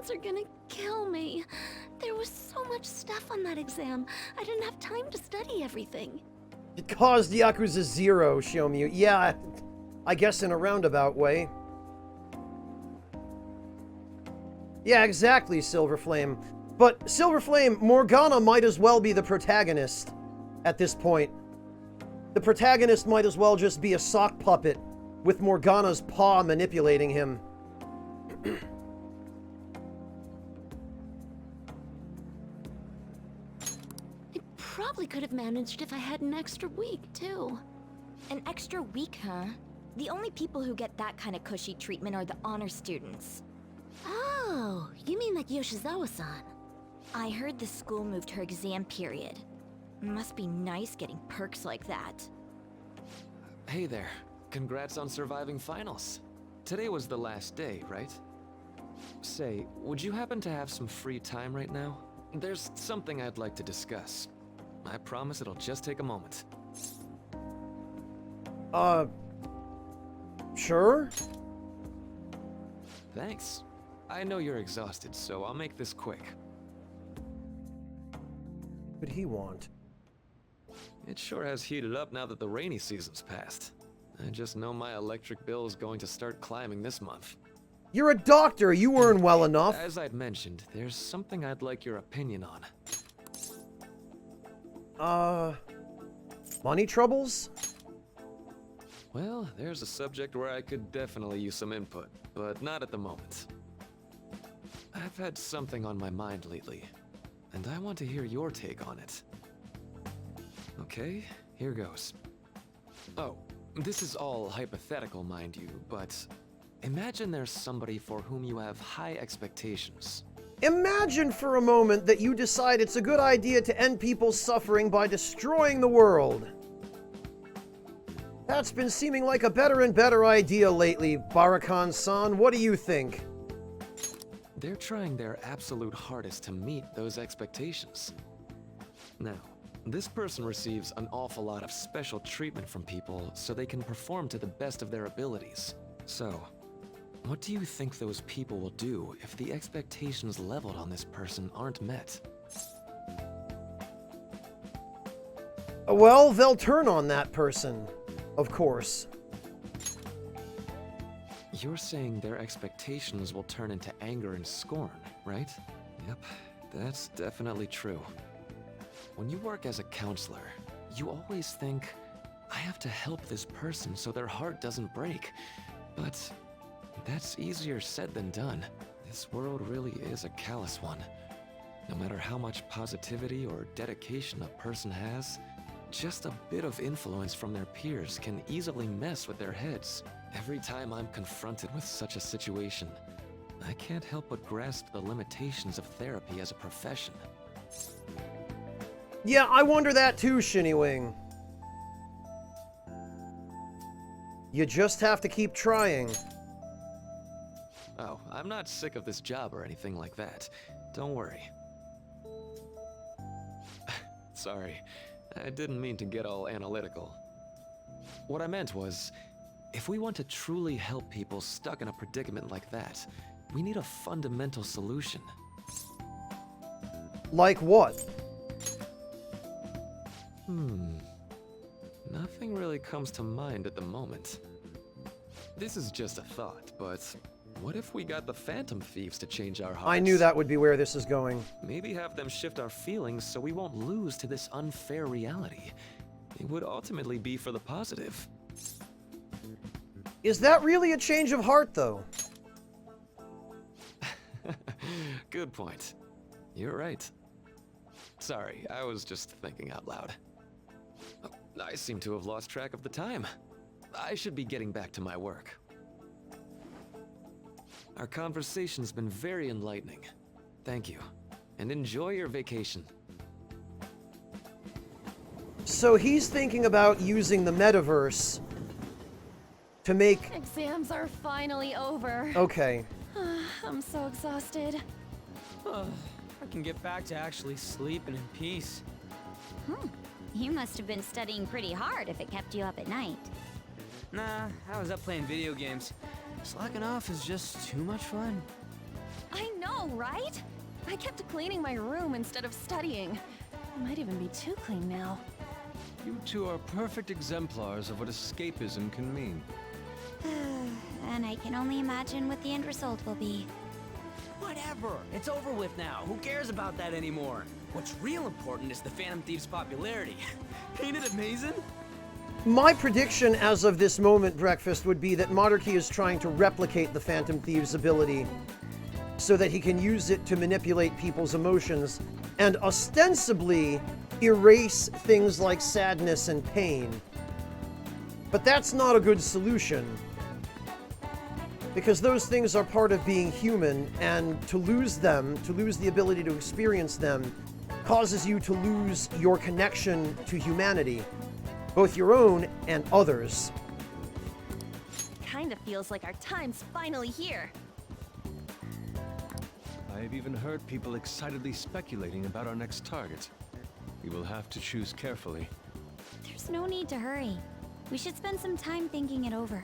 parents are gonna kill me. There was so much stuff on that exam. I didn't have time to study everything. It caused Yakuza 0, Shiomu. Yeah, I guess in a roundabout way. Yeah, exactly, Silver Flame. But, Silver Flame, Morgana might as well be the protagonist at this point. The protagonist might as well just be a sock puppet with Morgana's paw manipulating him. I probably could have managed if I had an extra week, too. An extra week, huh? The only people who get that kind of cushy treatment are the honor students. Oh, you mean like Yoshizawa-san? I heard the school moved her exam period. Must be nice getting perks like that. Hey there. Congrats on surviving finals. Today was the last day, right? Say, would you happen to have some free time right now? There's something I'd like to discuss. I promise it'll just take a moment. Sure? Thanks. I know you're exhausted, so I'll make this quick. What would he want? It sure has heated up now that the rainy season's passed. I just know my electric bill is going to start climbing this month. You're a doctor, you earn well enough. As I'd mentioned, there's something I'd like your opinion on. Money troubles? Well, there's a subject where I could definitely use some input, but not at the moment. I've had something on my mind lately, and I want to hear your take on it. Okay, here goes. Oh, this is all hypothetical, mind you, but imagine there's somebody for whom you have high expectations. Imagine for a moment that you decide it's a good idea to end people's suffering by destroying the world. That's been seeming like a better and better idea lately, Barakan-san. What do you think? They're trying their absolute hardest to meet those expectations. Now, this person receives an awful lot of special treatment from people so they can perform to the best of their abilities. So, what do you think those people will do if the expectations leveled on this person aren't met? Well, they'll turn on that person, of course. You're saying their expectations will turn into anger and scorn, right? Yep, that's definitely true. When you work as a counselor, you always think, I have to help this person so their heart doesn't break. But that's easier said than done. This world really is a callous one. No matter how much positivity or dedication a person has, just a bit of influence from their peers can easily mess with their heads. Every time I'm confronted with such a situation, I can't help but grasp the limitations of therapy as a profession. Yeah, I wonder that too, Shinnywing. You just have to keep trying. Oh, I'm not sick of this job or anything like that. Don't worry. Sorry, I didn't mean to get all analytical. What I meant was, if we want to truly help people stuck in a predicament like that, we need a fundamental solution. Like what? Nothing really comes to mind at the moment. This is just a thought, but what if we got the Phantom Thieves to change our hearts? I knew that would be where this is going. Maybe have them shift our feelings so we won't lose to this unfair reality. It would ultimately be for the positive. Is that really a change of heart, though? Good point. You're right. Sorry, I was just thinking out loud. Oh, I seem to have lost track of the time. I should be getting back to my work. Our conversation's been very enlightening. Thank you, and enjoy your vacation. So he's thinking about using the metaverse to make... Exams are finally over. Okay. I'm so exhausted. I can get back to actually sleeping in peace. You must have been studying pretty hard if it kept you up at night. Nah, I was up playing video games. Slacking off is just too much fun. I know! know, right? I kept cleaning my room instead of studying. It might even be too clean now. You two are perfect exemplars of what escapism can mean. And I can only imagine what the end result will be. Whatever. It's over with now. Who cares about that anymore? What's real important is the Phantom Thief's popularity. Ain't it amazing? My prediction as of this moment, Breakfast, would be that Monarchy is trying to replicate the Phantom Thief's ability so that he can use it to manipulate people's emotions and ostensibly erase things like sadness and pain. But that's not a good solution, because those things are part of being human, and to lose them, to lose the ability to experience them, causes you to lose your connection to humanity, both your own and others. Kinda feels like our time's finally here. I have even heard people excitedly speculating about our next target. We will have to choose carefully. There's no need to hurry. We should spend some time thinking it over.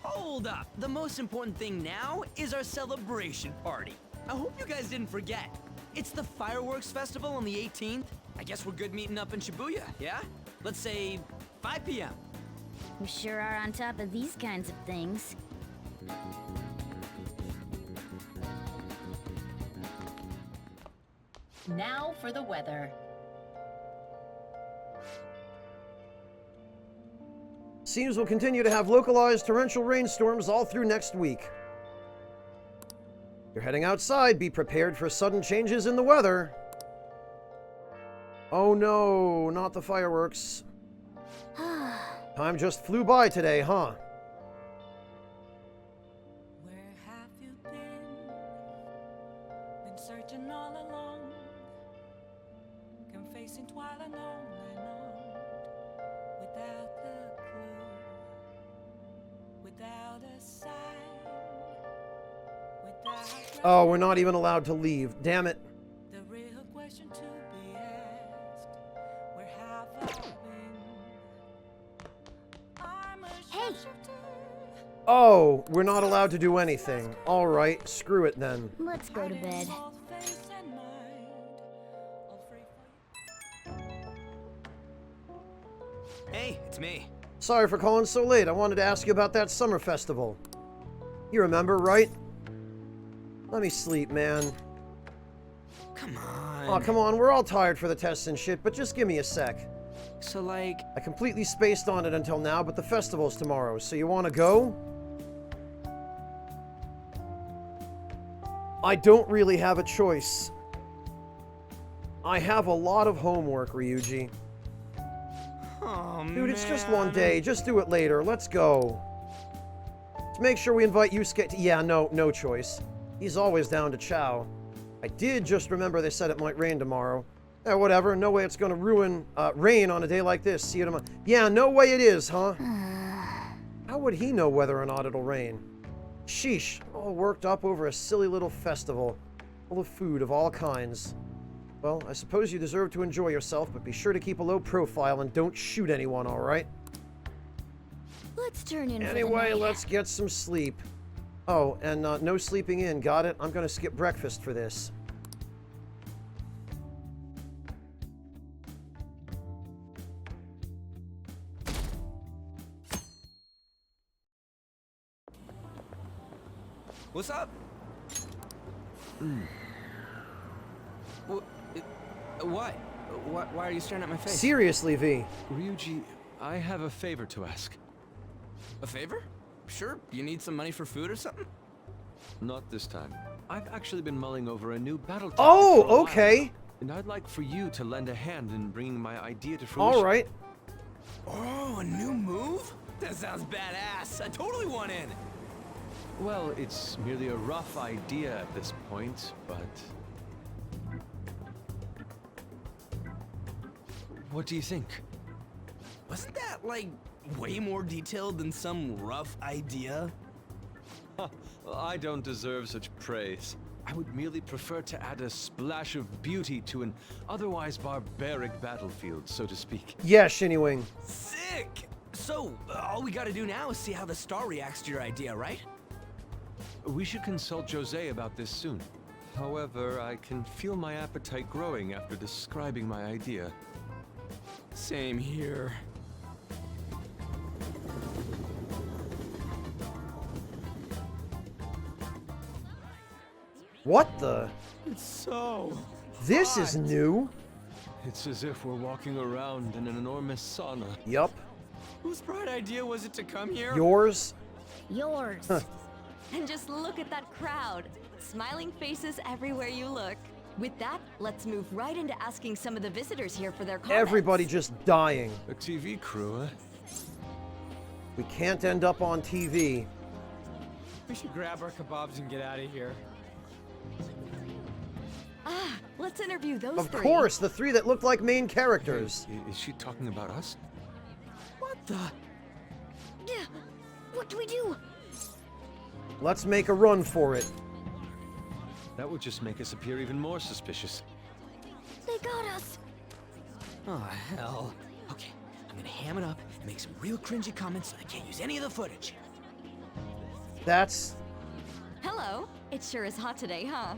Hold up. The most important thing now is our celebration party. I hope you guys didn't forget. It's the fireworks festival on the 18th. I guess we're good meeting up in Shibuya, yeah? Let's say 5 p.m. We sure are on top of these kinds of things. Now for the weather. Seems we'll continue to have localized torrential rainstorms all through next week. You're heading outside. Be prepared for sudden changes in the weather. Oh no, not the fireworks. Time just flew by today, huh? Where have you been? Been searching all along, confessing while alone and on, without a clue, without a sign, without. Oh, we're not even allowed to leave. Damn it. The real question to be asked: where have I been? I'm a shapeshifter. Oh, we're not allowed to do anything. All right, screw it then. Let's go to bed. Hey, it's me. Sorry for calling so late. I wanted to ask you about that summer festival. You remember, right? Let me sleep, man. Come on. Oh, come on. We're all tired for the tests and shit, but just give me a sec. So, like... I completely spaced on it until now, but the festival's tomorrow, so you want to go? I don't really have a choice. I have a lot of homework, Ryuji. Oh, Dude, it's just one day. Just do it later. Let's go. Let's make sure we invite Yusuke to... Yeah, no choice. He's always down to chow. I did just remember they said it might rain tomorrow. Eh, whatever. No way it's gonna rain on a day like this. See you tomorrow. Yeah, no way it is, huh? How would he know whether or not it'll rain? Sheesh. All worked up over a silly little festival. Full of food of all kinds. Well, I suppose you deserve to enjoy yourself, but be sure to keep a low profile and don't shoot anyone, alright? Let's turn in for the Anyway, night. let's get some sleep. Oh, and no sleeping in, got it? I'm gonna skip breakfast for this. What's up? What? Why are you staring at my face? Seriously, V. Ryuji, I have a favor to ask. A favor? Sure. You need some money for food or something? Not this time. I've actually been mulling over a new battle tactic Oh, for a while okay. now, and I'd like for you to lend a hand in bringing my idea to fruition. Alright. Oh, a new move? That sounds badass. I totally want in. Well, it's merely a rough idea at this point, but... What do you think? Wasn't that, like, way more detailed than some rough idea? Well, I don't deserve such praise. I would merely prefer to add a splash of beauty to an otherwise barbaric battlefield, so to speak. Yeah, Shinny-Wing. Sick! So, all we gotta do now is see how the star reacts to your idea, right? We should consult Jose about this soon. However, I can feel my appetite growing after describing my idea. Same here. What the? It's so... This is new. It's as if we're walking around in an enormous sauna. Yup. Whose bright idea was it to come here? Yours? Yours. Huh. And just look at that crowd. Smiling faces everywhere you look. With that, let's move right into asking some of the visitors here for their comments. Everybody just dying. A TV crew, eh? We can't end up on TV. We should grab our kebabs and get out of here. Ah, let's interview those Of three. course, the three that look like main characters. Is she talking about us? What the? Yeah. What do we do? Let's make a run for it. That would just make us appear even more suspicious. They got us. Oh, hell. Okay, I'm gonna ham it up and make some real cringy comments so I can't use any of the footage. That's... Hello. It sure is hot today, huh?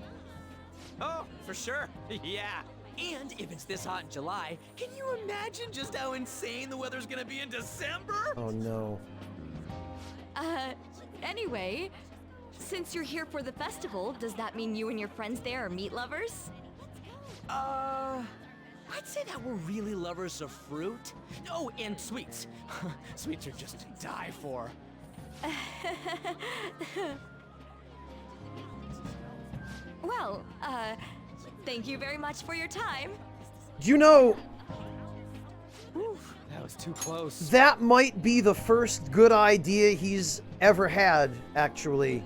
Oh, for sure. Yeah. And if it's this hot in July, can you imagine just how insane the weather's gonna be in December? Oh no. Anyway, since you're here for the festival, does that mean you and your friends there are meat lovers? I'd say that we're really lovers of fruit. Oh, and sweets. Sweets are just to die for. Well, thank you very much for your time. You know, Oof, that was too close. that might be the first good idea he's ever had, actually.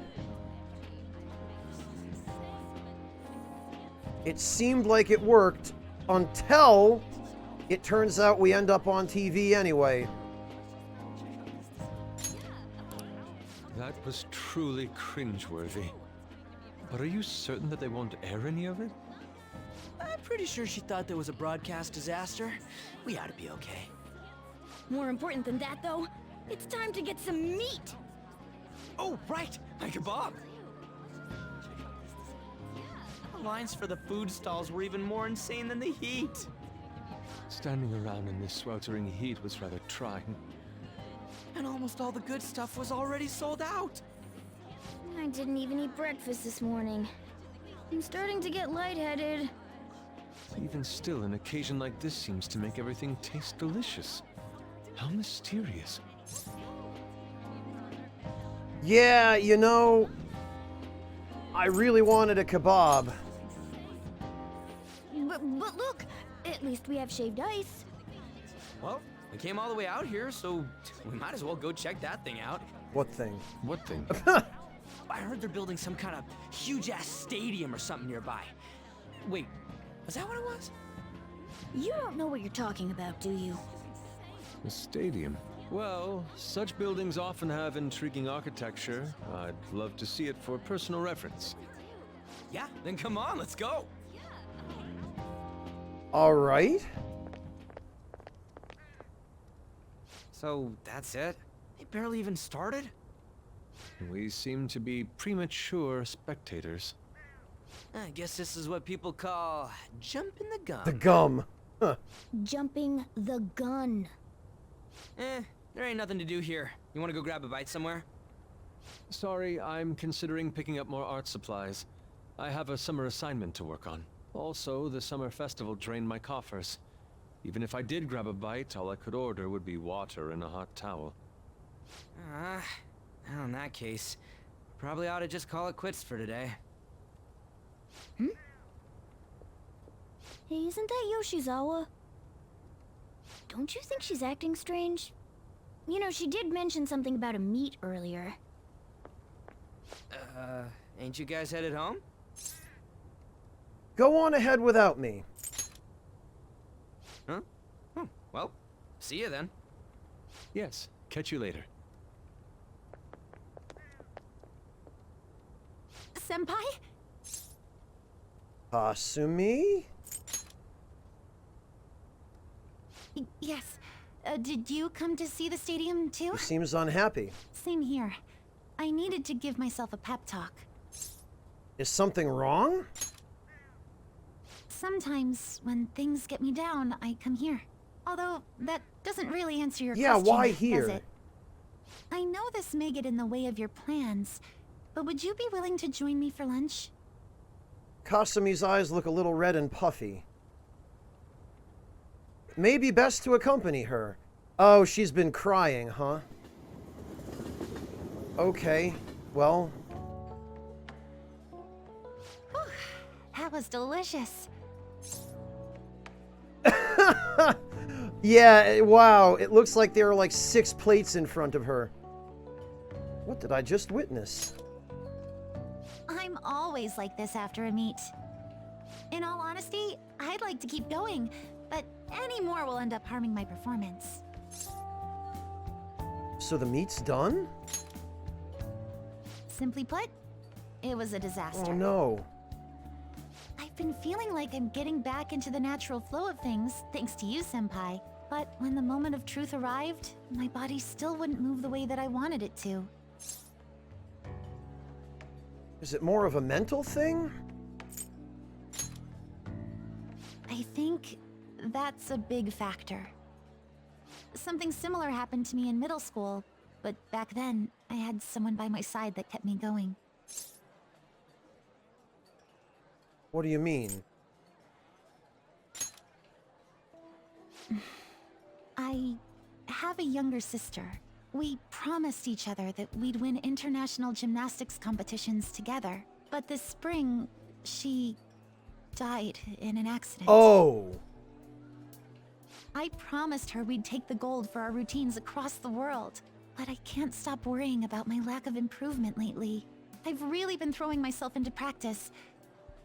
It seemed like it worked until it turns out we end up on TV anyway. That was truly cringeworthy. But are you certain that they won't air any of it? I'm pretty sure she thought there was a broadcast disaster. We ought to be okay. More important than that, though, it's time to get some meat. Oh, right, my kebab. The lines for the food stalls were even more insane than the heat. Standing around in this sweltering heat was rather trying. And almost all the good stuff was already sold out. I didn't even eat breakfast this morning. I'm starting to get lightheaded. Even still, an occasion like this seems to make everything taste delicious. How mysterious. Yeah, you know, I really wanted a kebab. But look, at least we have shaved ice. Well, we came all the way out here, so we might as well go check that thing out. What thing? What thing? I heard they're building some kind of huge-ass stadium or something nearby. Wait, was that what it was? You don't know what you're talking about, do you? A stadium. Well, such buildings often have intriguing architecture. I'd love to see it for personal reference. Yeah, then come on, let's go. All right. So, that's it? They barely even started? We seem to be premature spectators. I guess this is what people call jumping the gun. The gum. Huh. Jumping the gun. There ain't nothing to do here. You wanna go grab a bite somewhere? Sorry, I'm considering picking up more art supplies. I have a summer assignment to work on. Also, the summer festival drained my coffers. Even if I did grab a bite, all I could order would be water and a hot towel. Well, in that case, probably ought to just call it quits for today. Hey, isn't that Yoshizawa? Don't you think she's acting strange? You know, she did mention something about a meat earlier. Ain't you guys headed home? Go on ahead without me. Huh? Oh, well, see you then. Yes, catch you later. Senpai? Asumi? Yes. Did you come to see the stadium too? He seems unhappy. Same here. I needed to give myself a pep talk. Is something wrong? Sometimes, when things get me down, I come here. Although, that doesn't really answer your Yeah, question, why does here? it? I know this may get in the way of your plans, but would you be willing to join me for lunch? Kasumi's eyes look a little red and puffy. Maybe best to accompany her. Oh, she's been crying, huh? Okay, well... That was delicious. Yeah, wow, it looks like there are like 6 plates in front of her. What did I just witness? I'm always like this after a meet. In all honesty, I'd like to keep going, but any more will end up harming my performance. So the meat's done? Simply put, it was a disaster. Oh no. I've been feeling like I'm getting back into the natural flow of things, thanks to you, Senpai. But when the moment of truth arrived, my body still wouldn't move the way that I wanted it to. Is it more of a mental thing? I think that's a big factor. Something similar happened to me in middle school, but back then, I had someone by my side that kept me going. What do you mean? I have a younger sister. We promised each other that we'd win international gymnastics competitions together. But this spring, she died in an accident. Oh! I promised her we'd take the gold for our routines across the world. But I can't stop worrying about my lack of improvement lately. I've really been throwing myself into practice.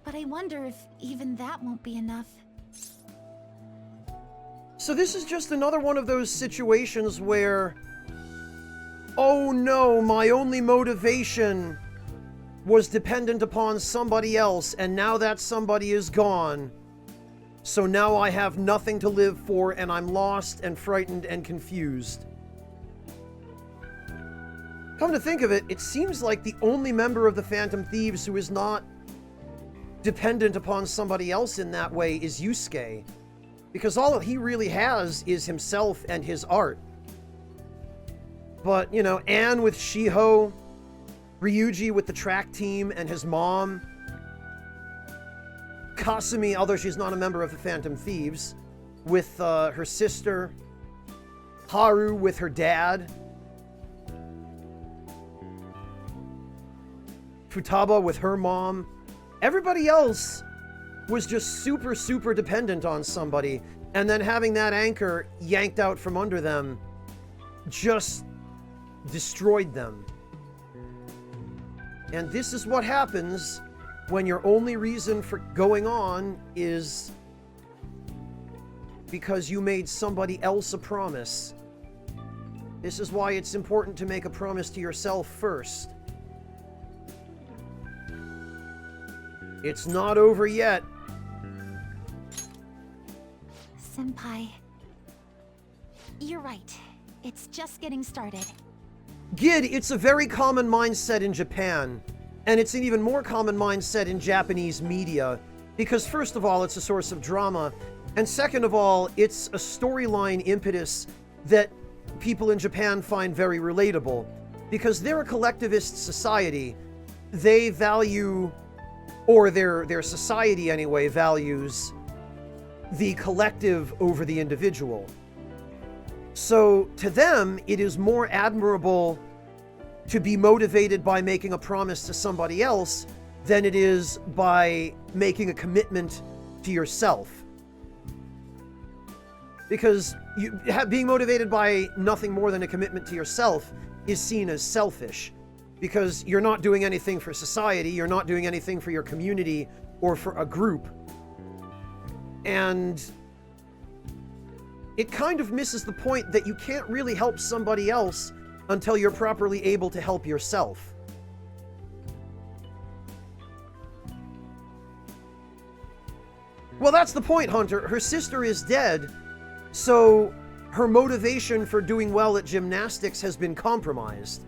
But I wonder if even that won't be enough. So this is just another one of those situations where... Oh no, my only motivation was dependent upon somebody else, and now that somebody is gone. So now I have nothing to live for, and I'm lost and frightened and confused. Come to think of it, it seems like the only member of the Phantom Thieves who is not dependent upon somebody else in that way is Yusuke. Because all he really has is himself and his art. But, you know, Anne with Shiho, Ryuji with the track team and his mom, Kasumi, although she's not a member of the Phantom Thieves, with her sister, Haru with her dad, Futaba with her mom. Everybody else was just super, super dependent on somebody, and then having that anchor yanked out from under them just destroyed them. And this is what happens when your only reason for going on is because you made somebody else a promise. This is why it's important to make a promise to yourself first. It's not over yet. Senpai, you're right. It's just getting started. Gid, it's a very common mindset in Japan, and it's an even more common mindset in Japanese media, because first of all, it's a source of drama, and second of all, it's a storyline impetus that people in Japan find very relatable, because they're a collectivist society. They value, or their society anyway, values the collective over the individual. So, to them, it is more admirable to be motivated by making a promise to somebody else than it is by making a commitment to yourself. Because being motivated by nothing more than a commitment to yourself is seen as selfish. Because you're not doing anything for society, you're not doing anything for your community or for a group. And it kind of misses the point that you can't really help somebody else until you're properly able to help yourself. Well, that's the point, Hunter. Her sister is dead, so her motivation for doing well at gymnastics has been compromised.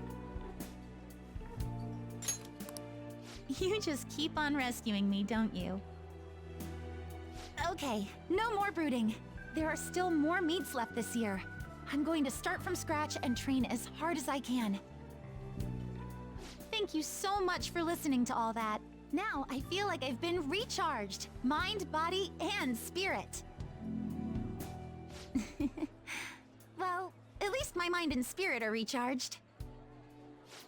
You just keep on rescuing me, don't you? Okay, no more brooding. There are still more meets left this year. I'm going to start from scratch and train as hard as I can. Thank you so much for listening to all that. Now I feel like I've been recharged. Mind, body, and spirit. Well, at least my mind and spirit are recharged.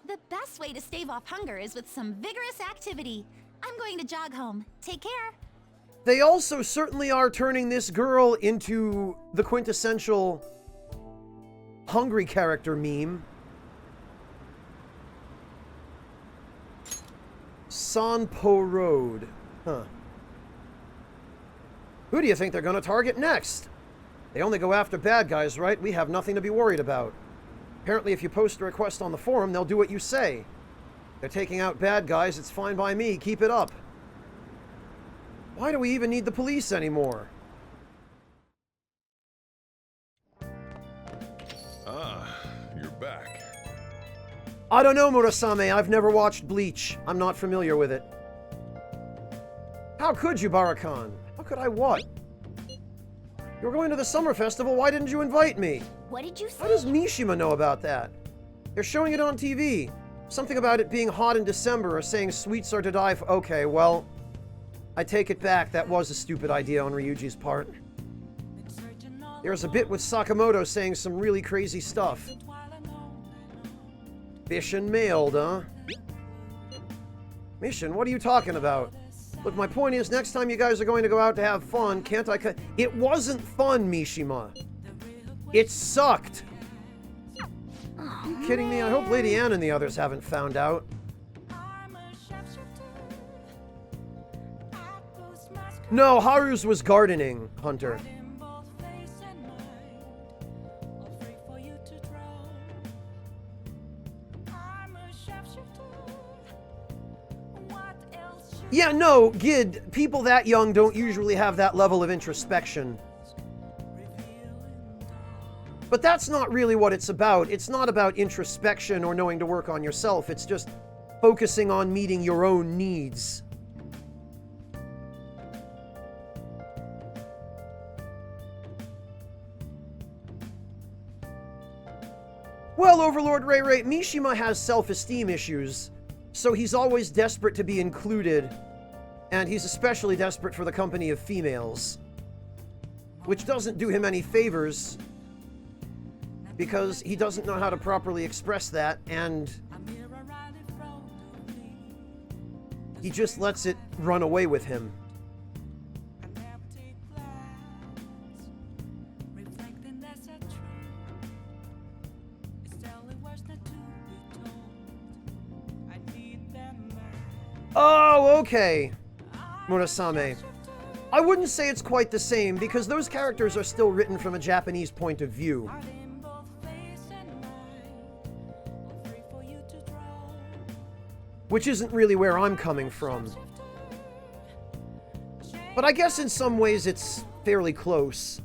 The best way to stave off hunger is with some vigorous activity. I'm going to jog home. Take care. They also certainly are turning this girl into the quintessential hungry character meme. Sanpo Road. Huh. Who do you think they're going to target next? They only go after bad guys, right? We have nothing to be worried about. Apparently, if you post a request on the forum, they'll do what you say. They're taking out bad guys, it's fine by me, keep it up. Why do we even need the police anymore? Ah, you're back. I don't know, Murasame, I've never watched Bleach. I'm not familiar with it. How could you, Barakan? How could I what? You were going to the summer festival, why didn't you invite me? What did you say? How does Mishima know about that? They're showing it on TV. Something about it being hot in December or saying sweets are to die for. Okay, well, I take it back. That was a stupid idea on Ryuji's part. There's a bit with Sakamoto saying some really crazy stuff. Fish and mailed, huh? Mission, what are you talking about? Look, my point is, next time you guys are going to go out to have fun, can't I cut? It wasn't fun, Mishima. It sucked. Are you kidding me? I hope Lady Anne and the others haven't found out. No, Haru's was gardening, Hunter. Yeah, no, Gid, people that young don't usually have that level of introspection. But that's not really what it's about. It's not about introspection or knowing to work on yourself. It's just focusing on meeting your own needs. Well, Overlord Ray Ray, Mishima has self-esteem issues, so he's always desperate to be included, and he's especially desperate for the company of females, which doesn't do him any favors, because he doesn't know how to properly express that, and he just lets it run away with him. Oh, okay, Murasame. I wouldn't say it's quite the same, because those characters are still written from a Japanese point of view. Which isn't really where I'm coming from. But I guess in some ways it's fairly close.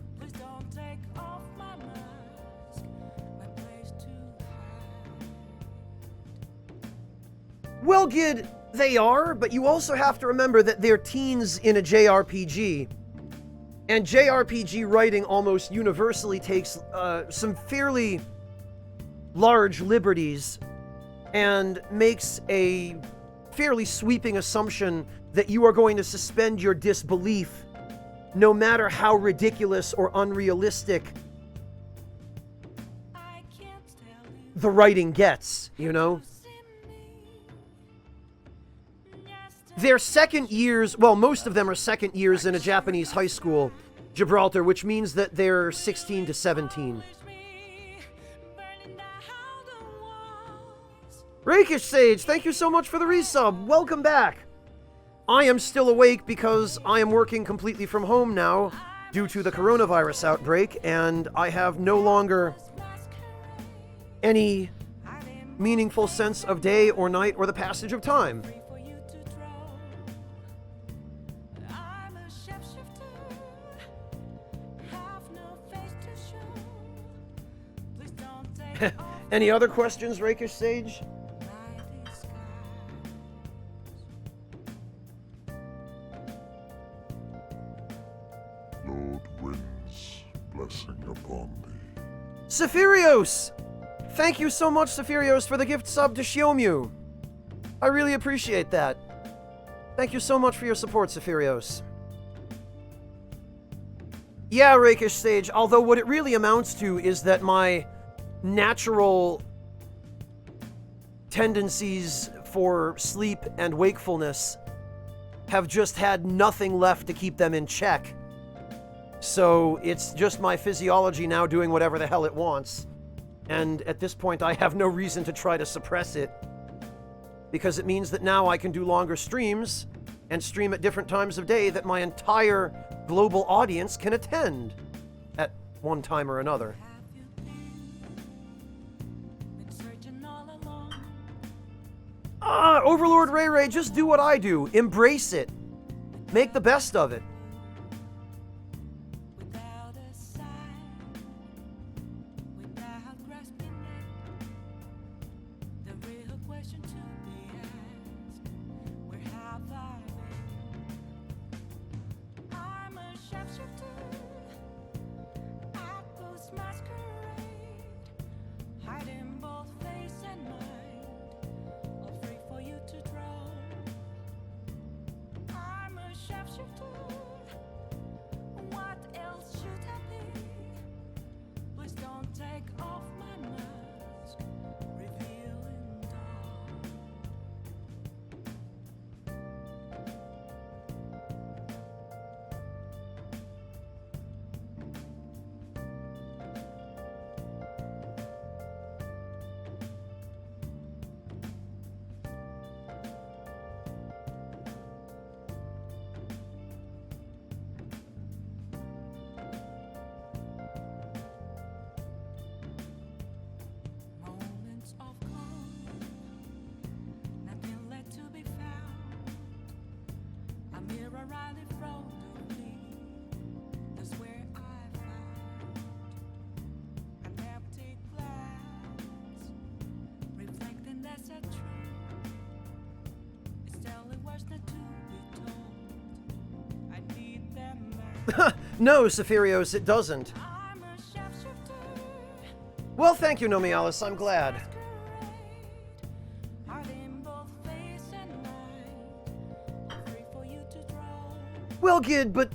Well, Gid, they are, but you also have to remember that they're teens in a JRPG. And JRPG writing almost universally takes some fairly large liberties and makes a fairly sweeping assumption that you are going to suspend your disbelief no matter how ridiculous or unrealistic the writing gets, you know? They're second years, well, most of them are second years in a Japanese high school, Gibraltar, which means that they're 16 to 17. Rakish Sage, thank you so much for the resub. Welcome back. I am still awake because I am working completely from home now due to the coronavirus outbreak, and I have no longer any meaningful sense of day or night or the passage of time. Any other questions, Rakish Sage? blessing upon thee. Sephirios! Thank you so much, Sephirios, for the gift sub to Shiomyu. I really appreciate that. Thank you so much for your support, Sephirios. Yeah, Rakish Sage, although what it really amounts to is that my natural tendencies for sleep and wakefulness have just had nothing left to keep them in check. So it's just my physiology now doing whatever the hell it wants. And at this point, I have no reason to try to suppress it, because it means that now I can do longer streams and stream at different times of day that my entire global audience can attend at one time or another. Overlord Ray Ray, just do what I do. Embrace it. Make the best of it. No, Sephirios, it doesn't. Well, thank you, Nomialis. I'm glad. Well, Gid, but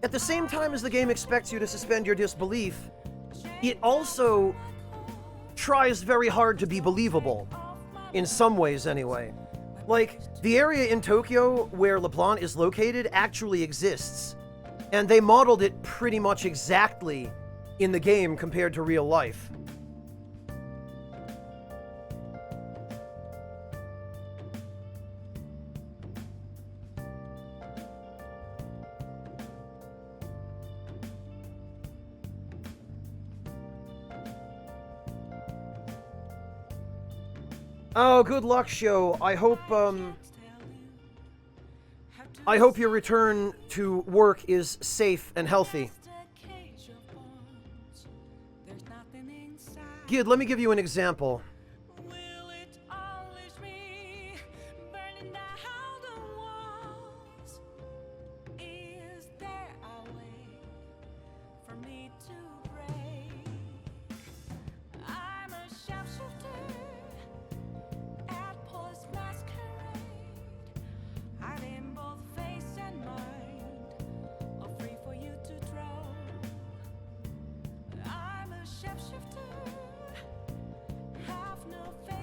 at the same time as the game expects you to suspend your disbelief, it also tries very hard to be believable. In some ways, anyway. Like, the area in Tokyo where LeBlanc is located actually exists. And they modeled it pretty much exactly in the game compared to real life. Oh, good luck, Sho. I hope your return to work is safe and healthy. Gid, let me give you an example.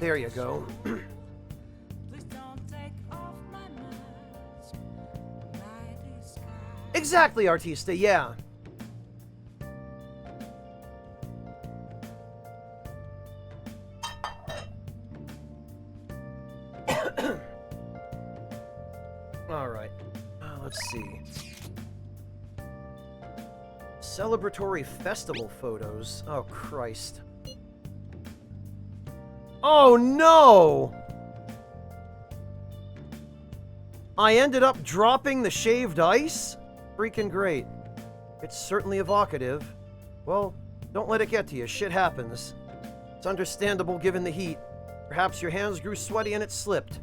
There you go. Exactly, Artista, yeah. Alright. Let's see. Celebratory festival photos. Oh, Christ. Oh no! I ended up dropping the shaved ice? Freaking great. It's certainly evocative. Well, don't let it get to you. Shit happens. It's understandable given the heat. Perhaps your hands grew sweaty and it slipped.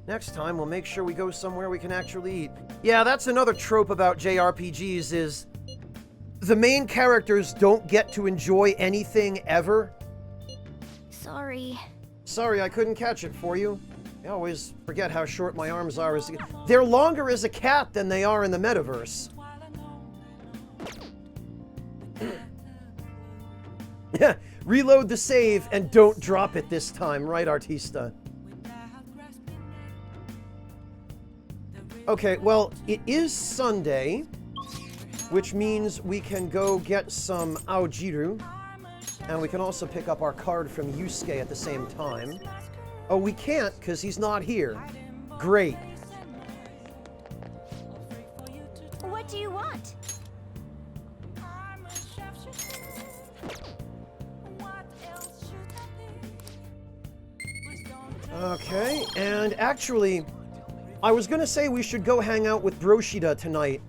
Next time, we'll make sure we go somewhere we can actually eat. Yeah, that's another trope about JRPGs is the main characters don't get to enjoy anything ever? Sorry. Sorry, I couldn't catch it for you. I always forget how short my arms are. They're longer as a cat than they are in the metaverse. Yeah, reload the save and don't drop it this time, right, Artista? Okay, well, it is Sunday, which means we can go get some Aojiru, and we can also pick up our card from Yusuke at the same time. Oh, we can't, because he's not here. Great. What do you want? Okay, and actually, I was gonna say we should go hang out with Broshida tonight,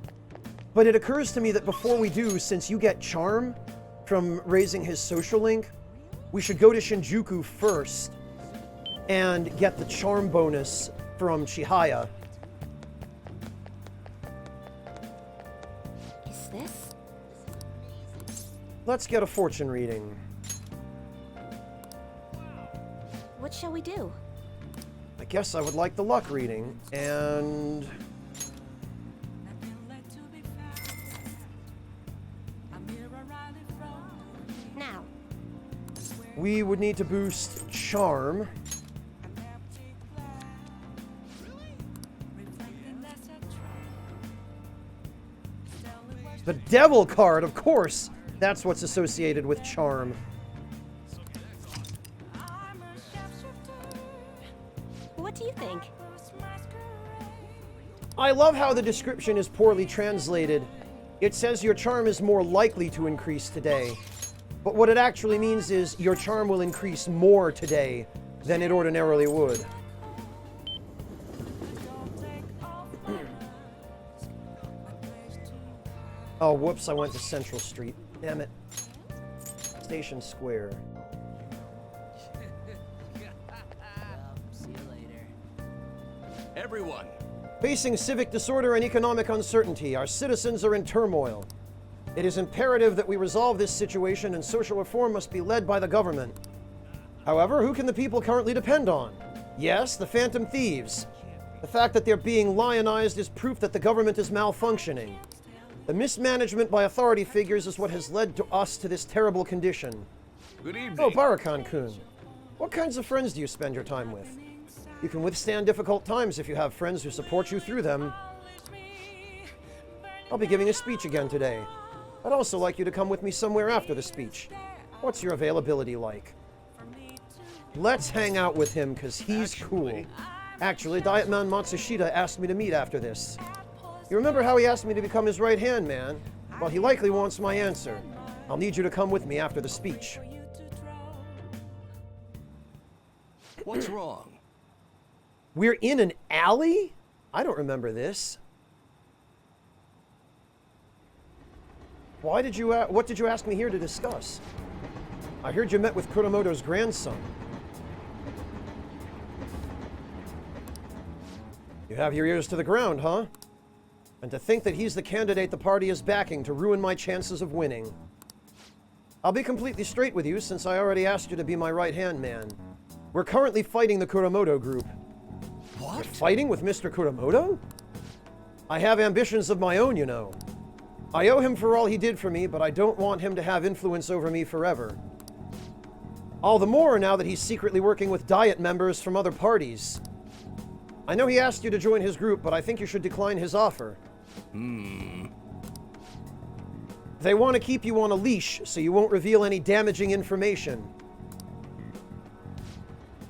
but it occurs to me that before we do, since you get charm from raising his social link, we should go to Shinjuku first and get the charm bonus from Chihaya. Is this? Let's get a fortune reading. What shall we do? I guess I would like the luck reading, and... Now. we would need to boost charm. The devil card, of course! That's what's associated with charm. What do you think? I love how the description is poorly translated. It says your charm is more likely to increase today. But what it actually means is your charm will increase more today than it ordinarily would. Oh, whoops, I went to Central Street. Damn it. Station Square. See you later. Everyone, Facing civic disorder and economic uncertainty, our citizens are in turmoil. It is imperative that we resolve this situation, and social reform must be led by the government. However, who can the people currently depend on? Yes, the Phantom Thieves. The fact that they're being lionized is proof that the government is malfunctioning. The mismanagement by authority figures is what has led to us to this terrible condition. good evening. Oh, Barakan-kun. What kinds of friends do you spend your time with? You can withstand difficult times if you have friends who support you through them. I'll be giving a speech again today. I'd also like you to come with me somewhere after the speech. What's your availability like? Let's hang out with him, because he's cool. Actually, Diet Man Matsushita asked me to meet after this. You remember how he asked me to become his right-hand man? Well, he likely wants my answer. I'll need you to come with me after the speech. What's wrong? We're in an alley? I don't remember this. What did you ask me here to discuss? I heard you met with Kuramoto's grandson. You have your ears to the ground, huh? And to think that he's the candidate the party is backing to ruin my chances of winning. I'll be completely straight with you, since I already asked you to be my right-hand man. We're currently fighting the Kuramoto group. What? You're fighting with Mr. Kuramoto? I have ambitions of my own, you know. I owe him for all he did for me, but I don't want him to have influence over me forever. All the more now that he's secretly working with Diet members from other parties. I know he asked you to join his group, but I think you should decline his offer. They want to keep you on a leash, so you won't reveal any damaging information.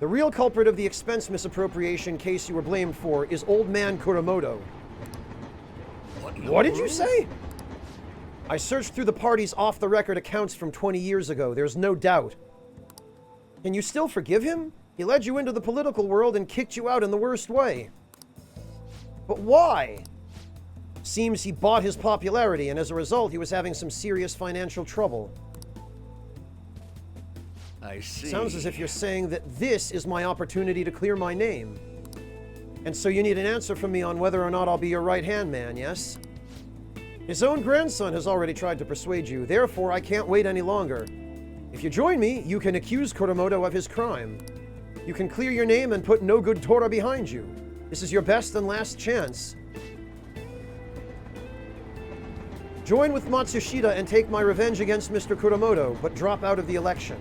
The real culprit of the expense misappropriation case you were blamed for is Old Man Kuramoto. What did you say? I searched through the party's off-the-record accounts from 20 years ago. There's no doubt. Can you still forgive him? He led you into the political world and kicked you out in the worst way. But why? Seems he bought his popularity, and as a result, he was having some serious financial trouble. I see. Sounds as if you're saying that this is my opportunity to clear my name. And so you need an answer from me on whether or not I'll be your right-hand man, yes? His own grandson has already tried to persuade you, therefore I can't wait any longer. If you join me, you can accuse Kuramoto of his crime. You can clear your name and put no good Tora behind you. This is your best and last chance. Join with Matsushita and take my revenge against Mr. Kuramoto, but drop out of the election.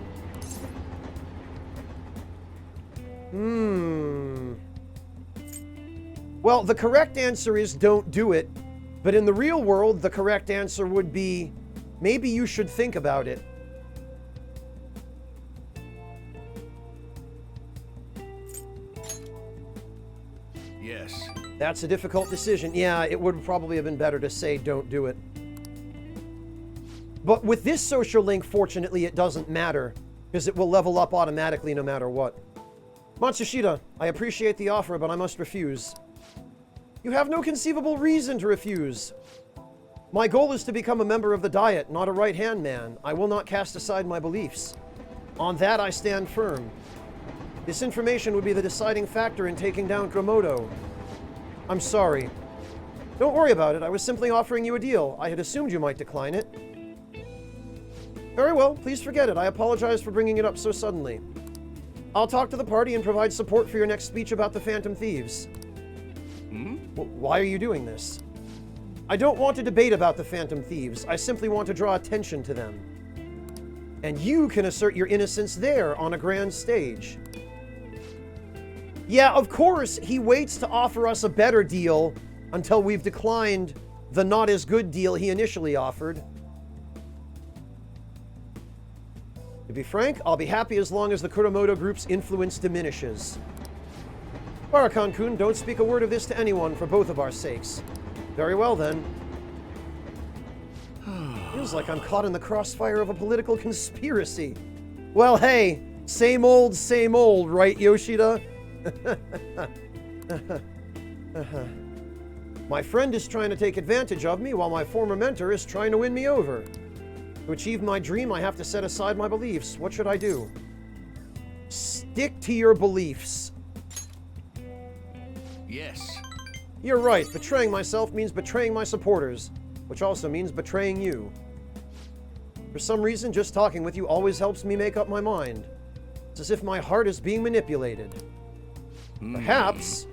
Well, the correct answer is don't do it, but in the real world, the correct answer would be maybe you should think about it. Yes. That's a difficult decision. Yeah, it would probably have been better to say don't do it. But with this social link, fortunately, it doesn't matter, because it will level up automatically no matter what. Matsushita, I appreciate the offer, but I must refuse. You have no conceivable reason to refuse. My goal is to become a member of the Diet, not a right-hand man. I will not cast aside my beliefs. On that, I stand firm. This information would be the deciding factor in taking down Kuramoto. I'm sorry. Don't worry about it. I was simply offering you a deal. I had assumed you might decline it. Very well. Please forget it. I apologize for bringing it up so suddenly. I'll talk to the party and provide support for your next speech about the Phantom Thieves. Why are you doing this? I don't want to debate about the Phantom Thieves. I simply want to draw attention to them. And you can assert your innocence there on a grand stage. Yeah, of course, he waits to offer us a better deal until we've declined the not as good deal he initially offered. To be frank, I'll be happy as long as the Kuramoto Group's influence diminishes. Barakan-kun, don't speak a word of this to anyone for both of our sakes. Very well, then. Feels like I'm caught in the crossfire of a political conspiracy. Well, hey, same old, right, Yoshida? My friend is trying to take advantage of me while my former mentor is trying to win me over. To achieve my dream, I have to set aside my beliefs. What should I do? Stick to your beliefs. Yes. You're right. Betraying myself means betraying my supporters, which also means betraying you. For some reason, just talking with you always helps me make up my mind. It's as if my heart is being manipulated. Perhaps,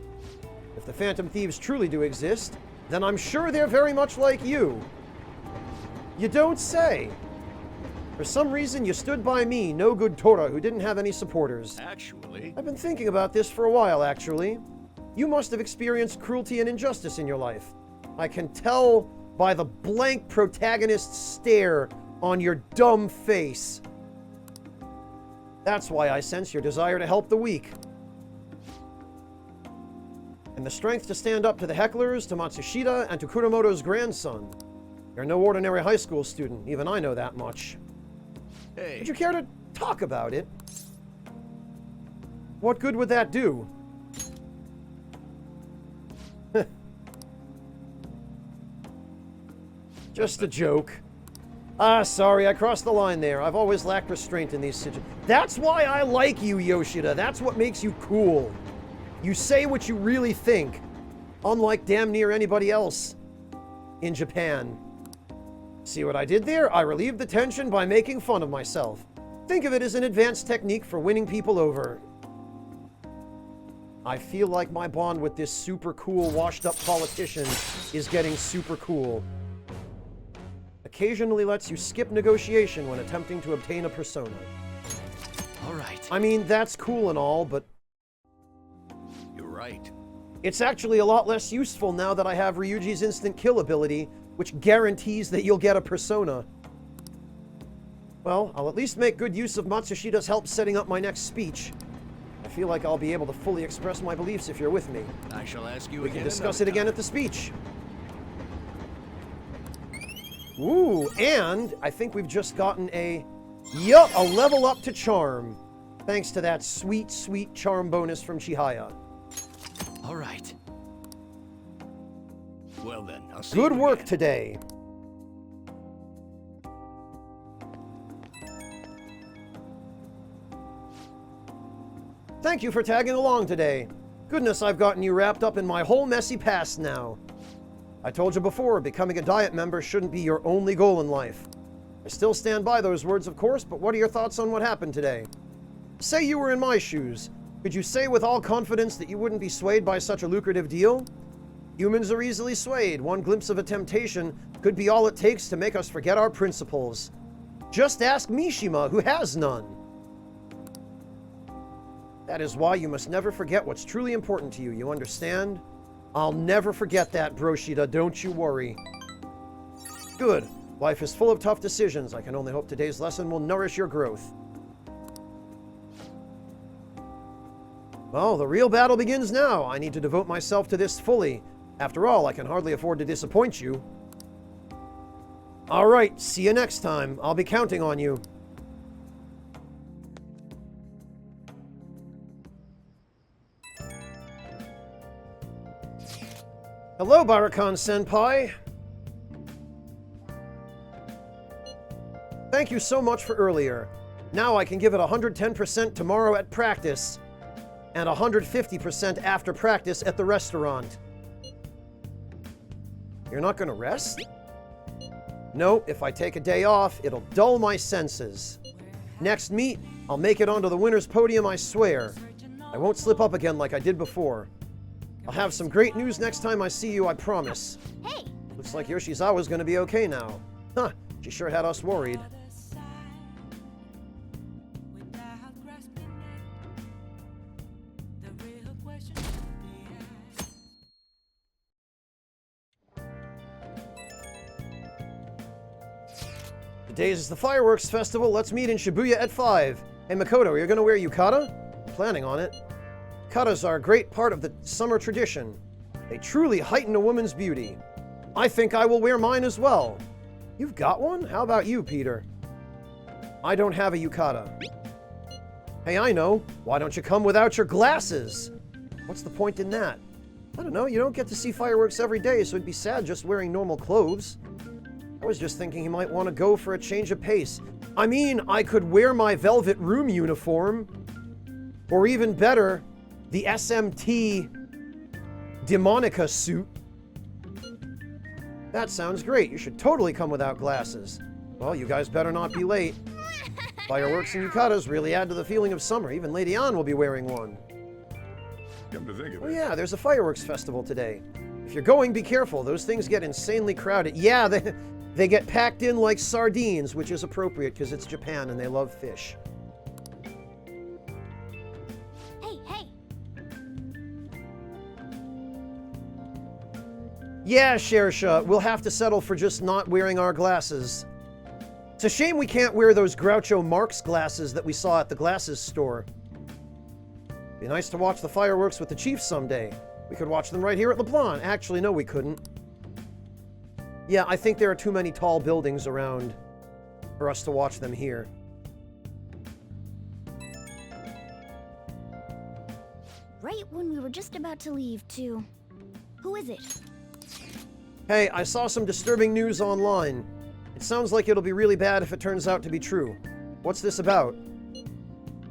if the Phantom Thieves truly do exist, then I'm sure they're very much like you. You don't say. For some reason, you stood by me, no good Tora, who didn't have any supporters. Actually, I've been thinking about this for a while, actually. You must have experienced cruelty and injustice in your life. I can tell by the blank protagonist's stare on your dumb face. That's why I sense your desire to help the weak. And the strength to stand up to the hecklers, to Matsushita, and to Kuramoto's grandson. You're no ordinary high school student. Even I know that much. hey. Would you care to talk about it? What good would that do? Just a joke. Ah, sorry, I crossed the line there. I've always lacked restraint in these situations. That's why I like you, Yoshida. That's what makes you cool. You say what you really think, unlike damn near anybody else in Japan. See what I did there? I relieved the tension by making fun of myself. Think of it as an advanced technique for winning people over. I feel like my bond with this super cool, washed-up politician is getting super cool. Occasionally lets you skip negotiation when attempting to obtain a persona. All right. I mean, that's cool and all, but You're right. it's actually a lot less useful now that I have Ryuji's instant kill ability, which guarantees that you'll get a persona. Well, I'll at least make good use of Matsushita's help setting up my next speech. I feel like I'll be able to fully express my beliefs if you're with me. I shall ask you We again. can discuss it another again time. at the speech. Ooh, and I think we've just gotten a level up to charm. Thanks to that sweet, sweet charm bonus from Chihaya. All right. Well then, I'll see Good you work again. today. Thank you for tagging along today. Goodness, I've gotten you wrapped up in my whole messy past now. I told you before, becoming a Diet member shouldn't be your only goal in life. I still stand by those words, of course, but what are your thoughts on what happened today? Say you were in my shoes. Could you say with all confidence that you wouldn't be swayed by such a lucrative deal? Humans are easily swayed. One glimpse of a temptation could be all it takes to make us forget our principles. Just ask Mishima, who has none. That is why you must never forget what's truly important to you, you understand? I'll never forget that, Broshida, don't you worry. Good. Life is full of tough decisions. I can only hope today's lesson will nourish your growth. Well, the real battle begins now. I need to devote myself to this fully. After all, I can hardly afford to disappoint you. All right, see you next time. I'll be counting on you. Hello, Barakan-senpai. Thank you so much for earlier. Now I can give it 110% tomorrow at practice, and 150% after practice at the restaurant. You're not gonna rest? No, if I take a day off, it'll dull my senses. Next meet, I'll make it onto the winner's podium, I swear. I won't slip up again like I did before. I'll have some great news next time I see you, I promise. Hey! Looks like Yoshizawa's gonna be okay now. Huh, she sure had us worried. Today is the fireworks festival. Let's meet in Shibuya at 5. Hey Makoto, you're gonna wear yukata? Planning on it. Yukatas are a great part of the summer tradition. They truly heighten a woman's beauty. I think I will wear mine as well. You've got one? How about you, Peter? I don't have a yukata. Hey, I know. Why don't you come without your glasses? What's the point in that? I don't know. You don't get to see fireworks every day, so it'd be sad just wearing normal clothes. I was just thinking he might want to go for a change of pace. I mean, I could wear my velvet room uniform. Or even better, the SMT Demonica suit. That sounds great. You should totally come without glasses. Well, you guys better not be late. Fireworks and yukatas really add to the feeling of summer. Even Lady Ann will be wearing one. Come to think of it. Oh yeah, there's a fireworks festival today. If you're going, be careful. Those things get insanely crowded. Yeah, they get packed in like sardines, which is appropriate because it's Japan and they love fish. Hey! Yeah, Shersha, we'll have to settle for just not wearing our glasses. It's a shame we can't wear those Groucho Marx glasses that we saw at the glasses store. Be nice to watch the fireworks with the Chief someday. We could watch them right here at LeBlanc. Actually, no, we couldn't. Yeah, I think there are too many tall buildings around for us to watch them here. Right when we were just about to leave, too. Who is it? Hey, I saw some disturbing news online. It sounds like it'll be really bad if it turns out to be true. What's this about?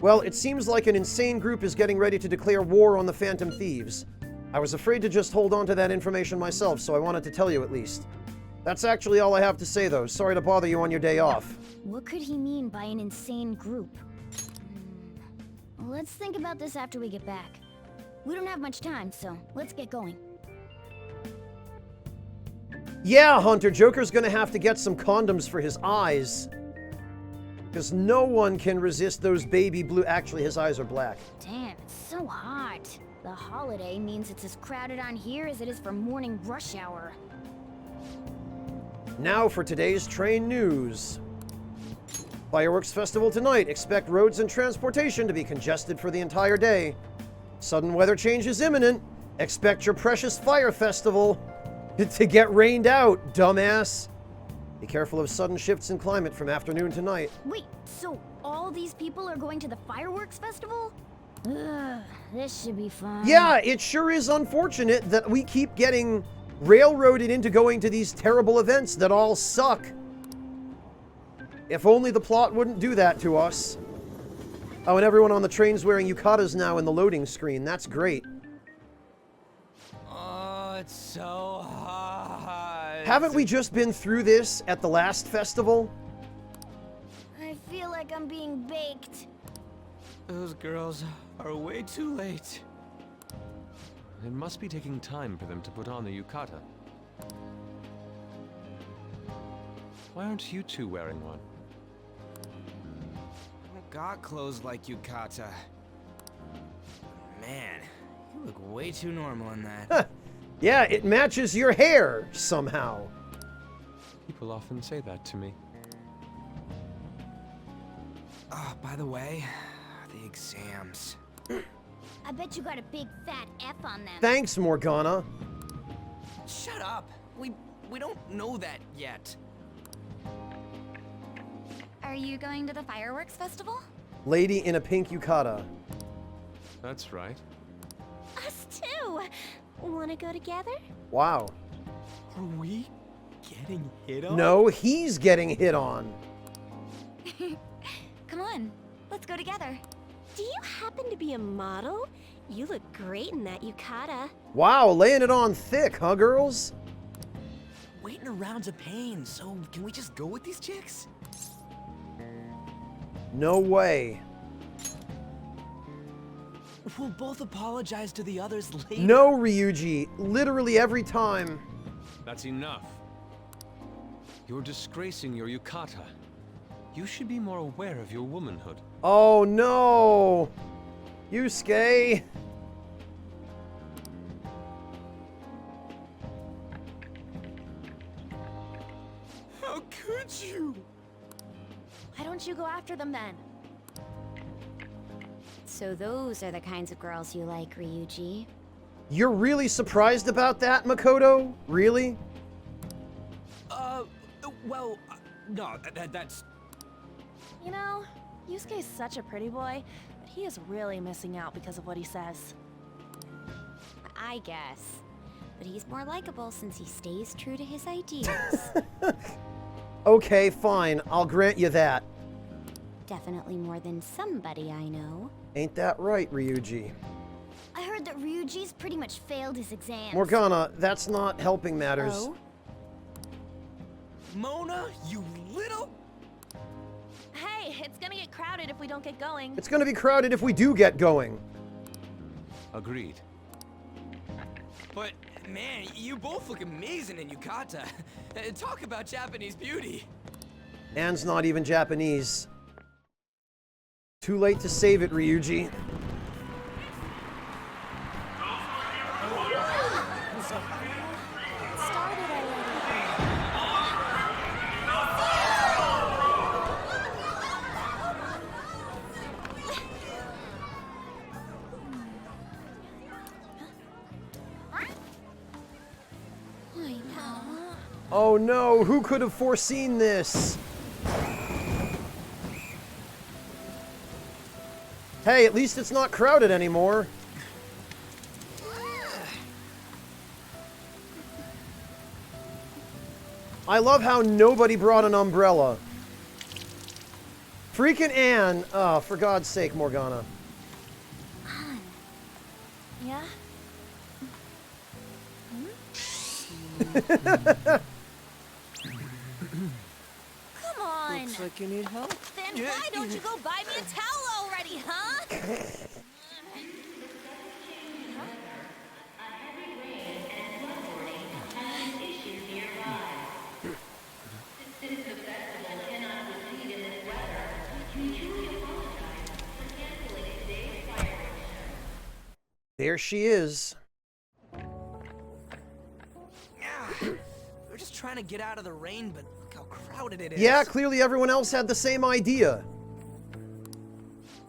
Well, it seems like an insane group is getting ready to declare war on the Phantom Thieves. I was afraid to just hold on to that information myself, so I wanted to tell you at least. That's actually all I have to say, though. Sorry to bother you on your day off. What could he mean by an insane group? Let's think about this after we get back. We don't have much time, so let's get going. Yeah, Hunter, Joker's gonna have to get some condoms for his eyes. Because no one can resist those baby blue... Actually, his eyes are black. Damn, it's so hot. The holiday means it's as crowded on here as it is for morning rush hour. Now for today's train news. Fireworks festival tonight. Expect roads and transportation to be congested for the entire day. Sudden weather change is imminent. Expect your precious fire festival to get rained out, dumbass. Be careful of sudden shifts in climate from afternoon to night. Wait, so all these people are going to the fireworks festival? Ugh, this should be fun. Yeah, it sure is unfortunate that we keep getting railroaded into going to these terrible events that all suck. If only the plot wouldn't do that to us. Oh, and everyone on the train's wearing yukatas now in the loading screen. That's great. Oh, it's so hot. Haven't we just been through this at the last festival? I feel like I'm being baked. Those girls are way too late. It must be taking time for them to put on the yukata. Why aren't you two wearing one? I don't got clothes like Yukata. Man, you look way too normal in that. Yeah, it matches your hair somehow. People often say that to me. Oh, by the way, the exams. I bet you got a big fat F on them. Thanks, Morgana. Shut up. We don't know that yet. Are you going to the fireworks festival? Lady in a pink yukata. That's right. Us too. Wanna go together? Wow. Are we getting hit on? No, he's getting hit on. Come on, let's go together. Do you happen to be a model? You look great in that yukata. Wow, laying it on thick, huh, girls? Waiting around's a pain, so can we just go with these chicks? No way. We'll both apologize to the others later. No, Ryuji. Literally every time. That's enough. You're disgracing your yukata. You should be more aware of your womanhood. Oh no! Yusuke! How could you? Why don't you go after them then? So those are the kinds of girls you like, Ryuji. You're really surprised about that, Makoto? Really? Well, no, that's... You know, Yusuke's such a pretty boy, but he is really missing out because of what he says. I guess. But he's more likable since he stays true to his ideals. Okay, fine. I'll grant you that. Definitely more than somebody I know. Ain't that right, Ryuji? I heard that Ryuji's pretty much failed his exams. Morgana, that's not helping matters. Oh? Mona, you little... Hey, it's gonna get crowded if we don't get going. It's gonna be crowded if we do get going. Agreed. But, man, you both look amazing in yukata. Talk about Japanese beauty. Anne's not even Japanese. Too late to save it, Ryuji. Oh no, who could have foreseen this? Hey, at least it's not crowded anymore. I love how nobody brought an umbrella. Freaking Anne. Oh, for God's sake, Morgana. Yeah? Come on. Looks like you need help. Then why don't you go buy me a towel already, huh? There she is. We're just trying to get out of the rain, but look how crowded it is. Yeah, clearly everyone else had the same idea.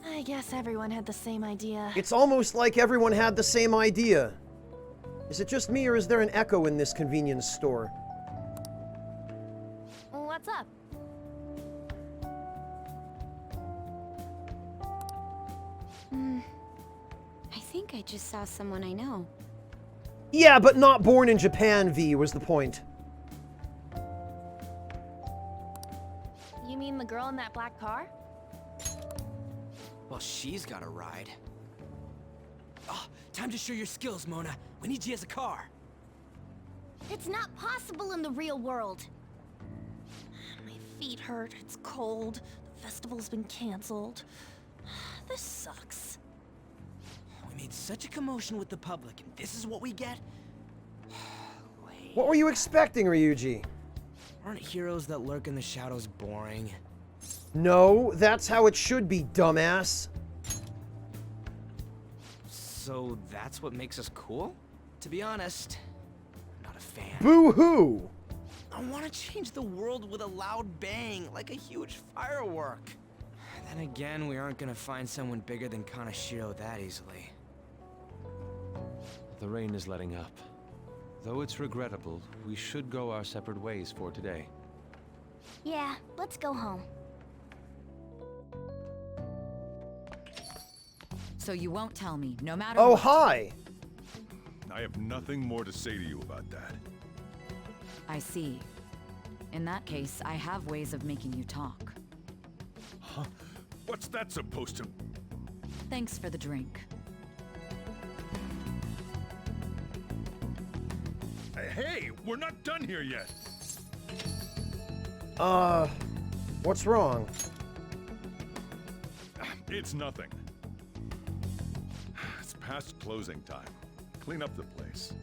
I guess everyone had the same idea. It's almost like everyone had the same idea. Is it just me, or is there an echo in this convenience store? What's up? I think I just saw someone I know. Yeah, but not born in Japan, V, was the point. You mean the girl in that black car? Well, she's got a ride. Oh, time to show your skills, Mona. We need you as a car. It's not possible in the real world. My feet hurt, it's cold, the festival's been canceled. This sucks. We made such a commotion with the public, and this is what we get? Wait. What were you expecting, Ryuji? Aren't heroes that lurk in the shadows boring? No, that's how it should be, dumbass. So that's what makes us cool? To be honest, I'm not a fan. Boo-hoo! I want to change the world with a loud bang, like a huge firework. Then again, we aren't gonna find someone bigger than Kanashiro that easily. The rain is letting up. Though it's regrettable, we should go our separate ways for today. Yeah, let's go home. So you won't tell me, no matter Oh, what. hi! I have nothing more to say to you about that. I see. In that case, I have ways of making you talk. Huh? What's that supposed to... Thanks for the drink. Hey, we're not done here yet. What's wrong? It's nothing. It's past closing time. Clean up the place.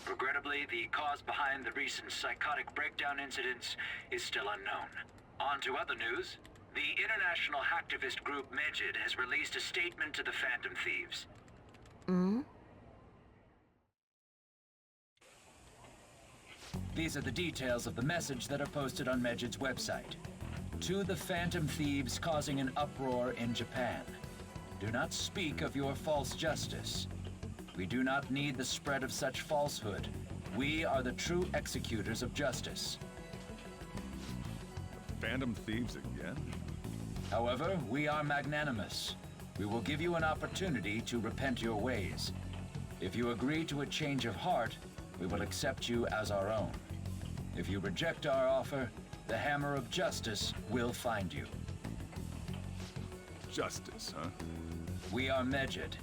Regrettably, the cause behind the recent psychotic breakdown incidents is still unknown. On to other news. The international hacktivist group Medjed has released a statement to the Phantom Thieves. These are the details of the message that are posted on Medjed's website. To the Phantom Thieves causing an uproar in Japan. Do not speak of your false justice. We do not need the spread of such falsehood. We are the true executors of justice. Phantom Thieves again? However, we are magnanimous. We will give you an opportunity to repent your ways. If you agree to a change of heart, we will accept you as our own. If you reject our offer, the hammer of justice will find you. Justice, huh? We are Medjed.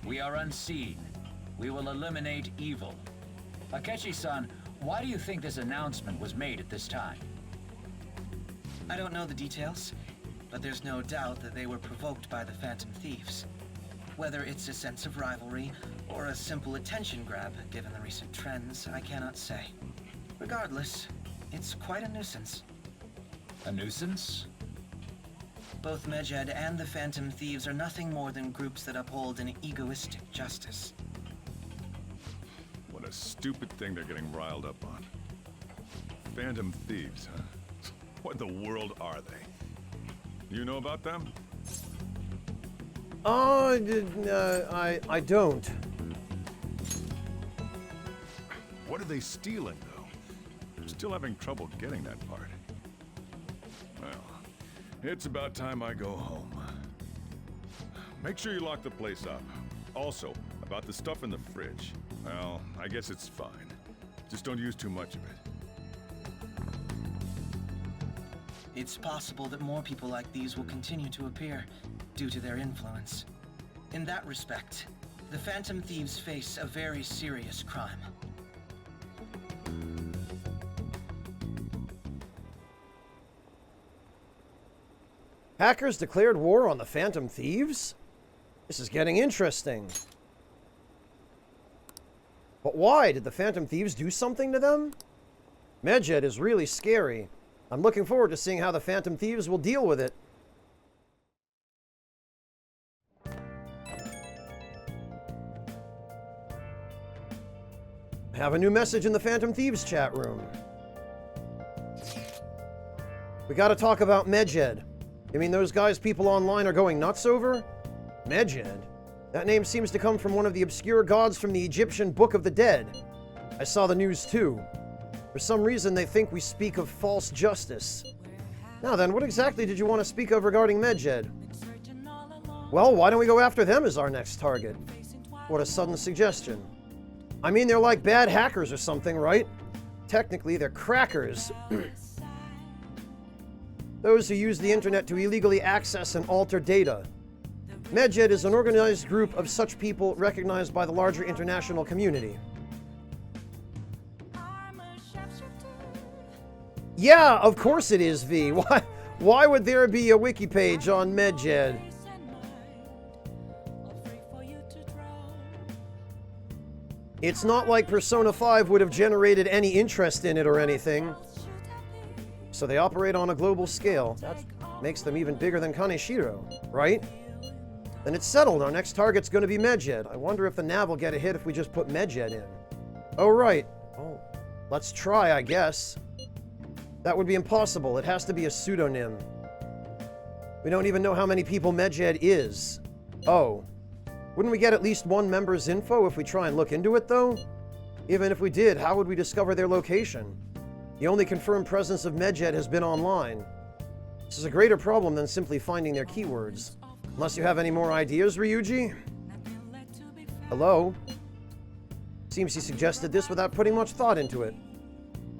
We are unseen. We will eliminate evil. Akechi-san, why do you think this announcement was made at this time? I don't know the details, but there's no doubt that they were provoked by the Phantom Thieves. Whether it's a sense of rivalry or a simple attention grab, given the recent trends, I cannot say. Regardless, it's quite a nuisance. A nuisance? Both Medjed and the Phantom Thieves are nothing more than groups that uphold an egoistic justice. What a stupid thing they're getting riled up on. Phantom Thieves, huh? What in the world are they? You know about them? I don't. What are they stealing, though? I'm still having trouble getting that part. Well, it's about time I go home. Make sure you lock the place up. Also, about the stuff in the fridge. Well, I guess it's fine. Just don't use too much of it. It's possible that more people like these will continue to appear, due to their influence. In that respect, the Phantom Thieves face a very serious crime. Hackers declared war on the Phantom Thieves? This is getting interesting. But why? Did the Phantom Thieves do something to them? Medjed is really scary. I'm looking forward to seeing how the Phantom Thieves will deal with it. I have a new message in the Phantom Thieves chat room. We gotta talk about Medjed. You mean those guys people online are going nuts over? Medjed? That name seems to come from one of the obscure gods from the Egyptian Book of the Dead. I saw the news too. For some reason they think we speak of false justice. Now then, what exactly did you want to speak of regarding Medjed? Well, why don't we go after them as our next target? What a sudden suggestion. I mean, they're like bad hackers or something, right? Technically, they're crackers. Those who use the internet to illegally access and alter data. Medjed is an organized group of such people recognized by the larger international community. Yeah, of course it is, V. Why would there be a wiki page on Medjed? It's not like Persona 5 would have generated any interest in it or anything. So they operate on a global scale. That makes them even bigger than Kaneshiro, right? Then it's settled. Our next target's going to be Medjed. I wonder if the nav will get a hit if we just put Medjed in. Oh, right. Oh, let's try, I guess. That would be impossible. It has to be a pseudonym. We don't even know how many people Medjed is. Oh. Wouldn't we get at least one member's info if we try and look into it, though? Even if we did, how would we discover their location? The only confirmed presence of Medjed has been online. This is a greater problem than simply finding their keywords. Unless you have any more ideas, Ryuji? Hello? Seems he suggested this without putting much thought into it.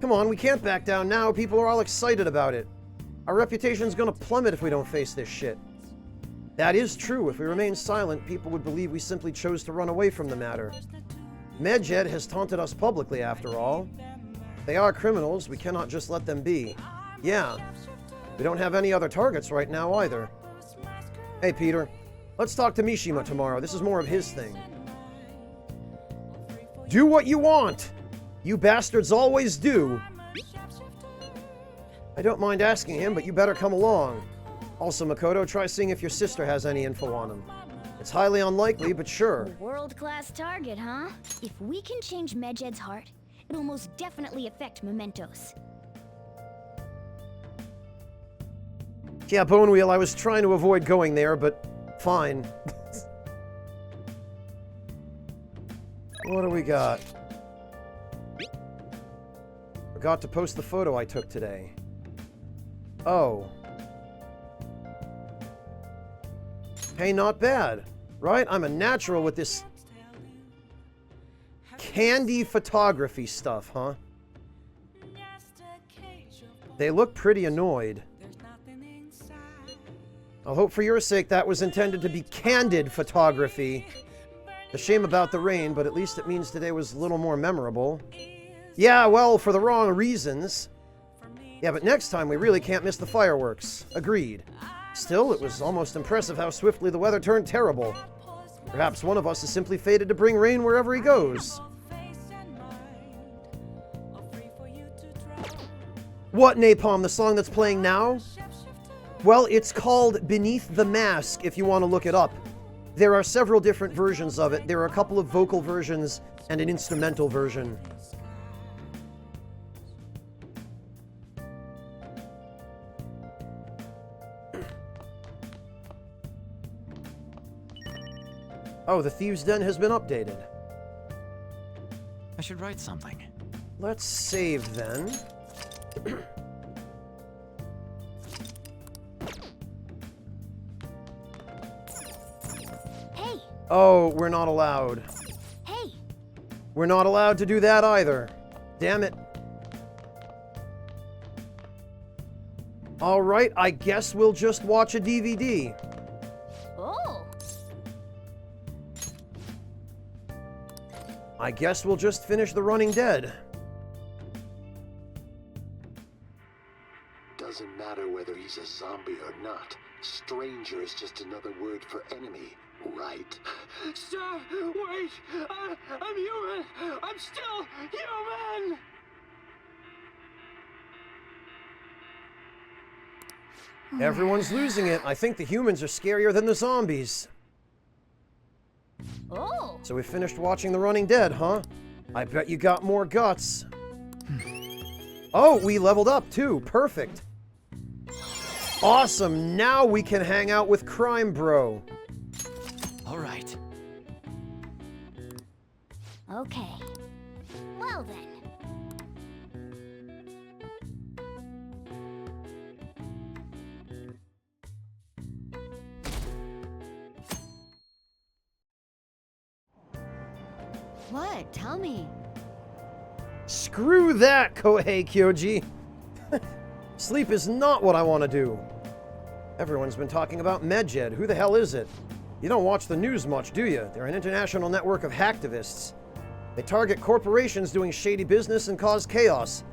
Come on, we can't back down now. People are all excited about it. Our reputation's gonna plummet if we don't face this shit. That is true. If we remain silent, people would believe we simply chose to run away from the matter. Medjed has taunted us publicly, after all. They are criminals. We cannot just let them be. Yeah. We don't have any other targets right now, either. Hey, Peter. Let's talk to Mishima tomorrow. This is more of his thing. Do what you want! You bastards always do! I don't mind asking him, but you better come along. Also, Makoto, try seeing if your sister has any info on him. It's highly unlikely, but sure. World-class target, huh? If we can change Medjed's heart, it'll most definitely affect Mementos. Yeah, Bonewheel, I was trying to avoid going there, but fine. What do we got? Forgot to post the photo I took today. Oh. Hey, not bad. Right? I'm a natural with this candy photography stuff, huh? They look pretty annoyed. I'll hope for your sake that was intended to be candid photography. A shame about the rain, but at least it means today was a little more memorable. Yeah, well, for the wrong reasons. Yeah, but next time we really can't miss the fireworks. Agreed. Still, it was almost impressive how swiftly the weather turned terrible. Perhaps one of us is simply fated to bring rain wherever he goes. What, Napalm? The song that's playing now? Well, it's called Beneath the Mask, if you want to look it up. There are several different versions of it. There are a couple of vocal versions and an instrumental version. Oh, the Thieves' Den has been updated. I should write something. Let's save then. Hey! Oh, we're not allowed. Hey! We're not allowed to do that either. Damn it. Alright, I guess we'll just watch a DVD. Oh! I guess we'll just finish The Running Dead. Doesn't matter whether he's a zombie or not. Stranger is just another word for enemy, right? Sir, wait! I'm human! I'm still human! Everyone's losing it. I think the humans are scarier than the zombies. Oh! So we finished watching The Running Dead, huh? I bet you got more guts. Oh, we leveled up too. Perfect. Awesome. Now we can hang out with Crime Bro. All right. Okay. Well then. What? Tell me. Screw that, Kohei Kyoji. Sleep is not what I want to do. Everyone's been talking about Medjed. Who the hell is it? You don't watch the news much, do you? They're an international network of hacktivists. They target corporations doing shady business and cause chaos.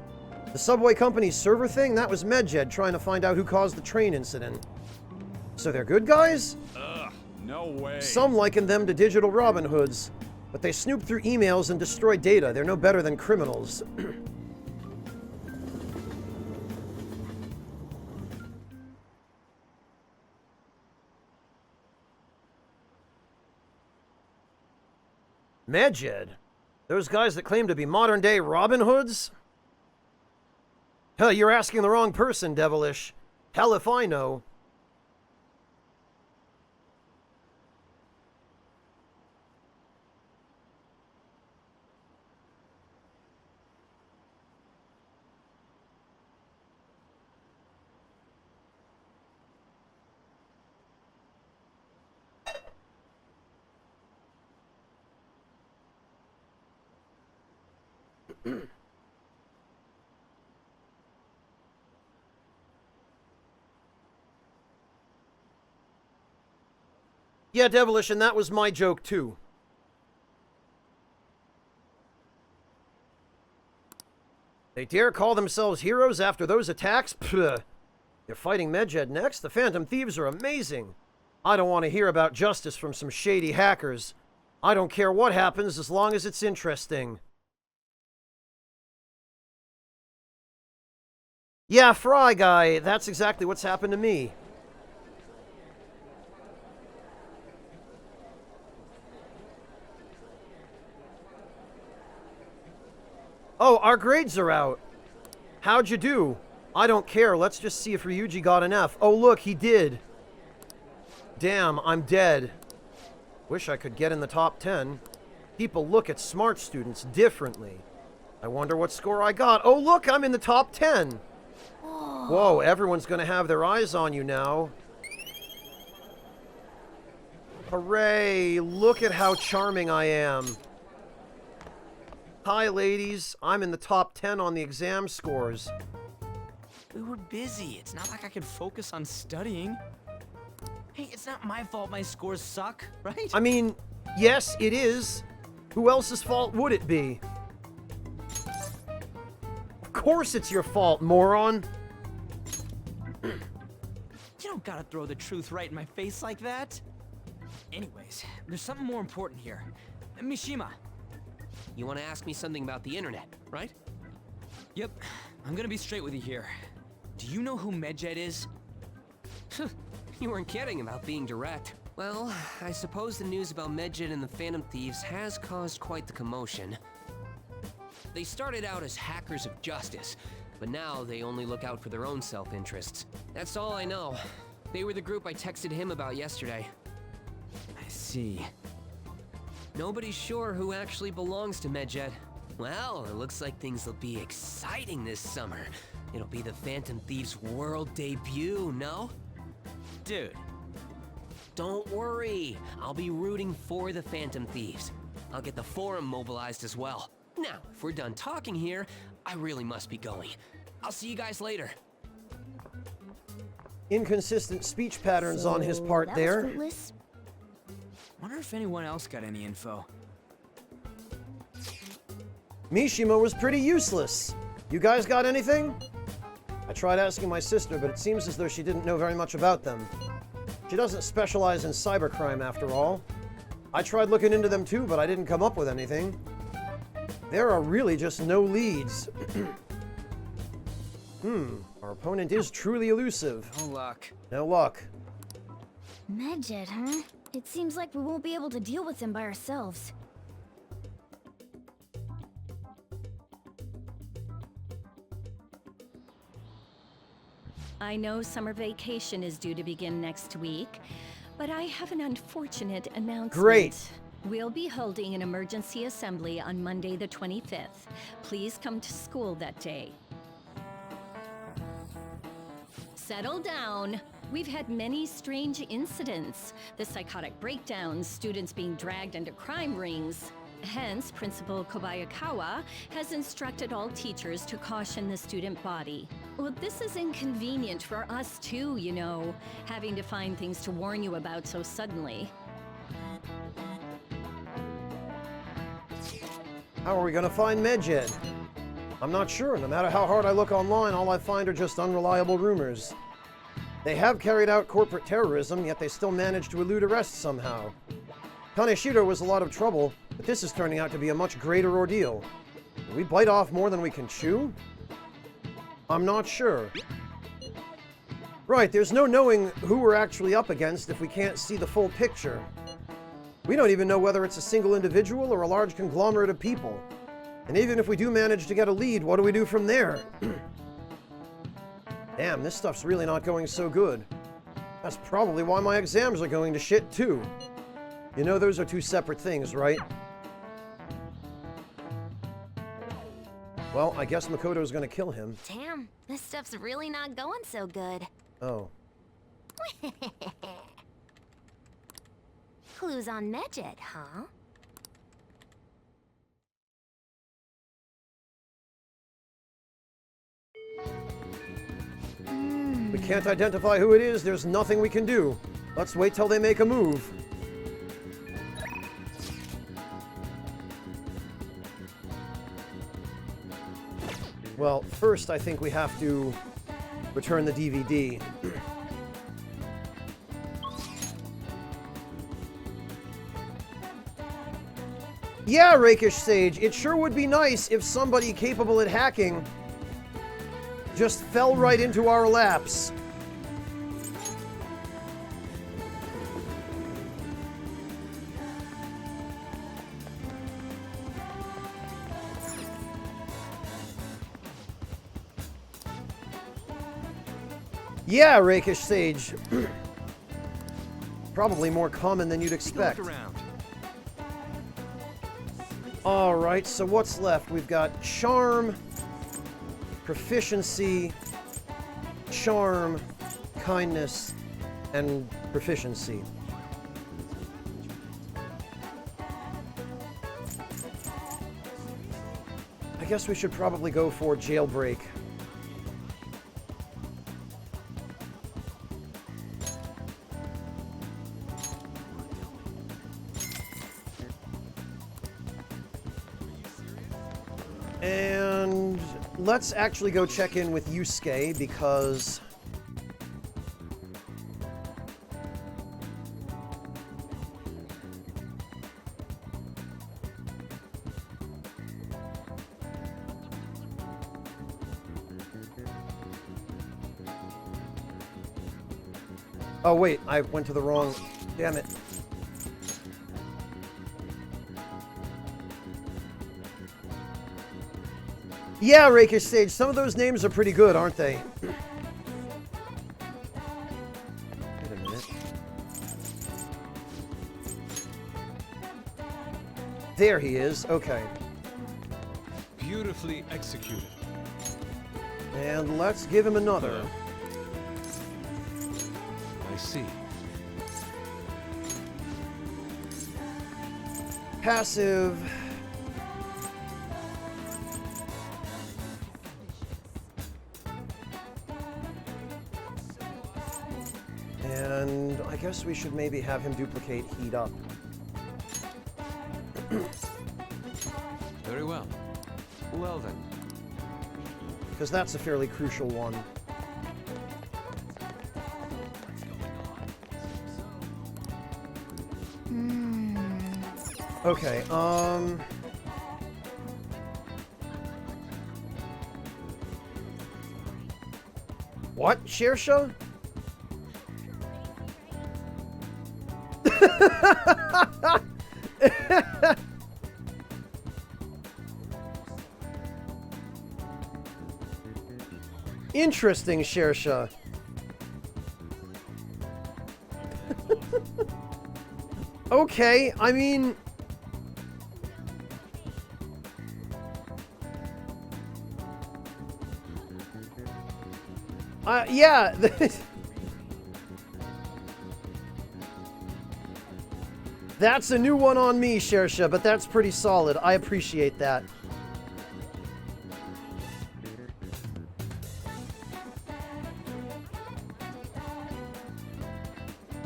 The subway company's server thing, that was Medjed trying to find out who caused the train incident. So they're good guys? Ugh, no way. Some liken them to digital Robin Hoods, but they snoop through emails and destroy data. They're no better than criminals. Medjed? Those guys that claim to be modern-day Robin Hoods? Hell, you're asking the wrong person, Devilish. Hell if I know. Yeah, Devilish, and that was my joke, too. They dare call themselves heroes after those attacks? Pfft. They're fighting Medjed next? The Phantom Thieves are amazing. I don't want to hear about justice from some shady hackers. I don't care what happens as long as it's interesting. Yeah, Fry Guy, that's exactly what's happened to me. Oh, our grades are out. How'd you do? I don't care. Let's just see if Ryuji got an F. Oh, look, he did. Damn, I'm dead. Wish I could get in the top 10. People look at smart students differently. I wonder what score I got. Oh, look, I'm in the top 10. Whoa, everyone's gonna have their eyes on you now. Hooray, look at how charming I am. Hi, ladies. I'm in the top 10 on the exam scores. We were busy. It's not like I could focus on studying. Hey, it's not my fault my scores suck, right? I mean, yes, it is. Who else's fault would it be? Of course it's your fault, moron. You don't gotta throw the truth right in my face like that. Anyways, there's something more important here. Mishima. You want to ask me something about the internet, right? Yep, I'm gonna be straight with you here. Do you know who Medjed is? You weren't kidding about being direct. Well, I suppose the news about Medjed and the Phantom Thieves has caused quite the commotion. They started out as hackers of justice, but now they only look out for their own self-interests. That's all I know. They were the group I texted him about yesterday. I see. Nobody's sure who actually belongs to Medjed. Well, it looks like things will be exciting this summer. It'll be the Phantom Thieves' world debut, no? Dude. Don't worry. I'll be rooting for the Phantom Thieves. I'll get the forum mobilized as well. Now, if we're done talking here, I really must be going. I'll see you guys later. Inconsistent speech patterns on his part there. Wonder if anyone else got any info. Mishima was pretty useless. You guys got anything? I tried asking my sister, but it seems as though she didn't know very much about them. She doesn't specialize in cybercrime after all. I tried looking into them too, but I didn't come up with anything. There are really just no leads. Our opponent is truly elusive. No luck. No luck. Medjed, huh? It seems like we won't be able to deal with him by ourselves. I know summer vacation is due to begin next week, but I have an unfortunate announcement. Great. We'll be holding an emergency assembly on Monday the 25th. Please come to school that day. Settle down. We've had many strange incidents. The psychotic breakdowns, students being dragged into crime rings. Hence, Principal Kobayakawa has instructed all teachers to caution the student body. Well, this is inconvenient for us too, you know, having to find things to warn you about so suddenly. How are we gonna find Medjed? I'm not sure. No matter how hard I look online, all I find are just unreliable rumors. They have carried out corporate terrorism, yet they still managed to elude arrest somehow. Kaneshiro was a lot of trouble, but this is turning out to be a much greater ordeal. Will we bite off more than we can chew? I'm not sure. Right, there's no knowing who we're actually up against if we can't see the full picture. We don't even know whether it's a single individual or a large conglomerate of people. And even if we do manage to get a lead, what do we do from there? Damn, this stuff's really not going so good. That's probably why my exams are going to shit too. You know those are two separate things, right? Well, I guess Makoto's gonna kill him. Damn, this stuff's really not going so good. Oh. Clues on Medjed, huh? We can't identify who it is, there's nothing we can do. Let's wait till they make a move. Well, first I think we have to return the DVD. Yeah, Rakish Sage, it sure would be nice if somebody capable at hacking just fell right into our laps. Yeah, Rakish Sage. Probably more common than you'd expect. Alright, so what's left? We've got Charm, Proficiency, Charm, Kindness, and Proficiency. I guess we should probably go for Jailbreak. And let's actually go check in with Yusuke because oh wait, I went to the wrong, damn it. Yeah, Rakish Sage, some of those names are pretty good, aren't they? Wait a minute. There he is, okay. Beautifully executed. And let's give him another. I see. Passive. And I guess we should maybe have him duplicate Heat Up. Very well. Well then. Because that's a fairly crucial one. Okay, what? Shersha? Interesting, Shersha. Okay, I mean... yeah. That's a new one on me, Shersha, but that's pretty solid. I appreciate that.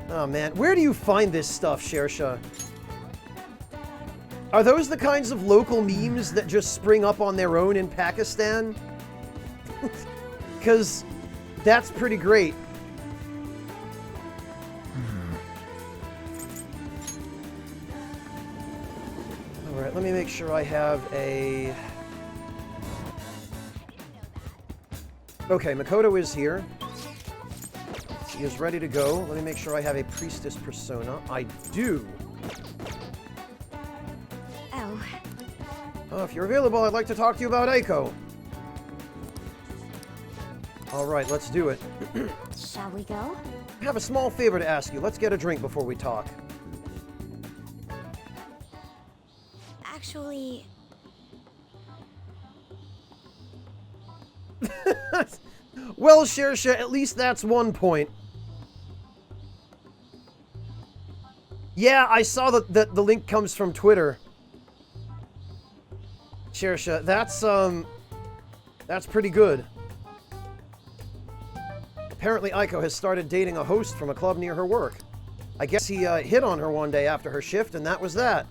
Oh man, where do you find this stuff, Shersha? Are those the kinds of local memes that just spring up on their own in Pakistan? Because that's pretty great. Alright, let me make sure I have a... Okay, Makoto is here. She is ready to go. Let me make sure I have a priestess persona. I do. Oh, if you're available, I'd like to talk to you about Aiko. Alright, let's do it. Shall we go? I have a small favor to ask you. Let's get a drink before we talk. Actually... Well, Shersha, at least that's one point. Yeah, I saw that the link comes from Twitter. Shersha, that's pretty good. Apparently Aiko has started dating a host from a club near her work. I guess he hit on her one day after her shift, and that was that.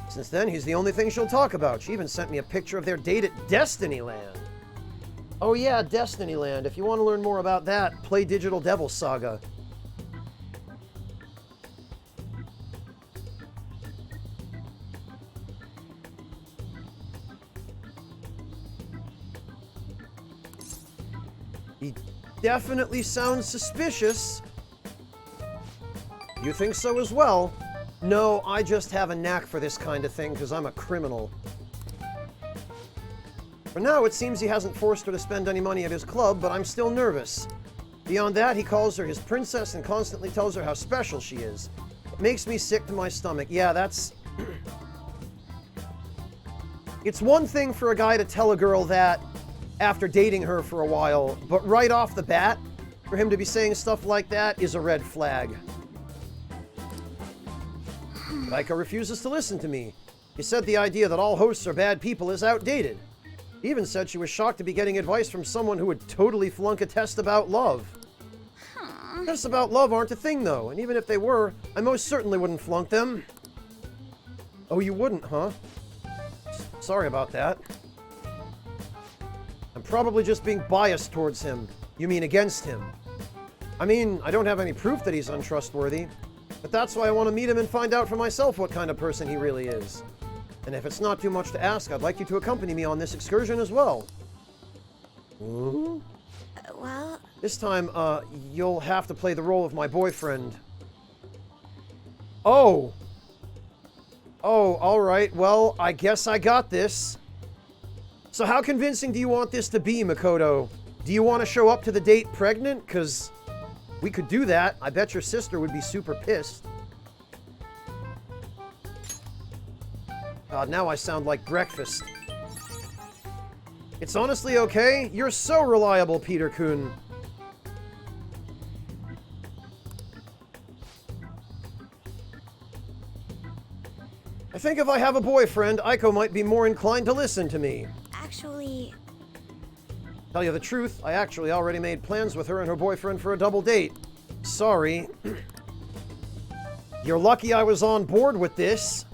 Since then, he's the only thing she'll talk about. She even sent me a picture of their date at Destinyland. Oh yeah, Destinyland. If you want to learn more about that, play Digital Devil Saga. He definitely sounds suspicious. You think so as well? No, I just have a knack for this kind of thing because I'm a criminal. For now, it seems he hasn't forced her to spend any money at his club, but I'm still nervous. Beyond that, he calls her his princess and constantly tells her how special she is. It makes me sick to my stomach. Yeah, that's... It's one thing for a guy to tell a girl that after dating her for a while, but right off the bat, for him to be saying stuff like that is a red flag. But Aiko refuses to listen to me. He said the idea that all hosts are bad people is outdated. He even said she was shocked to be getting advice from someone who would totally flunk a test about love. Tests about love aren't a thing, though, and even if they were, I most certainly wouldn't flunk them. Oh, you wouldn't, huh? Sorry about that. I'm probably just being biased towards him. You mean against him? I mean, I don't have any proof that he's untrustworthy, but that's why I want to meet him and find out for myself what kind of person he really is. And if it's not too much to ask, I'd like you to accompany me on this excursion as well. Well... This time, you'll have to play the role of my boyfriend. Oh! Oh, alright, well, I guess I got this. So how convincing do you want this to be, Makoto? Do you want to show up to the date pregnant? 'Cause we could do that. I bet your sister would be super pissed. God, now I sound like breakfast. It's honestly okay. You're so reliable, Peter-kun. I think if I have a boyfriend, Aiko might be more inclined to listen to me. Actually... Tell you the truth, I actually already made plans with her and her boyfriend for a double date. Sorry. You're lucky I was on board with this.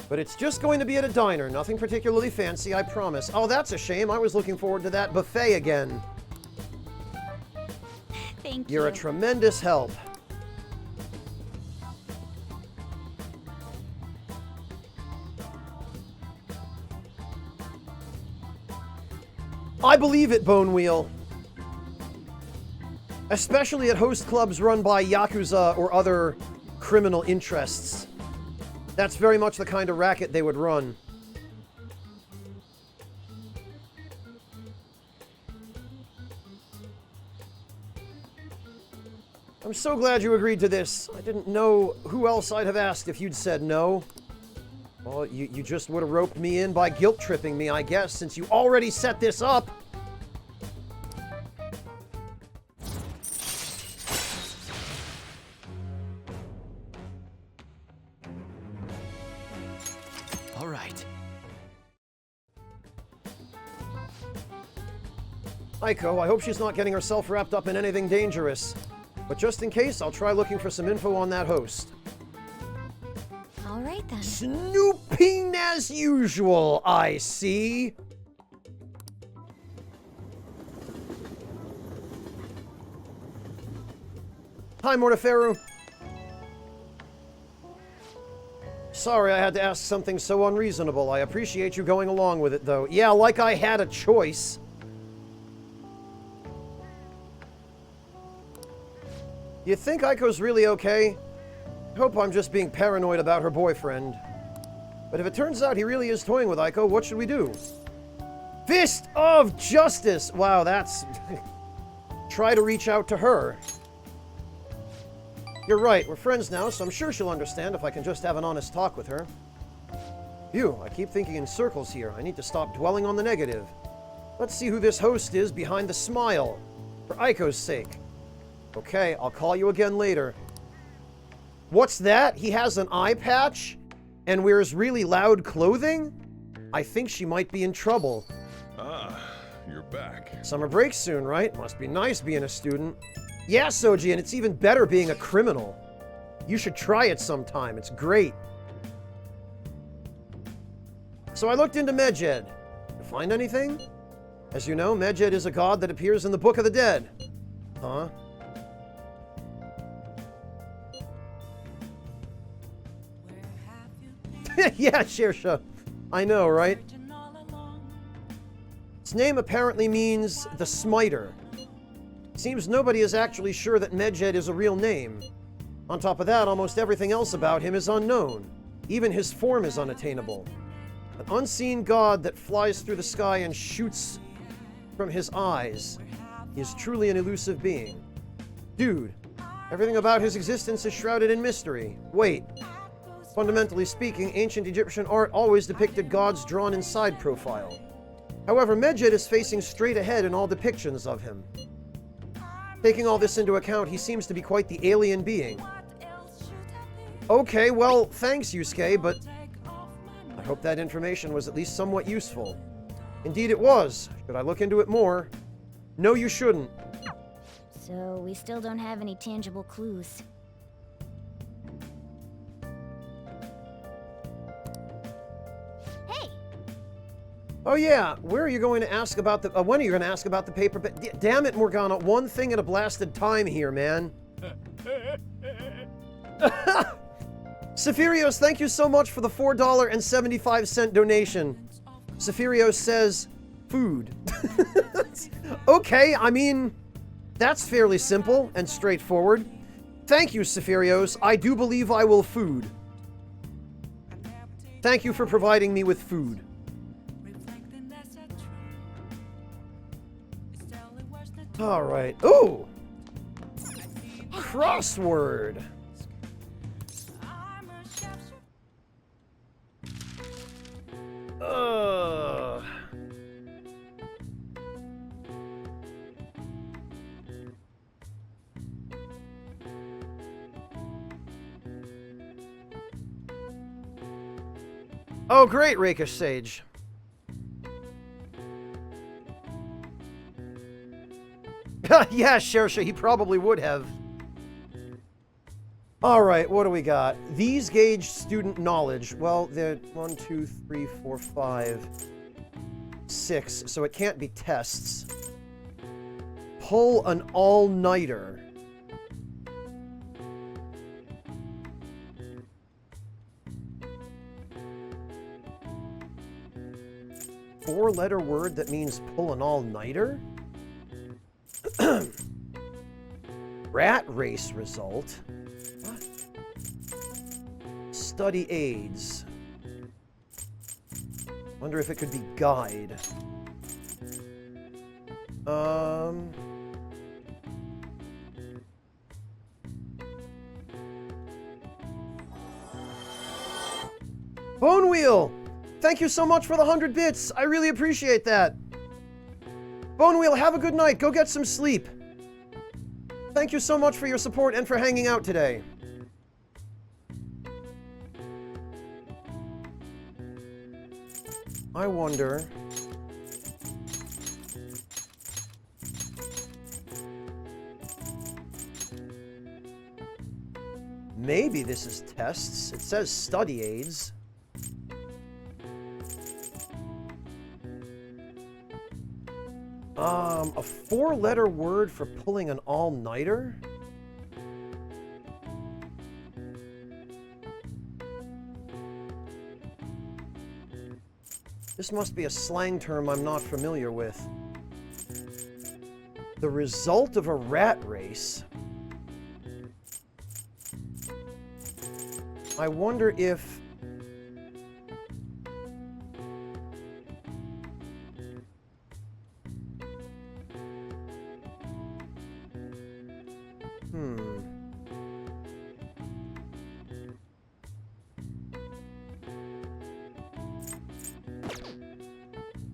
But it's just going to be at a diner. Nothing particularly fancy, I promise. Oh, that's a shame. I was looking forward to that buffet again. Thank you. You're a tremendous help. I believe it, Bone Wheel. Especially at host clubs run by Yakuza or other criminal interests. That's very much the kind of racket they would run. I'm so glad you agreed to this. I didn't know who else I'd have asked if you'd said no. Well, you just would have roped me in by guilt-tripping me, I guess, since you already set this up. All right. Aiko, I hope she's not getting herself wrapped up in anything dangerous. But just in case, I'll try looking for some info on that host. All right then. Snooping as usual, I see. Hi, Mortiferu. Sorry I had to ask something so unreasonable. I appreciate you going along with it, though. Yeah, like I had a choice. You think Aiko's really okay? I hope I'm just being paranoid about her boyfriend. But if it turns out he really is toying with Aiko, what should we do? Fist of Justice! Wow, that's... Try to reach out to her. You're right, we're friends now, so I'm sure she'll understand if I can just have an honest talk with her. Phew, I keep thinking in circles here. I need to stop dwelling on the negative. Let's see who this host is behind the smile. For Aiko's sake. Okay, I'll call you again later. What's that? He has an eye patch? And wears really loud clothing? I think she might be in trouble. Ah, you're back. Summer break soon, right? Must be nice being a student. Yeah, Soji, and it's even better being a criminal. You should try it sometime. It's great. So I looked into Medjed. You find anything? As you know, Medjed is a god that appears in the Book of the Dead. Huh? Yeah, Shersha. I know, right? Its name apparently means the Smiter. Seems nobody is actually sure that Medjed is a real name. On top of that, almost everything else about him is unknown. Even his form is unattainable. An unseen god that flies through the sky and shoots from his eyes. He is truly an elusive being. Dude, everything about his existence is shrouded in mystery. Wait. Fundamentally speaking, ancient Egyptian art always depicted gods drawn in side profile. However, Medjed is facing straight ahead in all depictions of him. Taking all this into account, he seems to be quite the alien being. Okay, well, thanks, Yusuke, but I hope that information was at least somewhat useful. Indeed it was. Should I look into it more? No, you shouldn't. So, we still don't have any tangible clues. Oh yeah, where are you going to ask about the... when are you going to ask about the paper... Damn it, Morgana, one thing at a blasted time here, man. Sephirios, thank you so much for the $4.75 donation. Sephirios says, food. Okay, I mean, that's fairly simple and straightforward. Thank you, Sephirios. I do believe I will food. Thank you for providing me with food. All right. Ooh! Crossword. Oh, great, Rakish Sage. Yeah, Shersha, he probably would have. Alright, what do we got? These gauge student knowledge. Well, they're 1, 2, 3, 4, 5, 6, so it can't be tests. Pull an all-nighter. Four-letter word that means pull an all-nighter? Rat race result. What? Study aids. Wonder if it could be guide. Bone Wheel! Thank you so much for the 100 bits. I really appreciate that. Bone Wheel, have a good night. Go get some sleep. Thank you so much for your support and for hanging out today. I wonder... Maybe this is tests. It says study aids. A 4-letter word for pulling an all-nighter? This must be a slang term I'm not familiar with. The result of a rat race. I wonder if...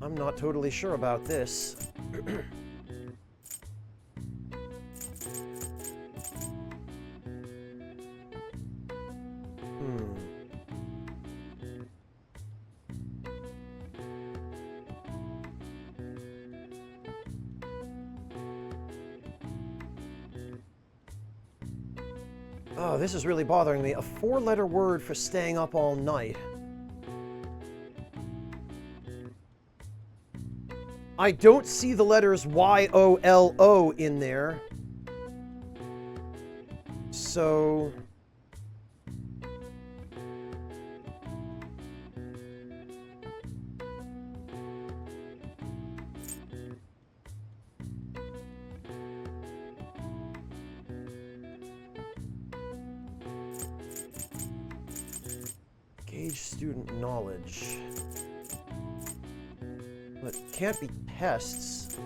I'm not totally sure about this. Oh, this is really bothering me. A 4-letter word for staying up all night. I don't see the letters Y-O-L-O in there. So... Gauge student knowledge. Well, it can't be tests.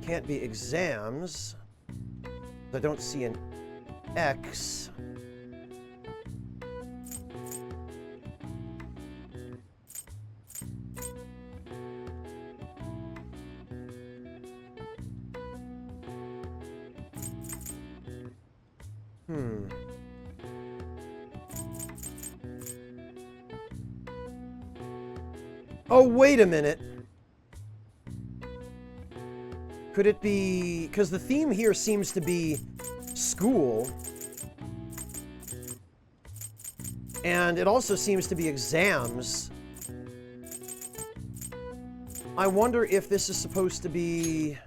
Can't be exams. I don't see an X. Oh, wait a minute. Could it be... Because the theme here seems to be school. And it also seems to be exams. I wonder if this is supposed to be...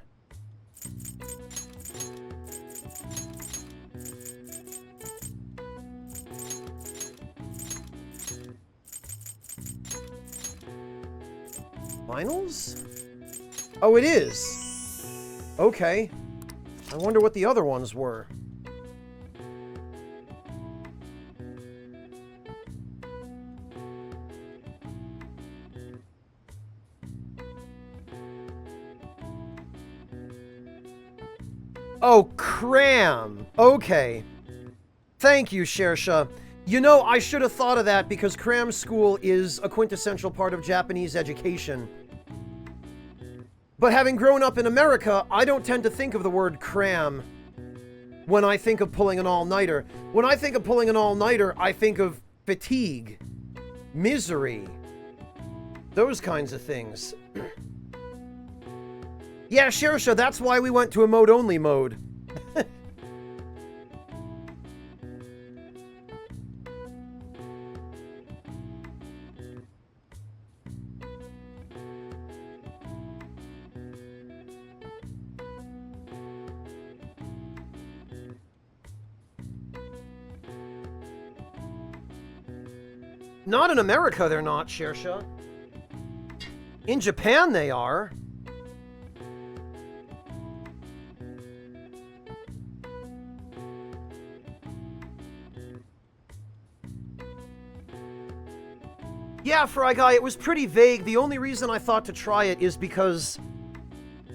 Finals? Oh, it is. Okay. I wonder what the other ones were. Oh, cram. Okay. Thank you, Shersha. You know, I should have thought of that because cram school is a quintessential part of Japanese education. But having grown up in America, I don't tend to think of the word cram when I think of pulling an all-nighter. When I think of pulling an all-nighter, I think of fatigue, misery, those kinds of things. Yeah, Shersha, that's why we went to a mode-only mode. Not in America, they're not, Shersha. In Japan, they are. Yeah, Fry Guy, it was pretty vague. The only reason I thought to try it is because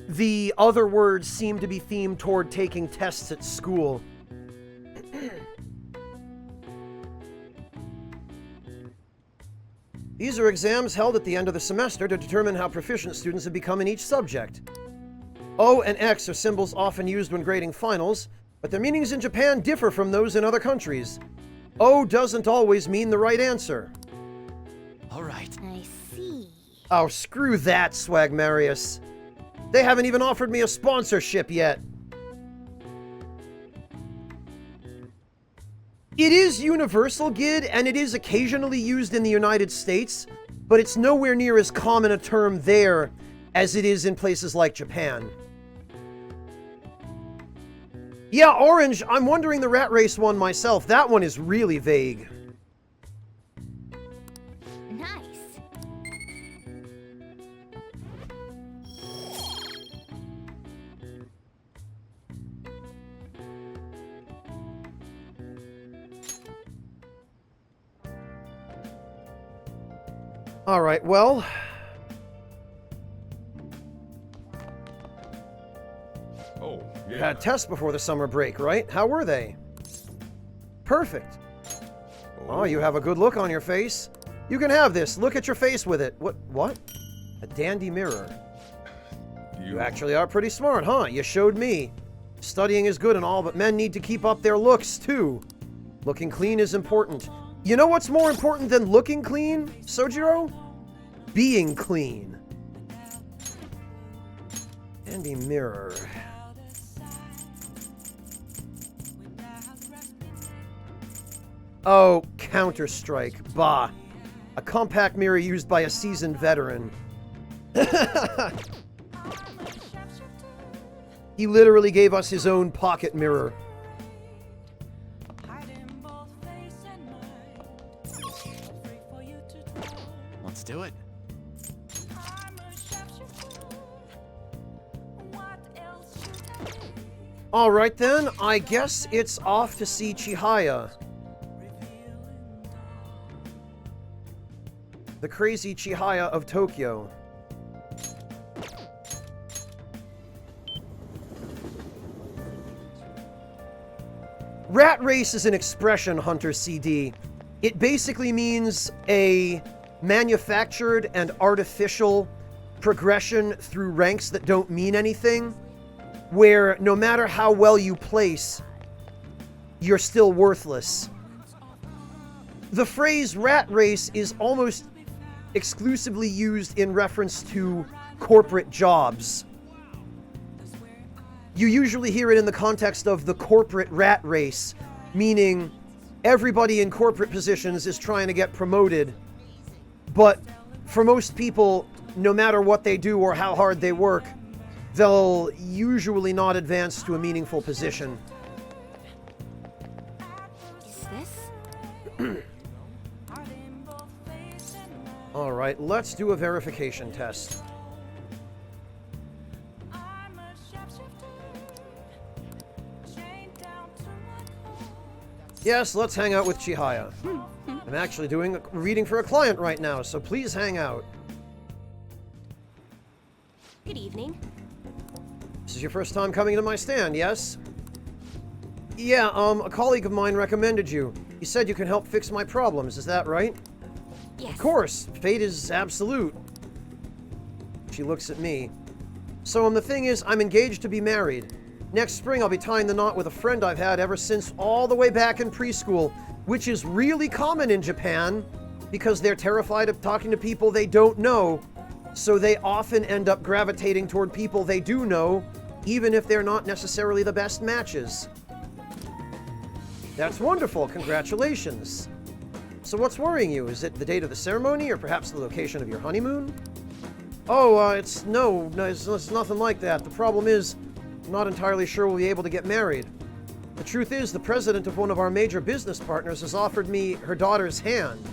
the other words seem to be themed toward taking tests at school. These are exams held at the end of the semester to determine how proficient students have become in each subject. O and X are symbols often used when grading finals, but their meanings in Japan differ from those in other countries. O doesn't always mean the right answer. All right. I see. Oh, screw that, Swagmarius. They haven't even offered me a sponsorship yet. It is universal, Gid, and it is occasionally used in the United States, but it's nowhere near as common a term there as it is in places like Japan. Yeah, Orange, I'm wondering the rat race one myself. That one is really vague. Nice. All right, well... Oh, You yeah. had tests before the summer break, right? How were they? Perfect. Oh, you have a good look on your face. You can have this. Look at your face with it. What? A dandy mirror. You actually are pretty smart, huh? You showed me. Studying is good and all, but men need to keep up their looks, too. Looking clean is important. You know what's more important than looking clean, Sojiro? Being clean. Dandy mirror. Oh, Counter-Strike. Bah. A compact mirror used by a seasoned veteran. He literally gave us his own pocket mirror. Let's do it. Alright then, I guess it's off to see Chihaya. The crazy Chihaya of Tokyo. Rat race is an expression, Hunter CD. It basically means a manufactured and artificial progression through ranks that don't mean anything, where no matter how well you place, you're still worthless. The phrase rat race is almost exclusively used in reference to corporate jobs. You usually hear it in the context of the corporate rat race, meaning everybody in corporate positions is trying to get promoted, but for most people, no matter what they do or how hard they work, they'll usually not advance to a meaningful position. Is this? All right, let's do a verification test. Yes, let's hang out with Chihaya. I'm actually doing a reading for a client right now, so please hang out. Good evening. This is your first time coming to my stand, yes? Yeah, a colleague of mine recommended you. He said you can help fix my problems, is that right? Yes. Of course, fate is absolute. She looks at me. So, the thing is, I'm engaged to be married. Next spring, I'll be tying the knot with a friend I've had ever since all the way back in preschool, which is really common in Japan because they're terrified of talking to people they don't know, so they often end up gravitating toward people they do know, even if they're not necessarily the best matches. That's wonderful, congratulations. So what's worrying you? Is it the date of the ceremony, or perhaps the location of your honeymoon? Oh, it's nothing like that. The problem is, I'm not entirely sure we'll be able to get married. The truth is, the president of one of our major business partners has offered me her daughter's hand.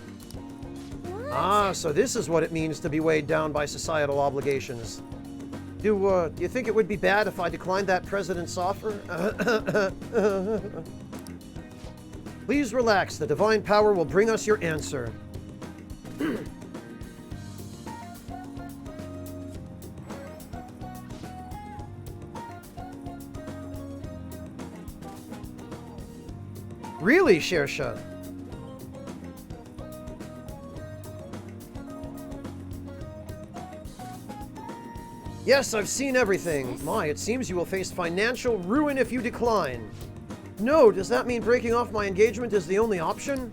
What? Ah, so this is what it means to be weighed down by societal obligations. Do you think it would be bad if I declined that president's offer? Please relax. The divine power will bring us your answer. Really, Shersha? Yes, I've seen everything. My, it seems you will face financial ruin if you decline. No, does that mean breaking off my engagement is the only option?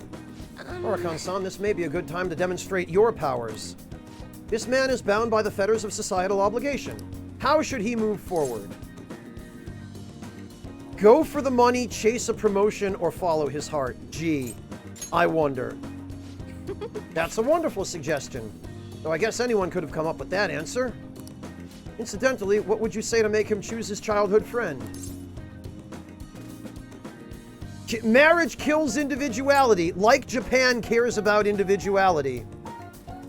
Orakan-san, this may be a good time to demonstrate your powers. This man is bound by the fetters of societal obligation. How should he move forward? Go for the money, chase a promotion, or follow his heart. Gee, I wonder. That's a wonderful suggestion. Though I guess anyone could have come up with that answer. Incidentally, what would you say to make him choose his childhood friend? Marriage kills individuality, like Japan cares about individuality.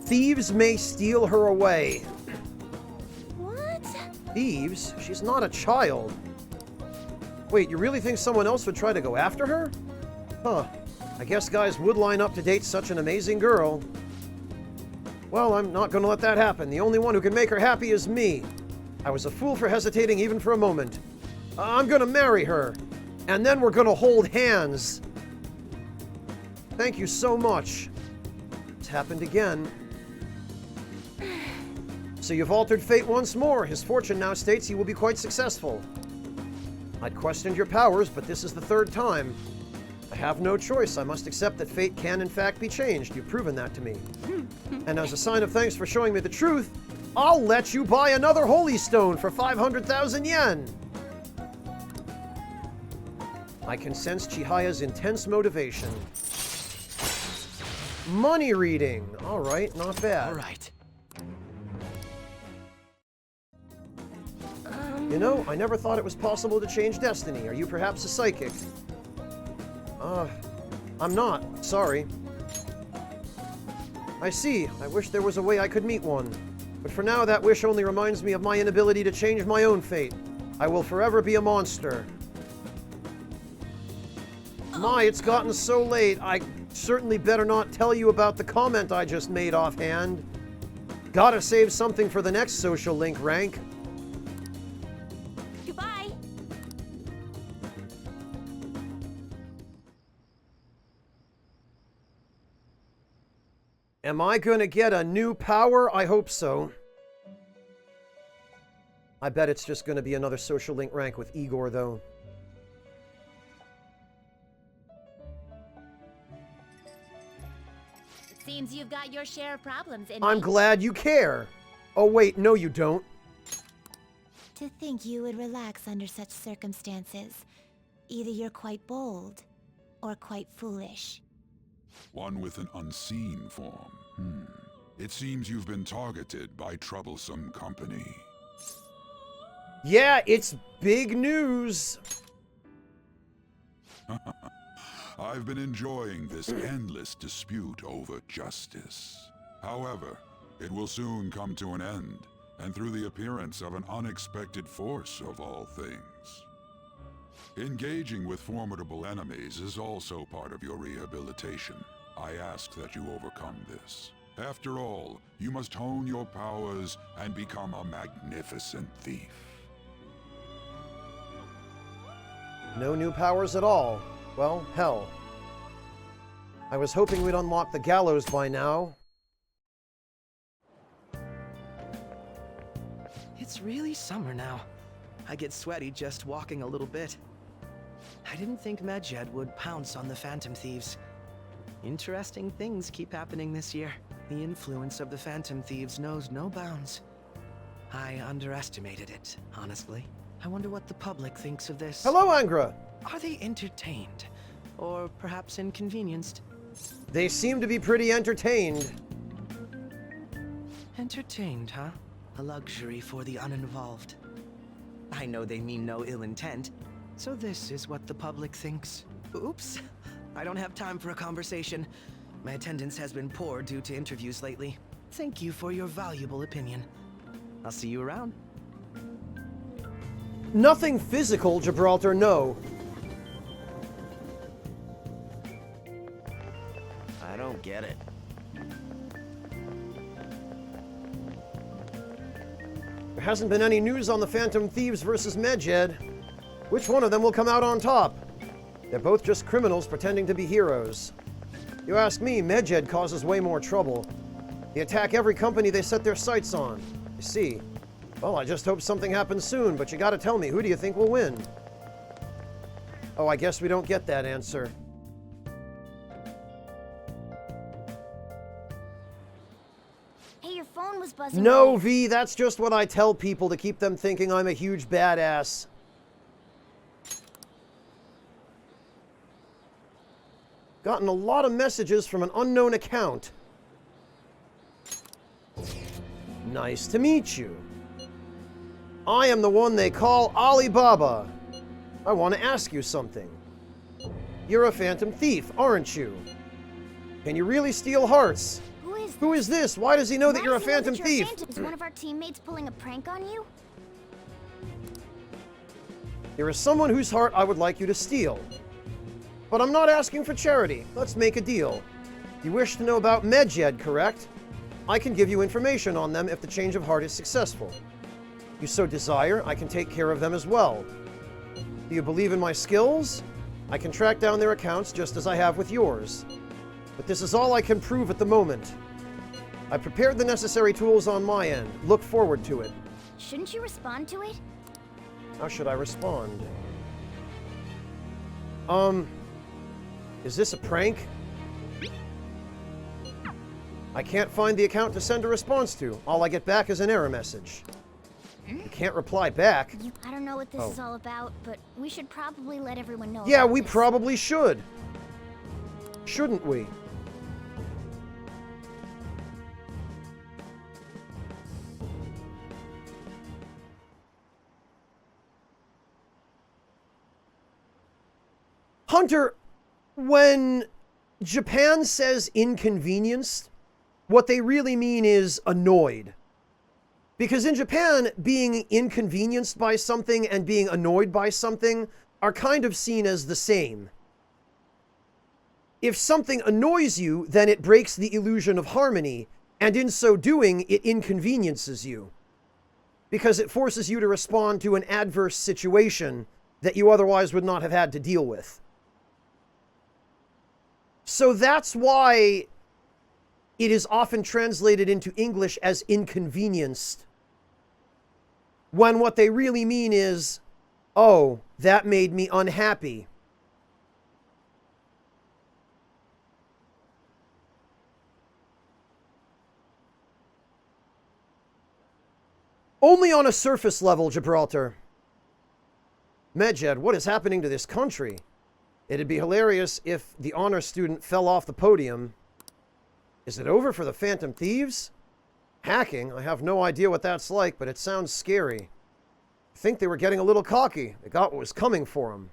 Thieves may steal her away. What? Thieves? She's not a child. Wait, you really think someone else would try to go after her? Huh. I guess guys would line up to date such an amazing girl. Well, I'm not gonna let that happen. The only one who can make her happy is me. I was a fool for hesitating even for a moment. I'm gonna marry her. And then we're gonna hold hands. Thank you so much. It's happened again. So you've altered fate once more. His fortune now states he will be quite successful. I'd questioned your powers, but this is the third time. I have no choice. I must accept that fate can in fact be changed. You've proven that to me. And as a sign of thanks for showing me the truth, I'll let you buy another Holy Stone for 500,000 yen. I can sense Chihaya's intense motivation. Money reading. All right, not bad. All right. You know, I never thought it was possible to change destiny. Are you perhaps a psychic? I'm not. Sorry. I see. I wish there was a way I could meet one. But for now, that wish only reminds me of my inability to change my own fate. I will forever be a monster. My, it's gotten so late. I certainly better not tell you about the comment I just made offhand. Gotta save something for the next social link rank. Goodbye. Am I gonna get a new power? I hope so. I bet it's just gonna be another social link rank with Igor, though. Seems you've got your share of problems, I'm glad you care. Oh wait, no you don't. To think you would relax under such circumstances. Either you're quite bold, or quite foolish. One with an unseen form. It seems you've been targeted by troublesome company. Yeah, it's big news. I've been enjoying this endless dispute over justice. However, it will soon come to an end, and through the appearance of an unexpected force of all things. Engaging with formidable enemies is also part of your rehabilitation. I ask that you overcome this. After all, you must hone your powers and become a magnificent thief. No new powers at all. Well, hell. I was hoping we'd unlock the gallows by now. It's really summer now. I get sweaty just walking a little bit. I didn't think Medjed would pounce on the Phantom Thieves. Interesting things keep happening this year. The influence of the Phantom Thieves knows no bounds. I underestimated it, honestly. I wonder what the public thinks of this. Hello, Angra! Are they entertained? Or perhaps inconvenienced? They seem to be pretty entertained. Entertained, huh? A luxury for the uninvolved. I know they mean no ill intent, so this is what the public thinks. Oops, I don't have time for a conversation. My attendance has been poor due to interviews lately. Thank you for your valuable opinion. I'll see you around. Nothing physical, Gibraltar, no. I don't get it. There hasn't been any news on the Phantom Thieves versus Medjed. Which one of them will come out on top? They're both just criminals pretending to be heroes. You ask me, Medjed causes way more trouble. They attack every company they set their sights on. You see. Well, I just hope something happens soon, but you gotta tell me, who do you think will win? Oh, I guess we don't get that answer. Hey, your phone was buzzing. No, V, that's just what I tell people to keep them thinking I'm a huge badass. Gotten a lot of messages from an unknown account. Nice to meet you. I am the one they call Alibaba. I want to ask you something. You're a phantom thief, aren't you? Can you really steal hearts? Who is this? Why does he know that you're a phantom thief? Is one of our teammates pulling a prank on you? There is someone whose heart I would like you to steal. But I'm not asking for charity. Let's make a deal. You wish to know about Medjed, correct? I can give you information on them if the change of heart is successful. You so desire, I can take care of them as well. Do you believe in my skills? I can track down their accounts just as I have with yours. But this is all I can prove at the moment. I prepared the necessary tools on my end. Look forward to it. Shouldn't you respond to it? How should I respond? Is this a prank? I can't find the account to send a response to. All I get back is an error message. You can't reply back. I don't know what this is all about, but we should probably let everyone know. Yeah, about we this. probably should. Shouldn't we? Hunter, when Japan says inconvenienced, what they really mean is annoyed. Because in Japan, being inconvenienced by something and being annoyed by something are kind of seen as the same. If something annoys you, then it breaks the illusion of harmony, and in so doing, it inconveniences you. Because it forces you to respond to an adverse situation that you otherwise would not have had to deal with. So that's why it is often translated into English as inconvenienced, when what they really mean is, oh, that made me unhappy. Only on a surface level, Gibraltar. Medjed, what is happening to this country? It'd be hilarious if the honor student fell off the podium. Is it over for the Phantom Thieves? Hacking? I have no idea what that's like, but it sounds scary. I think they were getting a little cocky. They got what was coming for them.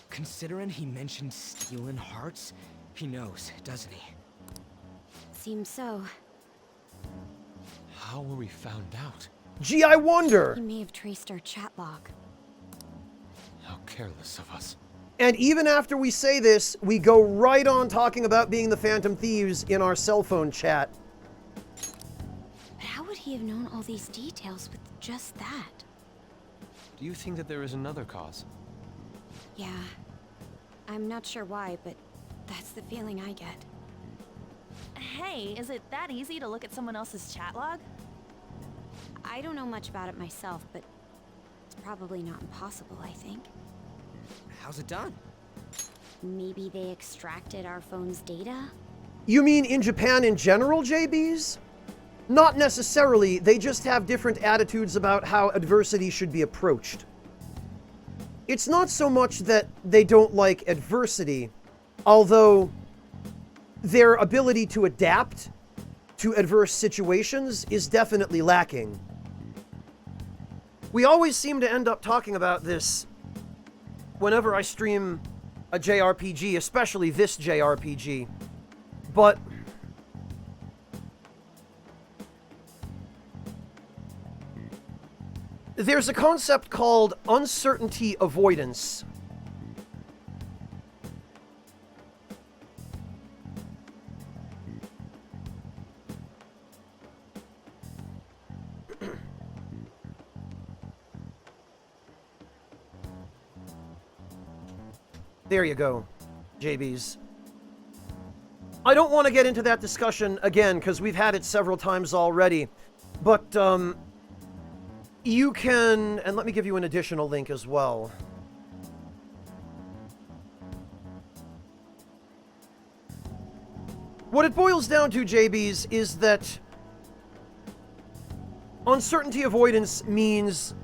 Considering he mentioned stealing hearts, he knows, doesn't he? Seems so. How were we found out? Gee, I wonder! He may have traced our chat log. How careless of us. And even after we say this, we go right on talking about being the Phantom Thieves in our cell phone chat. But how would he have known all these details with just that? Do you think that there is another cause? Yeah. I'm not sure why, but that's the feeling I get. Hey, is it that easy to look at someone else's chat log? I don't know much about it myself, but it's probably not impossible, I think. How's it done? Maybe they extracted our phone's data? You mean in Japan in general, JBs? Not necessarily, they just have different attitudes about how adversity should be approached. It's not so much that they don't like adversity, although their ability to adapt to adverse situations is definitely lacking. We always seem to end up talking about this whenever I stream a JRPG, especially this JRPG. But there's a concept called uncertainty avoidance. There you go, JBs. I don't want to get into that discussion again, because we've had it several times already. But, you can... And let me give you an additional link as well. What it boils down to, JBs, is that Uncertainty avoidance means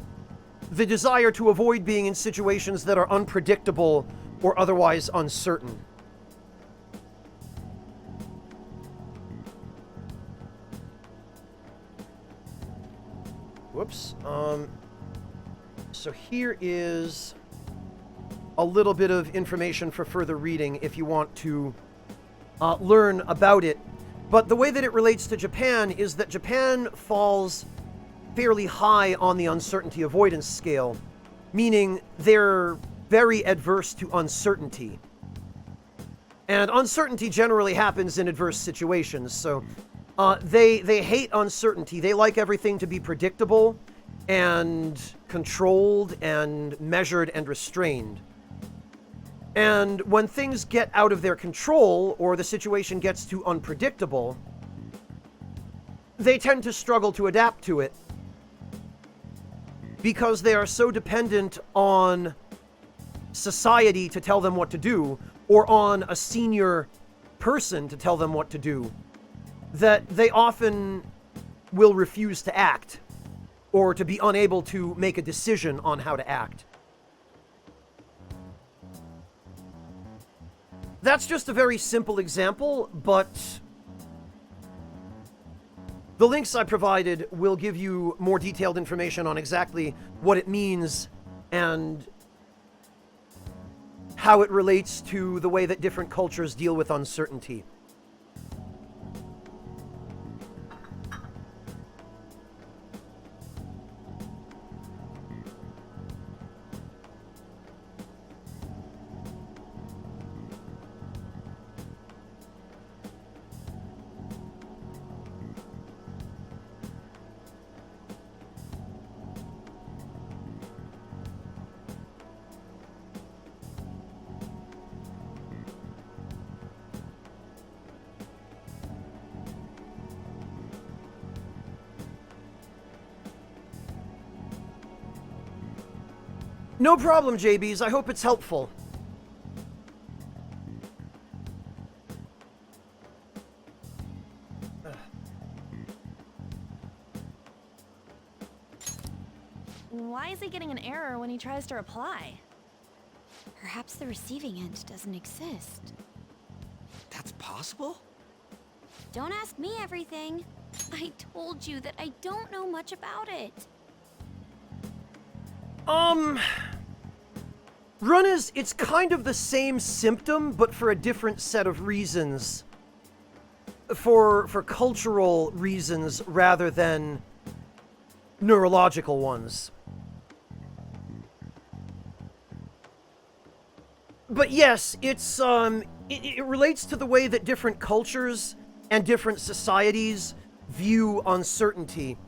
the desire to avoid being in situations that are unpredictable or otherwise uncertain. Whoops. So here is a little bit of information for further reading if you want to learn about it. But the way that it relates to Japan is that Japan falls fairly high on the uncertainty avoidance scale, meaning they're very adverse to uncertainty. And uncertainty generally happens in adverse situations, so they hate uncertainty. They like everything to be predictable and controlled and measured and restrained. And when things get out of their control or the situation gets too unpredictable, they tend to struggle to adapt to it because they are so dependent on society to tell them what to do or on a senior person to tell them what to do that they often will refuse to act or to be unable to make a decision on how to act. That's just a very simple example, but the links I provided will give you more detailed information on exactly what it means and how it relates to the way that different cultures deal with uncertainty. No problem, JBs. I hope it's helpful. Why is he getting an error when he tries to reply? Perhaps the receiving end doesn't exist. That's possible? Don't ask me everything. I told you that I don't know much about it. Runners, it's kind of the same symptom, but for a different set of reasons. For cultural reasons rather than neurological ones. But yes, it's, it relates to the way that different cultures and different societies view uncertainty.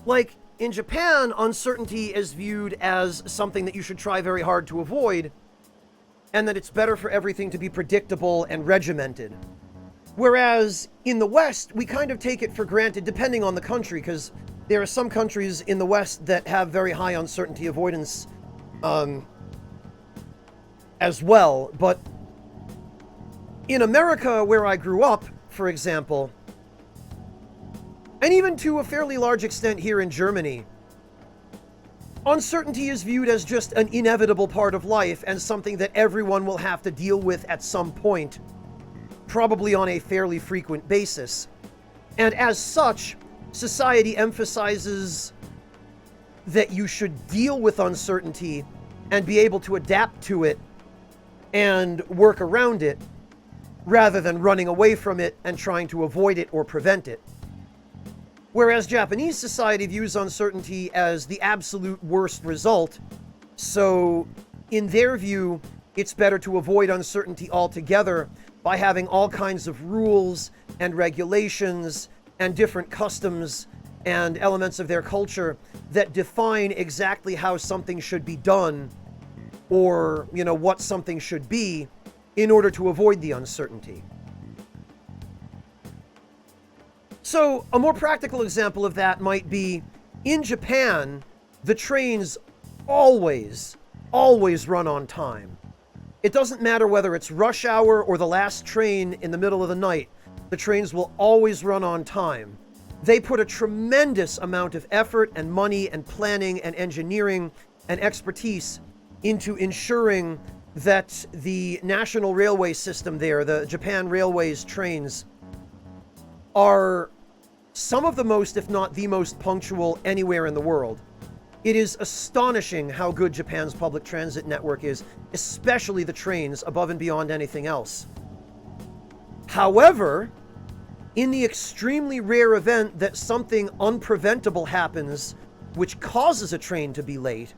Like, in Japan, uncertainty is viewed as something that you should try very hard to avoid, and that it's better for everything to be predictable and regimented. Whereas in the West, we kind of take it for granted, depending on the country, because there are some countries in the West that have very high uncertainty avoidance as well. But in America, where I grew up, for example, and even to a fairly large extent here in Germany, uncertainty is viewed as just an inevitable part of life and something that everyone will have to deal with at some point, probably on a fairly frequent basis. And as such, society emphasizes that you should deal with uncertainty and be able to adapt to it and work around it, rather than running away from it and trying to avoid it or prevent it. Whereas Japanese society views uncertainty as the absolute worst result, so in their view, it's better to avoid uncertainty altogether by having all kinds of rules and regulations and different customs and elements of their culture that define exactly how something should be done or, you know, what something should be in order to avoid the uncertainty. So, a more practical example of that might be, in Japan, the trains always run on time. It doesn't matter whether it's rush hour or the last train in the middle of the night, the trains will always run on time. they put a tremendous amount of effort and money and planning and engineering and expertise into ensuring that the national railway system there, the Japan Railways trains, are some of the most, if not the most punctual anywhere in the world. It is astonishing how good Japan's public transit network is, especially the trains, above and beyond anything else. However, in the extremely rare event that something unpreventable happens which causes a train to be late,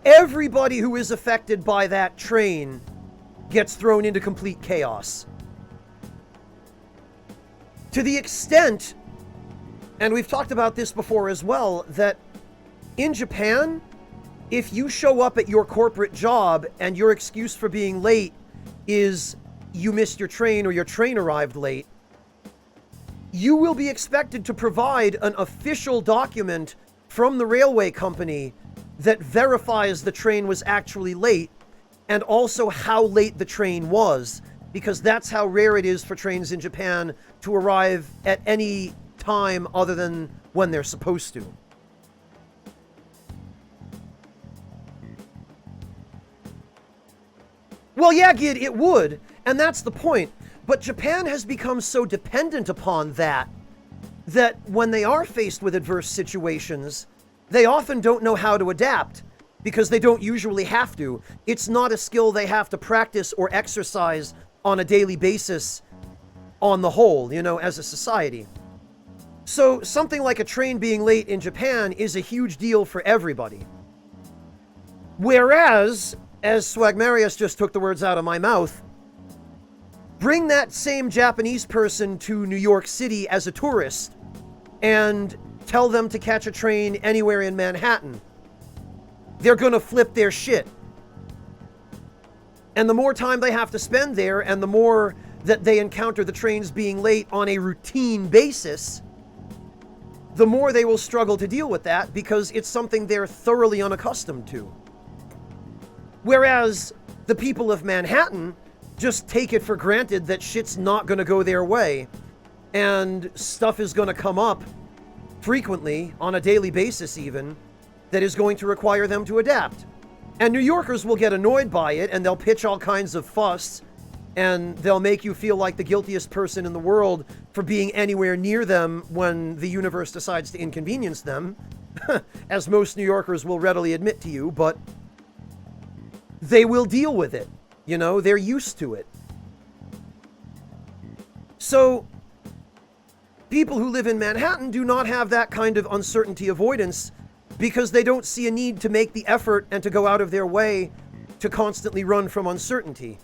everybody who is affected by that train gets thrown into complete chaos. To the extent, and we've talked about this before as well, that in Japan, if you show up at your corporate job and your excuse for being late is you missed your train or your train arrived late, you will be expected to provide an official document from the railway company that verifies the train was actually late and also how late the train was, because that's how rare it is for trains in Japan to arrive at any time other than when they're supposed to. Well, yeah, Gid, it would, and that's the point. But Japan has become so dependent upon that when they are faced with adverse situations, they often don't know how to adapt because they don't usually have to. It's not a skill they have to practice or exercise on a daily basis on the whole, you know, as a society. So something like a train being late in Japan is a huge deal for everybody. Whereas, as Swagmarius just took the words out of my mouth, bring that same Japanese person to New York City as a tourist and tell them to catch a train anywhere in Manhattan. They're gonna flip their shit. And the more time they have to spend there and the more that they encounter the trains being late on a routine basis, the more they will struggle to deal with that because it's something they're thoroughly unaccustomed to. Whereas the people of Manhattan just take it for granted that shit's not going to go their way and stuff is going to come up frequently, on a daily basis even, that is going to require them to adapt. And New Yorkers will get annoyed by it and they'll pitch all kinds of fuss and they'll make you feel like the guiltiest person in the world for being anywhere near them when the universe decides to inconvenience them, as most New Yorkers will readily admit to you, but they will deal with it. You know, they're used to it. So, people who live in Manhattan do not have that kind of uncertainty avoidance because they don't see a need to make the effort and to go out of their way to constantly run from uncertainty.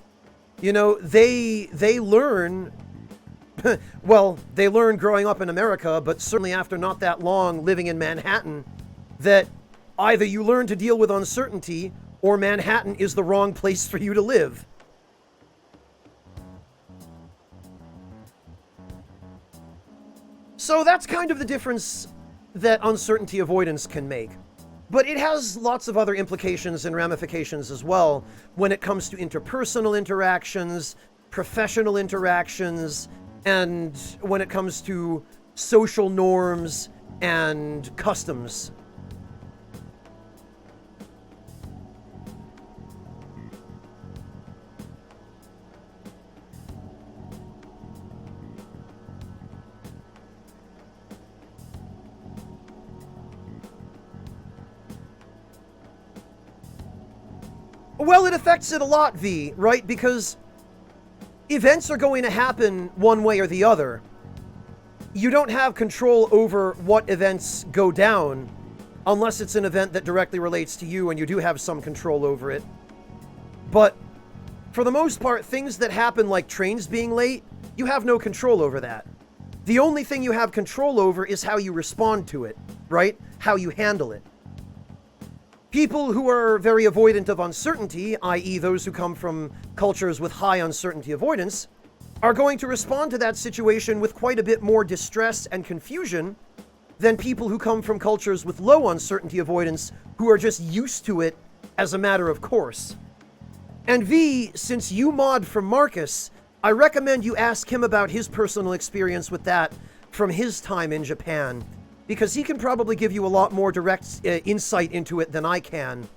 You know, they learn, well, they learn growing up in America, but certainly after not that long living in Manhattan, that either you learn to deal with uncertainty or Manhattan is the wrong place for you to live. So that's kind of the difference that uncertainty avoidance can make. But it has lots of other implications and ramifications as well when it comes to interpersonal interactions, professional interactions, and when it comes to social norms and customs. Well, it affects it a lot, V, right? Because events are going to happen one way or the other. You don't have control over what events go down unless it's an event that directly relates to you and you do have some control over it. But for the most part, things that happen like trains being late, you have no control over that. The only thing you have control over is how you respond to it, right? How you handle it. People who are very avoidant of uncertainty, i.e. those who come from cultures with high uncertainty avoidance, are going to respond to that situation with quite a bit more distress and confusion than people who come from cultures with low uncertainty avoidance who are just used to it as a matter of course. And V, since you mod from Marcus, I recommend you ask him about his personal experience with that from his time in Japan, because he can probably give you a lot more direct insight into it than I can.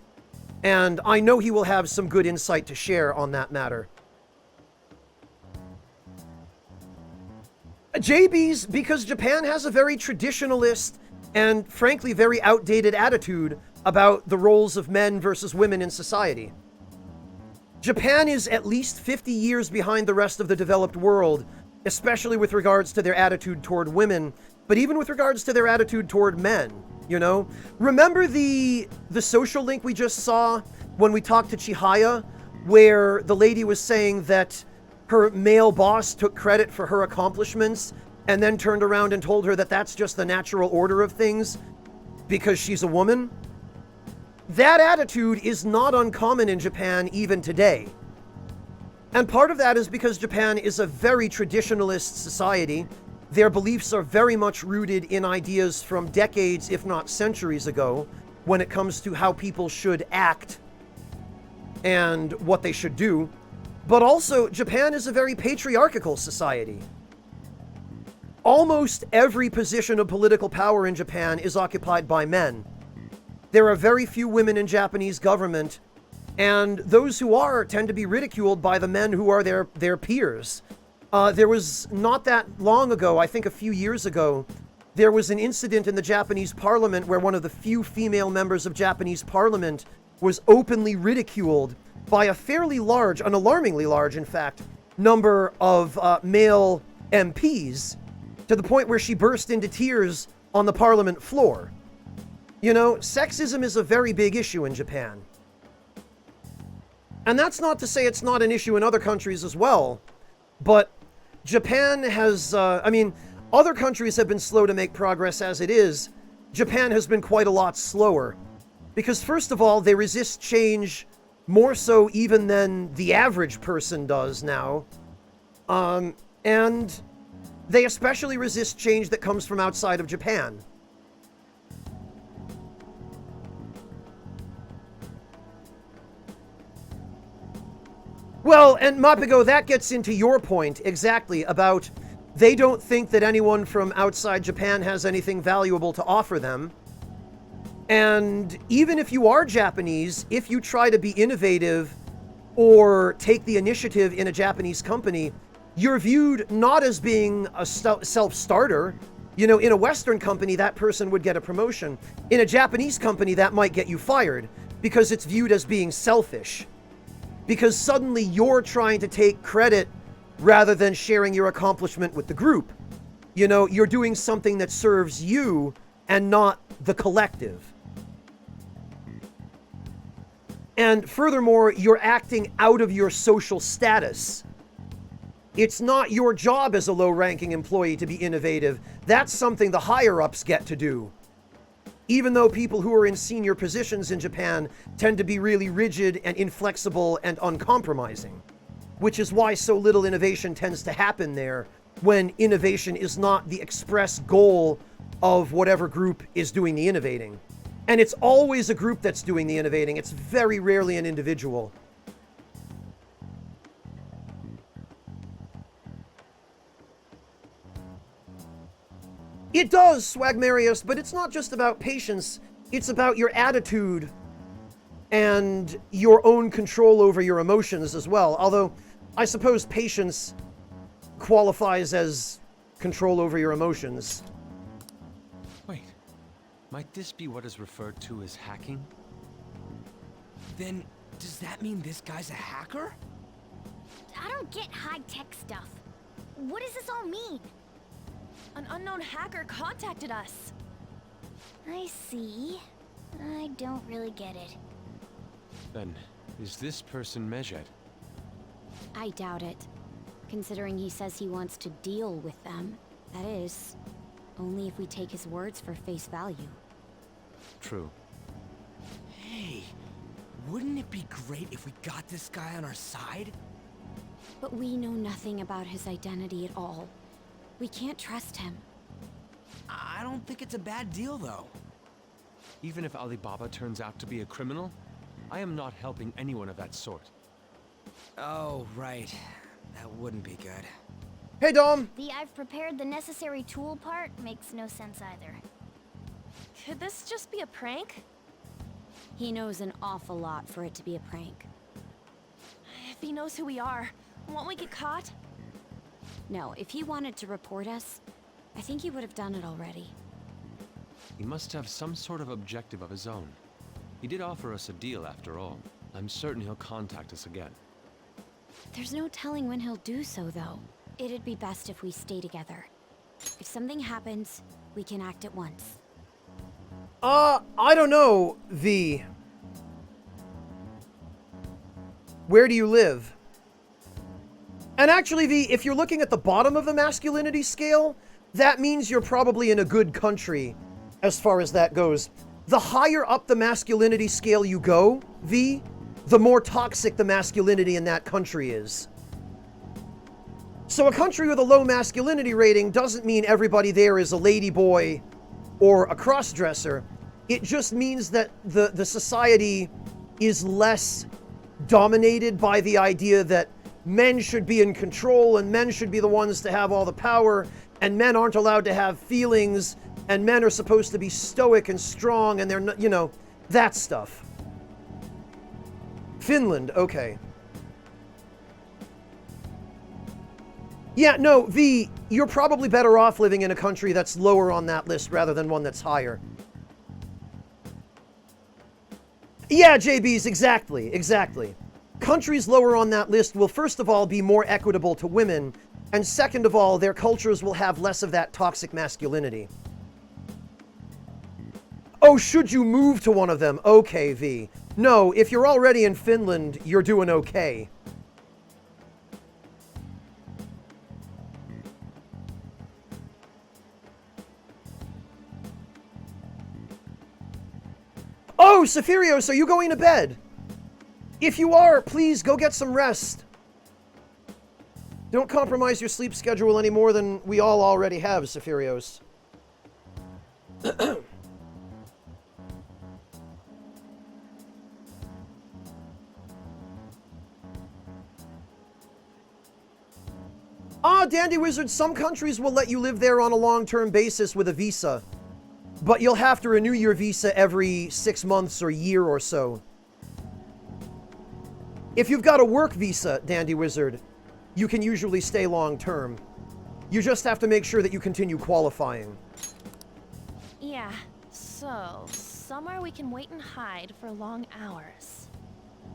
And I know he will have some good insight to share on that matter. JB's, because Japan has a very traditionalist and frankly very outdated attitude about the roles of men versus women in society. Japan is at least 50 years behind the rest of the developed world, especially with regards to their attitude toward women, but even with regards to their attitude toward men, you know? Remember the social link we just saw when we talked to Chihaya, where the lady was saying that her male boss took credit for her accomplishments and then turned around and told her that that's just the natural order of things because she's a woman? That attitude is not uncommon in Japan even today. And part of that is because Japan is a very traditionalist society. Their beliefs are very much rooted in ideas from decades, if not centuries ago, when it comes to how people should act and what they should do. But also, Japan is a very patriarchal society. Almost every position of political power in Japan is occupied by men. There are very few women in Japanese government, and those who are tend to be ridiculed by the men who are their peers. There was not that long ago, I think a few years ago, there was an incident in the Japanese parliament where one of the few female members of Japanese parliament was openly ridiculed by a fairly large, an alarmingly large, in fact, number of male MPs, to the point where she burst into tears on the parliament floor. You know, sexism is a very big issue in Japan. And that's not to say it's not an issue in other countries as well, but Japan has, other countries have been slow to make progress as it is. Japan has been quite a lot slower. Because first of all, they resist change more so even than the average person does now. And they especially resist change that comes from outside of Japan. Well, and Mapigo, that gets into your point exactly about they don't think that anyone from outside Japan has anything valuable to offer them. And even if you are Japanese, if you try to be innovative or take the initiative in a Japanese company, you're viewed not as being a self-starter. You know, in a Western company, that person would get a promotion. In a Japanese company, that might get you fired because it's viewed as being selfish. Because suddenly you're trying to take credit rather than sharing your accomplishment with the group. You know, you're doing something that serves you and not the collective. And furthermore, you're acting out of your social status. It's not your job as a low-ranking employee to be innovative. That's something the higher-ups get to do. Even though people who are in senior positions in Japan tend to be really rigid and inflexible and uncompromising, which is why so little innovation tends to happen there when innovation is not the express goal of whatever group is doing the innovating. And it's always a group that's doing the innovating. It's very rarely an individual. It does, Swagmarius, but it's not just about patience. It's about your attitude and your own control over your emotions as well. Although, I suppose patience qualifies as control over your emotions. Wait, might this be what is referred to as hacking? Then, does that mean this guy's a hacker? I don't get high-tech stuff. What does this all mean? An unknown hacker contacted us. I see. I don't really get it. Then, is this person Medjed? I doubt it. Considering he says he wants to deal with them. That is, only if we take his words for face value. True. Hey, wouldn't it be great if we got this guy on our side? But we know nothing about his identity at all. We can't trust him. I don't think it's a bad deal, though. Even if Alibaba turns out to be a criminal, I am not helping anyone of that sort. Oh, right. That wouldn't be good. Hey, Dom. The I've prepared the necessary tool part makes no sense either. Could this just be a prank? He knows an awful lot for it to be a prank. If he knows who we are, won't we get caught? No, if he wanted to report us, I think he would have done it already. He must have some sort of objective of his own. He did offer us a deal after all. I'm certain he'll contact us again. There's no telling when he'll do so, though. It'd be best if we stay together. If something happens, we can act at once. I don't know, V. Where do you live? And actually, V, if you're looking at the bottom of the masculinity scale, that means you're probably in a good country as far as that goes. The higher up the masculinity scale you go, V, the more toxic the masculinity in that country is. So a country with a low masculinity rating doesn't mean everybody there is a ladyboy or a cross-dresser. It just means that the society is less dominated by the idea that men should be in control and men should be the ones to have all the power, and men aren't allowed to have feelings, and men are supposed to be stoic and strong, and they're not, you know, that stuff. Finland, okay. Yeah, no, V, you're probably better off living in a country that's lower on that list rather than one that's higher. Yeah, JBs, exactly. Countries lower on that list will first of all be more equitable to women, and second of all, their cultures will have less of that toxic masculinity. Oh, should you move to one of them? Okay, V. No, if you're already in Finland, you're doing okay. Oh, Sephirios, are you going to bed? If you are, please go get some rest. Don't compromise your sleep schedule any more than we all already have, Sephirios. Dandy Wizard, some countries will let you live there on a long-term basis with a visa. But you'll have to renew your visa every 6 months or year or so. If you've got a work visa, Dandy Wizard, you can usually stay long-term. You just have to make sure that you continue qualifying. Yeah, so somewhere we can wait and hide for long hours.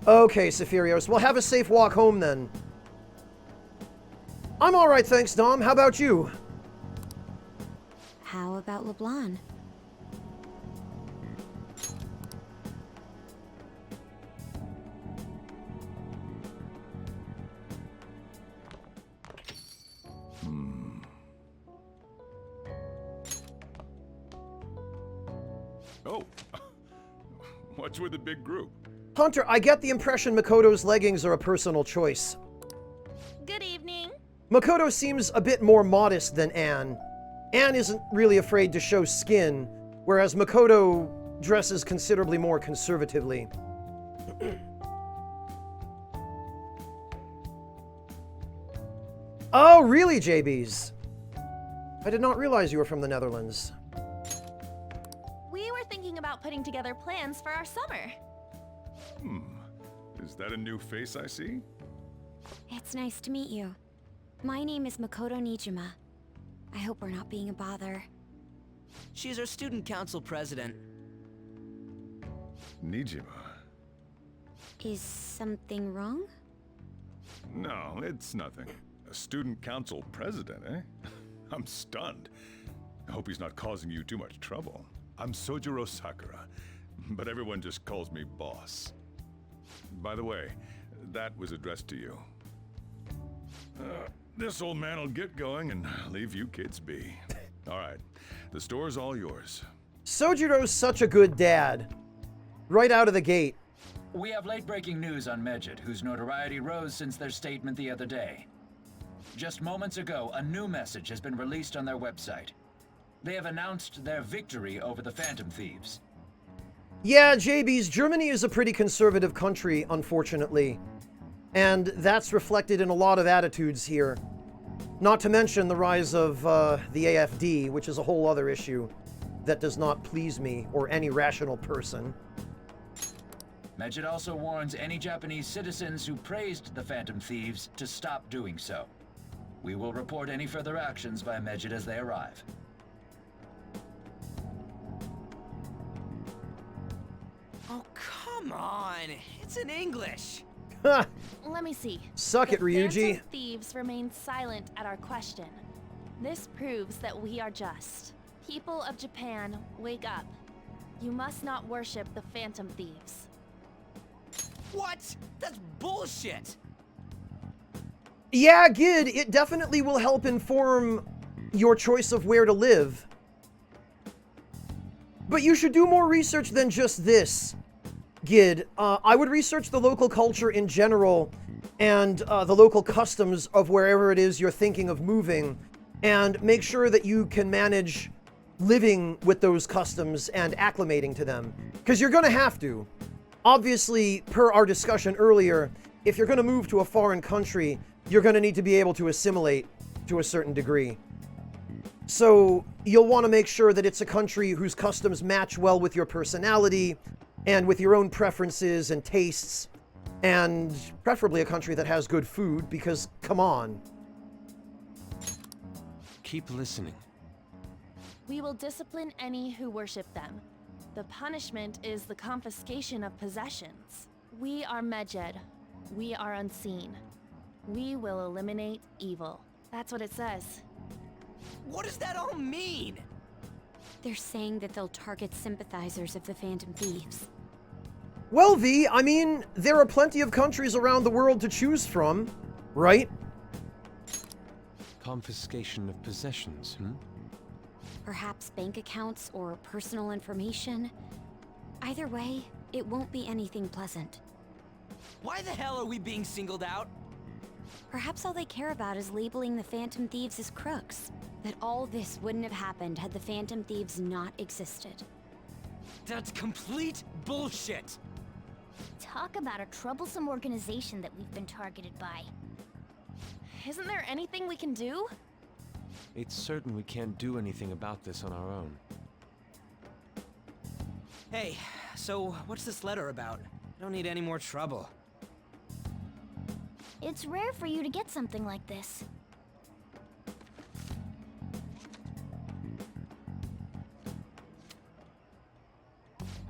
Okay, Sephirios, well, have a safe walk home then. I'm alright, thanks, Dom. How about you? How about LeBlanc? Oh, what's with the big group? Hunter, I get the impression Makoto's leggings are a personal choice. Good evening. Makoto seems a bit more modest than Anne. Anne isn't really afraid to show skin, whereas Makoto dresses considerably more conservatively. Oh, really, JBs? I did not realize you were from the Netherlands. We were thinking about putting together plans for our summer. Is that a new face I see? It's nice to meet you. My name is Makoto Nijima. I hope we're not being a bother. She's our student council president. Nijima? Is something wrong? No, it's nothing. A student council president, eh? I'm stunned. I hope he's not causing you too much trouble. I'm Sojiro Sakura, but everyone just calls me boss. By the way, that was addressed to you. This old man will get going and leave you kids be. All right, the store's all yours. Sojiro's such a good dad. Right out of the gate. We have late-breaking news on Medjed, whose notoriety rose since their statement the other day. Just moments ago, a new message has been released on their website. They have announced their victory over the Phantom Thieves. Yeah, JBs, Germany is a pretty conservative country, unfortunately. And that's reflected in a lot of attitudes here. Not to mention the rise of the AFD, which is a whole other issue that does not please me or any rational person. Medjed also warns any Japanese citizens who praised the Phantom Thieves to stop doing so. We will report any further actions by Medjed as they arrive. Oh, come on. It's in English. Let me see. Suck it, The Ryuji. Phantom Thieves remain silent at our question. This proves that we are just. People of Japan, wake up. You must not worship the Phantom Thieves. What? That's bullshit! Yeah, Gid, it definitely will help inform your choice of where to live. But you should do more research than just this, Gid. I would research the local culture in general and the local customs of wherever it is you're thinking of moving, and make sure that you can manage living with those customs and acclimating to them. Because you're going to have to. Obviously, per our discussion earlier, if you're going to move to a foreign country, you're going to need to be able to assimilate to a certain degree. So you'll want to make sure that it's a country whose customs match well with your personality and with your own preferences and tastes, and preferably a country that has good food, because come on. Keep listening. We will discipline any who worship them. The punishment is the confiscation of possessions. We are Medjed. We are unseen. We will eliminate evil. That's what it says. What does that all mean? They're saying that they'll target sympathizers of the Phantom Thieves. Well, V, I mean, there are plenty of countries around the world to choose from, right? Confiscation of possessions, Perhaps bank accounts or personal information. Either way, it won't be anything pleasant. Why the hell are we being singled out? Perhaps all they care about is labeling the Phantom Thieves as crooks. That all this wouldn't have happened had the Phantom Thieves not existed. That's complete bullshit! Talk about a troublesome organization that we've been targeted by. Isn't there anything we can do? It's certain we can't do anything about this on our own. Hey, so what's this letter about? I don't need any more trouble. It's rare for you to get something like this.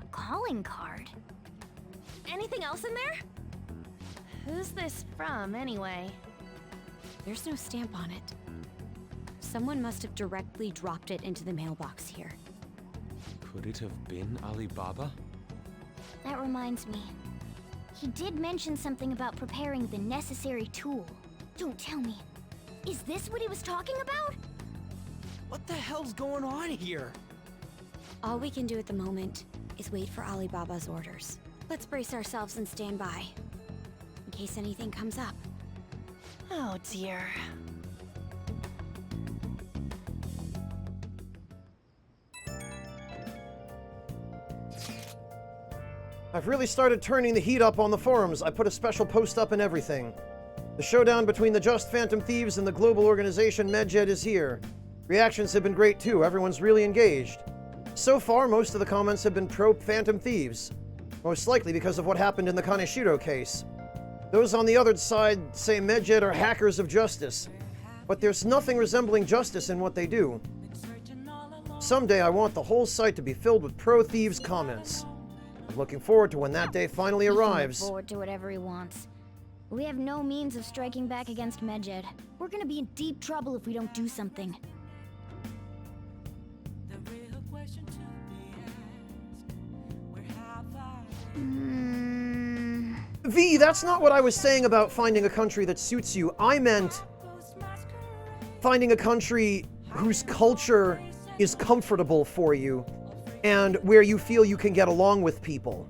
A calling card? Anything else in there? Who's this from, anyway? There's no stamp on it. Someone must have directly dropped it into the mailbox here. Could it have been Alibaba? That reminds me. He did mention something about preparing the necessary tool. Don't tell me. Is this what he was talking about? What the hell's going on here? All we can do at the moment is wait for Alibaba's orders. Let's brace ourselves and stand by, in case anything comes up. Oh dear. I've really started turning the heat up on the forums. I put a special post up and everything. The showdown between the Just Phantom Thieves and the global organization Medjed is here. Reactions have been great too. Everyone's really engaged. So far, most of the comments have been pro-Phantom Thieves. Most likely because of what happened in the Kaneshiro case. Those on the other side say Medjed are hackers of justice. But there's nothing resembling justice in what they do. Someday I want the whole site to be filled with pro-thieves comments. I'm looking forward to when that day finally arrives. He can look forward to whatever he wants. We have no means of striking back against Medjed. We're gonna be in deep trouble if we don't do something. V, that's not what I was saying about finding a country that suits you. I meant finding a country whose culture is comfortable for you and where you feel you can get along with people.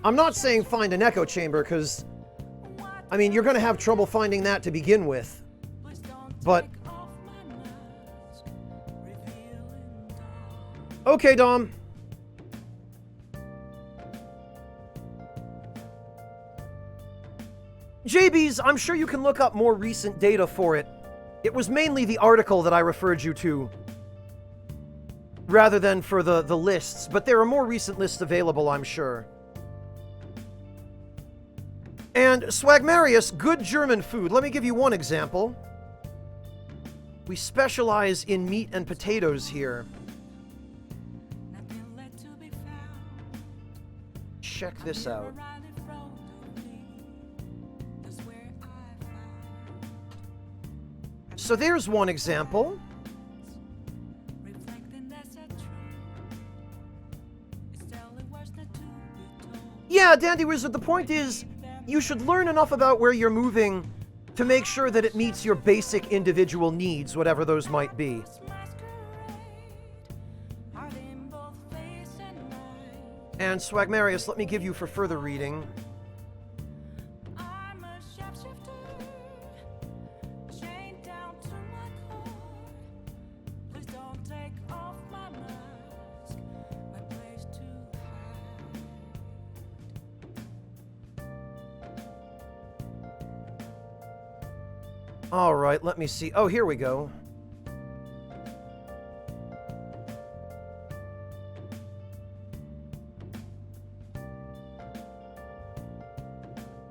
I'm not saying find an echo chamber, because, I mean, you're going to have trouble finding that to begin with. But... okay, Dom. JBs, I'm sure you can look up more recent data for it. It was mainly the article that I referred you to, rather than for the lists, but there are more recent lists available, I'm sure. And Swagmarius, good German food. Let me give you one example. We specialize in meat and potatoes here. Check this out. So there's one example. Yeah, Dandy Wizard, the point is, you should learn enough about where you're moving to make sure that it meets your basic individual needs, whatever those might be. And Swagmarius, let me give you for further reading. All right, let me see. Oh, here we go.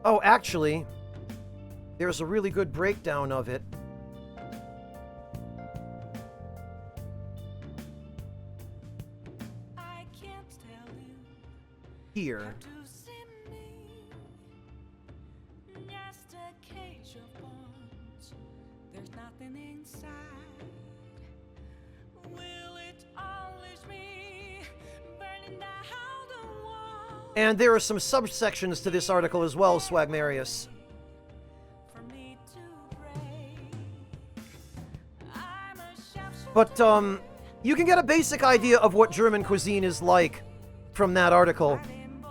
Oh, actually, there's a really good breakdown of it. Here. And there are some subsections to this article as well, Swagmarius. But, you can get a basic idea of what German cuisine is like from that article.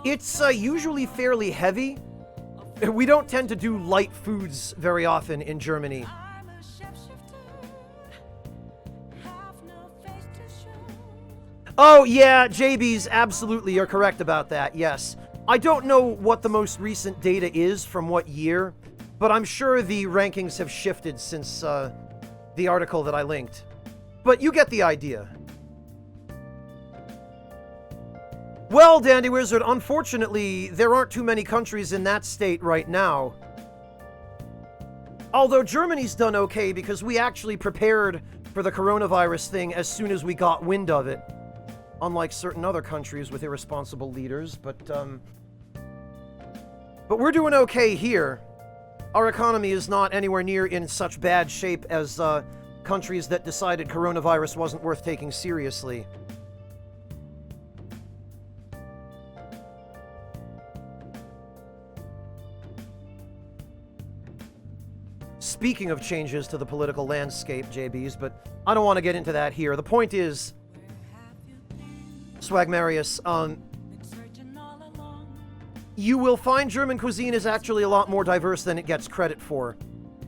It's usually fairly heavy. We don't tend to do light foods very often in Germany. Oh, yeah, JB's, absolutely, you're correct about that, yes. I don't know what the most recent data is from what year, but I'm sure the rankings have shifted since the article that I linked. But you get the idea. Well, Dandy Wizard, unfortunately, there aren't too many countries in that state right now. Although Germany's done okay because we actually prepared for the coronavirus thing as soon as we got wind of it. Unlike certain other countries with irresponsible leaders, but we're doing okay here. Our economy is not anywhere near in such bad shape as countries that decided coronavirus wasn't worth taking seriously. Speaking of changes to the political landscape, JBs, but I don't want to get into that here. The point is, Swagmarius, you will find German cuisine is actually a lot more diverse than it gets credit for.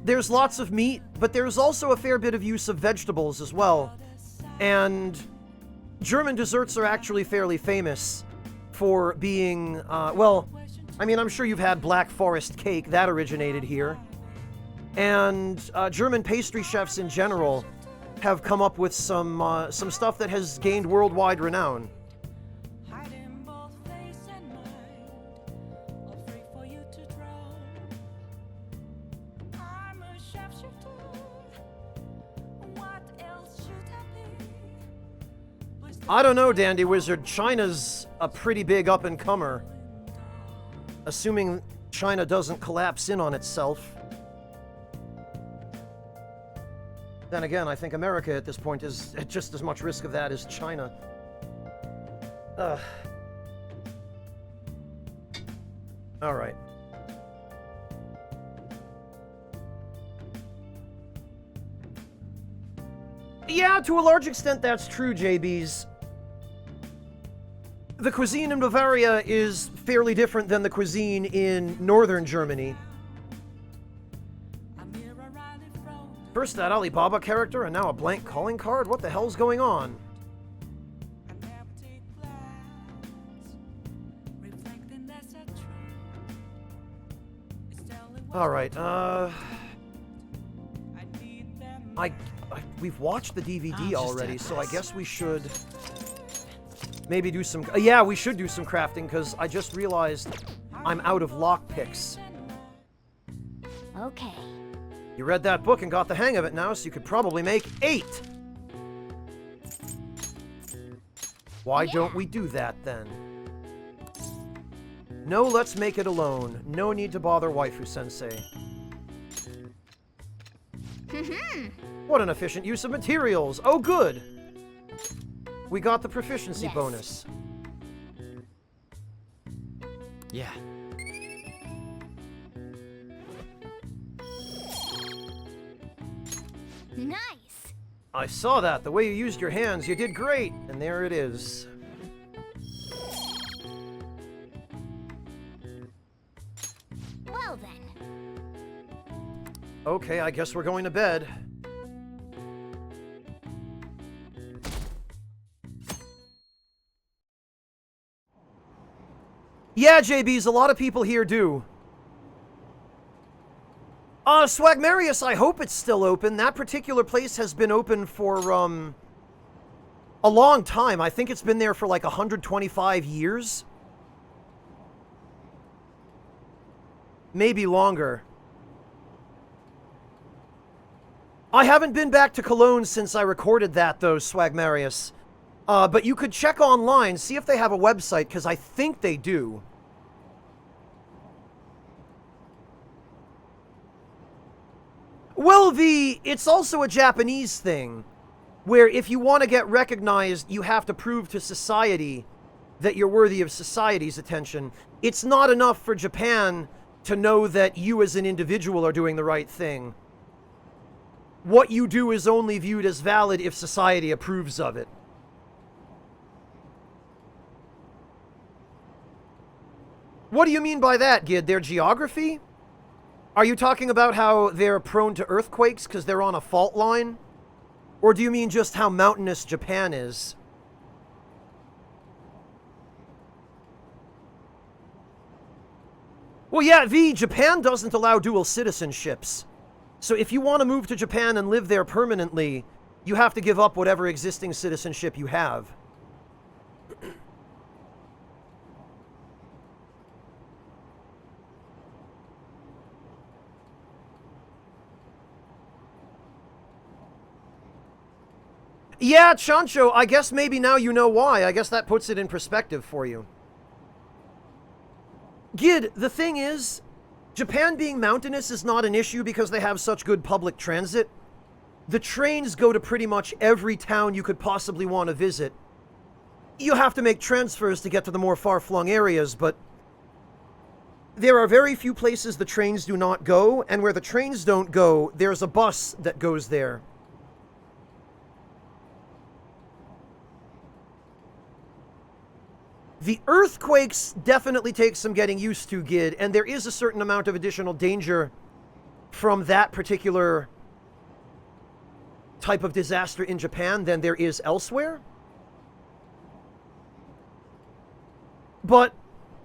There's lots of meat, but there's also a fair bit of use of vegetables as well. And German desserts are actually fairly famous for being, well, I mean, I'm sure you've had Black Forest cake, that originated here. And German pastry chefs in general have come up with some stuff that has gained worldwide renown. I don't know, Dandy Wizard. China's a pretty big up-and-comer. Assuming China doesn't collapse in on itself. Then again, I think America at this point is at just as much risk of that as China. All right. Yeah, to a large extent that's true, JBs. The cuisine in Bavaria is fairly different than the cuisine in northern Germany. First that Alibaba character, and now a blank calling card? What the hell's going on? Alright, we've watched the DVD already, so I guess we should maybe do some... yeah, we should do some crafting, because I just realized I'm out of lockpicks. Okay. You read that book and got the hang of it now, so you could probably make 8! Why don't we do that, then? No, let's make it alone. No need to bother Waifu-sensei. What an efficient use of materials! Oh, good! We got the proficiency bonus. Yeah. Nice! I saw that. The way you used your hands, you did great! And there it is. Well then. Okay, I guess we're going to bed. Yeah, JBs, a lot of people here do. Swagmarius, I hope it's still open. That particular place has been open for, a long time. I think it's been there for like 125 years. Maybe longer. I haven't been back to Cologne since I recorded that, though, Swagmarius. But you could check online, see if they have a website, because I think they do. Well, it's also a Japanese thing, where if you want to get recognized, you have to prove to society that you're worthy of society's attention. It's not enough for Japan to know that you as an individual are doing the right thing. What you do is only viewed as valid if society approves of it. What do you mean by that, Gid? Their geography? Are you talking about how they're prone to earthquakes because they're on a fault line? Or do you mean just how mountainous Japan is? Well, yeah, Japan doesn't allow dual citizenships. So if you want to move to Japan and live there permanently, you have to give up whatever existing citizenship you have. Yeah, Chancho, I guess maybe now you know why. I guess that puts it in perspective for you. Gid, the thing is, Japan being mountainous is not an issue because they have such good public transit. The trains go to pretty much every town you could possibly want to visit. You have to make transfers to get to the more far-flung areas, but there are very few places the trains do not go, and where the trains don't go, there's a bus that goes there. The earthquakes definitely take some getting used to, Gid, and there is a certain amount of additional danger from that particular type of disaster in Japan than there is elsewhere. But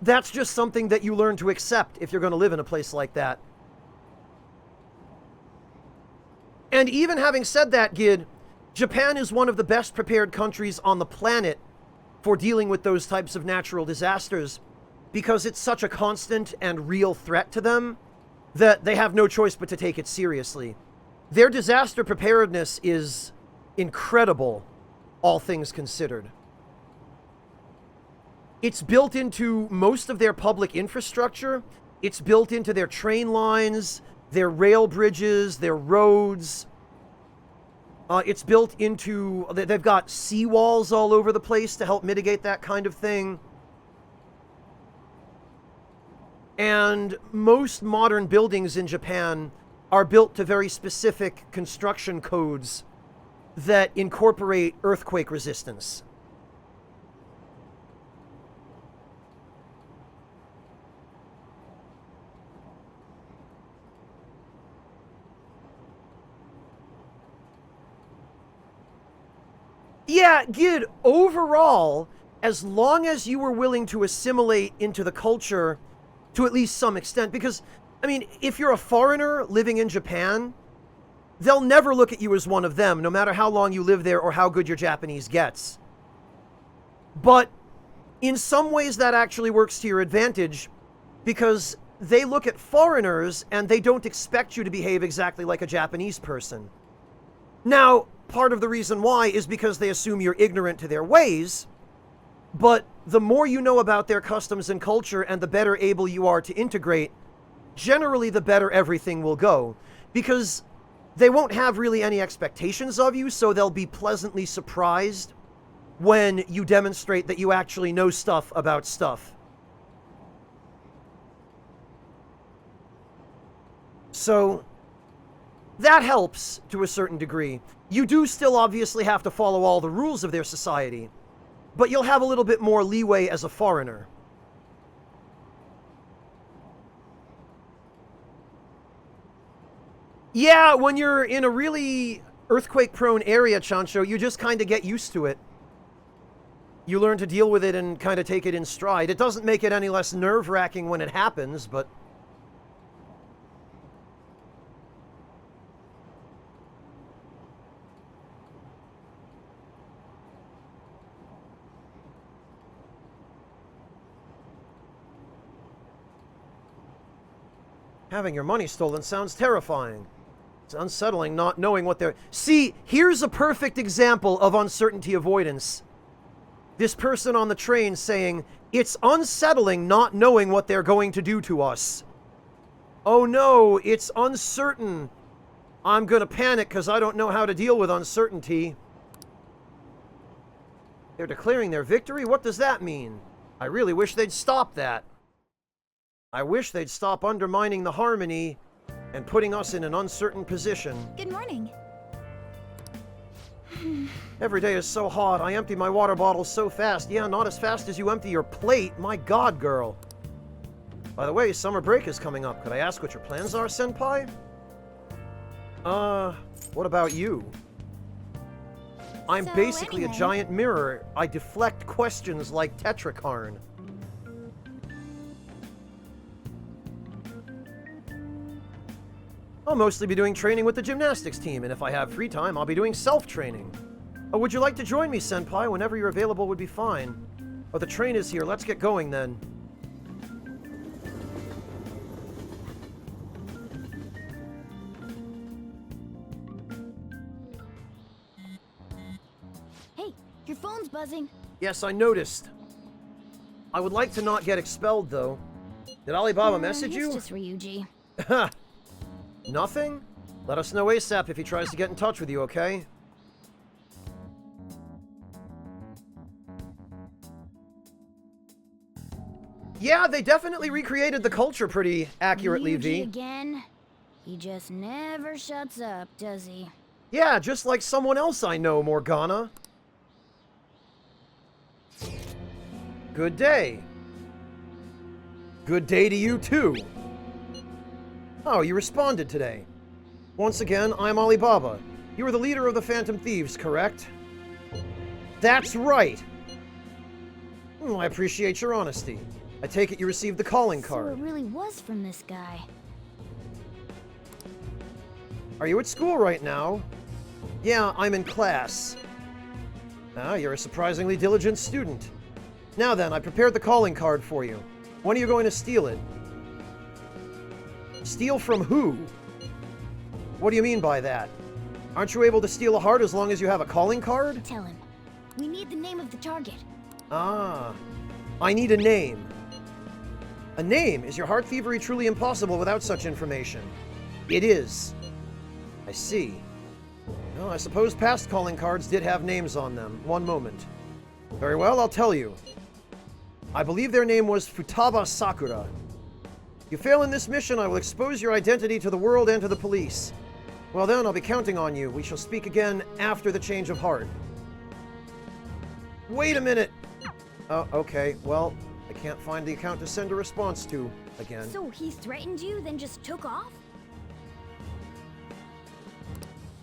that's just something that you learn to accept if you're going to live in a place like that. And even having said that, Gid, Japan is one of the best prepared countries on the planet for dealing with those types of natural disasters, because it's such a constant and real threat to them that they have no choice but to take it seriously. Their disaster preparedness is incredible, all things considered. It's built into most of their public infrastructure. It's built into their train lines, their rail bridges, their roads. It's built into... They've got seawalls all over the place to help mitigate that kind of thing. And most modern buildings in Japan are built to very specific construction codes that incorporate earthquake resistance. Yeah, Gid, overall, as long as you were willing to assimilate into the culture to at least some extent, because I mean, if you're a foreigner living in Japan, they'll never look at you as one of them, no matter how long you live there or how good your Japanese gets. But in some ways that actually works to your advantage, because they look at foreigners and they don't expect you to behave exactly like a Japanese person. Now, part of the reason why is because they assume you're ignorant to their ways, but the more you know about their customs and culture and the better able you are to integrate, generally the better everything will go. Because they won't have really any expectations of you, so they'll be pleasantly surprised when you demonstrate that you actually know stuff about stuff. So, that helps to a certain degree. You do still obviously have to follow all the rules of their society, but you'll have a little bit more leeway as a foreigner. Yeah, when you're in a really earthquake-prone area, Chancho, you just kind of get used to it. You learn to deal with it and kind of take it in stride. It doesn't make it any less nerve-wracking when it happens, but... Having your money stolen sounds terrifying. It's unsettling not knowing what they're... See, here's a perfect example of uncertainty avoidance. This person on the train saying, it's unsettling not knowing what they're going to do to us. Oh no, it's uncertain. I'm gonna panic because I don't know how to deal with uncertainty. They're declaring their victory? What does that mean? I really wish they'd stop that. I wish they'd stop undermining the harmony and putting us in an uncertain position. Good morning. Every day is so hot. I empty my water bottles so fast. Yeah, not as fast as you empty your plate. My God, girl. By the way, summer break is coming up. Could I ask what your plans are, Senpai? What about you? I'm basically a giant mirror. I deflect questions like Tetrakarn. I'll mostly be doing training with the gymnastics team, and if I have free time, I'll be doing self-training. Oh, would you like to join me, Senpai? Whenever you're available would be fine. Oh, the train is here. Let's get going, then. Hey, your phone's buzzing. Yes, I noticed. I would like to not get expelled, though. Did Alibaba message you? It's just Ryuji. Ha! Nothing? Let us know ASAP if he tries to get in touch with you, okay? Yeah, they definitely recreated the culture pretty accurately, Ryuji V. again? He just never shuts up, does he? Yeah, just like someone else I know, Morgana. Good day. Good day to you, too. Oh, you responded today. Once again, I'm Alibaba. You are the leader of the Phantom Thieves, correct? That's right! I appreciate your honesty. I take it you received the calling card. So it really was from this guy. Are you at school right now? Yeah, I'm in class. Ah, you're a surprisingly diligent student. Now then, I prepared the calling card for you. When are you going to steal it? Steal from who? What do you mean by that? Aren't you able to steal a heart as long as you have a calling card? Tell him. We need the name of the target. Ah, I need a name. A name? Is your heart thievery truly impossible without such information? It is. I see. Well, I suppose past calling cards did have names on them. One moment. Very well, I'll tell you. I believe their name was Futaba Sakura. If you fail in this mission, I will expose your identity to the world and to the police. Well then, I'll be counting on you. We shall speak again after the change of heart. Wait a minute! Oh, okay. Well, I can't find the account to send a response to again. So he threatened you, then just took off?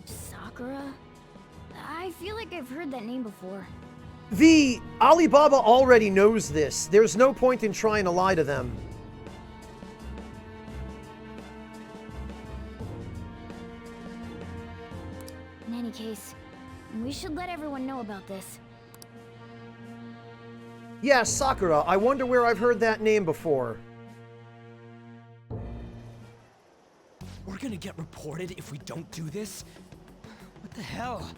Sakura? I feel like I've heard that name before. The Alibaba already knows this. There's no point in trying to lie to them. We should let everyone know about this. Yeah, Sakura. I wonder where I've heard that name before. We're gonna get reported if we don't do this? What the hell?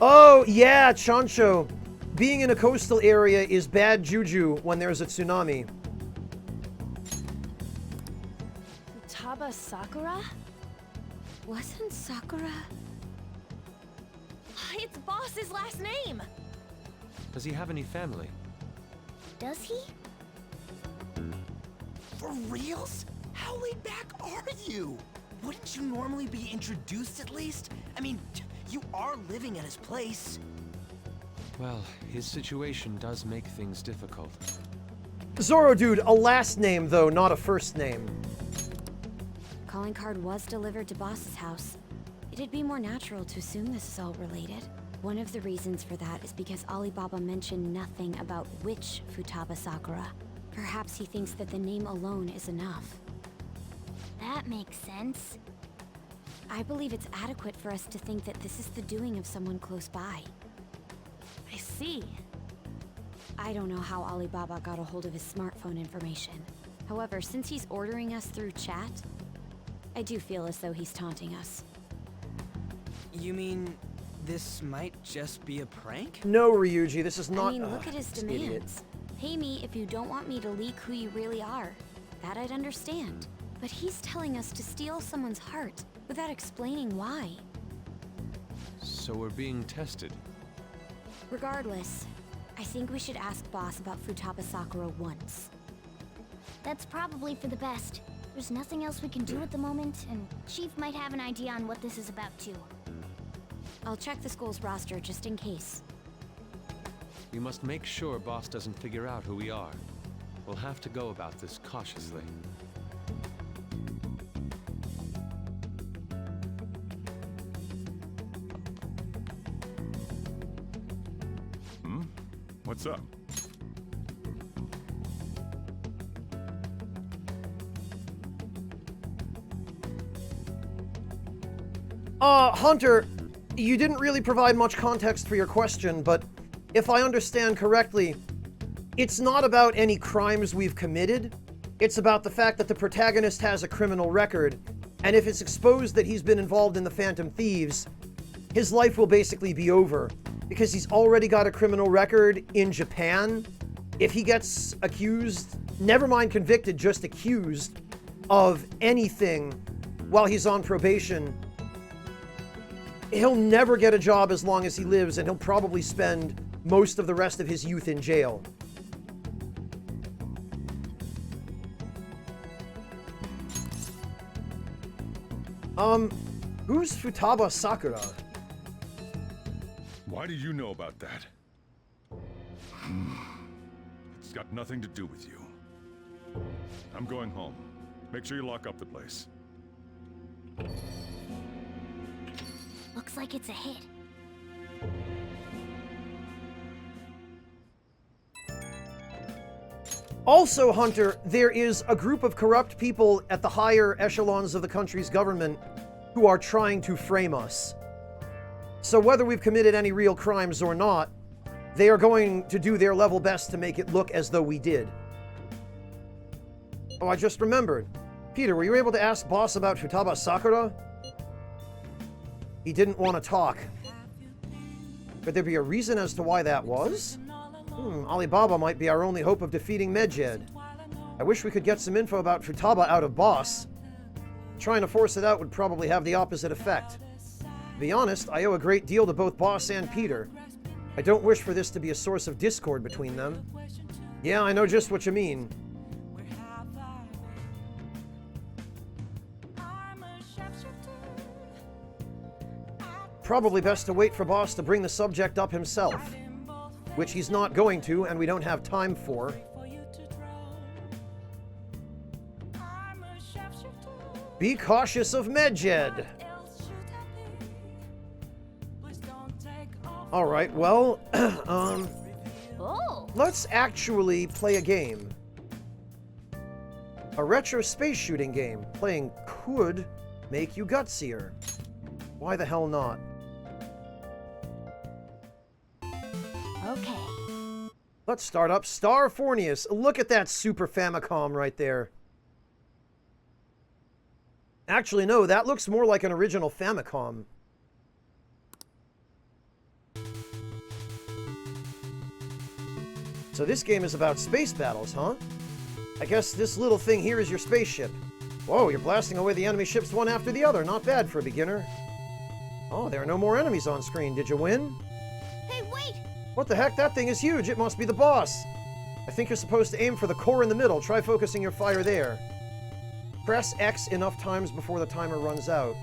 Oh, yeah, Chancho. Being in a coastal area is bad juju when there's a tsunami. Futaba Sakura? Wasn't Sakura... It's Boss's last name! Does he have any family? Does he? For reals? How laid back are you? Wouldn't you normally be introduced at least? I mean, you are living at his place. Well, his situation does make things difficult. Zoro dude, a last name though, not a first name. Calling card was delivered to Boss's house. It'd be more natural to assume this is all related. One of the reasons for that is because Alibaba mentioned nothing about which Futaba Sakura. Perhaps he thinks that the name alone is enough. That makes sense. I believe it's adequate for us to think that this is the doing of someone close by. I see. I don't know how Alibaba got a hold of his smartphone information. However, since he's ordering us through chat, I do feel as though he's taunting us. You mean this might just be a prank? No, Ryuji, this is not... I mean, look at his demands. Idiot. Pay me if you don't want me to leak who you really are. That I'd understand. But he's telling us to steal someone's heart without explaining why. So we're being tested. Regardless, I think we should ask Boss about Futaba Sakura once. That's probably for the best. There's nothing else we can do at the moment, and Chief might have an idea on what this is about too. I'll check the school's roster just in case. We must make sure Boss doesn't figure out who we are. We'll have to go about this cautiously. What's up? Hunter, you didn't really provide much context for your question, but if I understand correctly, it's not about any crimes we've committed. It's about the fact that the protagonist has a criminal record, and if it's exposed that he's been involved in the Phantom Thieves, his life will basically be over, because he's already got a criminal record in Japan. If he gets accused, never mind convicted, just accused of anything while he's on probation, he'll never get a job as long as he lives, and he'll probably spend most of the rest of his youth in jail. Who's Futaba Sakura? Why do you know about that? It's got nothing to do with you. I'm going home. Make sure you lock up the place. Looks like it's a hit. Also, Hunter, there is a group of corrupt people at the higher echelons of the country's government who are trying to frame us. So whether we've committed any real crimes or not, they are going to do their level best to make it look as though we did. Oh, I just remembered. Peter, were you able to ask Boss about Futaba Sakura? He didn't want to talk. Could there be a reason as to why that was? Alibaba might be our only hope of defeating Medjed. I wish we could get some info about Futaba out of Boss. Trying to force it out would probably have the opposite effect. To be honest, I owe a great deal to both Boss and Peter. I don't wish for this to be a source of discord between them. Yeah, I know just what you mean. Probably best to wait for Boss to bring the subject up himself. Which he's not going to, and we don't have time for. Be cautious of Medjed! Alright, well, let's actually play a game. A retro space shooting game. Playing could make you gutsier. Why the hell not? Okay. Let's start up Star Fornius. Look at that Super Famicom right there. Actually, no, that looks more like an original Famicom. So this game is about space battles, huh? I guess this little thing here is your spaceship. Whoa, you're blasting away the enemy ships one after the other. Not bad for a beginner. Oh, there are no more enemies on screen. Did you win? Hey, wait! What the heck? That thing is huge. It must be the boss. I think you're supposed to aim for the core in the middle. Try focusing your fire there. Press X enough times before the timer runs out.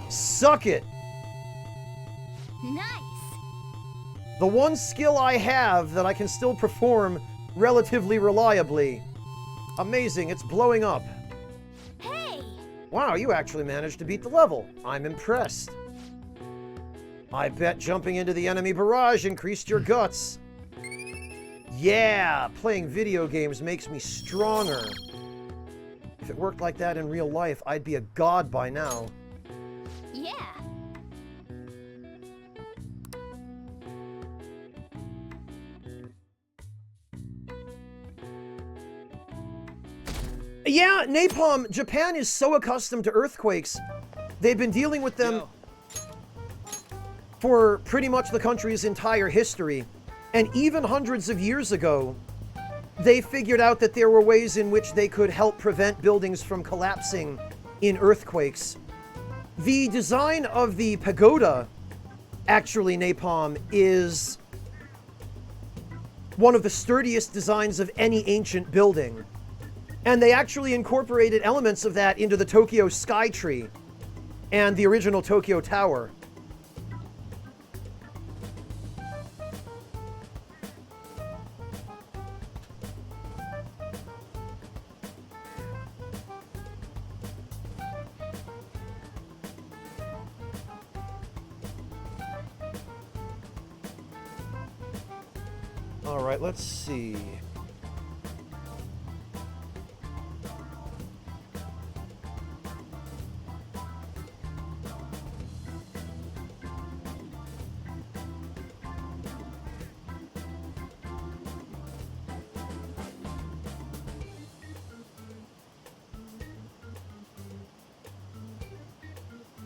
Suck it! Nice! The one skill I have that I can still perform relatively reliably. Amazing, it's blowing up. Hey! Wow, you actually managed to beat the level. I'm impressed. I bet jumping into the enemy barrage increased your guts. Yeah, playing video games makes me stronger. If it worked like that in real life, I'd be a god by now. Yeah. Yeah, Napalm, Japan is so accustomed to earthquakes. They've been dealing with them for pretty much the country's entire history. And even hundreds of years ago, they figured out that there were ways in which they could help prevent buildings from collapsing in earthquakes. The design of the pagoda, actually, Napalm, is one of the sturdiest designs of any ancient building. And they actually incorporated elements of that into the Tokyo Skytree and the original Tokyo Tower. All right, let's see.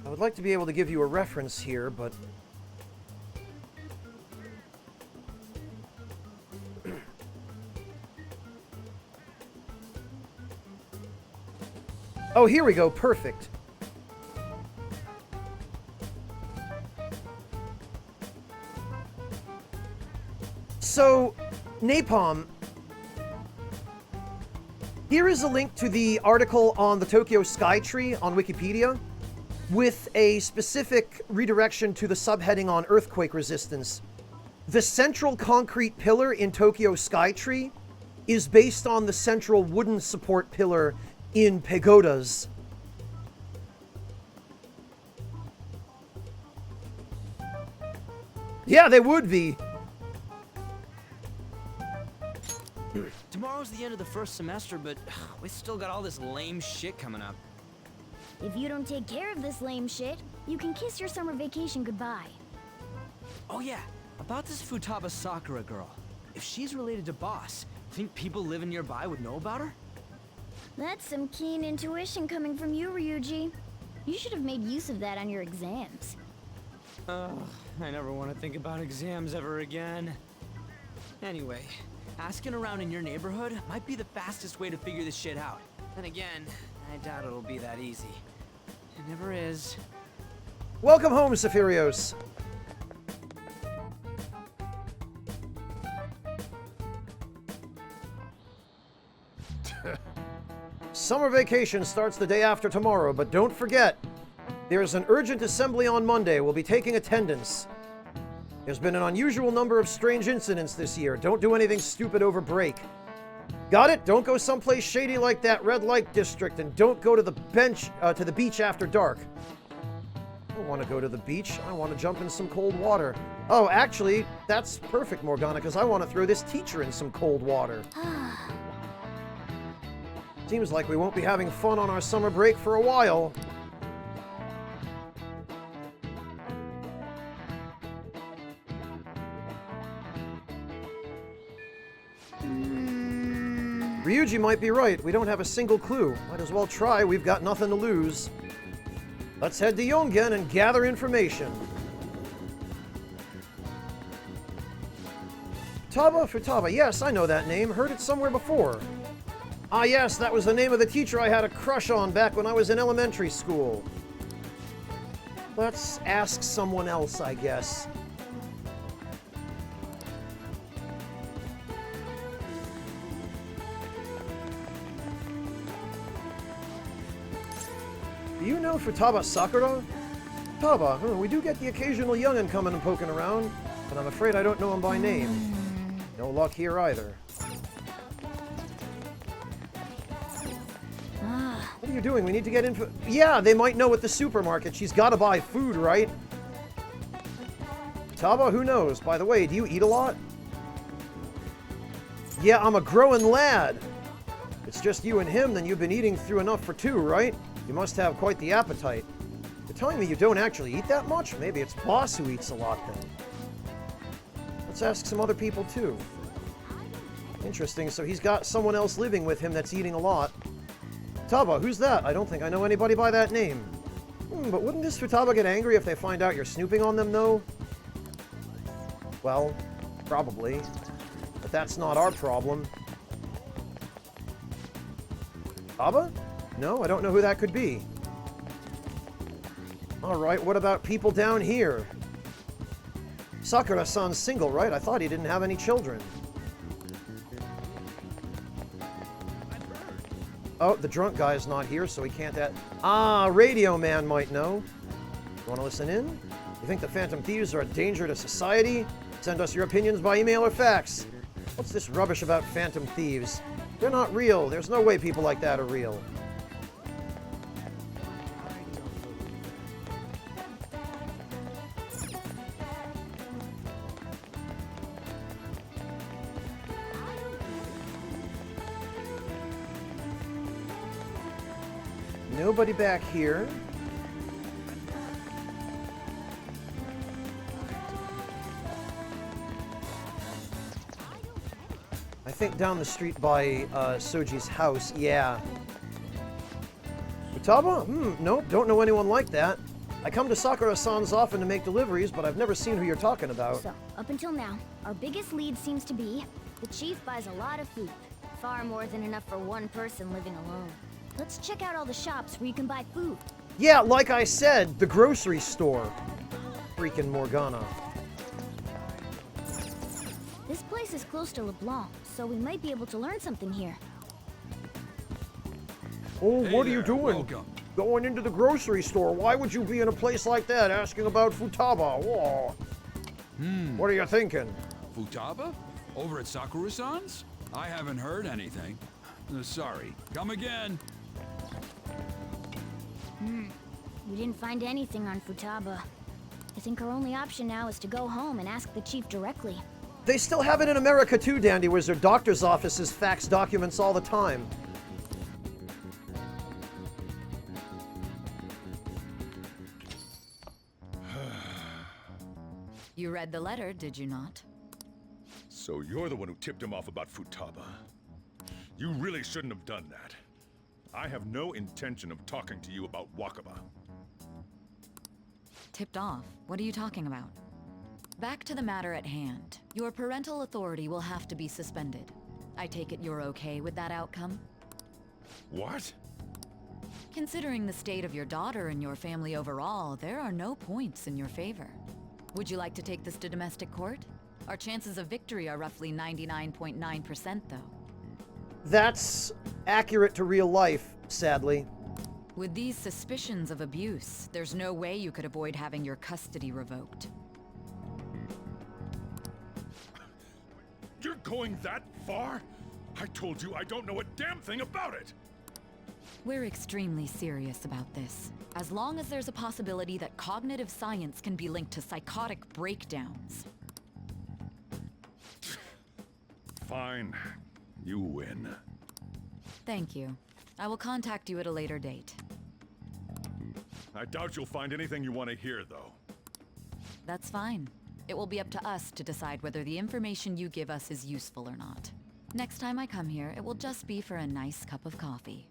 I would like to be able to give you a reference here, but... Oh, here we go. Perfect. So, Napalm, here is a link to the article on the Tokyo Skytree on Wikipedia with a specific redirection to the subheading on earthquake resistance. The central concrete pillar in Tokyo Skytree is based on the central wooden support pillar in pagodas. Yeah, they would be. Tomorrow's the end of the first semester, but we still got all this lame shit coming up. If you don't take care of this lame shit, you can kiss your summer vacation goodbye. Oh yeah, about this Futaba Sakura girl. If she's related to Boss, think people living nearby would know about her? That's some keen intuition coming from you, Ryuji. You should have made use of that on your exams. Ugh, I never want to think about exams ever again. Anyway, asking around in your neighborhood might be the fastest way to figure this shit out. Then again, I doubt it'll be that easy. It never is. Welcome home, Zephirios. Summer vacation starts the day after tomorrow, but don't forget, there's an urgent assembly on Monday. We'll be taking attendance. There's been an unusual number of strange incidents this year. Don't do anything stupid over break. Got it? Don't go someplace shady like that red light district, and don't go to the beach after dark. I don't want to go to the beach. I want to jump in some cold water. Oh, actually, that's perfect, Morgana, because I want to throw this teacher in some cold water. Seems like we won't be having fun on our summer break for a while. Ryuji might be right. We don't have a single clue. Might as well try. We've got nothing to lose. Let's head to Yongen and gather information. Futaba. Yes, I know that name. Heard it somewhere before. Ah, yes, that was the name of the teacher I had a crush on back when I was in elementary school. Let's ask someone else, I guess. Do you know Futaba Sakura? Futaba, we do get the occasional young'un coming and poking around, but I'm afraid I don't know him by name. No luck here either. What are you doing? We need to get info. Yeah, they might know at the supermarket. She's got to buy food, right? Futaba, who knows? By the way, do you eat a lot? Yeah, I'm a growing lad. If it's just you and him, then you've been eating through enough for two, right? You must have quite the appetite. You're telling me you don't actually eat that much? Maybe it's Boss who eats a lot then. Let's ask some other people too. Interesting, so he's got someone else living with him that's eating a lot. Futaba, who's that? I don't think I know anybody by that name. But wouldn't this Futaba get angry if they find out you're snooping on them, though? Well, probably. But that's not our problem. Futaba? No, I don't know who that could be. Alright, what about people down here? Sakura-san's single, right? I thought he didn't have any children. Oh, the drunk guy's not here, so he can't add... Ah, Radio Man might know. You want to listen in? You think the Phantom Thieves are a danger to society? Send us your opinions by email or fax. What's this rubbish about Phantom Thieves? They're not real. There's no way people like that are real. Nobody back here. I think down the street by Soji's house, yeah. Futaba? Nope, don't know anyone like that. I come to Sakura-san's often to make deliveries, but I've never seen who you're talking about. So, up until now, our biggest lead seems to be the chief buys a lot of food. Far more than enough for one person living alone. Let's check out all the shops where you can buy food. Yeah, like I said, the grocery store. Freaking Morgana. This place is close to LeBlanc, so we might be able to learn something here. Oh, Hey what are there, you doing? welcome. Going into the grocery store. Why would you be in a place like that asking about Futaba? Whoa. What are you thinking? Futaba? Over at Sakura-san's? I haven't heard anything. Sorry. Come again. We didn't find anything on Futaba. I think our only option now is to go home and ask the chief directly. They still have it in America too, Dandy Wizard. Doctors' offices fax documents all the time. You read the letter, did you not? So you're the one who tipped him off about Futaba. You really shouldn't have done that. I have no intention of talking to you about Wakaba. Tipped off? What are you talking about? Back to the matter at hand. Your parental authority will have to be suspended. I take it you're okay with that outcome? What? Considering the state of your daughter and your family overall, there are no points in your favor. Would you like to take this to domestic court? Our chances of victory are roughly 99.9%, though. That's accurate to real life, sadly. With these suspicions of abuse, there's no way you could avoid having your custody revoked. You're going that far? I told you I don't know a damn thing about it! We're extremely serious about this. As long as there's a possibility that cognitive science can be linked to psychotic breakdowns. Fine. You win. Thank you. I will contact you at a later date. I doubt you'll find anything you want to hear, though. That's fine. It will be up to us to decide whether the information you give us is useful or not. Next time I come here, it will just be for a nice cup of coffee.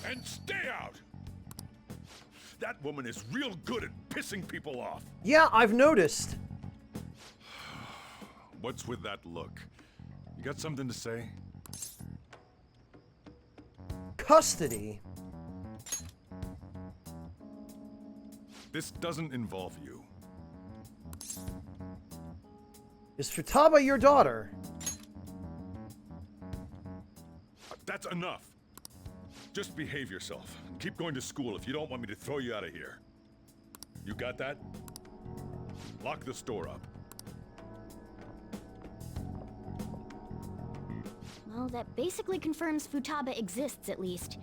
And stay out! That woman is real good at pissing people off. Yeah, I've noticed. What's with that look? You got something to say? Custody? This doesn't involve you. Is Futaba your daughter? That's enough. Just behave yourself. And keep going to school if you don't want me to throw you out of here. You got that? Lock the store up. Well, that basically confirms Futaba exists, at least.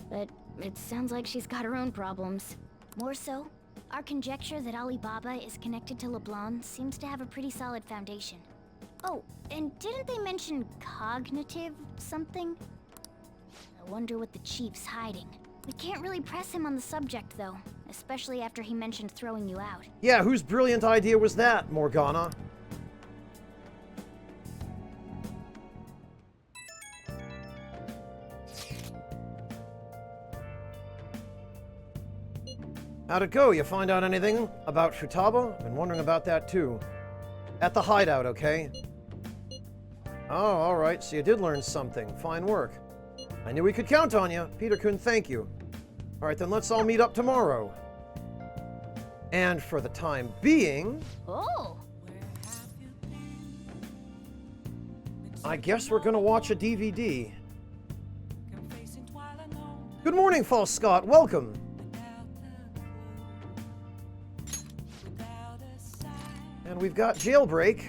But it sounds like she's got her own problems. More so, our conjecture that Alibaba is connected to LeBlanc seems to have a pretty solid foundation. Oh, and didn't they mention cognitive something? I wonder what the chief's hiding. We can't really press him on the subject, though, especially after he mentioned throwing you out. Yeah, whose brilliant idea was that, Morgana? How'd it go? You find out anything about Futaba? Been wondering about that too. At the hideout, okay? Oh, alright, so you did learn something. Fine work. I knew we could count on you. Peter-kun, thank you. Alright, then let's all meet up tomorrow. And for the time being... Oh! I guess we're gonna watch a DVD. Good morning, False Scott. Welcome. And we've got Jailbreak.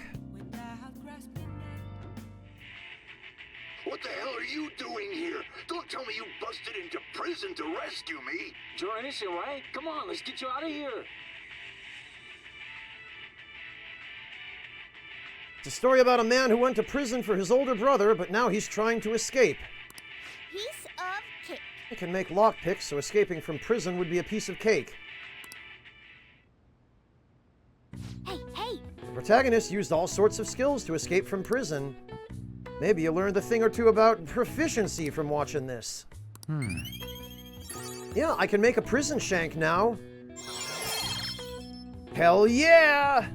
What the hell are you doing here? Don't tell me you busted into prison to rescue me. Join us, right? Come on, let's get you out of here. It's a story about a man who went to prison for his older brother, but now he's trying to escape. Piece of cake. He can make lockpicks, so escaping from prison would be a piece of cake. Hey, hey! The protagonist used all sorts of skills to escape from prison. Maybe you learned a thing or two about proficiency from watching this. Yeah, I can make a prison shank now. Hell yeah!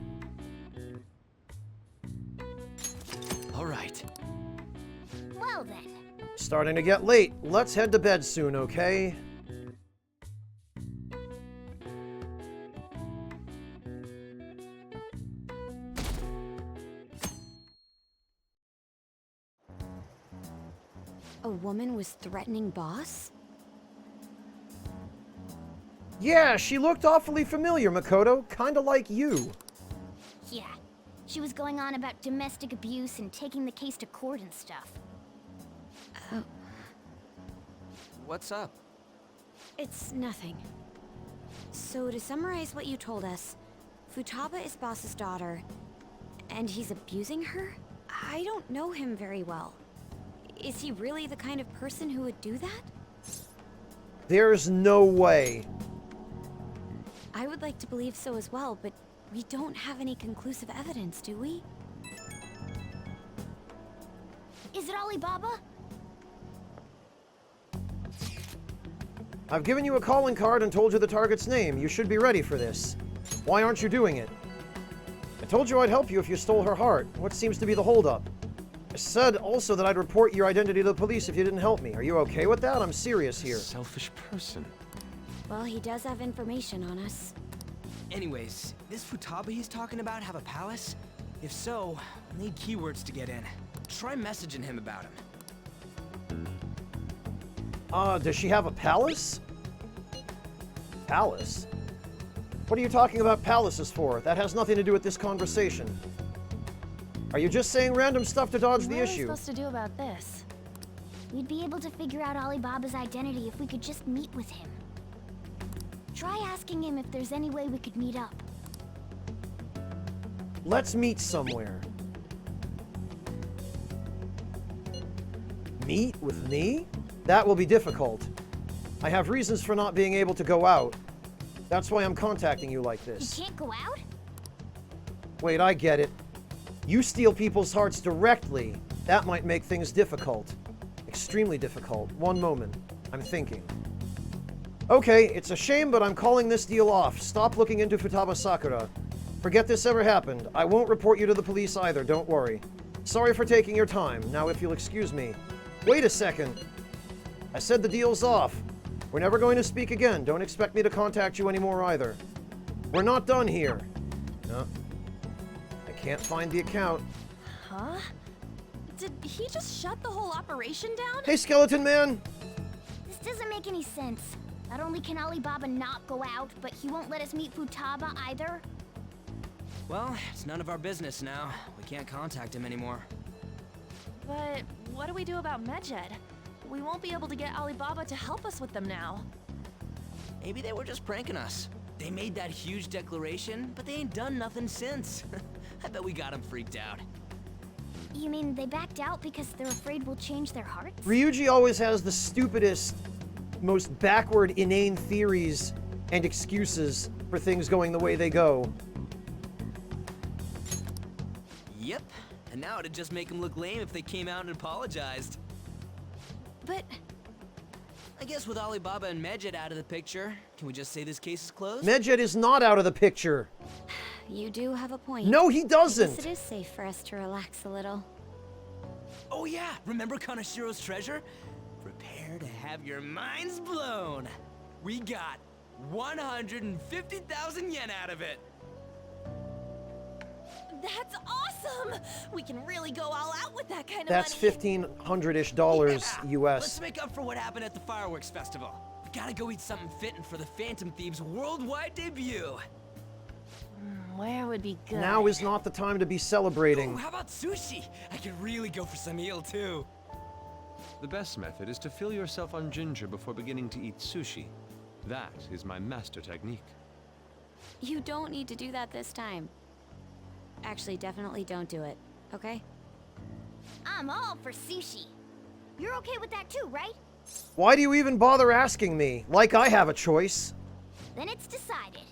All right. Well then. Starting to get late. Let's head to bed soon, okay? A woman was threatening Boss? Yeah, she looked awfully familiar, Makoto. Kinda like you. Yeah. She was going on about domestic abuse and taking the case to court and stuff. Oh. What's up? It's nothing. So to summarize what you told us, Futaba is Boss's daughter, and he's abusing her? I don't know him very well. Is he really the kind of person who would do that? There's no way. I would like to believe so as well, but we don't have any conclusive evidence, do we? Is it Alibaba? I've given you a calling card and told you the target's name. You should be ready for this. Why aren't you doing it? I told you I'd help you if you stole her heart. What seems to be the holdup? I said also that I'd report your identity to the police if you didn't help me. Are you okay with that? I'm serious here. Selfish person. Well, he does have information on us. Anyways, this Futaba he's talking about have a palace? If so, I'll need keywords to get in. Try messaging him about him. Does she have a palace? Palace? What are you talking about palaces for? That has nothing to do with this conversation. Are you just saying random stuff to dodge the What are we issue? supposed to do about this? We'd be able to figure out Alibaba's identity if we could just meet with him. Try asking him if there's any way we could meet up. Let's meet somewhere. Meet with me? That will be difficult. I have reasons for not being able to go out. That's why I'm contacting you like this. You can't go out? Wait, I get it. You steal people's hearts directly. That might make things difficult. Extremely difficult. One moment. I'm thinking. Okay, it's a shame, but I'm calling this deal off. Stop looking into Futaba Sakura. Forget this ever happened. I won't report you to the police either, don't worry. Sorry for taking your time. Now, if you'll excuse me. Wait a second. I said the deal's off. We're never going to speak again. Don't expect me to contact you anymore either. We're not done here. No. I can't find the account. Huh? Did he just shut the whole operation down? Hey, Skeleton Man! This doesn't make any sense. Not only can Alibaba not go out, but he won't let us meet Futaba either. Well, it's none of our business now. We can't contact him anymore. But what do we do about Medjed? We won't be able to get Alibaba to help us with them now. Maybe they were just pranking us. They made that huge declaration, but they ain't done nothing since. I bet we got them freaked out. You mean they backed out because they're afraid we'll change their hearts? Ryuji always has the stupidest, most backward, inane theories and excuses for things going the way they go. Yep, and now it'd just make them look lame if they came out and apologized. But I guess with Alibaba and Medjed out of the picture, can we just say this case is closed? Medjed is not out of the picture. You do have a point. No, he doesn't. I guess it is safe for us to relax a little. Oh yeah, remember Kanashiro's treasure? Prepare to have your minds blown. We got 150,000 yen out of it. that's awesome! We can really go all out with that kind of That's money. $1,500-ish Yeah. US. Let's make up for what happened at the fireworks festival. We gotta go eat something fitting for the Phantom Thieves' worldwide debut. Where would be good? Now is not the time to be celebrating. Ooh, how about sushi? I could really go for some eel too. The best method is to fill yourself on ginger before beginning to eat sushi. That is my master technique. You don't need to do that this time. Actually, definitely don't do it, okay? I'm all for sushi. You're okay with that too, right? Why do you even bother asking me? Like I have a choice. Then it's decided.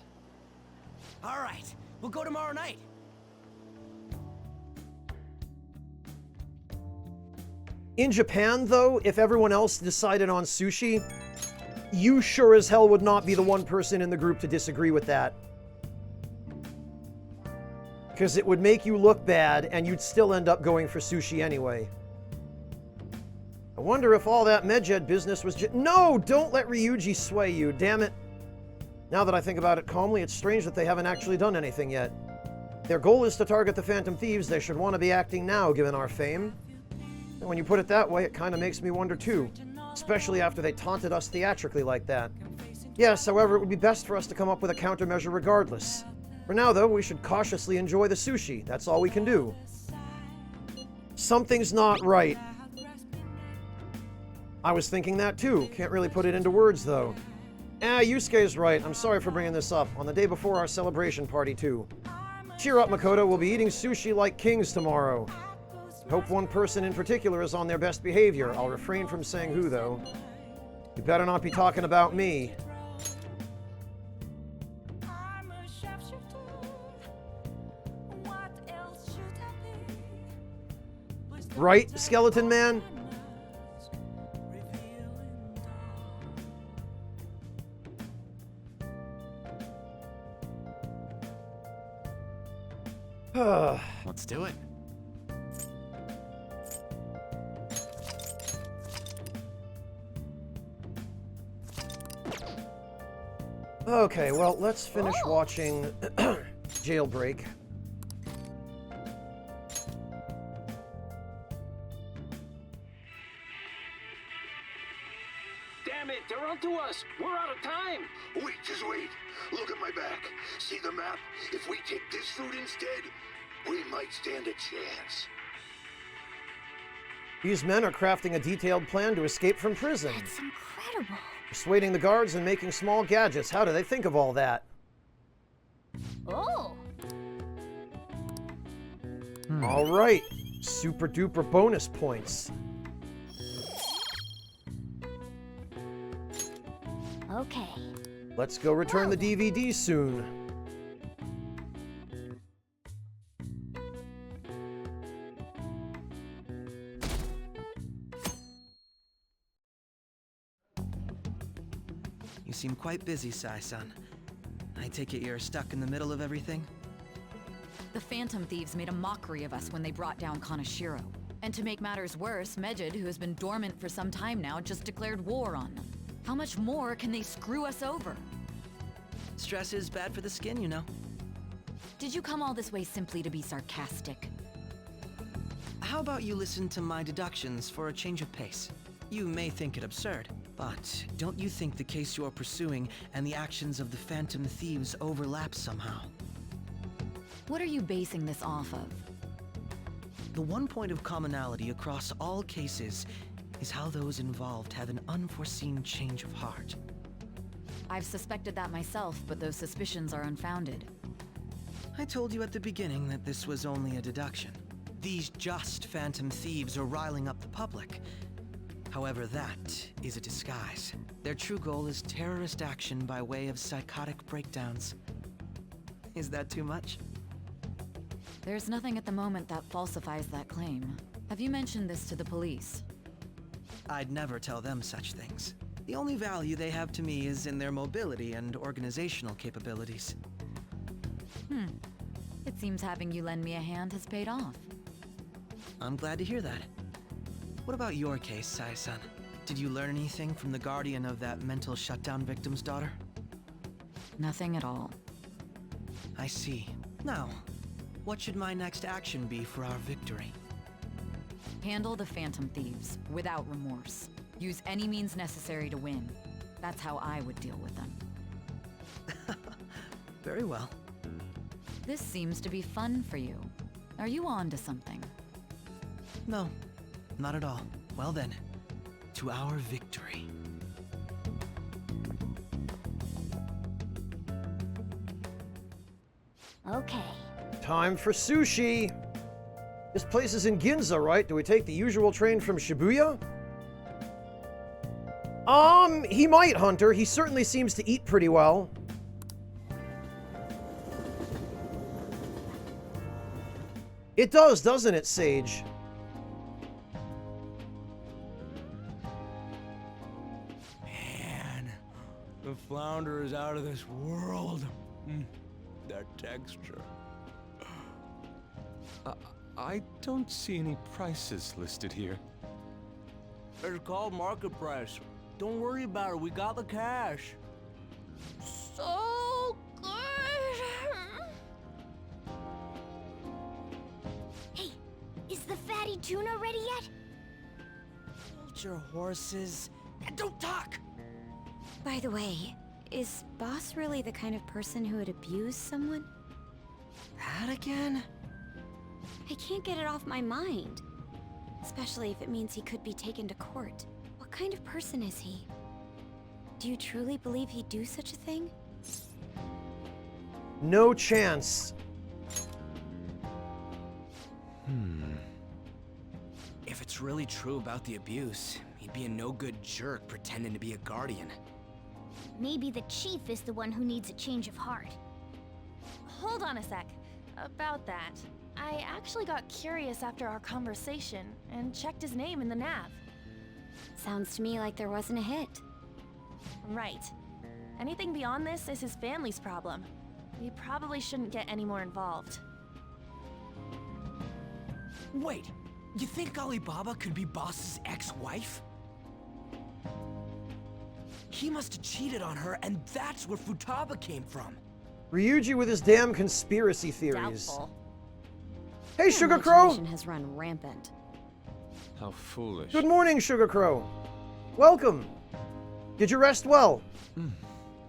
All right, we'll go tomorrow night. In Japan, though, if everyone else decided on sushi, you sure as hell would not be the one person in the group to disagree with that. Because it would make you look bad, and you'd still end up going for sushi anyway. I wonder if all that Medjed business was just... No! Don't let Ryuji sway you, damn it. Now that I think about it calmly, it's strange that they haven't actually done anything yet. Their goal is to target the Phantom Thieves. They should want to be acting now, given our fame. And when you put it that way, it kind of makes me wonder too. Especially after they taunted us theatrically like that. Yes, however, it would be best for us to come up with a countermeasure regardless. For now, though, we should cautiously enjoy the sushi. That's all we can do. Something's not right. I was thinking that too. Can't really put it into words, though. Yusuke's right. I'm sorry for bringing this up. On the day before our celebration party, too. Cheer up, Makoto. We'll be eating sushi like kings tomorrow. Hope one person in particular is on their best behavior. I'll refrain from saying who, though. You better not be talking about me. Right, Skeleton Man? Let's do it. Okay, well, let's finish watching Jailbreak. Damn it, they're onto us. We're out of time. Wait, just wait. Look at my back. See the map? If we take this route instead, we might stand a chance. These men are crafting a detailed plan to escape from prison. That's incredible. Persuading the guards and making small gadgets. How do they think of all that? Oh. All right. Super duper bonus points. Okay. Let's go return the DVD soon. You seem quite busy, Sai-san. I take it you're stuck in the middle of everything? The Phantom Thieves made a mockery of us when they brought down Kaneshiro. And to make matters worse, Medjed, who has been dormant for some time now, just declared war on them. How much more can they screw us over? Stress is bad for the skin, you know. Did you come all this way simply to be sarcastic? How about you listen to my deductions for a change of pace? You may think it absurd, but don't you think the case you're pursuing and the actions of the Phantom Thieves overlap somehow? What are you basing this off of? The one point of commonality across all cases is how those involved have an unforeseen change of heart. I've suspected that myself, but those suspicions are unfounded. I told you at the beginning that this was only a deduction. These just Phantom Thieves are riling up the public. However, that is a disguise. Their true goal is terrorist action by way of psychotic breakdowns. Is that too much? There's nothing at the moment that falsifies that claim. Have you mentioned this to the police? I'd never tell them such things. The only value they have to me is in their mobility and organizational capabilities. It seems having you lend me a hand has paid off. I'm glad to hear that. What about your case, Sai-san? Did you learn anything from the guardian of that mental shutdown victim's daughter? Nothing at all. I see. Now, what should my next action be for our victory? Handle the Phantom Thieves, without remorse. Use any means necessary to win. That's how I would deal with them. Very well. This seems to be fun for you. Are you on to something? No, not at all. Well then, to our victory. Okay. Time for sushi. This place is in Ginza, right? Do we take the usual train from Shibuya? He might, Hunter. He certainly seems to eat pretty well. It does, doesn't it, Sage? Man, the flounder is out of this world. That texture. I don't see any prices listed here. It's called market price. Don't worry about it, we got the cash. So good. Hey, is the fatty tuna ready yet? Hold your horses and don't talk! By the way, is Boss really the kind of person who would abuse someone? That again? I can't get it off my mind. Especially if it means he could be taken to court. What kind of person is he? Do you truly believe he'd do such a thing? No chance. If it's really true about the abuse, he'd be a no-good jerk pretending to be a guardian. Maybe the chief is the one who needs a change of heart. Hold on a sec. About that, I actually got curious after our conversation and checked his name in the nav. Sounds to me like there wasn't a hit. Right. Anything beyond this is his family's problem. We probably shouldn't get any more involved. Wait, you think Alibaba could be Boss's ex-wife? He must have cheated on her, and that's where Futaba came from. Ryuji with his damn conspiracy theories. Doubtful. Hey, Your Sugar Crow! imagination has run rampant. How foolish. Good morning, Sugar Crow. Welcome. Did you rest well?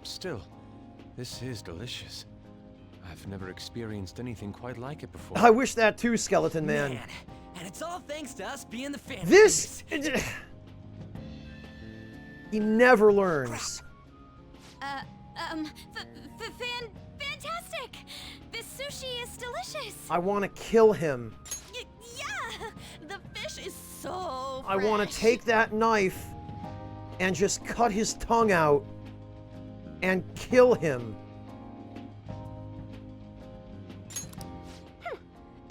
Still, this is delicious. I've never experienced anything quite like it before. I wish that too, Skeleton Man. And it's all thanks to us being the fans. This... He never learns. Fantastic! This sushi is delicious! I want to kill him. so I want to take that knife and just cut his tongue out and kill him.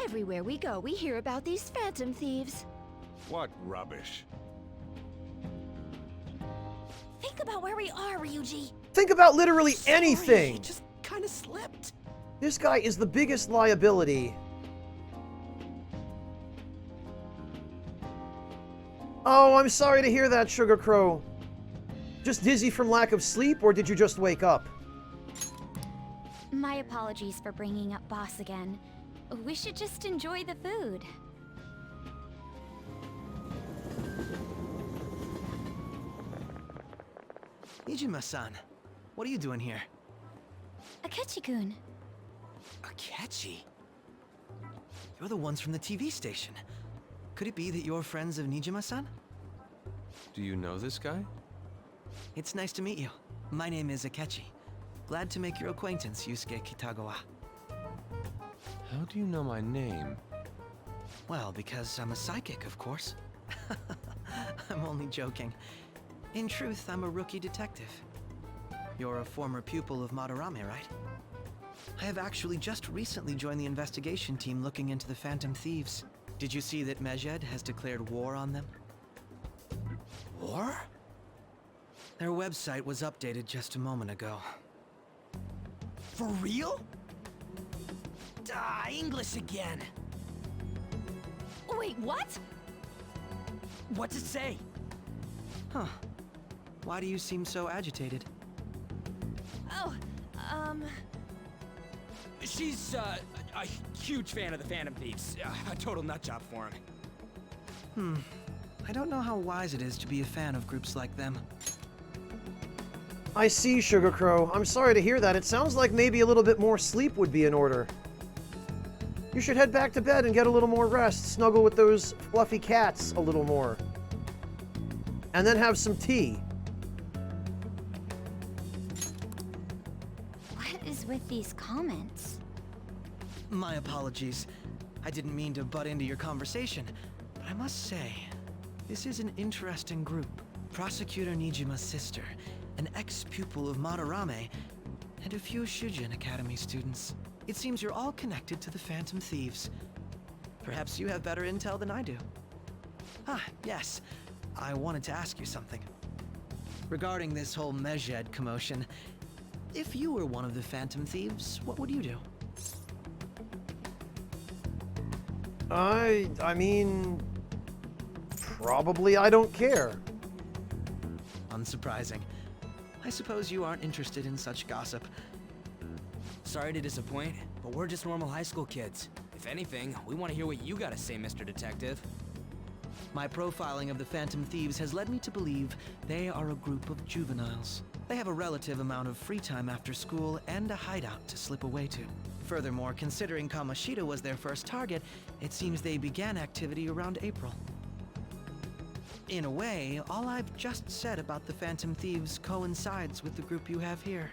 Everywhere we go, we hear about these phantom thieves. What rubbish. Think about where we are, Ryuji. Think about literally anything. He just kind of slipped. This guy is the biggest liability. Oh, I'm sorry to hear that, Sugar Crow. Just dizzy from lack of sleep, or did you just wake up? My apologies for bringing up Boss again. We should just enjoy the food. Nijima-san, what are you doing here? Akechi-kun. Akechi? You're the ones from the TV station. Could it be that you're friends of Nijima-san? Do you know this guy? It's nice to meet you. My name is Akechi. Glad to make your acquaintance, Yusuke Kitagawa. How do you know my name? Well, because I'm a psychic, of course. I'm only joking. In truth, I'm a rookie detective. You're a former pupil of Madarame, right? I have actually just recently joined the investigation team looking into the Phantom Thieves. Did you see that Medjed has declared war on them? War? Their website was updated just a moment ago. For real? English again. Wait, what? What's it say? Huh. Why do you seem so agitated? Oh, She's, a huge fan of the Phantom Thieves. A total nutjob for him. I don't know how wise it is to be a fan of groups like them. I see, Sugar Crow. I'm sorry to hear that. It sounds like maybe a little bit more sleep would be in order. You should head back to bed and get a little more rest. Snuggle with those fluffy cats a little more. And then have some tea. What is with these comments? My apologies. I didn't mean to butt into your conversation, but I must say, this is an interesting group. Prosecutor Nijima's sister, an ex-pupil of Madarame, and a few Shujin Academy students. It seems you're all connected to the Phantom Thieves. Perhaps you have better intel than I do. Ah, yes. I wanted to ask you something. Regarding this whole Medjed commotion, if you were one of the Phantom Thieves, what would you do? I mean... probably I don't care. Unsurprising. I suppose you aren't interested in such gossip. Sorry to disappoint, but we're just normal high school kids. If anything, we want to hear what you gotta say, Mr. Detective. My profiling of the Phantom Thieves has led me to believe they are a group of juveniles. They have a relative amount of free time after school and a hideout to slip away to. Furthermore, considering Kamoshida was their first target, it seems they began activity around April. In a way, all I've just said about the Phantom Thieves coincides with the group you have here.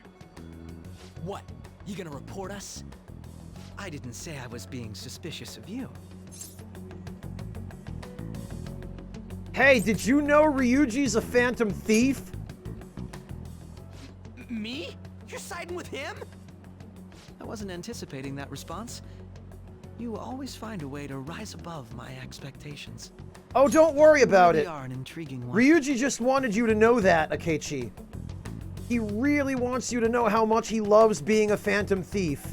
What? You gonna report us? I didn't say I was being suspicious of you. Hey, did you know Ryuji's a Phantom Thief? Me? You're siding with him? I wasn't anticipating that response. You always find a way to rise above my expectations. Oh, don't worry about it. You are an intriguing one. Ryuji just wanted you to know that, Akechi. He really wants you to know how much he loves being a Phantom Thief.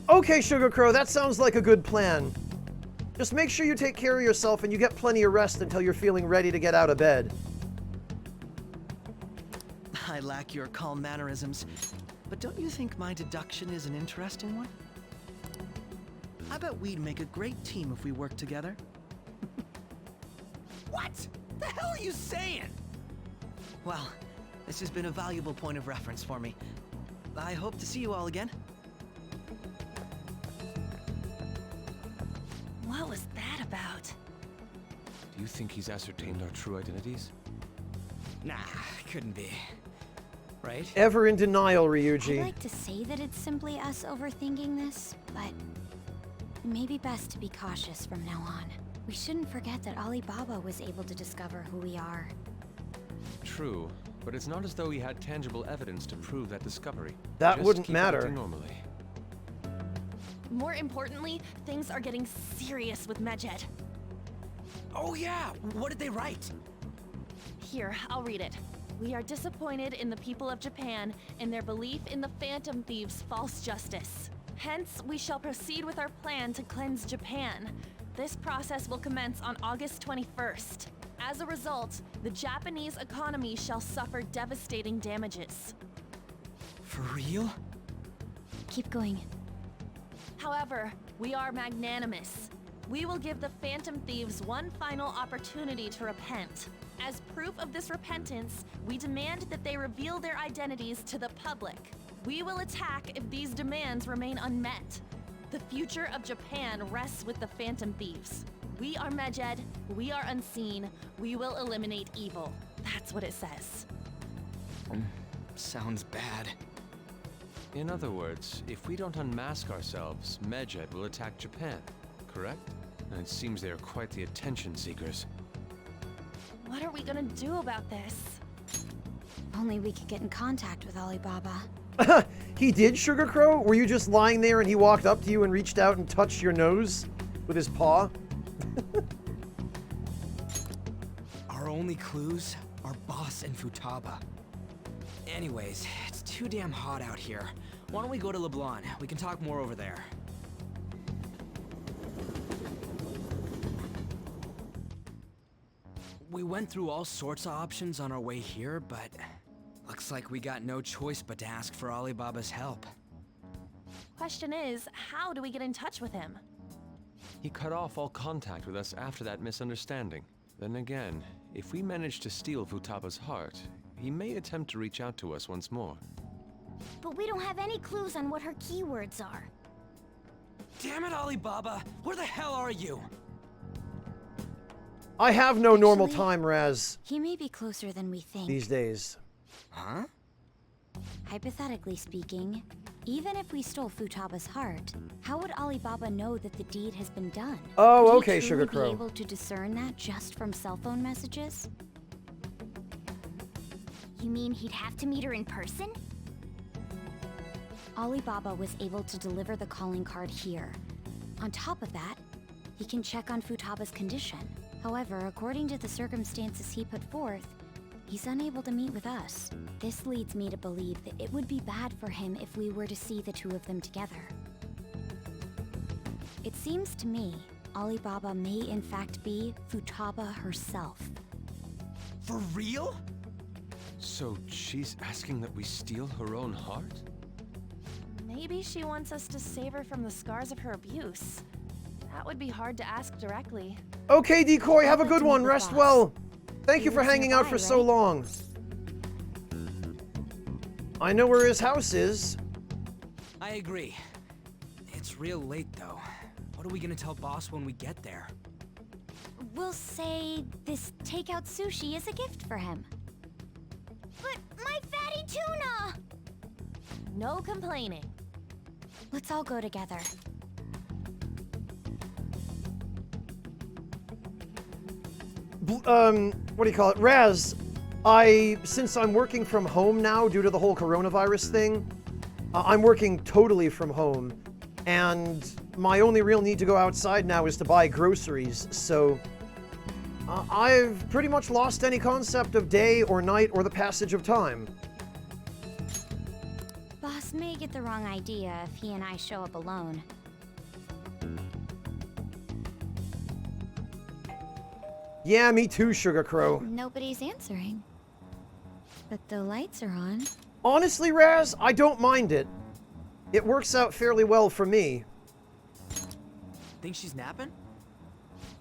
Okay, Sugar Crow, that sounds like a good plan. Just make sure you take care of yourself and you get plenty of rest until you're feeling ready to get out of bed. I lack your calm mannerisms, but don't you think my deduction is an interesting one? I bet we'd make a great team if we worked together. What? The hell are you saying? Well, this has been a valuable point of reference for me. I hope to see you all again. What was that about? Do you think he's ascertained our true identities? Nah, couldn't be. Right? Ever in denial, Ryuji. I'd like to say that it's simply us overthinking this, but It may be best to be cautious from now on. We shouldn't forget that Alibaba was able to discover who we are. True, but it's not as though he had tangible evidence to prove that discovery. That Just wouldn't keep matter. acting normally. More importantly, things are getting serious with Medjed. Oh yeah, what did they write? Here, I'll read it. We are disappointed in the people of Japan in their belief in the Phantom Thieves' false justice. Hence, we shall proceed with our plan to cleanse Japan. This process will commence on August 21st. As a result, the Japanese economy shall suffer devastating damages. For real? Keep going. However, we are magnanimous. We will give the Phantom Thieves one final opportunity to repent. As proof of this repentance, we demand that they reveal their identities to the public. We will attack if these demands remain unmet. The future of Japan rests with the Phantom Thieves. We are Medjed, we are unseen, we will eliminate evil. That's what it says. Sounds bad. In other words, if we don't unmask ourselves, Medjed will attack Japan, correct? And it seems they are quite the attention seekers. What are we gonna do about this? Only we could get in contact with Alibaba. He did, Sugar Crow? Were you just lying there and he walked up to you and reached out and touched your nose with his paw? Our only clues are Boss and Futaba. Anyways, it's too damn hot out here. Why don't we go to Leblanc? We can talk more over there. We went through all sorts of options on our way here, but looks like we got no choice but to ask for Alibaba's help. Question is, how do we get in touch with him? He cut off all contact with us after that misunderstanding. Then again, if we manage to steal Futaba's heart, he may attempt to reach out to us once more. But we don't have any clues on what her keywords are. Damn it, Alibaba! Where the hell are you? I have no normal time, Raz, He may be closer than we think. these days. Huh? Hypothetically speaking, even if we stole Futaba's heart, how would Alibaba know that the deed has been done? Oh, Would okay, he Sugar truly Crow. be able to discern that just from cell phone messages? You mean he'd have to meet her in person? Alibaba was able to deliver the calling card here. On top of that, he can check on Futaba's condition. However, according to the circumstances he put forth, he's unable to meet with us. This leads me to believe that it would be bad for him if we were to see the two of them together. It seems to me Alibaba may in fact be Futaba herself. For real? So she's asking that we steal her own heart? Maybe she wants us to save her from the scars of her abuse. That would be hard to ask directly. Okay, Decoy, have a good one. Rest well. Thank you for hanging out for so long. I know where his house is. I agree. It's real late, though. What are we gonna tell Boss when we get there? We'll say this takeout sushi is a gift for him. But my fatty tuna! No complaining. Let's all go together. What do you call it? Raz, since I'm working from home now due to the whole coronavirus thing, I'm working totally from home, and my only real need to go outside now is to buy groceries, so I've pretty much lost any concept of day or night or the passage of time. Boss may get the wrong idea if he and I show up alone. Yeah, me too, Sugar Crow. Nobody's answering. But the lights are on. Honestly, Raz, I don't mind it. It works out fairly well for me. Think she's napping?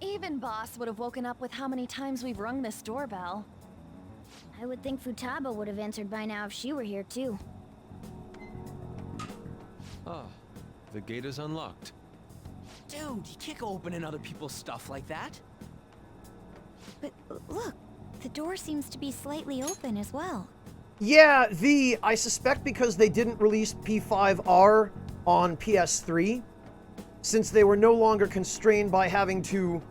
Even Boss would have woken up with how many times we've rung this doorbell. I would think Futaba would have answered by now if she were here too. Ah, the gate is unlocked. Dude, you can't go opening other people's stuff like that. But look, the door seems to be slightly open as well. Yeah, I suspect because they didn't release P5R on PS3, since they were no longer constrained by having to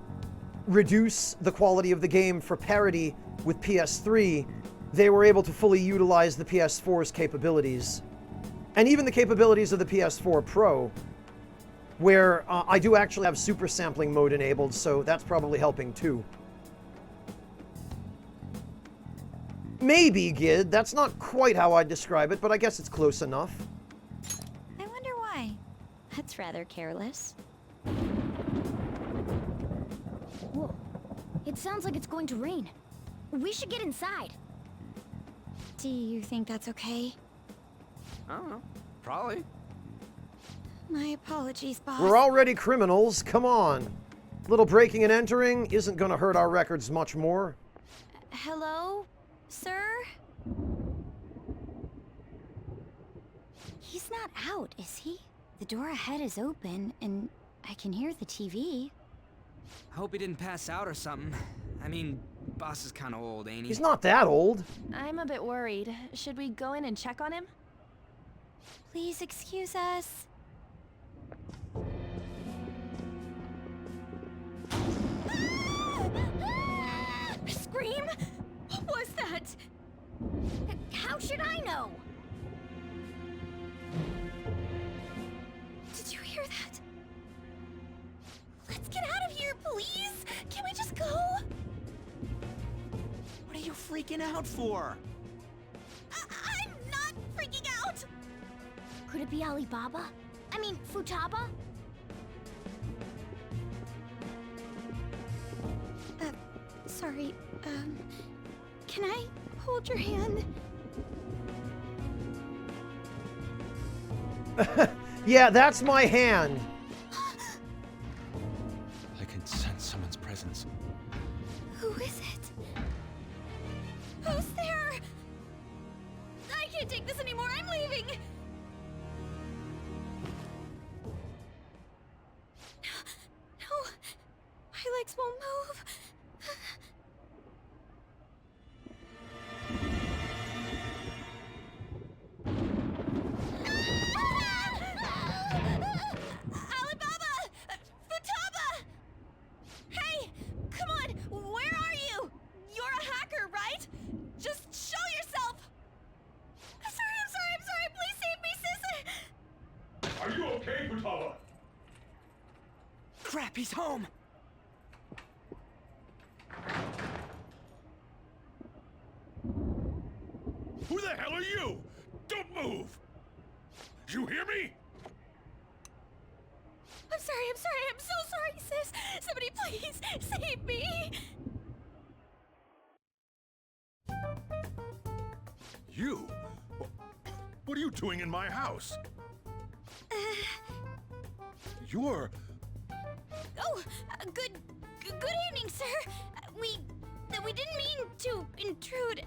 reduce the quality of the game for parity with PS3, they were able to fully utilize the PS4's capabilities. And even the capabilities of the PS4 Pro, where I do actually have super sampling mode enabled, so that's probably helping too. Maybe, Gid. That's not quite how I'd describe it, but I guess it's close enough. I wonder why. That's rather careless. Whoa. It sounds like it's going to rain. We should get inside. Do you think that's okay? I don't know. Probably. My apologies, boss. We're already criminals. Come on. Little breaking and entering isn't going to hurt our records much more. Hello, sir? He's not out, is he? The door ahead is open, and I can hear the TV. Hope he didn't pass out or something. I mean, boss is kind of old, ain't he? He's not that old. I'm a bit worried. Should we go in and check on him? Please excuse us. Scream? What was that? How should I know? Did you hear that? Let's get out of here, please! Can we just go? What are you freaking out for? I'm not freaking out! Could it be Alibaba? I mean, Futaba? Sorry, can I hold your hand? Yeah, that's my hand. I can sense someone's presence. Who is it? Who's there? I can't take this anymore, I'm leaving! No, my legs won't move. Alibaba! Futaba! Hey! Come on! Where are you? You're a hacker, right? Just show yourself! I'm sorry! Please save me, sis! Are you okay, Futaba? Crap, he's home! Who the hell are you? Don't move! You hear me? I'm so sorry, sis! Somebody please save me! You? What are you doing in my house? You're... Oh, good evening, sir. We didn't mean to intrude.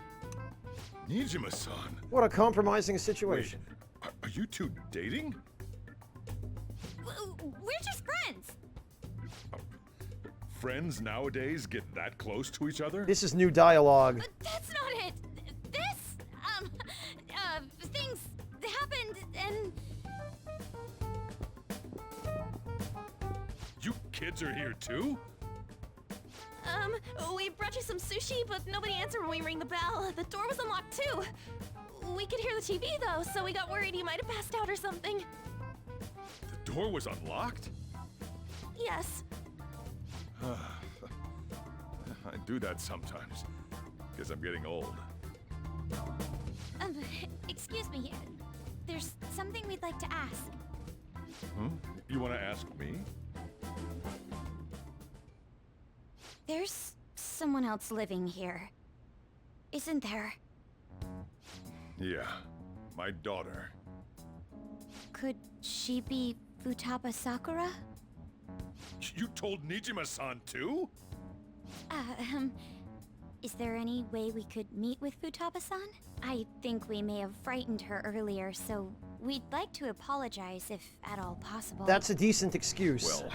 Nijima-san. What a compromising situation. Wait, are you two dating? We're just friends. Friends nowadays get that close to each other? This is new dialogue. But that's not it. This, things happened and... You kids are here too? We brought you some sushi, but nobody answered when we rang the bell. The door was unlocked too. We could hear the TV though, so we got worried you might have passed out or something. The door was unlocked? Yes. I do that sometimes. Guess I'm getting old. Excuse me. There's something we'd like to ask. You want to ask me? There's someone else living here, isn't there? Yeah, my daughter. Could she be Futaba Sakura? You told Nijima-san too? Is there any way we could meet with Futaba-san? I think we may have frightened her earlier, so we'd like to apologize if at all possible. That's a decent excuse. Well,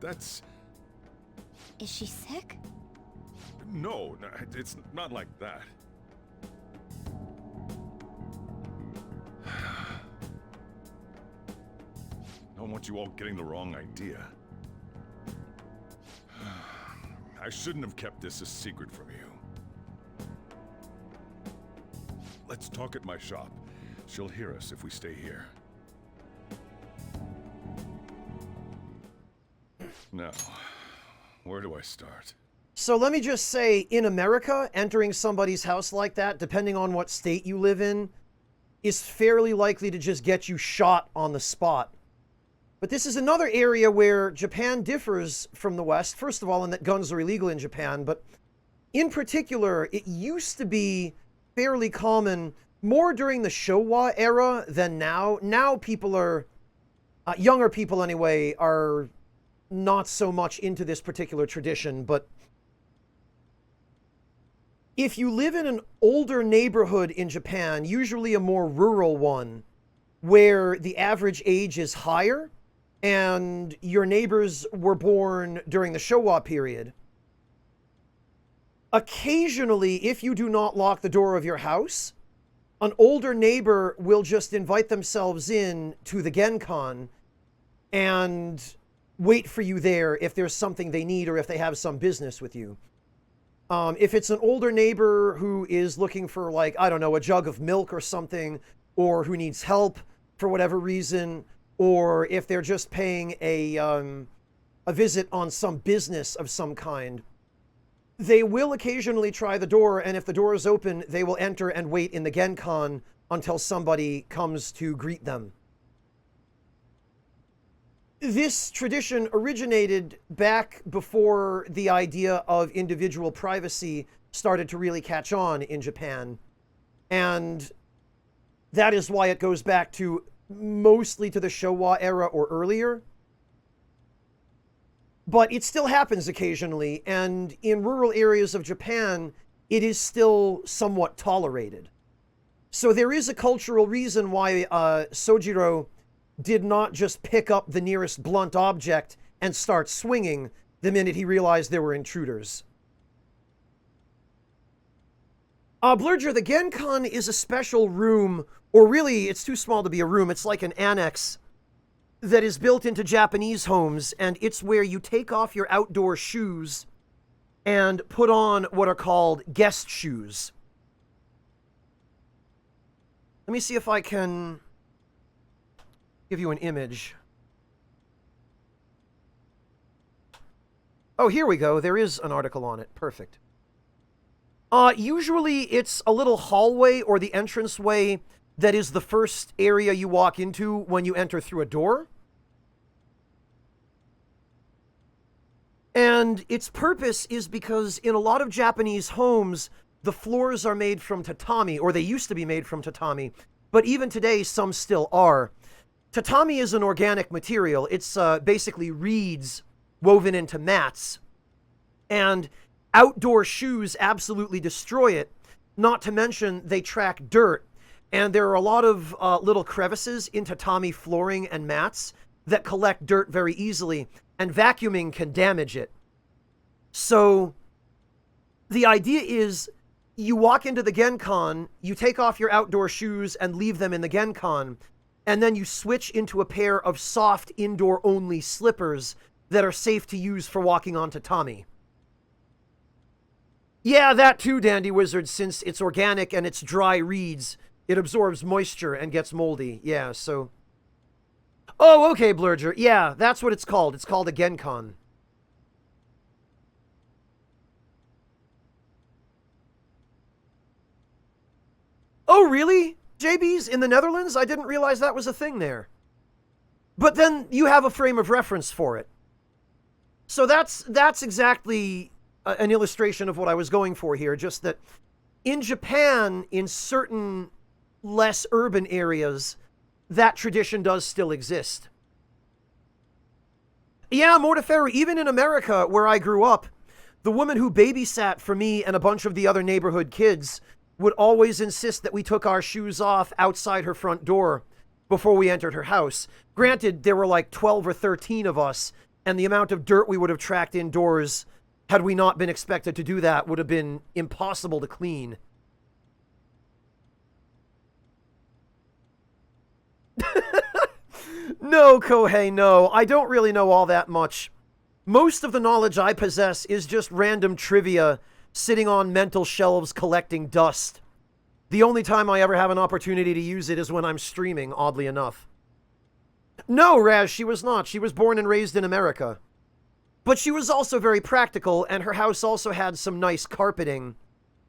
that's... Is she sick? No, it's not like that. don't want you all getting the wrong idea. I shouldn't have kept this a secret from you. Let's talk at my shop. She'll hear us if we stay here. Now, where do I start? So let me just say, in America, entering somebody's house like that, depending on what state you live in, is fairly likely to just get you shot on the spot. But this is another area where Japan differs from the West, first of all, in that guns are illegal in Japan, but in particular, it used to be fairly common more during the Showa era than now. Now people are, younger people anyway, are not so much into this particular tradition, but if you live in an older neighborhood in Japan, usually a more rural one, where the average age is higher, and your neighbors were born during the Showa period, occasionally, if you do not lock the door of your house, an older neighbor will just invite themselves in to the Genkan and wait for you there if there's something they need or if they have some business with you. If it's an older neighbor who is looking for, like, I don't know, a jug of milk or something, or who needs help for whatever reason, or if they're just paying a visit on some business of some kind, they will occasionally try the door, and if the door is open, they will enter and wait in the Genkan until somebody comes to greet them. This tradition originated back before the idea of individual privacy started to really catch on in Japan. And that is why it goes back to mostly to the Showa era or earlier. But it still happens occasionally, and in rural areas of Japan, it is still somewhat tolerated. So there is a cultural reason why Sojiro did not just pick up the nearest blunt object and start swinging the minute he realized there were intruders. Blurger, the Genkan is a special room, or really, it's too small to be a room, it's like an annex that is built into Japanese homes, and it's where you take off your outdoor shoes and put on what are called guest shoes. Let me see if I can give you an image. Oh, here we go. There is an article on it. Perfect. Usually it's a little hallway or the entranceway that is the first area you walk into when you enter through a door. And its purpose is because in a lot of Japanese homes, the floors are made from tatami, or they used to be made from tatami, but even today some still are. Tatami is an organic material. It's basically reeds woven into mats. And outdoor shoes absolutely destroy it. Not to mention they track dirt. And there are a lot of little crevices in tatami flooring and mats that collect dirt very easily. And vacuuming can damage it. So the idea is you walk into the Genkan, you take off your outdoor shoes and leave them in the Genkan, and then you switch into a pair of soft indoor-only slippers that are safe to use for walking on tatami. Yeah, that too, Dandy Wizard, since it's organic and it's dry reeds, it absorbs moisture and gets moldy. Yeah, so... Oh, okay, Blurger. Yeah, that's what it's called. It's called a Genkan. Oh, really? JB's in the Netherlands? I didn't realize that was a thing there. But then you have a frame of reference for it. So that's exactly an illustration of what I was going for here. Just that in Japan, in certain less urban areas, that tradition does still exist. Yeah, Mortiferri, even in America, where I grew up, the woman who babysat for me and a bunch of the other neighborhood kids would always insist that we took our shoes off outside her front door before we entered her house. Granted, there were like 12 or 13 of us, and the amount of dirt we would have tracked indoors had we not been expected to do that would have been impossible to clean. No, Kohei, no. I don't really know all that much. Most of the knowledge I possess is just random trivia sitting on mental shelves collecting dust. The only time I ever have an opportunity to use it is when I'm streaming, oddly enough. No, Raz, she was not. She was born and raised in America. But she was also very practical, and her house also had some nice carpeting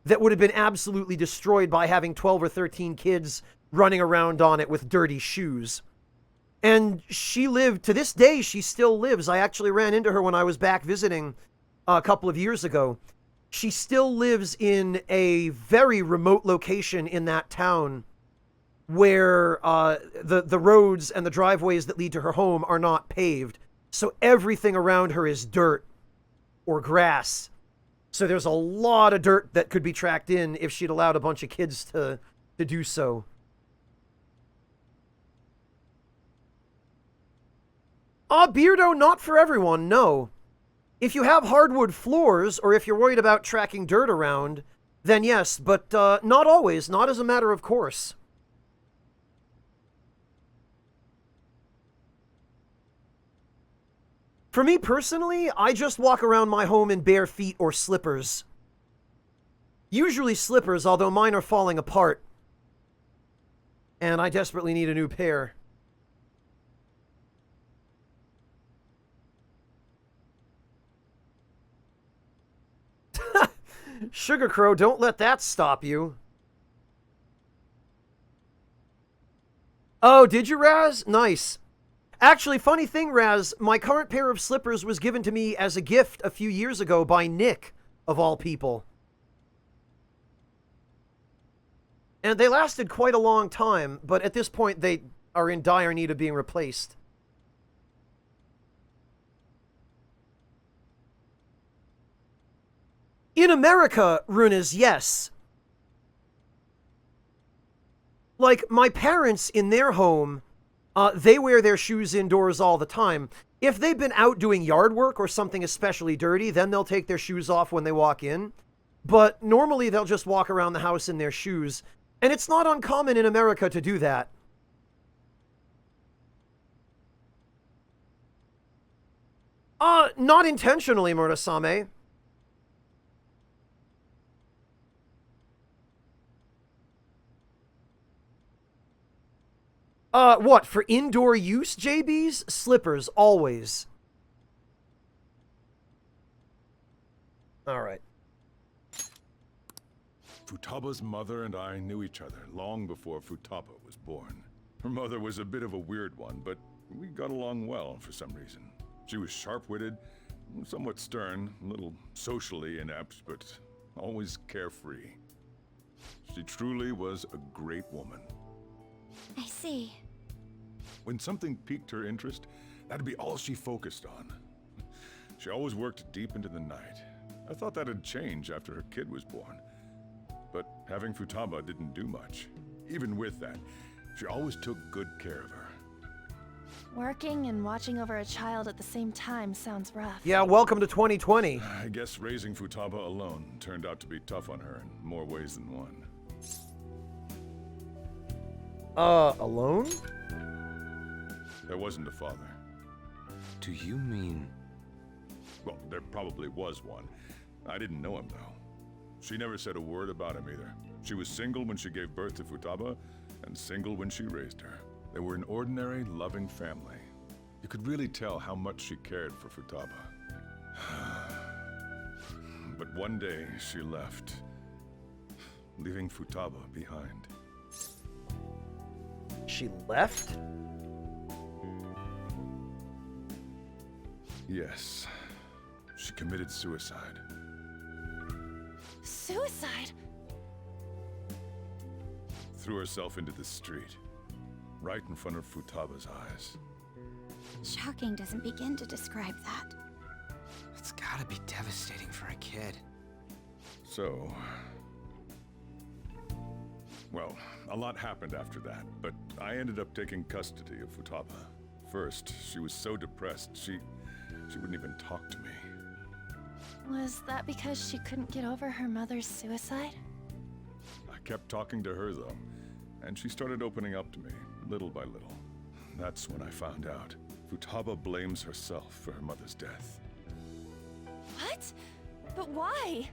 that would have been absolutely destroyed by having 12 or 13 kids running around on it with dirty shoes. And she lived, to this day, she still lives. I actually ran into her when I was back visiting a couple of years ago. She still lives in a very remote location in that town where the roads and the driveways that lead to her home are not paved. So everything around her is dirt or grass. So there's a lot of dirt that could be tracked in if she'd allowed a bunch of kids to do so. Beardo, not for everyone, no. If you have hardwood floors, or if you're worried about tracking dirt around, then yes, but not always, not as a matter of course. For me personally, I just walk around my home in bare feet or slippers. Usually slippers, although mine are falling apart. And I desperately need a new pair. Sugar Crow, don't let that stop you. Oh, did you, Raz? Nice. Actually, funny thing, Raz, my current pair of slippers was given to me as a gift a few years ago by Nick, of all people. And they lasted quite a long time, but at this point they are in dire need of being replaced. In America, Runas, yes. Like, my parents in their home, they wear their shoes indoors all the time. If they've been out doing yard work or something especially dirty, then they'll take their shoes off when they walk in. But normally they'll just walk around the house in their shoes. And it's not uncommon in America to do that. Not intentionally, Murasame. What, for indoor use, JBs? Slippers, always. Alright. Futaba's mother and I knew each other long before Futaba was born. Her mother was a bit of a weird one, but we got along well for some reason. She was sharp-witted, somewhat stern, a little socially inept, but always carefree. She truly was a great woman. I see. When something piqued her interest, that'd be all she focused on. She always worked deep into the night. I thought that'd change after her kid was born. But having Futaba didn't do much. Even with that, she always took good care of her. Working and watching over a child at the same time sounds rough. Yeah, welcome to 2020. I guess raising Futaba alone turned out to be tough on her in more ways than one. Alone? There wasn't a father. Do you mean... Well, there probably was one. I didn't know him, though. She never said a word about him either. She was single when she gave birth to Futaba, and single when she raised her. They were an ordinary, loving family. You could really tell how much she cared for Futaba. But one day, she left, leaving Futaba behind. She left? Yes. She committed suicide. Suicide? Threw herself into the street, right in front of Futaba's eyes. Shocking doesn't begin to describe that. It's gotta be devastating for a kid. So... Well, a lot happened after that, but I ended up taking custody of Futaba. First, she was so depressed, she wouldn't even talk to me. Was that because she couldn't get over her mother's suicide? I kept talking to her, though, and she started opening up to me, little by little. That's when I found out. Futaba blames herself for her mother's death. What? But why?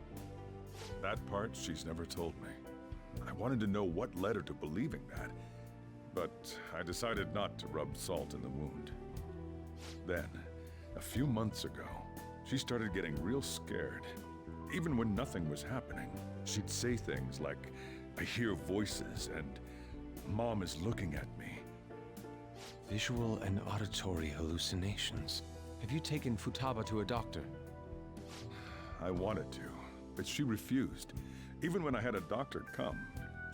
That part she's never told me. I wanted to know what led her to believing that, but I decided not to rub salt in the wound. Then, a few months ago, she started getting real scared. Even when nothing was happening, she'd say things like, "I hear voices," and "Mom is looking at me." Visual and auditory hallucinations. Have you taken Futaba to a doctor? I wanted to, but she refused. Even when I had a doctor come,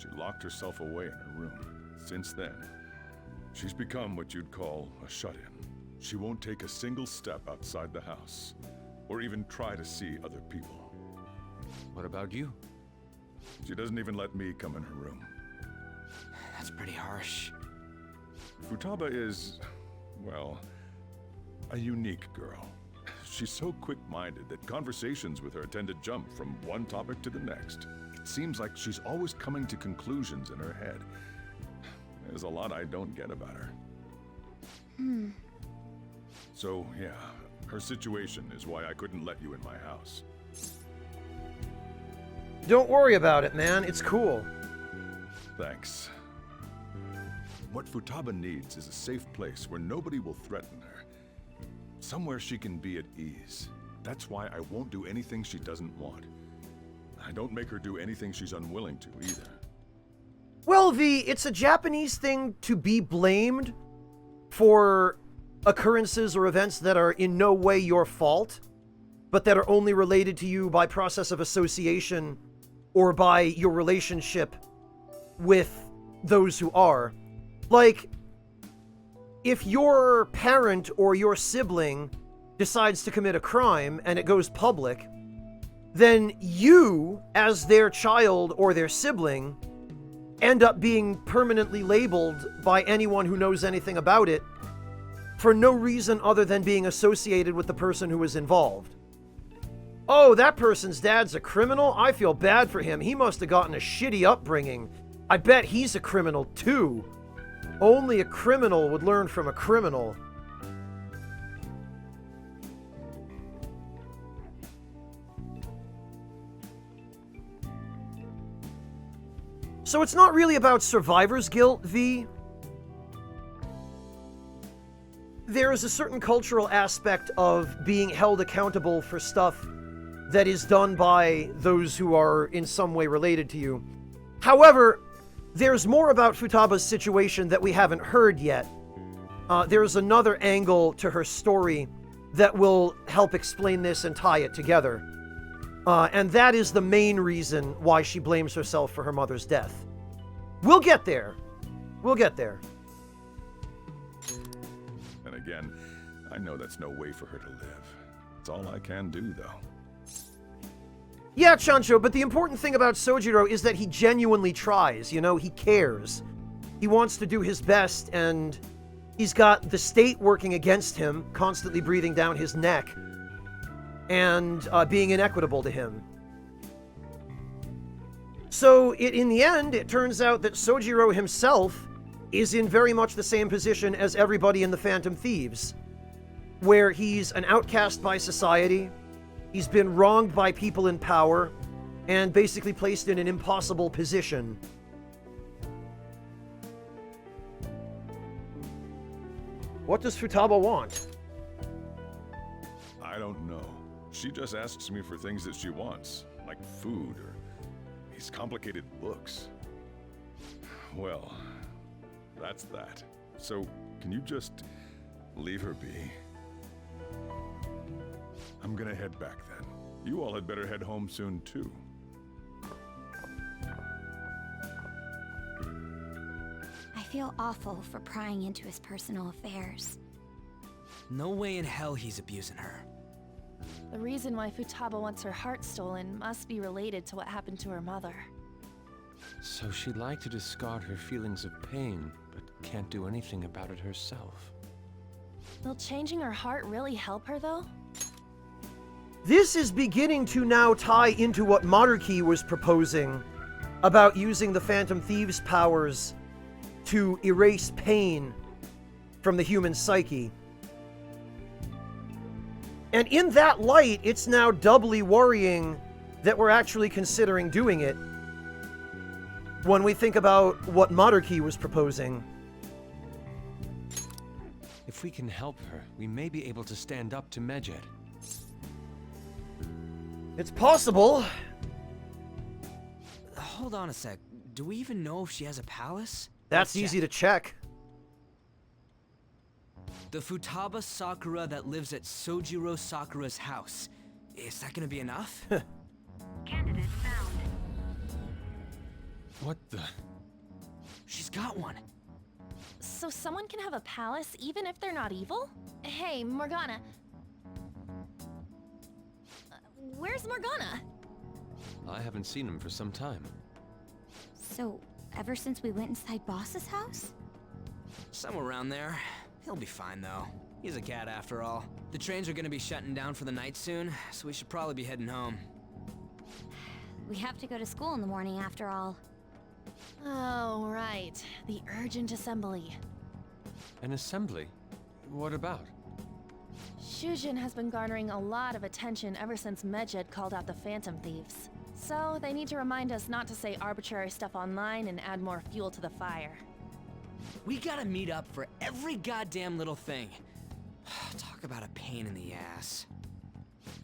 she locked herself away in her room. Since then, she's become what you'd call a shut-in. She won't take a single step outside the house, or even try to see other people. What about you? She doesn't even let me come in her room. That's pretty harsh. Futaba is, well, a unique girl. She's so quick-minded that conversations with her tend to jump from one topic to the next. It seems like she's always coming to conclusions in her head. There's a lot I don't get about her. So, yeah, her situation is why I couldn't let you in my house. Don't worry about it, man. It's cool. Thanks. What Futaba needs is a safe place where nobody will threaten her. Somewhere she can be at ease. That's why I won't do anything she doesn't want. I don't make her do anything she's unwilling to, either. Well, V, it's a Japanese thing to be blamed for occurrences or events that are in no way your fault, but that are only related to you by process of association or by your relationship with those who are. Like, if your parent or your sibling decides to commit a crime and it goes public, then you, as their child or their sibling, end up being permanently labeled by anyone who knows anything about it for no reason other than being associated with the person who was involved. Oh, that person's dad's a criminal? I feel bad for him. He must have gotten a shitty upbringing. I bet he's a criminal too. Only a criminal would learn from a criminal. So it's not really about survivor's guilt, V. There is a certain cultural aspect of being held accountable for stuff that is done by those who are in some way related to you. However, there's more about Futaba's situation that we haven't heard yet. There's another angle to her story that will help explain this and tie it together. And that is the main reason why she blames herself for her mother's death. We'll get there. We'll get there. And again, I know that's no way for her to live. It's all I can do, though. Yeah, Chancho, but the important thing about Sojiro is that he genuinely tries, you know, he cares. He wants to do his best, and he's got the state working against him, constantly breathing down his neck, and being inequitable to him. So, in the end, it turns out that Sojiro himself is in very much the same position as everybody in the Phantom Thieves, where he's an outcast by society, he's been wronged by people in power, and basically placed in an impossible position. What does Futaba want? I don't know. She just asks me for things that she wants, like food or these complicated books. Well, that's that. So, can you just leave her be? I'm gonna head back then. You all had better head home soon, too. I feel awful for prying into his personal affairs. No way in hell he's abusing her. The reason why Futaba wants her heart stolen must be related to what happened to her mother. So she'd like to discard her feelings of pain, but can't do anything about it herself. Will changing her heart really help her, though? This is beginning to now tie into what Maruki was proposing about using the Phantom Thieves' powers to erase pain from the human psyche. And in that light, it's now doubly worrying that we're actually considering doing it when we think about what Maruki was proposing. If we can help her, we may be able to stand up to Medjed. It's possible. Hold on a sec. Do we even know if she has a palace? That's easy to check. The Futaba Sakura that lives at Sojiro Sakura's house. Is that gonna be enough? Candidate found. What the? She's got one. So someone can have a palace even if they're not evil? Hey, Morgana. Where's Morgana? I haven't seen him for some time. So, ever since we went inside Boss's house? Somewhere around there. He'll be fine though. He's a cat after all. The trains are gonna be shutting down for the night soon, so we should probably be heading home. We have to go to school in the morning after all. Oh, right. The urgent assembly. An assembly? What about? Shujin has been garnering a lot of attention ever since Medjed called out the Phantom Thieves. So they need to remind us not to say arbitrary stuff online and add more fuel to the fire. We gotta meet up for every goddamn little thing. Talk about a pain in the ass.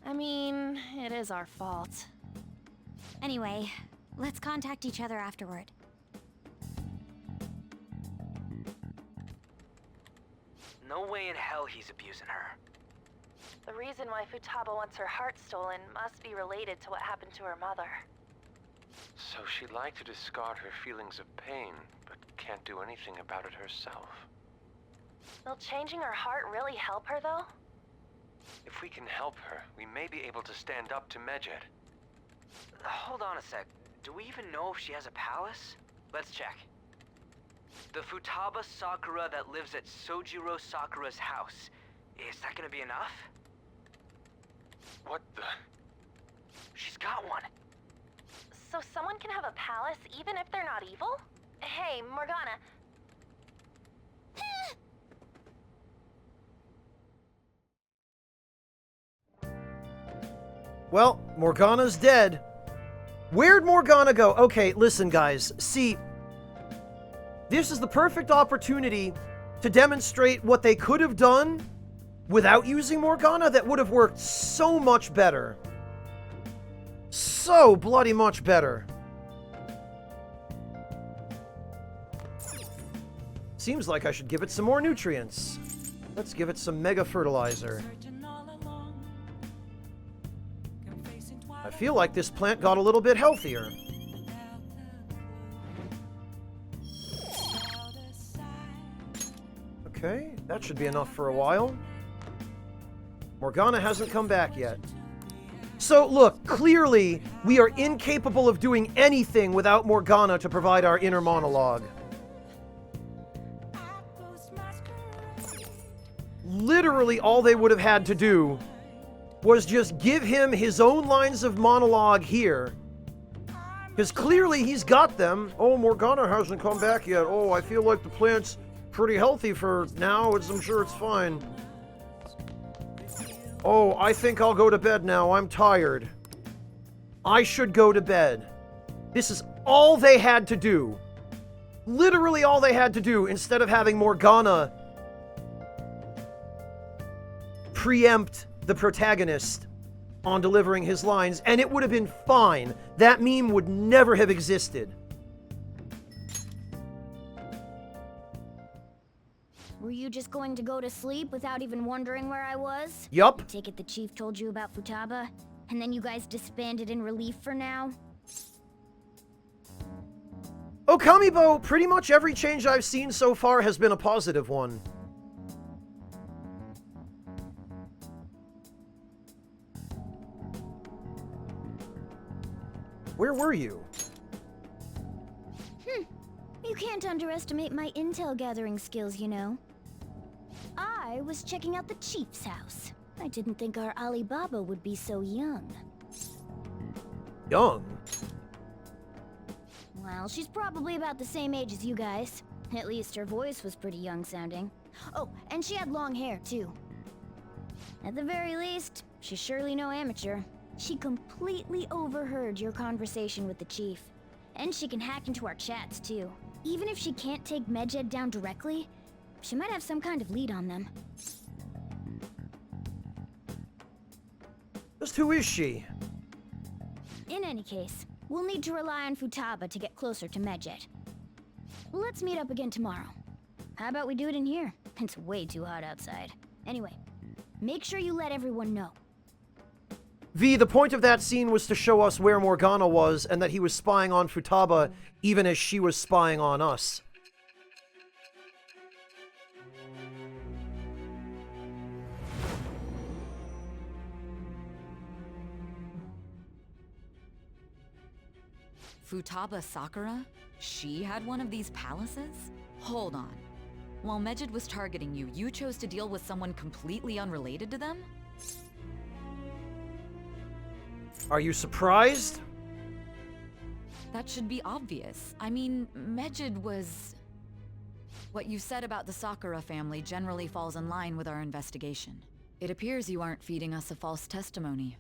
I mean, it is our fault. Anyway, let's contact each other afterward. No way in hell he's abusing her. The reason why Futaba wants her heart stolen must be related to what happened to her mother. So she'd like to discard her feelings of pain, but can't do anything about it herself. Will changing her heart really help her, though? If we can help her, we may be able to stand up to Medjed. Hold on a sec. Do we even know if she has a palace? Let's check. The Futaba Sakura that lives at Sojiro Sakura's house. Is that gonna be enough? What the? She's got one. So someone can have a palace even if they're not evil? Hey, Morgana. Well, Morgana's dead. Where'd Morgana go? Okay, listen, guys. See, this is the perfect opportunity to demonstrate what they could have done without using Morgana that would have worked so much better. So bloody much better. Seems like I should give it some more nutrients. Let's give it some mega fertilizer. I feel like this plant got a little bit healthier. Okay, that should be enough for a while. Morgana hasn't come back yet. So, look, clearly, we are incapable of doing anything without Morgana to provide our inner monologue. Literally, all they would have had to do was just give him his own lines of monologue here. Because clearly he's got them. Oh, Morgana hasn't come back yet. Oh, I feel like the plant's pretty healthy for now. I'm sure it's fine. Oh, I think I'll go to bed now. I'm tired. I should go to bed. This is all they had to do. Literally all they had to do instead of having Morgana preempt the protagonist on delivering his lines, and it would have been fine. That meme would never have existed. Were you just going to go to sleep without even wondering where I was? Yup. I take it the chief told you about Futaba, and then you guys disbanded in relief for now? Okamibo, pretty much every change I've seen so far has been a positive one. Where were you? You can't underestimate my intel gathering skills, you know. I was checking out the chief's house. I didn't think our Alibaba would be so young. Young? Well, she's probably about the same age as you guys. At least her voice was pretty young sounding. Oh, and she had long hair, too. At the very least, she's surely no amateur. She completely overheard your conversation with the chief. And she can hack into our chats, too. Even if she can't take Medjed down directly, she might have some kind of lead on them. Just who is she? In any case, we'll need to rely on Futaba to get closer to Medjed. Let's meet up again tomorrow. How about we do it in here? It's way too hot outside. Anyway, make sure you let everyone know. V, the point of that scene was to show us where Morgana was and that he was spying on Futaba even as she was spying on us. Futaba Sakura? She had one of these palaces? Hold on. While Medjed was targeting you, you chose to deal with someone completely unrelated to them? Are you surprised? That should be obvious. I mean, Medjed was... What you said about the Sakura family generally falls in line with our investigation. It appears you aren't feeding us a false testimony.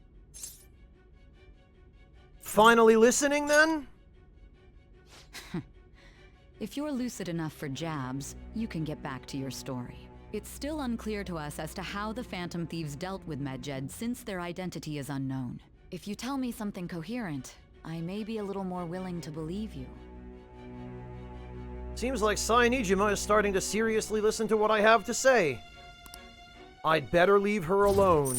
Finally listening, then? If you're lucid enough for jabs, you can get back to your story. It's still unclear to us as to how the Phantom Thieves dealt with Medjed since their identity is unknown. If you tell me something coherent, I may be a little more willing to believe you. Seems like Sainijima is starting to seriously listen to what I have to say. I'd better leave her alone.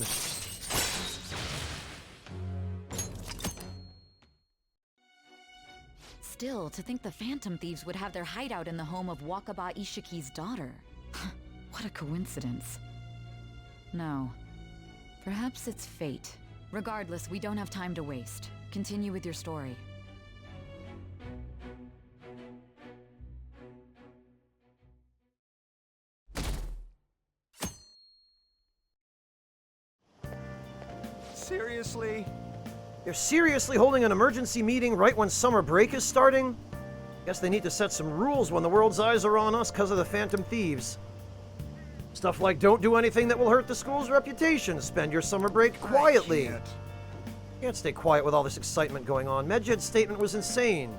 Still, to think the Phantom Thieves would have their hideout in the home of Wakaba Ishiki's daughter. What a coincidence. No. Perhaps it's fate. Regardless, we don't have time to waste. Continue with your story. Seriously? They're seriously holding an emergency meeting right when summer break is starting? Guess they need to set some rules when the world's eyes are on us because of the Phantom Thieves. Stuff like don't do anything that will hurt the school's reputation. Spend your summer break quietly. Can't stay quiet with all this excitement going on. Medjed's statement was insane.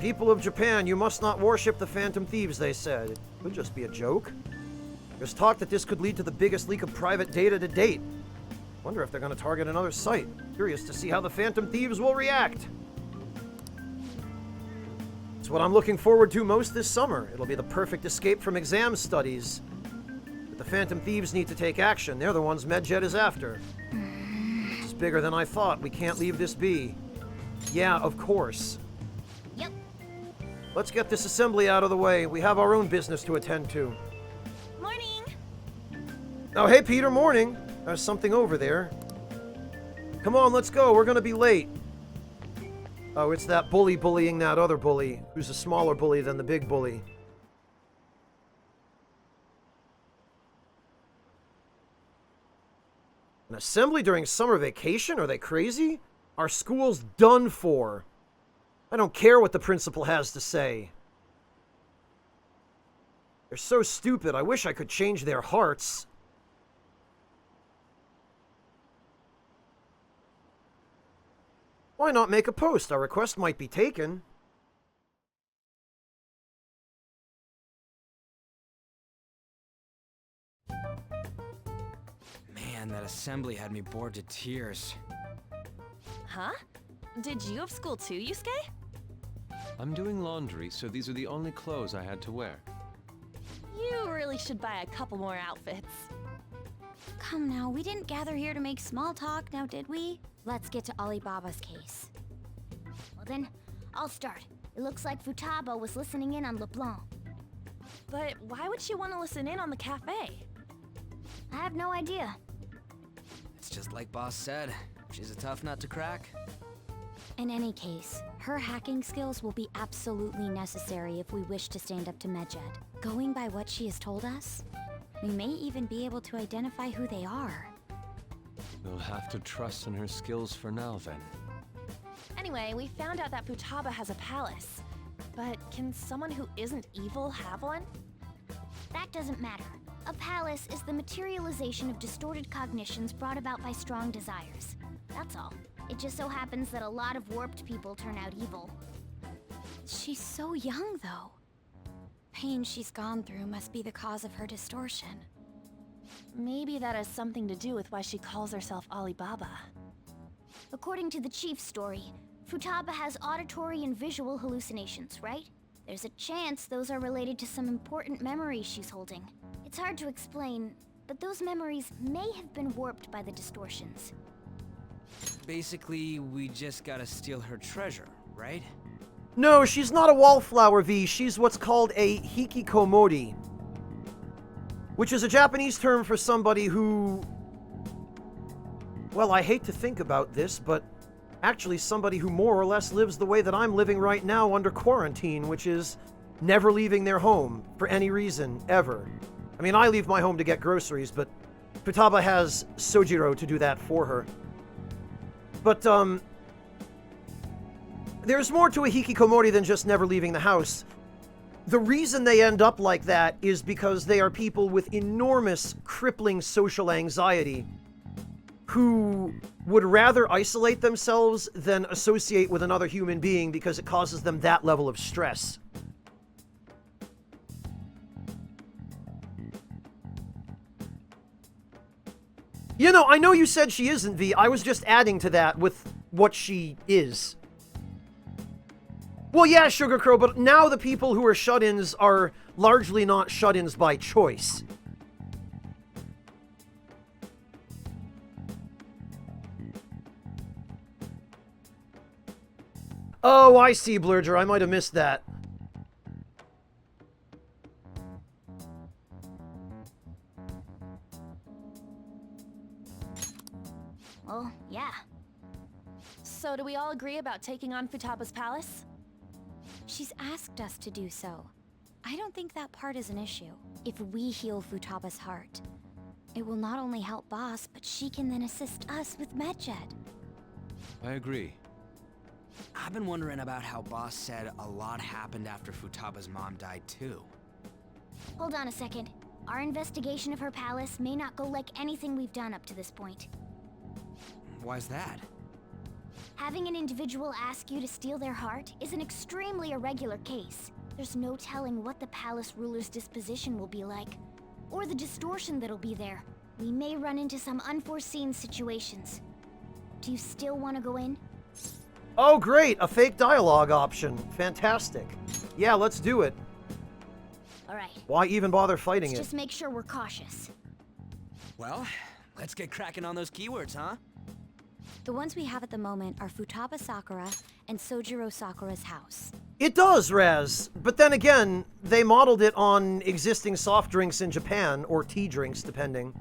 People of Japan, you must not worship the Phantom Thieves, they said. It could just be a joke. There's talk that this could lead to the biggest leak of private data to date. Wonder if they're going to target another site. Curious to see how the Phantom Thieves will react. It's what I'm looking forward to most this summer. It'll be the perfect escape from exam studies. But the Phantom Thieves need to take action. They're the ones Medjed is after. It's bigger than I thought. We can't leave this be. Yeah, of course. Yep. Let's get this assembly out of the way. We have our own business to attend to. Morning! Oh, hey, Peter, morning. There's something over there. Come on, let's go. We're gonna be late. Oh, it's that bully bullying that other bully, who's a smaller bully than the big bully. An assembly during summer vacation? Are they crazy? Our school's done for. I don't care what the principal has to say. They're so stupid. I wish I could change their hearts. Why not make a post? Our request might be taken. Man, that assembly had me bored to tears. Huh? Did you have school too, Yusuke? I'm doing laundry, so these are the only clothes I had to wear. You really should buy a couple more outfits. Come now, we didn't gather here to make small talk, now did we? Let's get to Alibaba's case. Well then, I'll start. It looks like Futaba was listening in on LeBlanc. But why would she want to listen in on the cafe? I have no idea. It's just like Boss said. She's a tough nut to crack. In any case, her hacking skills will be absolutely necessary if we wish to stand up to Medjed. Going by what she has told us, we may even be able to identify who they are. We'll have to trust in her skills for now, then. Anyway, we found out that Futaba has a palace. But can someone who isn't evil have one? That doesn't matter. A palace is the materialization of distorted cognitions brought about by strong desires. That's all. It just so happens that a lot of warped people turn out evil. She's so young, though. Pain she's gone through must be the cause of her distortion. Maybe that has something to do with why she calls herself Alibaba. According to the chief's story, Futaba has auditory and visual hallucinations, right? There's a chance those are related to some important memories she's holding. It's hard to explain, but those memories may have been warped by the distortions. Basically, we just gotta steal her treasure, right? No, she's not a wallflower, V. She's what's called a hikikomori, which is a Japanese term for somebody who... Well, I hate to think about this, but actually somebody who more or less lives the way that I'm living right now under quarantine, which is never leaving their home for any reason, ever. I mean, I leave my home to get groceries, but Futaba has Sojiro to do that for her. But, there's more to a hikikomori than just never leaving the house. The reason they end up like that is because they are people with enormous, crippling social anxiety who would rather isolate themselves than associate with another human being because it causes them that level of stress. You know, I know you said she isn't, V. I was just adding to that with what she is. Well, yeah, Sugar Crow, but now the people who are shut-ins are largely not shut-ins by choice. Oh, I see, Blurger. I might have missed that. Well, yeah. So do we all agree about taking on Futaba's palace? She's asked us to do so. I don't think that part is an issue. If we heal Futaba's heart, it will not only help Boss, but she can then assist us with Medjed. I agree. I've been wondering about how Boss said a lot happened after Futaba's mom died too. Hold on a second. Our investigation of her palace may not go like anything we've done up to this point. Why's that? Having an individual ask you to steal their heart is an extremely irregular case. There's no telling what the palace ruler's disposition will be like, or the distortion that'll be there. We may run into some unforeseen situations. Do you still want to go in? Oh, great! A fake dialogue option. Fantastic. Yeah, let's do it. Alright. Why even bother fighting Let's it? just make sure we're cautious. Well, let's get cracking on those keywords, huh? The ones we have at the moment are Futaba Sakura and Sojiro Sakura's house. It does, Raz. But then again, they modeled it on existing soft drinks in Japan, or tea drinks, depending.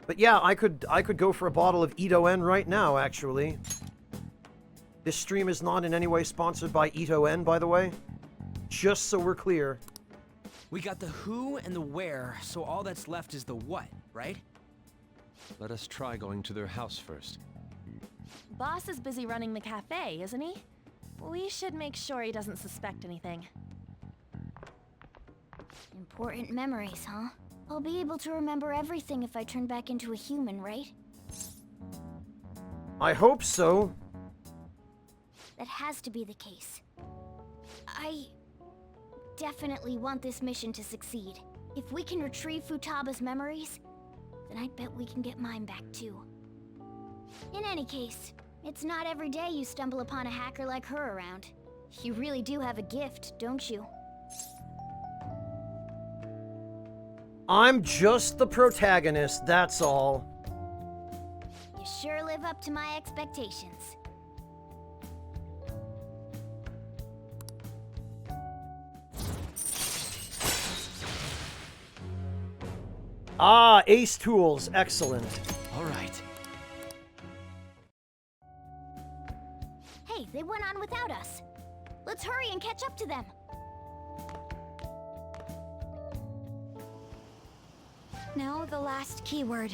But yeah, I could go for a bottle of Ito En right now, actually. This stream is not in any way sponsored by Ito En, by the way. Just so we're clear. We got the who and the where, so all that's left is the what, right? Let us try going to their house first. Boss is busy running the cafe, isn't he? We should make sure he doesn't suspect anything. Important memories, huh? I'll be able to remember everything if I turn back into a human, right? I hope so. That has to be the case. I definitely want this mission to succeed. If we can retrieve Futaba's memories, then I bet we can get mine back too. In any case, it's not every day you stumble upon a hacker like her around. You really do have a gift, don't you? I'm just the protagonist, that's all. You sure live up to my expectations. Ah, Ace Tools, excellent. All right. Hey, they went on without us. Let's hurry and catch up to them. Now the last keyword.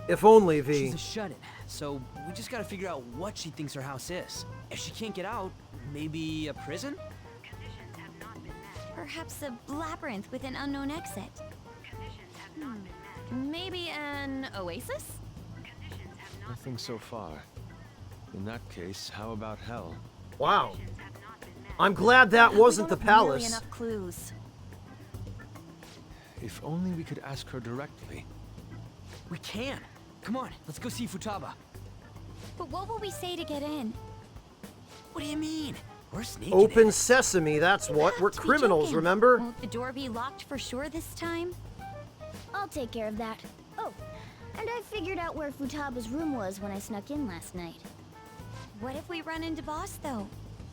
If only, V. She's a shut-in, so we just gotta figure out what she thinks her house is. If she can't get out, maybe a prison? Perhaps a labyrinth with an unknown exit. Maybe an oasis? Nothing so far. In that case, how about hell? Wow. I'm glad that wasn't the palace. Enough clues. If only we could ask her directly. We can. Come on, let's go see Futaba. But what will we say to get in? What do you mean? We're sneaking Open in. sesame, that's what. We're To be criminals, joking. remember? Won't the door be locked for sure this time? I'll take care of that. Oh, and I figured out where Futaba's room was when I snuck in last night. What if we run into Boss, though?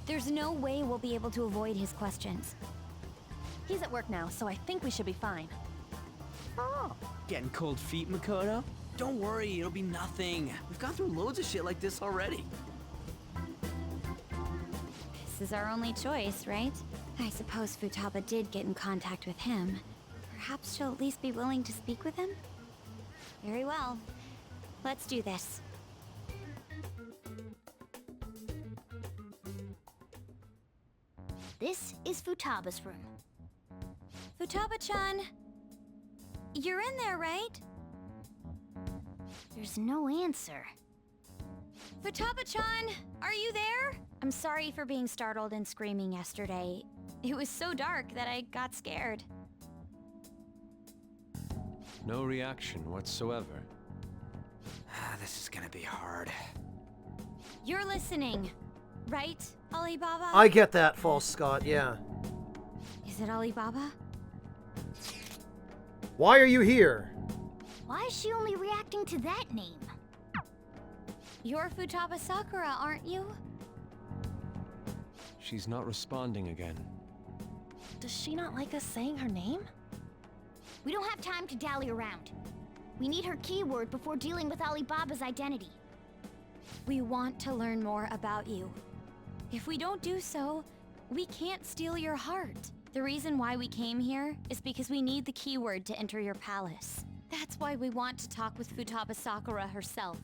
There's no way we'll be able to avoid his questions. He's at work now, so I think we should be fine. Oh. Getting cold feet, Makoto? Don't worry, it'll be nothing. We've gone through loads of shit like this already. This is our only choice, right? I suppose Futaba did get in contact with him. Perhaps she'll at least be willing to speak with him? Very well. Let's do this. This is Futaba's room. Futaba-chan! You're in there, right? There's no answer. Futaba-chan! Are you there? I'm sorry for being startled and screaming yesterday. It was so dark that I got scared. No reaction whatsoever. This is gonna be hard. You're listening, right, Alibaba? I get that, False Scott, yeah. Is it Alibaba? Why are you here? Why is she only reacting to that name? You're Futaba Sakura, aren't you? She's not responding again. Does she not like us saying her name? We don't have time to dally around. We need her keyword before dealing with Alibaba's identity. We want to learn more about you. If we don't do so, we can't steal your heart. The reason why we came here is because we need the keyword to enter your palace. That's why we want to talk with Futaba Sakura herself,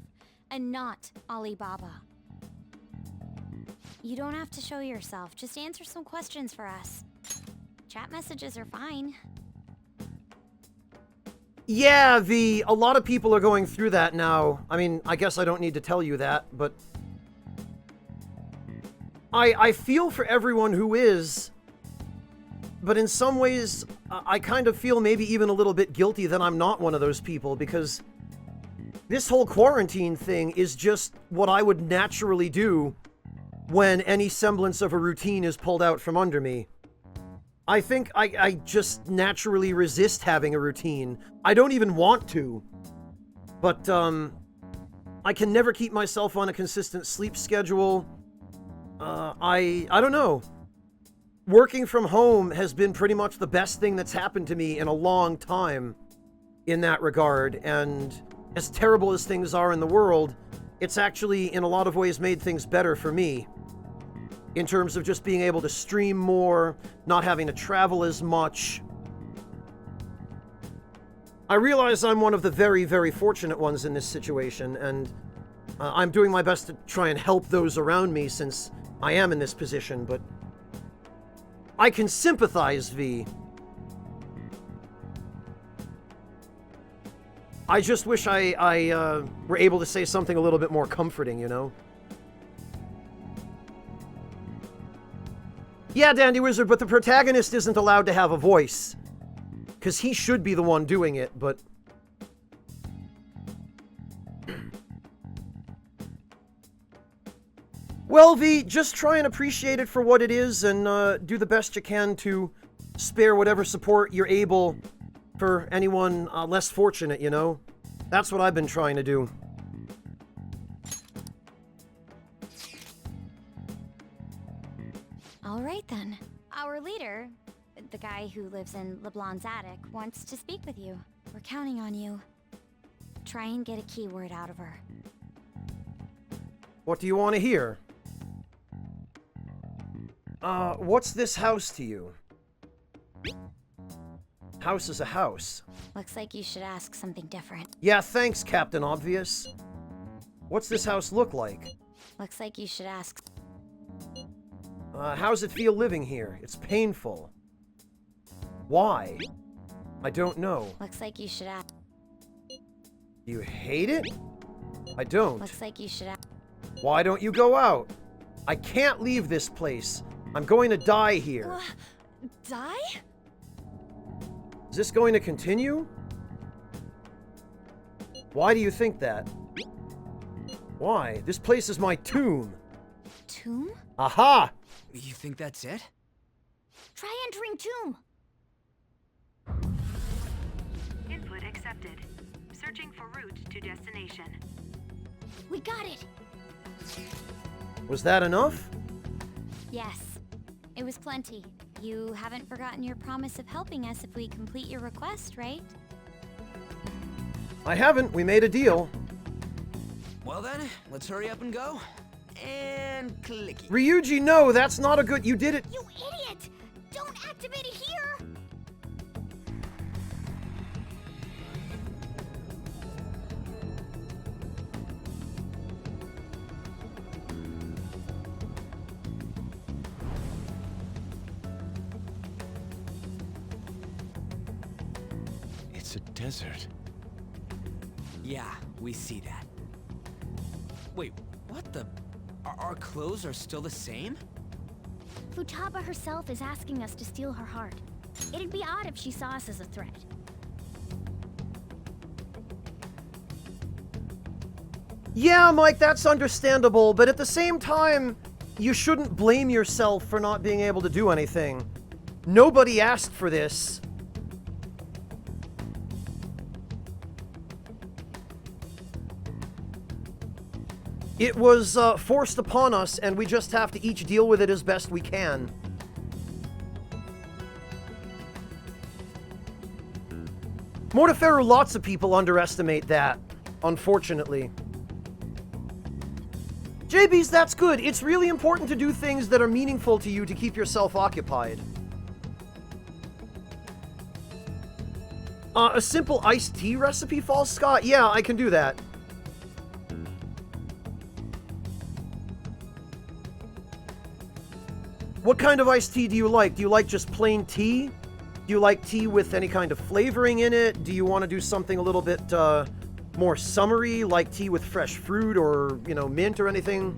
and not Alibaba. You don't have to show yourself, just answer some questions for us. Chat messages are fine. Yeah, a lot of people are going through that now. I mean, I guess I don't need to tell you that, but I feel for everyone who is, but in some ways, I kind of feel maybe even a little bit guilty that I'm not one of those people, because this whole quarantine thing is just what I would naturally do when any semblance of a routine is pulled out from under me. I think I just naturally resist having a routine. I don't even want to. But, I can never keep myself on a consistent sleep schedule. I don't know. Working from home has been pretty much the best thing that's happened to me in a long time in that regard. And as terrible as things are in the world, it's actually, in a lot of ways, made things better for me. In terms of just being able to stream more, not having to travel as much. I realize I'm one of the very, very fortunate ones in this situation, and I'm doing my best to try and help those around me since I am in this position, but I can sympathize, V. I just wish I were able to say something a little bit more comforting, you know? Yeah, Dandy Wizard, but the protagonist isn't allowed to have a voice. Because he should be the one doing it, but... Well, V, just try and appreciate it for what it is and do the best you can to spare whatever support you're able for anyone less fortunate, you know? That's what I've been trying to do. All right then. Our leader, the guy who lives in LeBlanc's attic, wants to speak with you. We're counting on you. Try and get a keyword out of her. What do you want to hear? What's this house to you? House is a house. Looks like you should ask something different. Yeah, thanks, Captain Obvious. What's this house look like? Looks like you should ask... How's it feel living here? It's painful. Why? I don't know. Looks like you should ask. You hate it? I don't. Looks like you should ask. Why don't you go out? I can't leave this place. I'm going to die here. Die? Is this going to continue? Why do you think that? Why? This place is my tomb. Tomb? Aha! You think that's it? Try entering tomb. Input accepted. Searching for route to destination. We got it. Was that enough? Yes. It was plenty. You haven't forgotten your promise of helping us if we complete your request, right? I haven't. We made a deal. Well then, let's hurry up and go. And clicky. Ryuji, no, that's not a good... You did it... You idiot! Don't activate it here! It's a desert. Yeah, we see that. Wait, what the... Our clothes are still the same? Futaba herself is asking us to steal her heart. It'd be odd if she saw us as a threat. Yeah, Mike, that's understandable, but at the same time, you shouldn't blame yourself for not being able to do anything. Nobody asked for this. It was forced upon us, and we just have to each deal with it as best we can. Mortiferu, lots of people underestimate that, unfortunately. JBs, that's good. It's really important to do things that are meaningful to you to keep yourself occupied. A simple iced tea recipe, False Scott? Yeah, I can do that. What kind of iced tea do you like? Do you like just plain tea? Do you like tea with any kind of flavoring in it? Do you want to do something a little bit more summery, like tea with fresh fruit or, you know, mint or anything?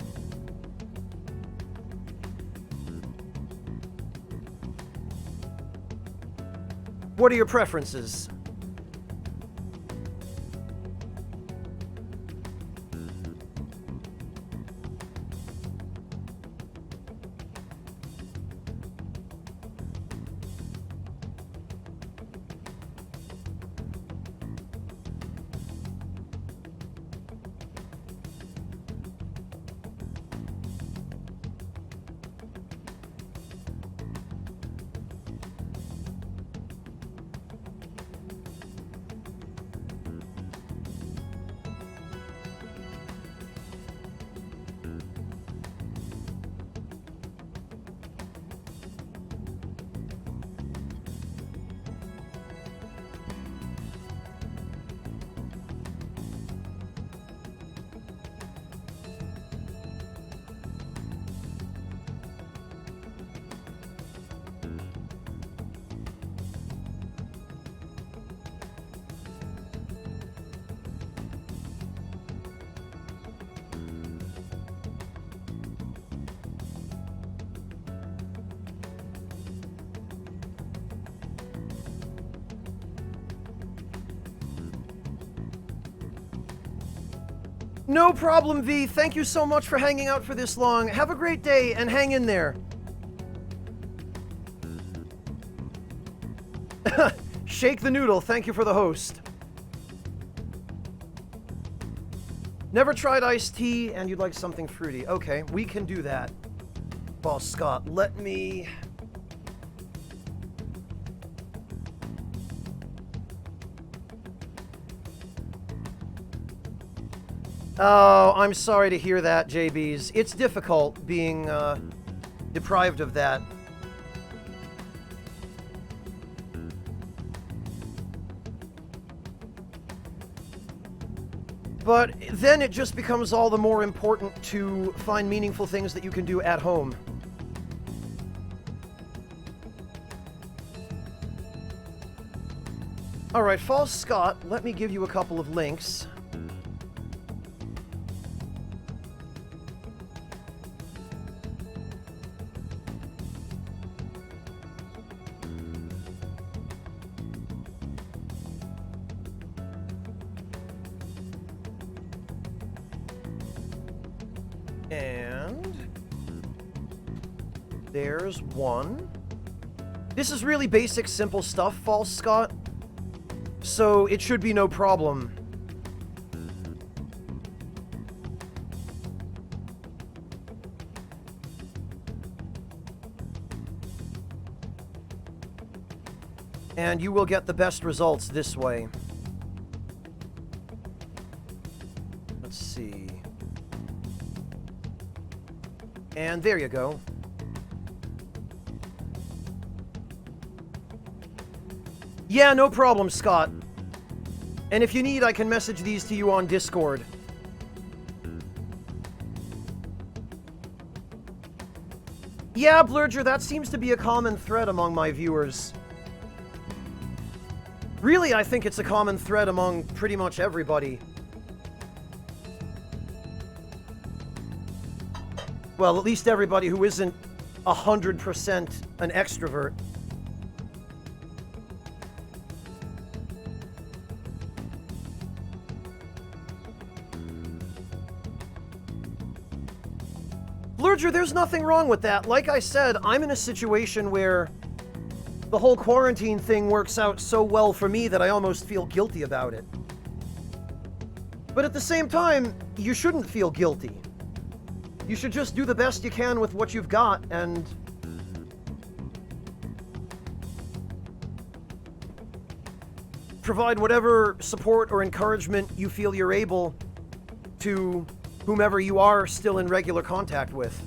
What are your preferences? No problem, V. Thank you so much for hanging out for this long. Have a great day and hang in there. Shake the noodle. Thank you for the host. Never tried iced tea and you'd like something fruity. Okay, we can do that. Boss Scott, let me... Oh, I'm sorry to hear that, JBs. It's difficult being deprived of that. But then it just becomes all the more important to find meaningful things that you can do at home. Alright, False Scott, let me give you a couple of links. And there's one. This is really basic, simple stuff, False Scott. So it should be no problem. And you will get the best results this way. Let's see. And there you go. Yeah, no problem, Scott. And if you need, I can message these to you on Discord. Yeah, Blurger, that seems to be a common thread among my viewers. Really, I think it's a common thread among pretty much everybody. Well, at least everybody who isn't 100% an extrovert. Blurger, there's nothing wrong with that. Like I said, I'm in a situation where the whole quarantine thing works out so well for me that I almost feel guilty about it. But at the same time, you shouldn't feel guilty. You should just do the best you can with what you've got and provide whatever support or encouragement you feel you're able to whomever you are still in regular contact with.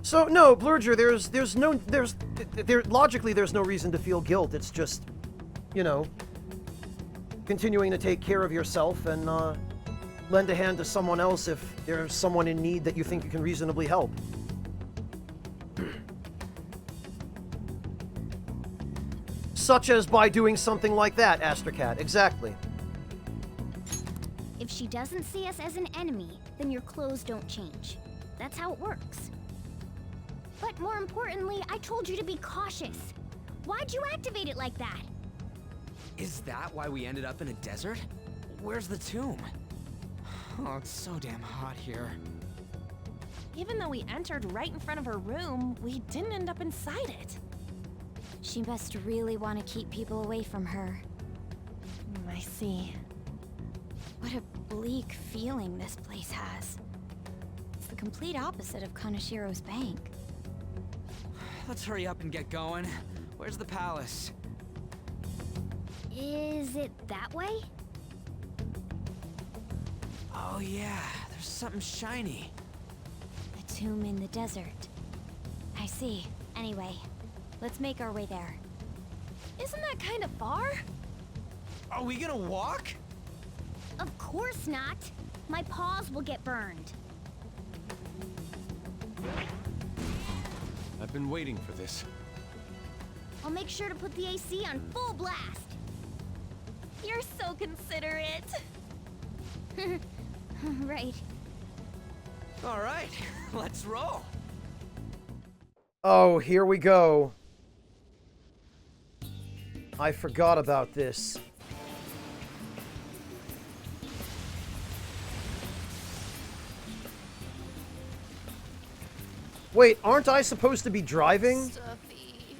So no, Blurger, logically there's no reason to feel guilt. It's just, you know, continuing to take care of yourself and lend a hand to someone else if there's someone in need that you think you can reasonably help. Such as by doing something like that, Astercat. Exactly. If she doesn't see us as an enemy, then your clothes don't change. That's how it works. But more importantly, I told you to be cautious. Why'd you activate it like that? Is that why we ended up in a desert? Where's the tomb? Oh, it's so damn hot here. Even though we entered right in front of her room, we didn't end up inside it. She must really want to keep people away from her. I see. What a bleak feeling this place has. It's the complete opposite of Kanashiro's bank. Let's hurry up and get going. Where's the palace? Is it that way? Oh yeah, there's something shiny. The tomb in the desert. I see. Anyway, let's make our way there. Isn't that kind of far? Are we gonna walk? Of course not. My paws will get burned. I've been waiting for this. I'll make sure to put the AC on full blast. You're so considerate. Right. All right, let's roll. Oh, here we go. I forgot about this. Wait, aren't I supposed to be driving? Stuffy.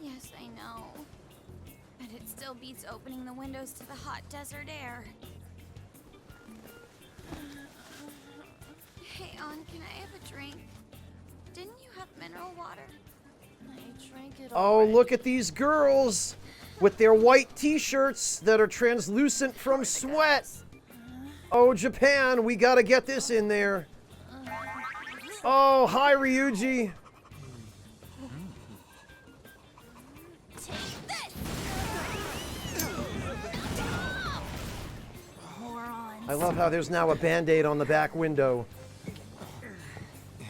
Yes, I know. But it still beats opening the windows to the hot desert air. Hey, Ann, can I have a drink? Didn't you have mineral water? I drank it Oh, already. look at these girls with their white t-shirts that are translucent from sweat. Oh, Japan, we gotta get this in there. Oh, hi, Ryuji. I love how there's now a Band-Aid on the back window.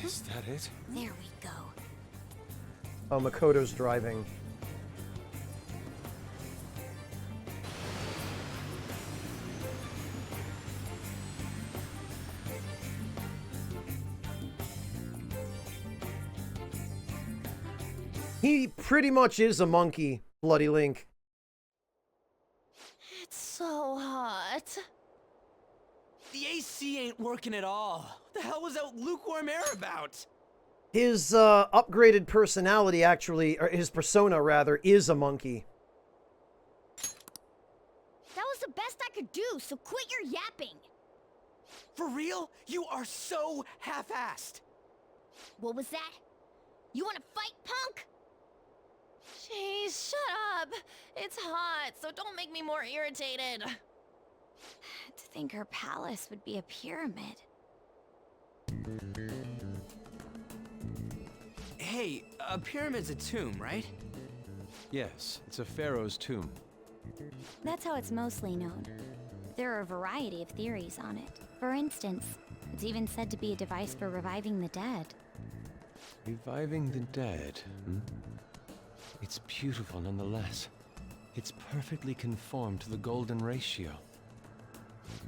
Is that it? There we go. Oh, Makoto's driving. He pretty much is a monkey, Bloody Link. It's so hot. The AC ain't working at all. What the hell was that lukewarm air about? His upgraded personality, actually, or his persona, rather, is a monkey. That was the best I could do, so quit your yapping. For real? You are so half-assed. What was that? You want to fight, punk? Jeez, shut up. It's hot, so don't make me more irritated. To think her palace would be a pyramid. Hey, a pyramid's a tomb, right? Yes, it's a pharaoh's tomb. That's how it's mostly known. There are a variety of theories on it. For instance, it's even said to be a device for reviving the dead. Reviving the dead, hmm? It's beautiful nonetheless. It's perfectly conformed to the golden ratio.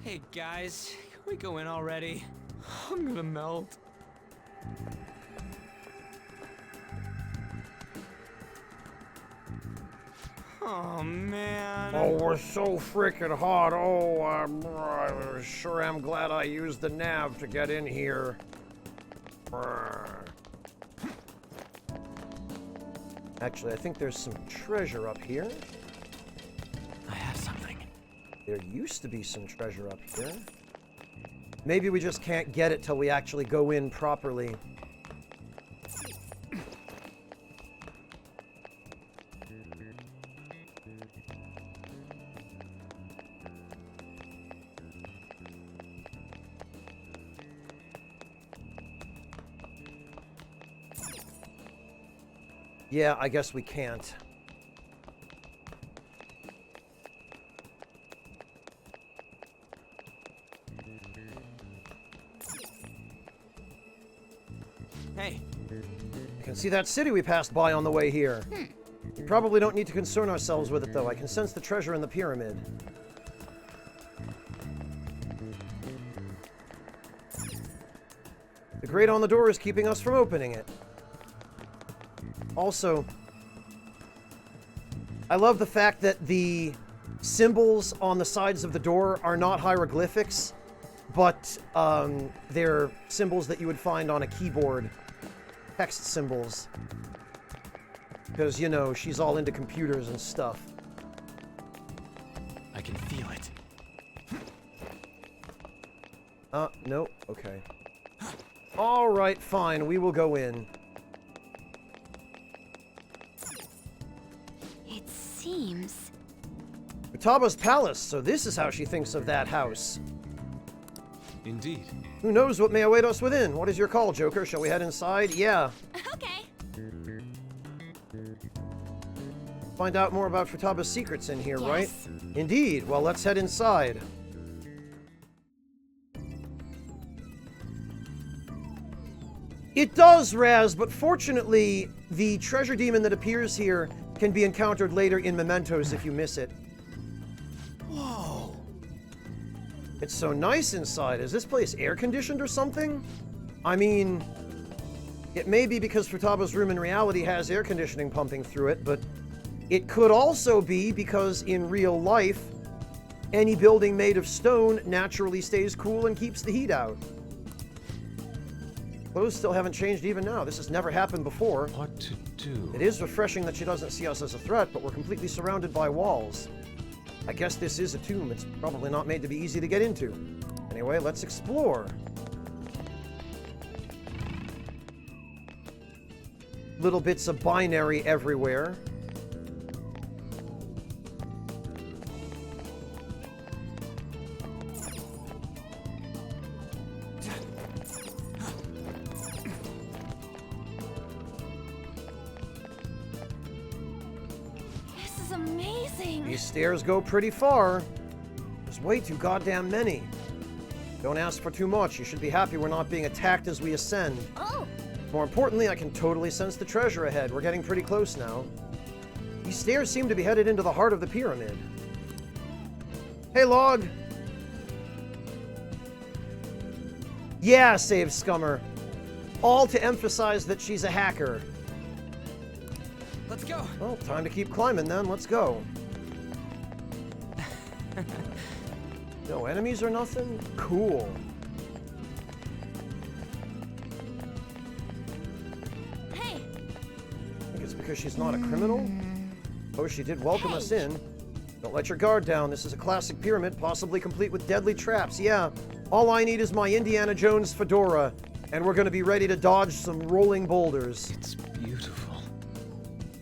Hey guys, can we go in already? I'm gonna melt. Oh man. Oh, we're so freaking hot. Oh, I sure am glad I used the nav to get in here. Actually, I think there's some treasure up here. I have something. There used to be some treasure up here. Maybe we just can't get it till we actually go in properly. Yeah, I guess we can't. Hey. I can see that city we passed by on the way here. We probably don't need to concern ourselves with it, though. I can sense the treasure in the pyramid. The grate on the door is keeping us from opening it. Also, I love the fact that the symbols on the sides of the door are not hieroglyphics, but they're symbols that you would find on a keyboard. Text symbols. Because, you know, she's all into computers and stuff. I can feel it. Nope. Okay. Alright, fine. We will go in. It seems... Futaba's palace, so this is how she thinks of that house. Indeed. Who knows what may await us within? What is your call, Joker? Shall we head inside? Yeah. Okay. Find out more about Futaba's secrets in here, Yes. right? Indeed. Well, let's head inside. It does, Raz, but fortunately, the treasure demon that appears here can be encountered later in Mementos if you miss it. Whoa. It's so nice inside. Is this place air-conditioned or something? I mean, it may be because Futaba's room in reality has air conditioning pumping through it, but it could also be because in real life, any building made of stone naturally stays cool and keeps the heat out. Clothes still haven't changed even now. This has never happened before. What to do? It is refreshing that she doesn't see us as a threat, but we're completely surrounded by walls. I guess this is a tomb. It's probably not made to be easy to get into. Anyway, let's explore. Little bits of binary everywhere. This is amazing. These stairs go pretty far. There's way too goddamn many. Don't ask for too much. You should be happy we're not being attacked as we ascend. Oh! More importantly, I can totally sense the treasure ahead. We're getting pretty close now. These stairs seem to be headed into the heart of the pyramid. Hey, Log! Yeah, save Scummer. All to emphasize that she's a hacker. Let's go. Well, time to keep climbing then. Let's go. No enemies or nothing? Cool. Hey! I think it's because she's not a criminal? Oh, she did welcome us in. Don't let your guard down. This is a classic pyramid, possibly complete with deadly traps. Yeah, all I need is my Indiana Jones fedora, and we're going to be ready to dodge some rolling boulders. It's beautiful.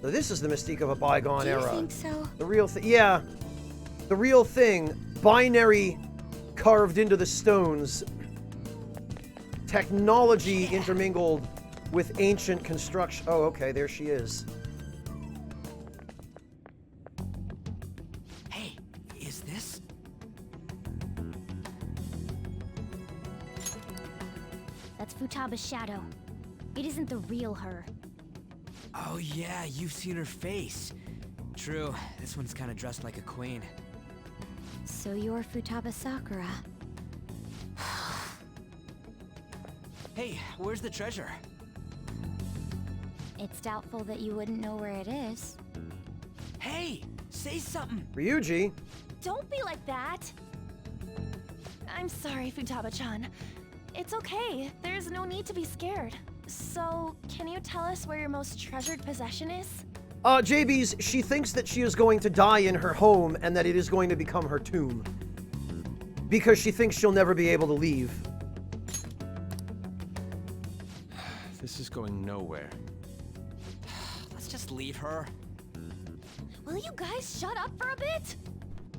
So this is the mystique of a bygone era. Do you think so? The real thing. Yeah. The real thing. Binary carved into the stones. Technology intermingled with ancient construction. Oh, okay, there she is. Hey, is this? That's Futaba's shadow. It isn't the real her. Oh yeah, you've seen her face. True, this one's kind of dressed like a queen. So you're Futaba Sakura. Hey, where's the treasure? It's doubtful that you wouldn't know where it is. Hey, say something. Ryuji. Don't be like that. I'm sorry, Futaba-chan. It's okay. There's no need to be scared. So, can you tell us where your most treasured possession is? JB's, she thinks that she is going to die in her home and that it is going to become her tomb. Because she thinks she'll never be able to leave. This is going nowhere. Let's just leave her. Will you guys shut up for a bit?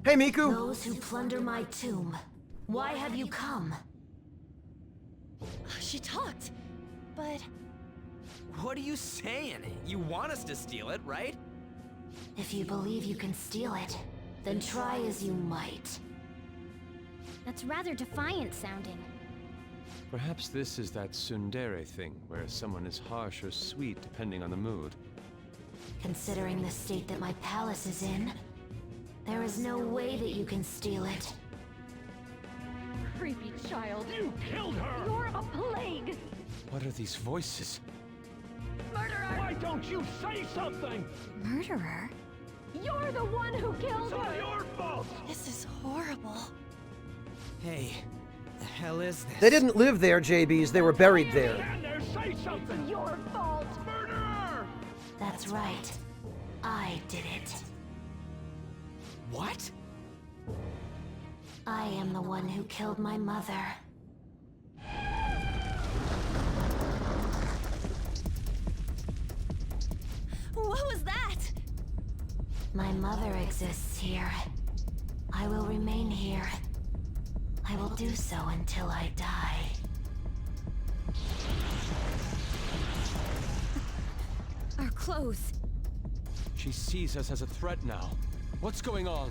Hey, Miku! Those who plunder my tomb, why have you come? She talked, but... What are you saying? You want us to steal it, right? If you believe you can steal it, then try as you might. That's rather defiant sounding. Perhaps this is that tsundere thing, where someone is harsh or sweet depending on the mood. Considering the state that my palace is in, there is no way that you can steal it. Creepy child. You killed her! You're a plague! What are these voices? Murderer! Why don't you say something? Murderer? You're the one who killed It's all her! your fault! This is horrible. Hey, the hell is this? They didn't live there, JB's. They were buried there. Stand there, say something! It's your fault! Murderer! That's right. I did it. What? I am the one who killed my mother. What was that? My mother exists here. I will remain here. I will do so until I die. Our clothes. She sees us as a threat now. What's going on?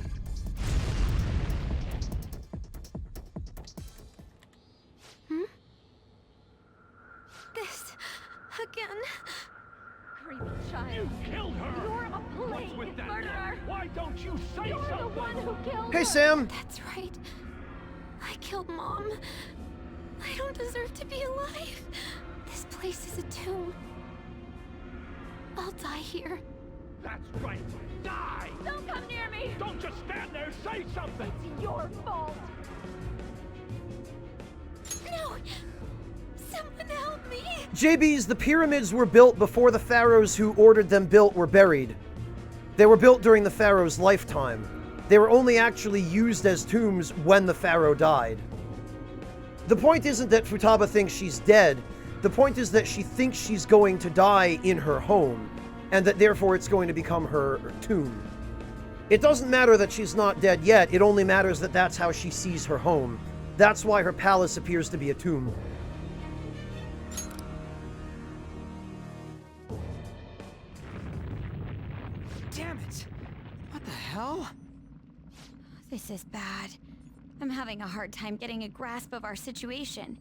This... again... Creepy child. You killed her! You're a plague! What's with that? Murderer! Why don't you say You're something? the one who killed Hey, her! Sam! That's right. I killed Mom. I don't deserve to be alive. This place is a tomb. I'll die here. That's right. Die! Don't come near me! Don't just stand there, say something! It's your fault! No! Someone help me! JB's, the pyramids were built before the pharaohs who ordered them built were buried. They were built during the pharaoh's lifetime. They were only actually used as tombs when the pharaoh died. The point isn't that Futaba thinks she's dead. The point is that she thinks she's going to die in her home, and that therefore it's going to become her tomb. It doesn't matter that she's not dead yet, it only matters that that's how she sees her home. That's why her palace appears to be a tomb. Damn it! What the hell? This is bad. I'm having a hard time getting a grasp of our situation.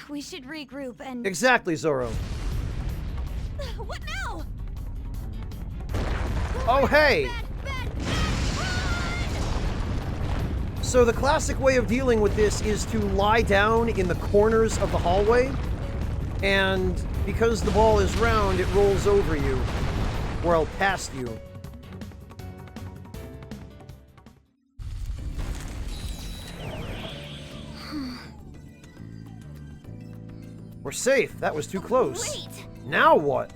We should regroup and... Exactly, Zoro. What now? Oh, hey! So the classic way of dealing with this is to lie down in the corners of the hallway, and because the ball is round, it rolls over you, or past you. We're safe. That was too close. Wait! Now what?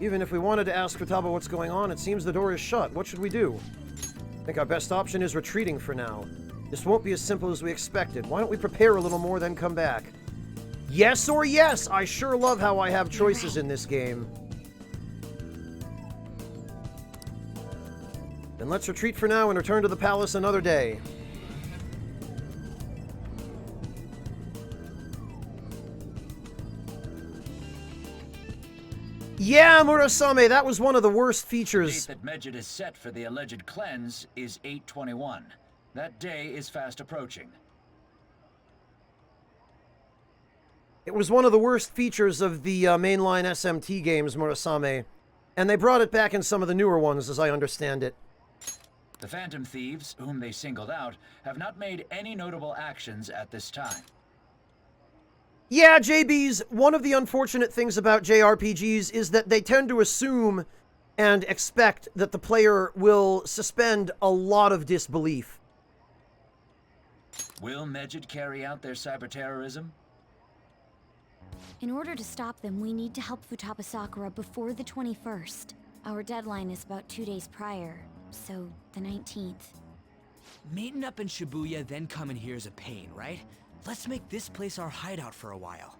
Even if we wanted to ask Futaba what's going on, it seems the door is shut. What should we do? I think our best option is retreating for now. This won't be as simple as we expected. Why don't we prepare a little more, then come back? Yes or yes! I sure love how I have choices in this game. Then let's retreat for now and return to the palace another day. Yeah, Murasame, that was one of the worst features. The date that Medjed is set for the alleged cleanse is 8/21. That day is fast approaching. It was one of the worst features of the mainline SMT games, Murasame. And they brought it back in some of the newer ones, as I understand it. The Phantom Thieves, whom they singled out, have not made any notable actions at this time. Yeah, JBs, one of the unfortunate things about JRPGs is that they tend to assume and expect that the player will suspend a lot of disbelief. Will Medjed carry out their cyber terrorism? In order to stop them, we need to help Futaba Sakura before the 21st. Our deadline is about 2 days prior, so the 19th. Meeting up in Shibuya, then coming here is a pain, right? Let's make this place our hideout for a while.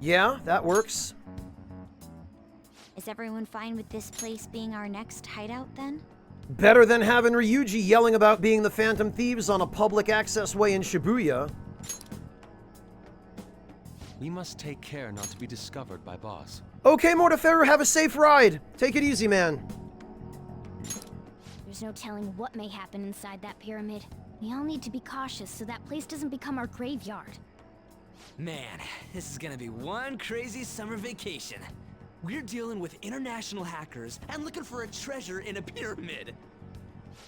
Yeah, that works. Is everyone fine with this place being our next hideout, then? Better than having Ryuji yelling about being the Phantom Thieves on a public access way in Shibuya. We must take care not to be discovered by Boss. Okay, Mortiferu, have a safe ride. Take it easy, man. There's no telling what may happen inside that pyramid. We all need to be cautious so that place doesn't become our graveyard. Man, this is gonna be one crazy summer vacation. We're dealing with international hackers and looking for a treasure in a pyramid.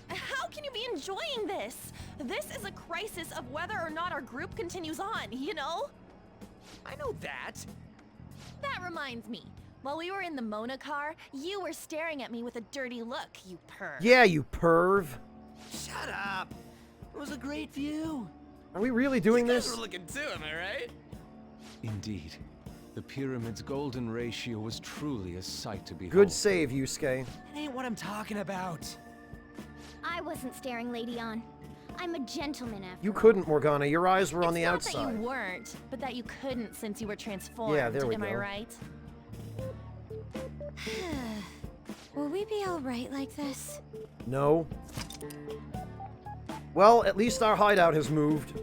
How can you be enjoying this? This is a crisis of whether or not our group continues on, you know? I know that. That reminds me. While we were in the Mona car, you were staring at me with a dirty look, you perv. Yeah, you perv. Shut up. It was a great view. Are we really doing You guys this? were looking too, am I right? Indeed. The pyramid's golden ratio was truly a sight to behold. Good save, Yusuke. That ain't what I'm talking about. I wasn't staring Lady on. I'm a gentleman after You couldn't, Morgana. Your eyes were on the Not outside. that you weren't, but that you couldn't since you were transformed. Yeah, there we Am I go. right? Will we be alright like this? No. Well, at least our hideout has moved.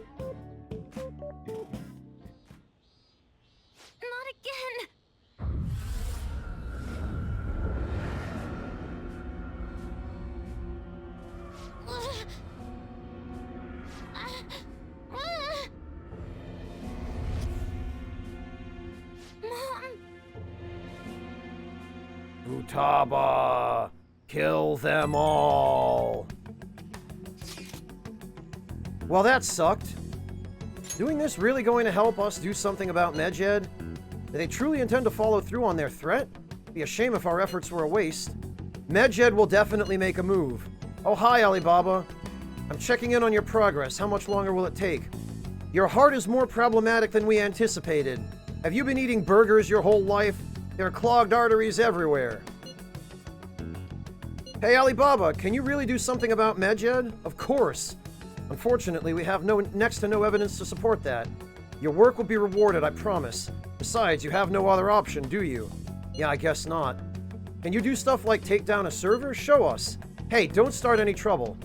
Not again! Mom! Futaba! Kill them all! Well, that sucked. Doing this really going to help us do something about Medjed? Do they truly intend to follow through on their threat? Be a shame if our efforts were a waste. Medjed will definitely make a move. Oh, hi, Alibaba. I'm checking in on your progress. How much longer will it take? Your heart is more problematic than we anticipated. Have you been eating burgers your whole life? There are clogged arteries everywhere. Hey, Alibaba, can you really do something about Medjed? Of course. Unfortunately, we have next to no evidence to support that. Your work will be rewarded, I promise. Besides, you have no other option, do you? Yeah, I guess not. Can you do stuff like take down a server? Show us. Hey, don't start any trouble.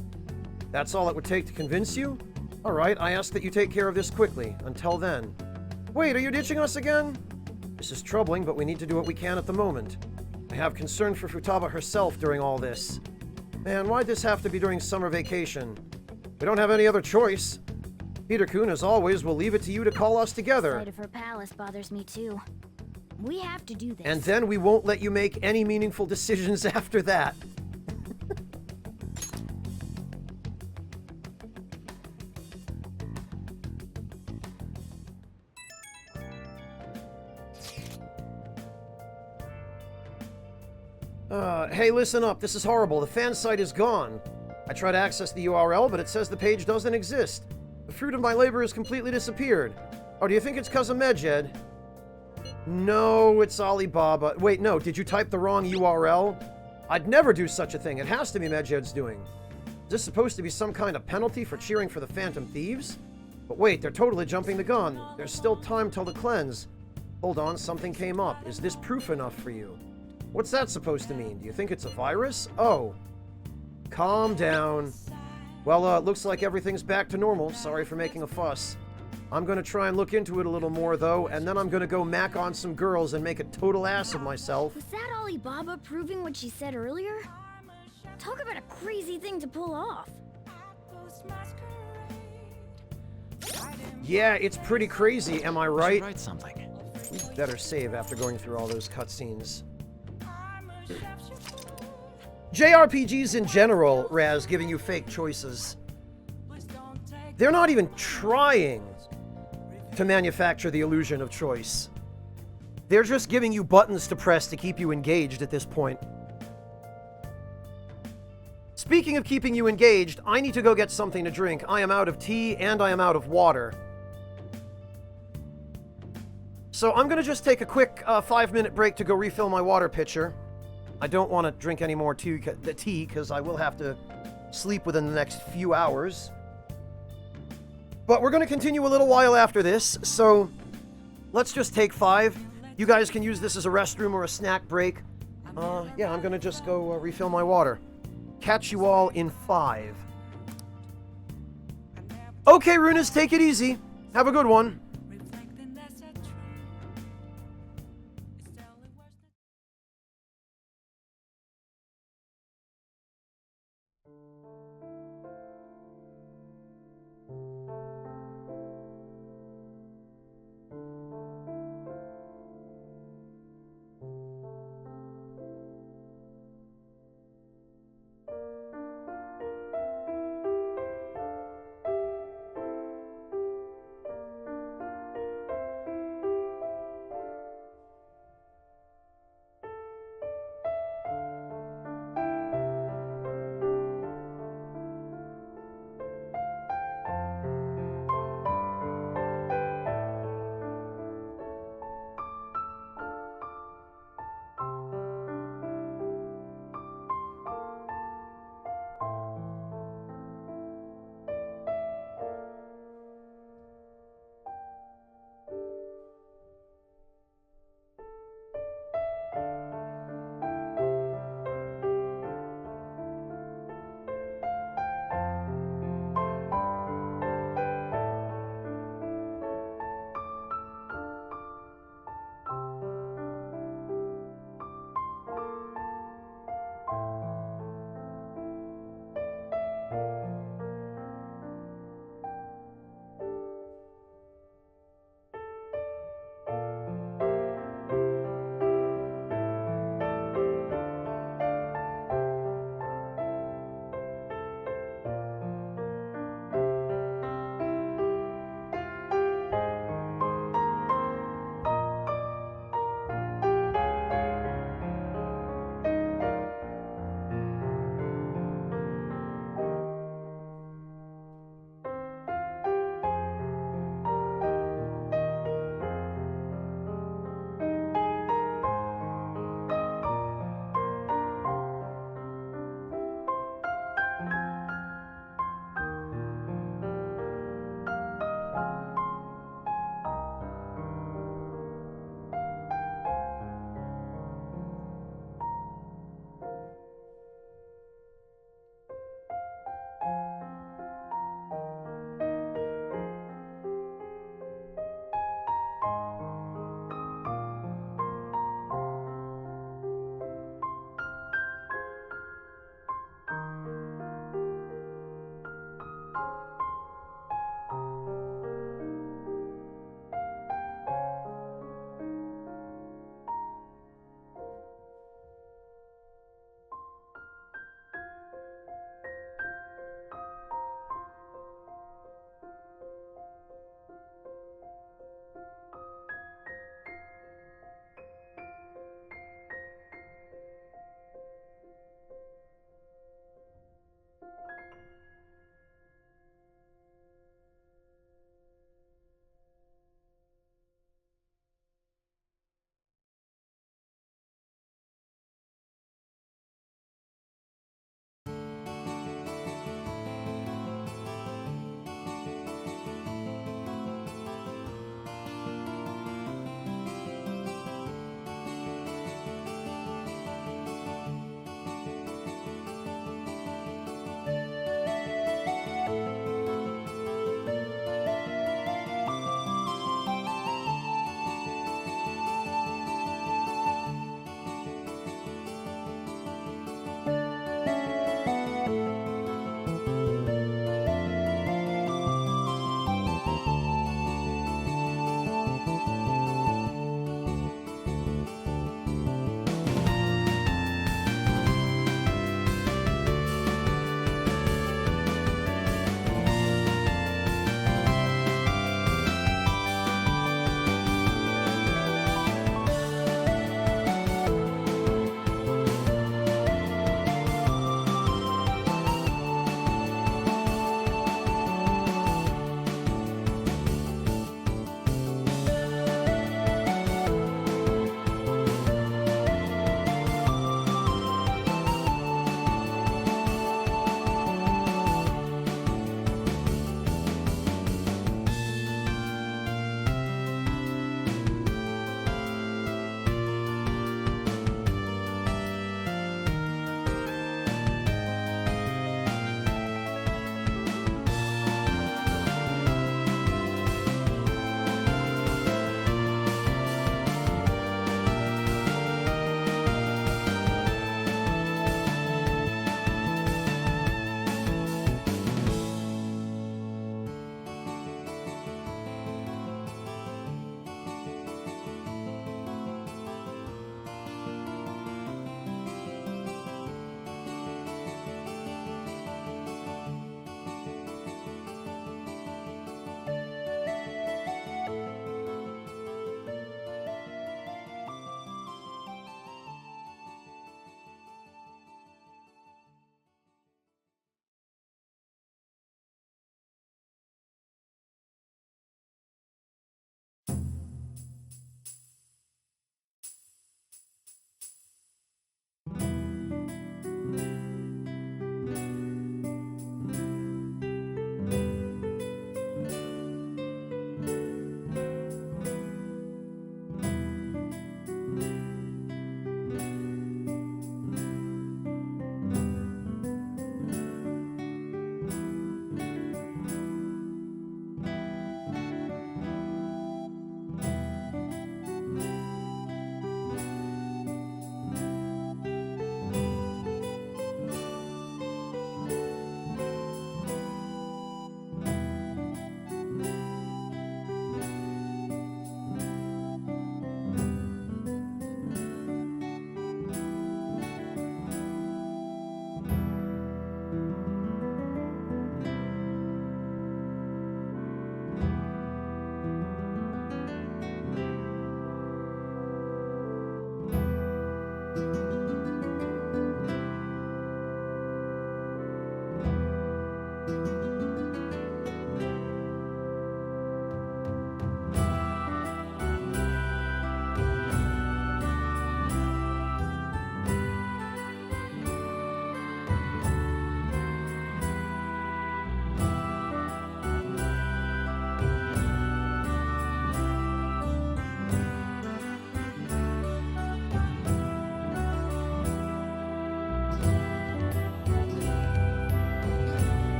That's all it would take to convince you? Alright, I ask that you take care of this quickly. Until then. Wait, are you ditching us again? This is troubling, but we need to do what we can at the moment. I have concern for Futaba herself during all this. Man, why'd this have to be during summer vacation? We don't have any other choice. Peter-kun, as always, will leave it to you to call us The together. sight of her palace bothers me too. We have to do this. And then we won't let you make any meaningful decisions after that. Hey, listen up. This is horrible. The fan site is gone. I try to access the URL, but it says the page doesn't exist. The fruit of my labor has completely disappeared. Oh, do you think it's because of Medjed? No, it's Alibaba. Wait, no, did you type the wrong URL? I'd never do such a thing. It has to be Medjed's doing. Is this supposed to be some kind of penalty for cheering for the Phantom Thieves? But wait, they're totally jumping the gun. There's still time till the cleanse. Hold on, something came up. Is this proof enough for you? What's that supposed to mean? Do you think it's a virus? Oh. Calm down. Well, it looks like everything's back to normal. Sorry for making a fuss. I'm gonna try and look into it a little more, though, and then I'm gonna go mac on some girls and make a total ass of myself. Was that Alibaba proving what she said earlier? Talk about a crazy thing to pull off. Yeah, it's pretty crazy, am I right? Write something. We better save after going through all those cutscenes. JRPGs in general, Raz, giving you fake choices. They're not even trying to manufacture the illusion of choice. They're just giving you buttons to press to keep you engaged at this point. Speaking of keeping you engaged, I need to go get something to drink. I am out of tea and I am out of water. So I'm going to just take a quick 5-minute break to go refill my water pitcher. I don't want to drink any more tea because I will have to sleep within the next few hours. But we're going to continue a little while after this, so let's just take 5. You guys can use this as a restroom or a snack break. Yeah, I'm going to just go refill my water. Catch you all in 5. Okay, Runas, take it easy. Have a good one.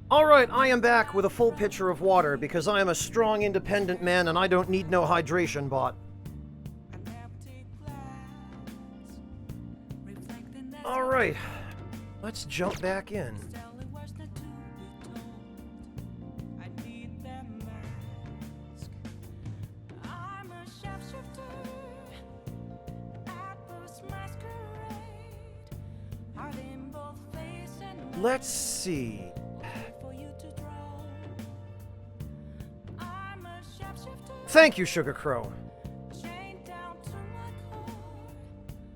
Alright, I am back with a full pitcher of water because I am a strong, independent man and I don't need no hydration bot. Alright, let's jump back in. Let's see. Thank you, Sugar Crow.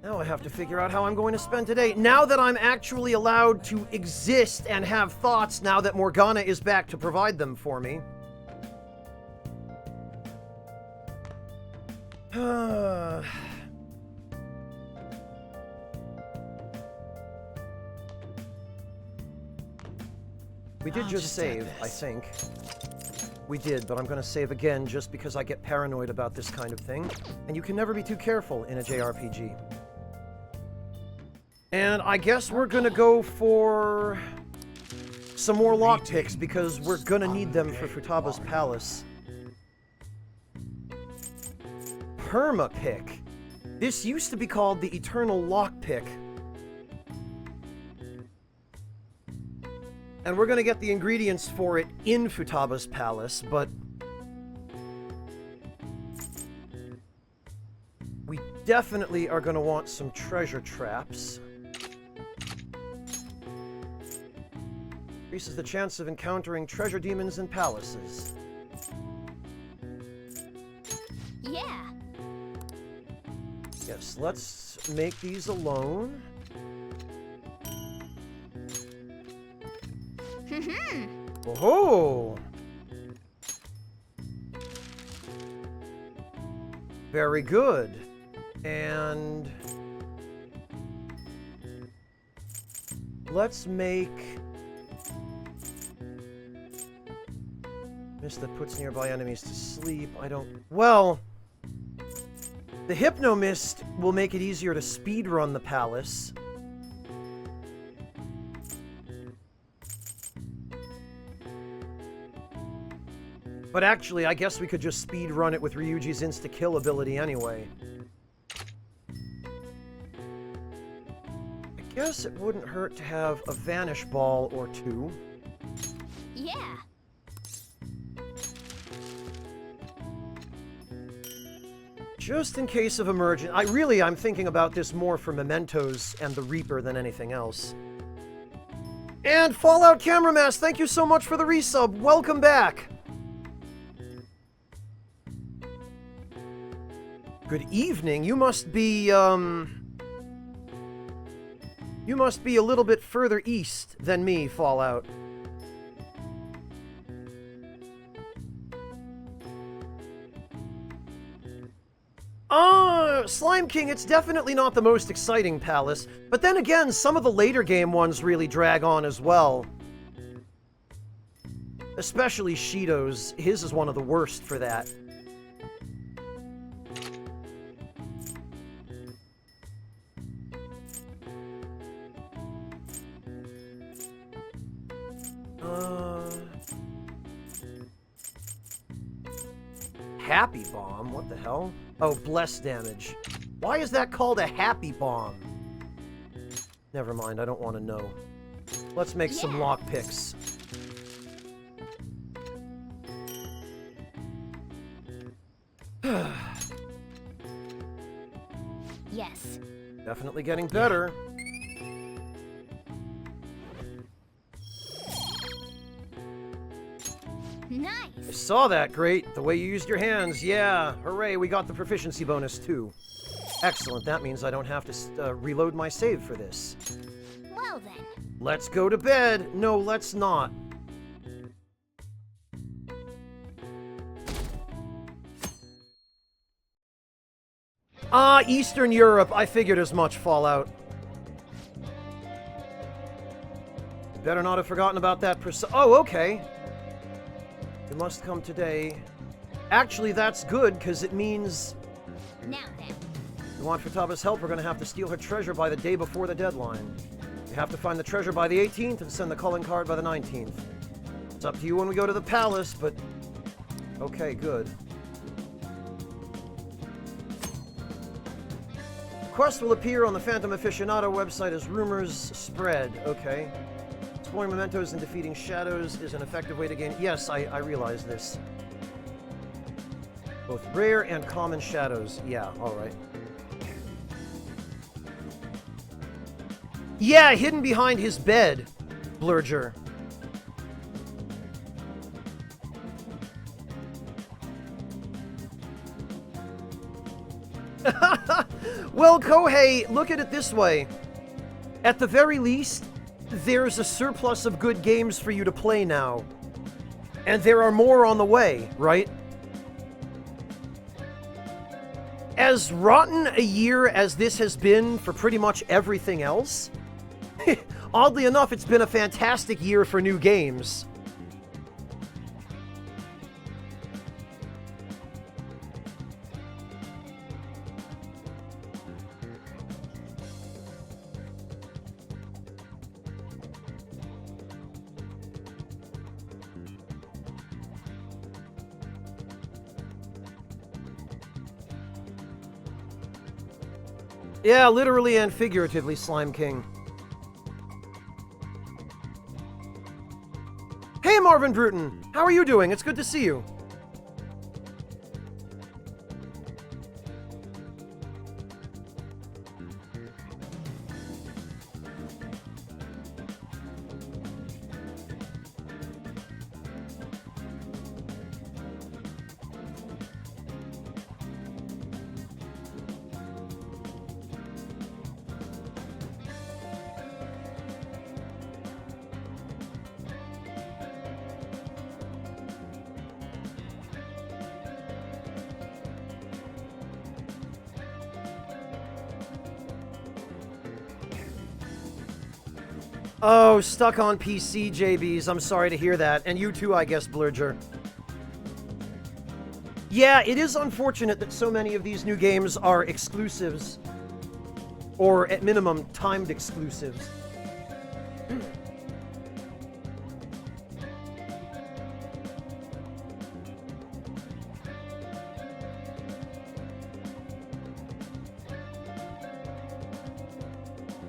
Now I have to figure out how I'm going to spend today. Now that I'm actually allowed to exist and have thoughts, now that Morgana is back to provide them for me. We did just save, I think. We did, but I'm gonna save again just because I get paranoid about this kind of thing. And you can never be too careful in a JRPG. And I guess we're gonna go for some more lockpicks because we're gonna need them for Futaba's palace. Permapick. This used to be called the Eternal Lockpick. And we're gonna get the ingredients for it in Futaba's palace, but we definitely are gonna want some treasure traps. Increases the chance of encountering treasure demons in palaces. Yeah. Yes, let's make these alone. Oh! Very good. And let's make mist that puts nearby enemies to sleep. I don't... Well, the Hypno Mist will make it easier to speedrun the palace. But actually, I guess we could just speedrun it with Ryuji's insta-kill ability anyway. I guess it wouldn't hurt to have a Vanish Ball or two. Yeah. Just in case of emergency. I'm thinking about this more for Mementos and the Reaper than anything else. And Fallout Cameramas, thank you so much for the resub. Welcome back. Good evening. You must be a little bit further east than me, Fallout. Slime King, it's definitely not the most exciting palace, but then again, some of the later game ones really drag on as well. Especially Shido's. His is one of the worst for that. Happy Bomb? What the hell? Oh, bless damage. Why is that called a Happy Bomb? Never mind, I don't want to know. Let's make some lockpicks. Yes. Definitely getting better. Nice. I saw that. Great. The way you used your hands. Yeah. Hooray, we got the proficiency bonus too. Excellent. That means I don't have to reload my save for this. Well then. Let's go to bed. No, let's not. Ah, Eastern Europe. I figured as much, Fallout. Better not have forgotten about that Oh, okay. You must come today. Actually, that's good, because it means... Now then. If you want Futaba's help, we're going to have to steal her treasure by the day before the deadline. You have to find the treasure by the 18th and send the calling card by the 19th. It's up to you when we go to the palace, but... Okay, good. Quest will appear on the Phantom Aficionado website as rumors spread. Okay. Exploring mementos and defeating shadows is an effective way to gain... Yes, I realize this. Both rare and common shadows. Yeah, alright. Yeah, hidden behind his bed, Blurger. Well, Kohei, look at it this way. At the very least, there's a surplus of good games for you to play now. And there are more on the way, right? As rotten a year as this has been for pretty much everything else, oddly enough, it's been a fantastic year for new games. Yeah, literally and figuratively, Slime King. Hey, Marvin Bruton! How are you doing? It's good to see you. Oh, stuck on PC, JBs. I'm sorry to hear that. And you too, I guess, Blurger. Yeah, it is unfortunate that so many of these new games are exclusives. Or, at minimum, timed exclusives.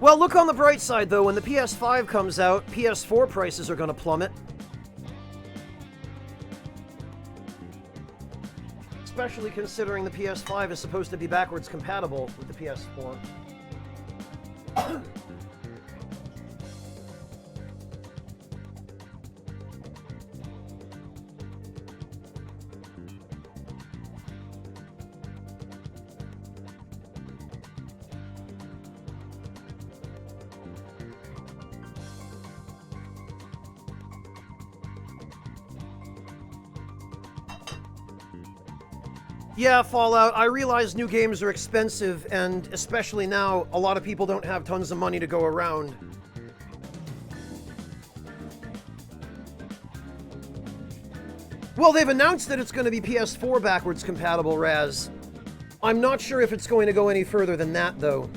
Well, look on the bright side, though. When the PS5 comes out, PS4 prices are going to plummet. Especially considering the PS5 is supposed to be backwards compatible with the PS4. Yeah, Fallout, I realize new games are expensive, and especially now, a lot of people don't have tons of money to go around. Well, they've announced that it's going to be PS4 backwards compatible, Raz. I'm not sure if it's going to go any further than that, though.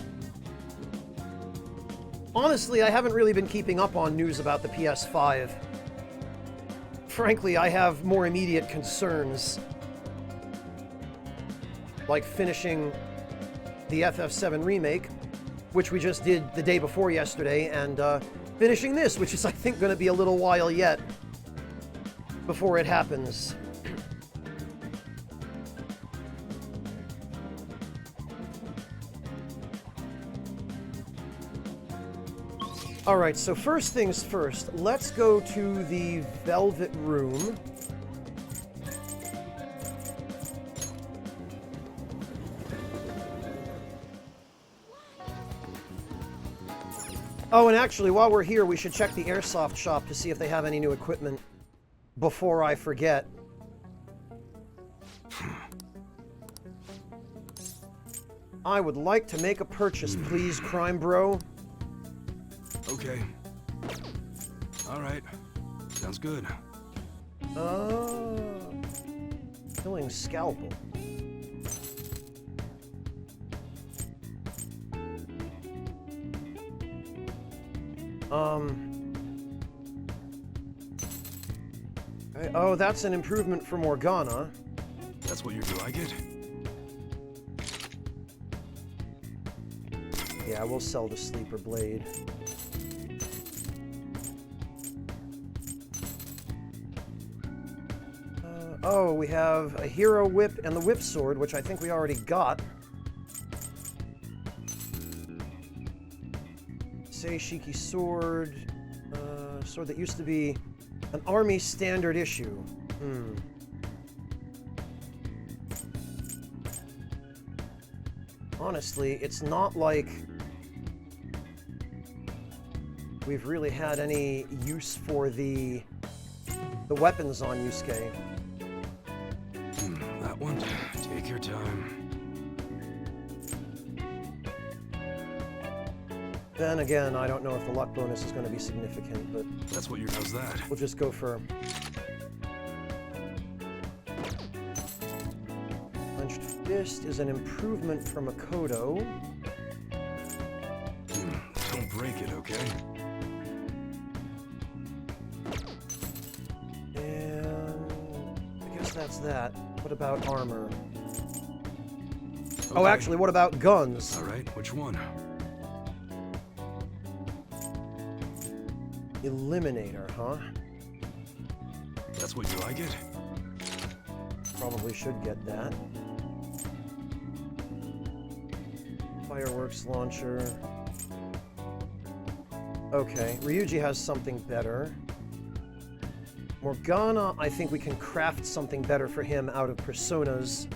Honestly, I haven't really been keeping up on news about the PS5. Frankly, I have more immediate concerns. Like finishing the FF7 remake, which we just did the day before yesterday, and finishing this, which is, I think, going to be a little while yet before it happens. Alright, so first things first, let's go to the Velvet Room. Oh, and actually, while we're here, we should check the Airsoft shop to see if they have any new equipment before I forget. I would like to make a purchase, please, Crime Bro. Okay. Alright. Sounds good. Killing Scalpel. Okay. Oh, that's an improvement for Morgana. That's what you like it? Yeah, we'll sell the Sleeper Blade. Oh, we have a Hero Whip and the Whip Sword, which I think we already got. Seishiki Sword. Sword that used to be an Army Standard issue. Honestly, it's not like we've really had any use for the weapons on Yusuke. That one. Take your time. Then again, I don't know if the luck bonus is going to be significant, but that's what how's that? We'll just go for Clenched Fist is an improvement from Makoto. Don't break it, okay? And I guess that's that. What about armor? Okay. Oh, actually, what about guns? All right, which one? Eliminator, huh? That's what you like it? Probably should get that. Fireworks launcher. Okay, Ryuji has something better. Morgana, I think we can craft something better for him out of Personas.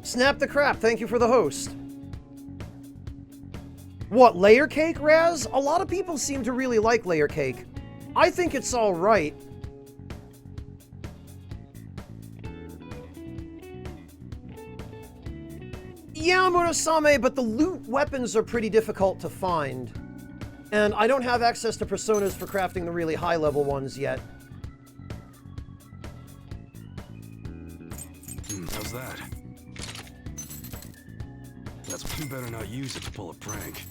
Snap the crap, thank you for the host. What, layer cake, Raz? A lot of people seem to really like layer cake. I think it's alright. Yeah, Murasame, but the loot weapons are pretty difficult to find. And I don't have access to Personas for crafting the really high-level ones yet. How's that? You better not use it to pull a prank.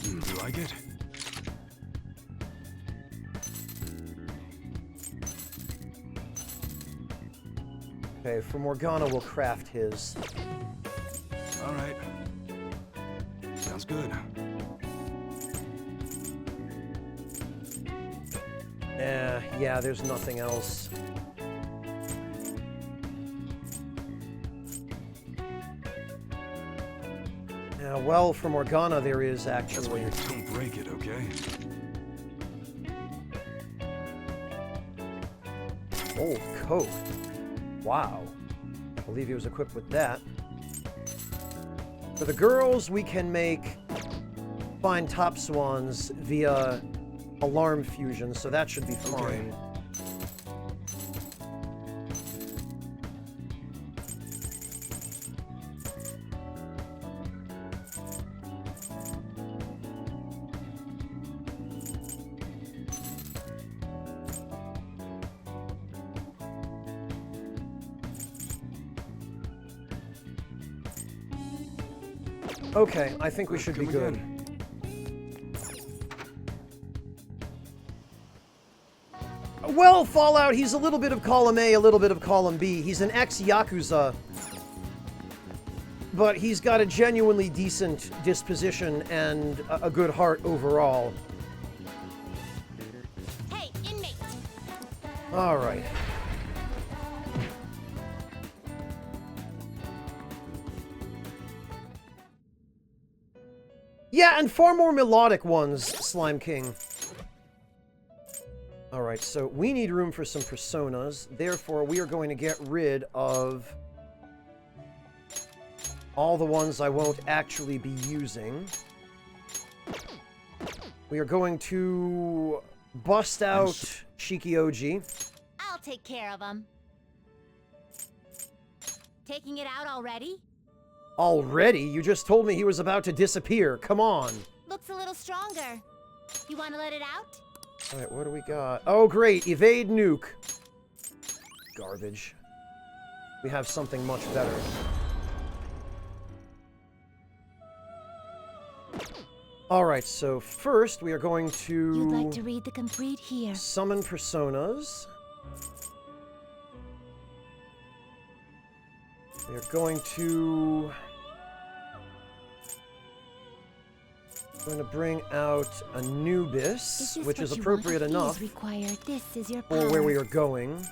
You like it? Okay, for Morgana, we'll craft his. All right. Sounds good. Yeah, there's nothing else. Well, for Morgana, there is actually. That's why you don't break it, okay? Old coat. Wow. I believe he was equipped with that. For the girls, we can make fine top swans via alarm fusion, so that should be fine. Okay, I think we should be good. Well, Fallout, he's a little bit of column A, a little bit of column B. He's an ex-Yakuza, but he's got a genuinely decent disposition and a good heart overall. Hey, inmate! All right. Yeah, and far more melodic ones, Slime King. Alright, so we need room for some personas. Therefore, we are going to get rid of all the ones I won't actually be using. We are going to bust out Shikioji. I'll take care of him. Taking it out already? Already? You just told me he was about to disappear. Come on. Looks a little stronger. You want to let it out? Alright, what do we got? Oh, great. Evade nuke. Garbage. We have something much better. Alright, so first we are going to... You'd like to read the complete here. Summon personas. We are going to... bring out Anubis, which is appropriate enough This is your for where we are going.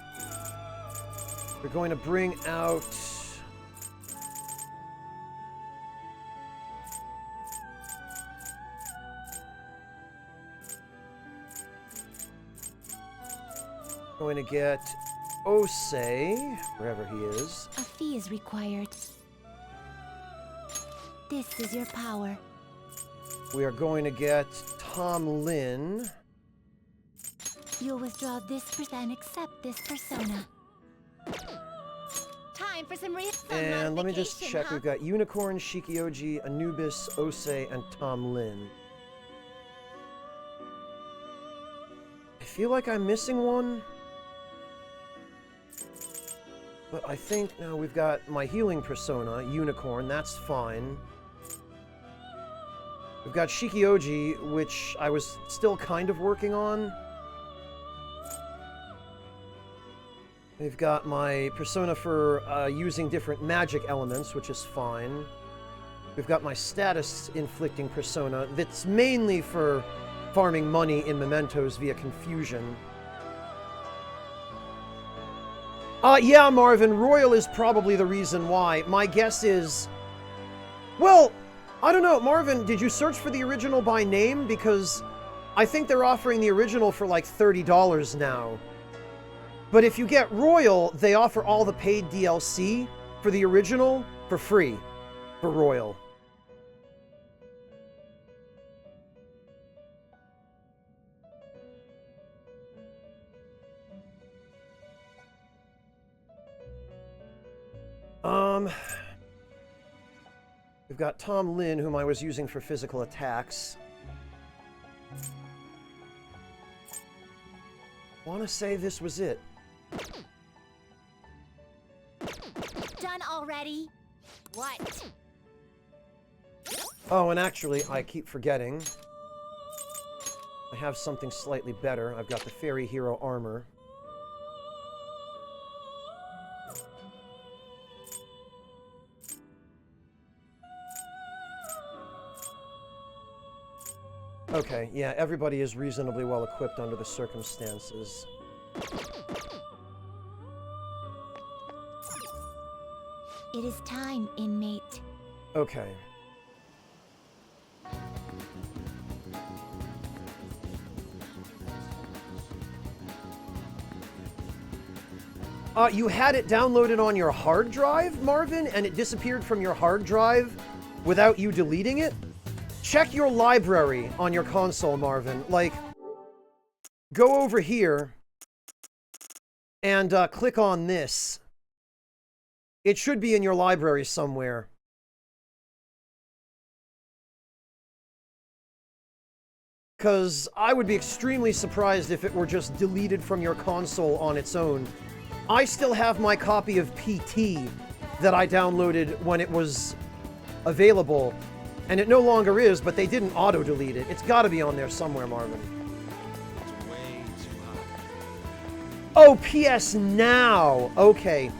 We're going to bring out... going to get Osei, wherever he is. A fee is required. This is your power. We are going to get Tom Lin. You'll withdraw this and accept this persona. Time for some real fun. And let me just check. We've got Unicorn, Shikioji, Anubis, Osei, and Tom Lin. I feel like I'm missing one. But I think now we've got my healing persona, Unicorn. That's fine. We've got Shikioji, which I was still kind of working on. We've got my persona for using different magic elements, which is fine. We've got my status-inflicting persona that's mainly for farming money in mementos via confusion. Yeah, Marvin, Royal is probably the reason why. My guess is... Well, I don't know. Marvin, did you search for the original by name? Because I think they're offering the original for like $30 now. But if you get Royal, they offer all the paid DLC for the original for free for Royal. We've got Tom Lin, whom I was using for physical attacks. Want to say this was it. Done already? What? Oh, and actually, I keep forgetting. I have something slightly better. I've got the Fairy Hero armor. Okay, yeah, everybody is reasonably well equipped under the circumstances. It is time, inmate. Okay. You had it downloaded on your hard drive, Marvin, and it disappeared from your hard drive without you deleting it? Check your library on your console, Marvin. Like, go over here and click on this. It should be in your library somewhere. Because I would be extremely surprised if it were just deleted from your console on its own. I still have my copy of PT that I downloaded when it was available. And it no longer is, but they didn't auto-delete it. It's got to be on there somewhere, Marvin. Oh, PS Now! Okay.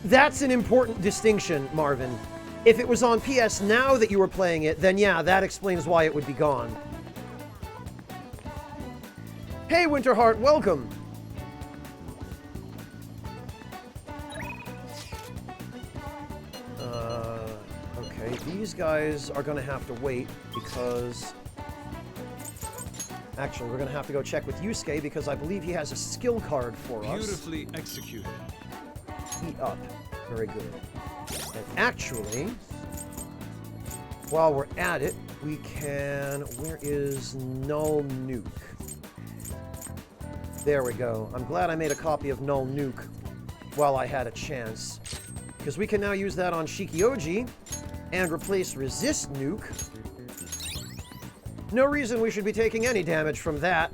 That's an important distinction, Marvin. If it was on PS Now that you were playing it, then yeah, that explains why it would be gone. Hey, Winterheart, welcome! Okay, these guys are gonna have to wait because... Actually, we're gonna have to go check with Yusuke because I believe he has a skill card for us. Beautifully executed. Heat up. Very good. And actually, while we're at it, we can... Where is Null Nuke? There we go. I'm glad I made a copy of Null Nuke while I had a chance. Because we can now use that on Shikioji and replace Resist Nuke. No reason we should be taking any damage from that.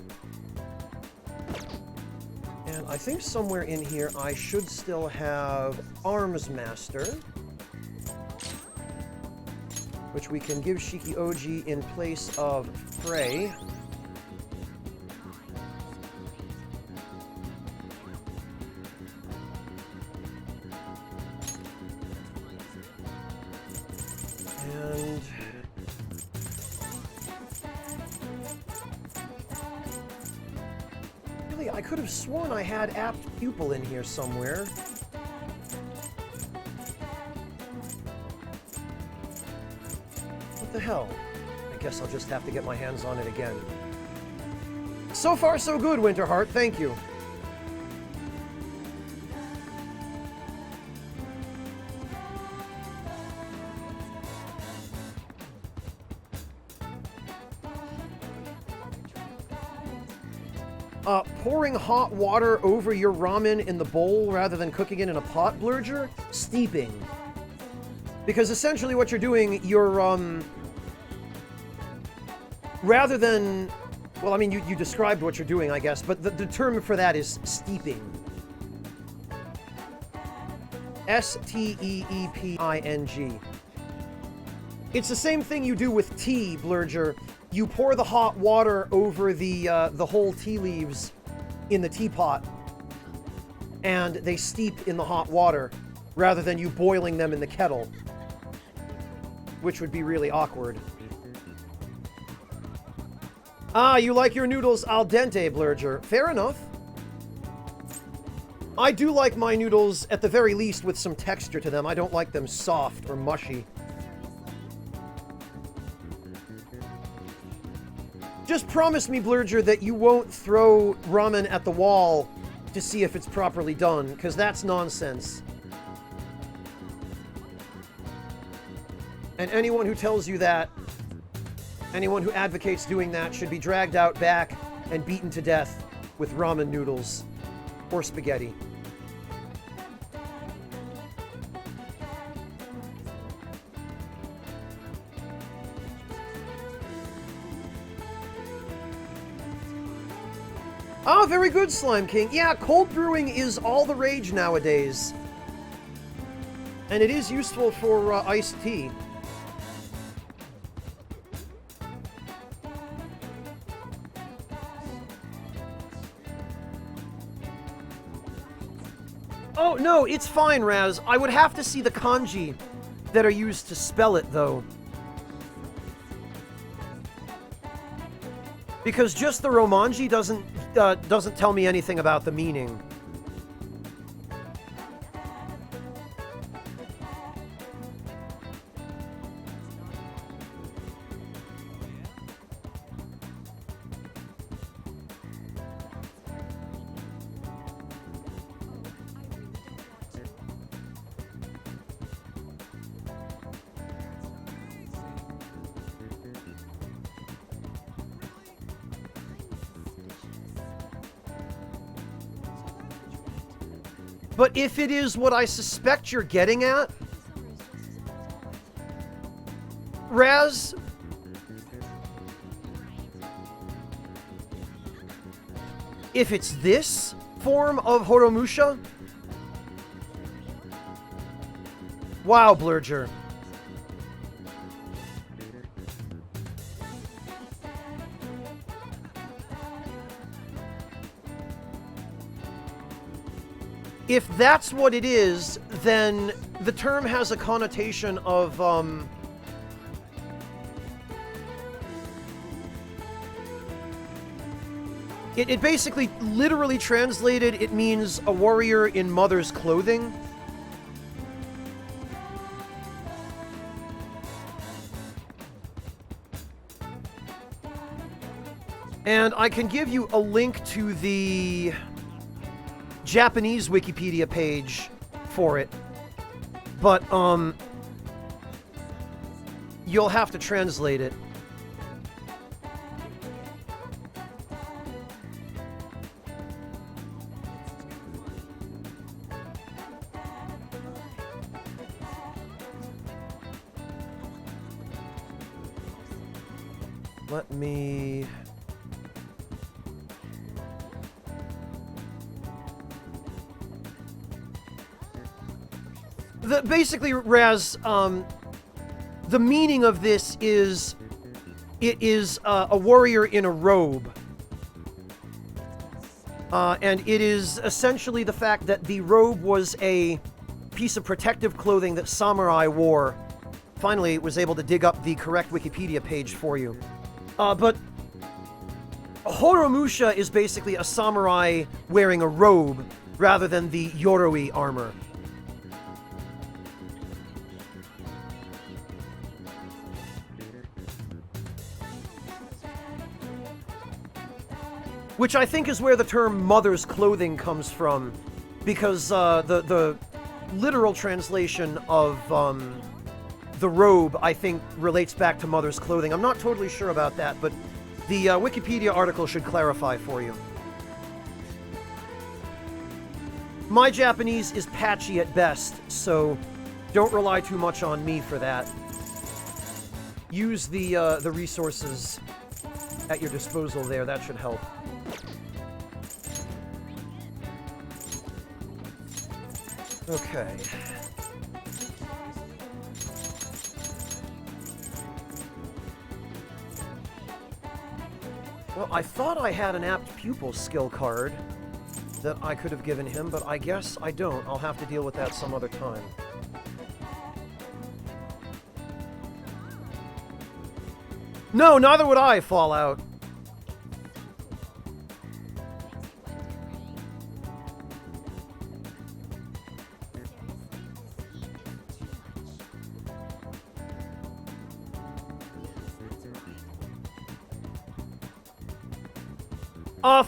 And I think somewhere in here I should still have Arms Master. which we can give Shiki-Oji in place of Frey. And really, I could have sworn I had apt pupil in here somewhere. What the hell? I guess I'll just have to get my hands on it again. So far, so good, Winterheart. Thank you. Pouring hot water over your ramen in the bowl rather than cooking it in a pot, Blurger? Steeping. Because essentially what you're doing, you're, rather than... Well, I mean, you described what you're doing, I guess, but the term for that is steeping. S-T-E-E-P-I-N-G. It's the same thing you do with tea, Blurger. You pour the hot water over the whole tea leaves in the teapot, and they steep in the hot water, rather than you boiling them in the kettle, which would be really awkward. Ah, you like your noodles al dente, Blurger. Fair enough. I do like my noodles, at the very least, with some texture to them. I don't like them soft or mushy. Just promise me, Blurger, that you won't throw ramen at the wall to see if it's properly done, because that's nonsense. And anyone who tells you that, anyone who advocates doing that, should be dragged out back and beaten to death with ramen noodles or spaghetti. Ah, very good, Slime King. Yeah, cold brewing is all the rage nowadays. And it is useful for iced tea. Oh, no, it's fine, Raz. I would have to see the kanji that are used to spell it, though. Because just the Romanji doesn't tell me anything about the meaning. But if it is what I suspect you're getting at, Raz, if it's this form of Horomusha, wow, Blurger. If that's what it is, then the term has a connotation of, It basically, literally translated, it means a warrior in mother's clothing. And I can give you a link to the Japanese Wikipedia page for it, but you'll have to translate it. Let me... Basically, Raz, the meaning of this is it is a warrior in a robe. And it is essentially the fact that the robe was a piece of protective clothing that samurai wore. Finally, was able to dig up the correct Wikipedia page for you. But Horomusha is basically a samurai wearing a robe rather than the Yoroi armor. Which I think is where the term mother's clothing comes from, because the literal translation of the robe, I think, relates back to mother's clothing. I'm not totally sure about that, but the Wikipedia article should clarify for you. My Japanese is patchy at best, so don't rely too much on me for that. Use the resources at your disposal there. That should help. Okay. Well, I thought I had an apt pupil skill card that I could have given him, but I guess I don't. I'll have to deal with that some other time. No, neither would I, Fallout.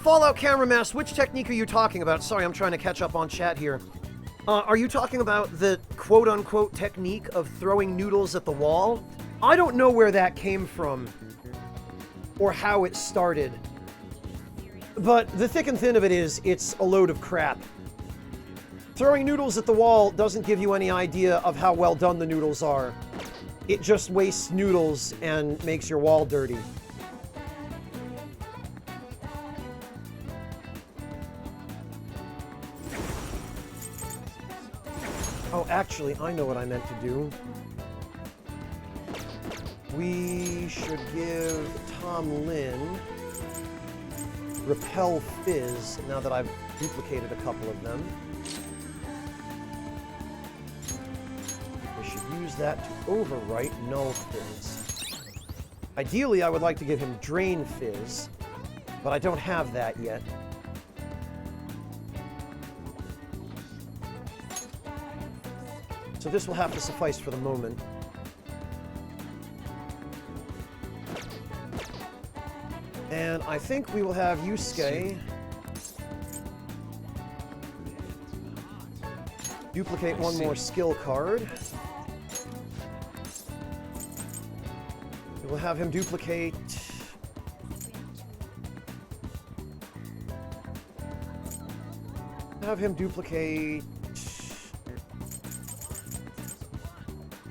Fallout Camera Mask, which technique are you talking about? Sorry, I'm trying to catch up on chat here. Are you talking about the quote-unquote technique of throwing noodles at the wall? I don't know where that came from, or how it started. But the thick and thin of it is, it's a load of crap. Throwing noodles at the wall doesn't give you any idea of how well done the noodles are. It just wastes noodles and makes your wall dirty. Oh, actually, I know what I meant to do. We should give Tom Lin Repel Fizz, now that I've duplicated a couple of them. We should use that to overwrite Null Fizz. Ideally, I would like to give him Drain Fizz, but I don't have that yet. So this will have to suffice for the moment. And I think we will have Yusuke duplicate one more skill card. We will have him duplicate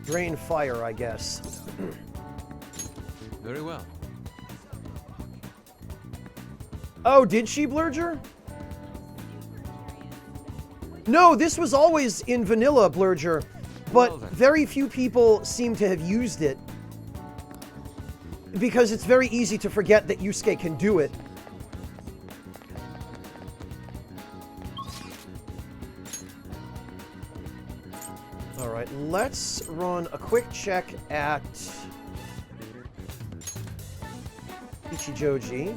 Drain Fire, I guess. Very well. Oh, did she, Blurger? No, this was always in vanilla, Blurger, but very few people seem to have used it. Because it's very easy to forget that Yusuke can do it. Alright, let's run a quick check at Ichijoji.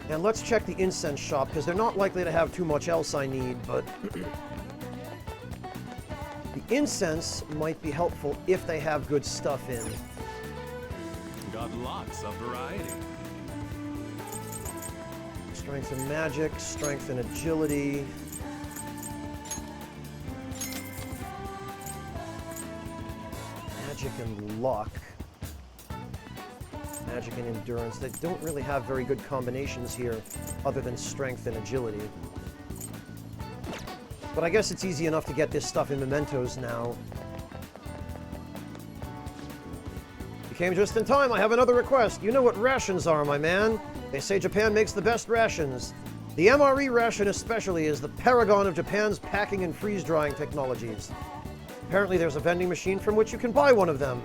And let's check the incense shop, because they're not likely to have too much else I need, but the incense might be helpful if they have good stuff in. Got lots of variety. Strength and magic, strength and agility. Magic and luck. Magic and endurance. They don't really have very good combinations here, other than strength and agility. But I guess it's easy enough to get this stuff in mementos now. You came just in time. I have another request. You know what rations are, my man. They say Japan makes the best rations. The MRE ration especially is the paragon of Japan's packing and freeze-drying technologies. Apparently there's a vending machine from which you can buy one of them.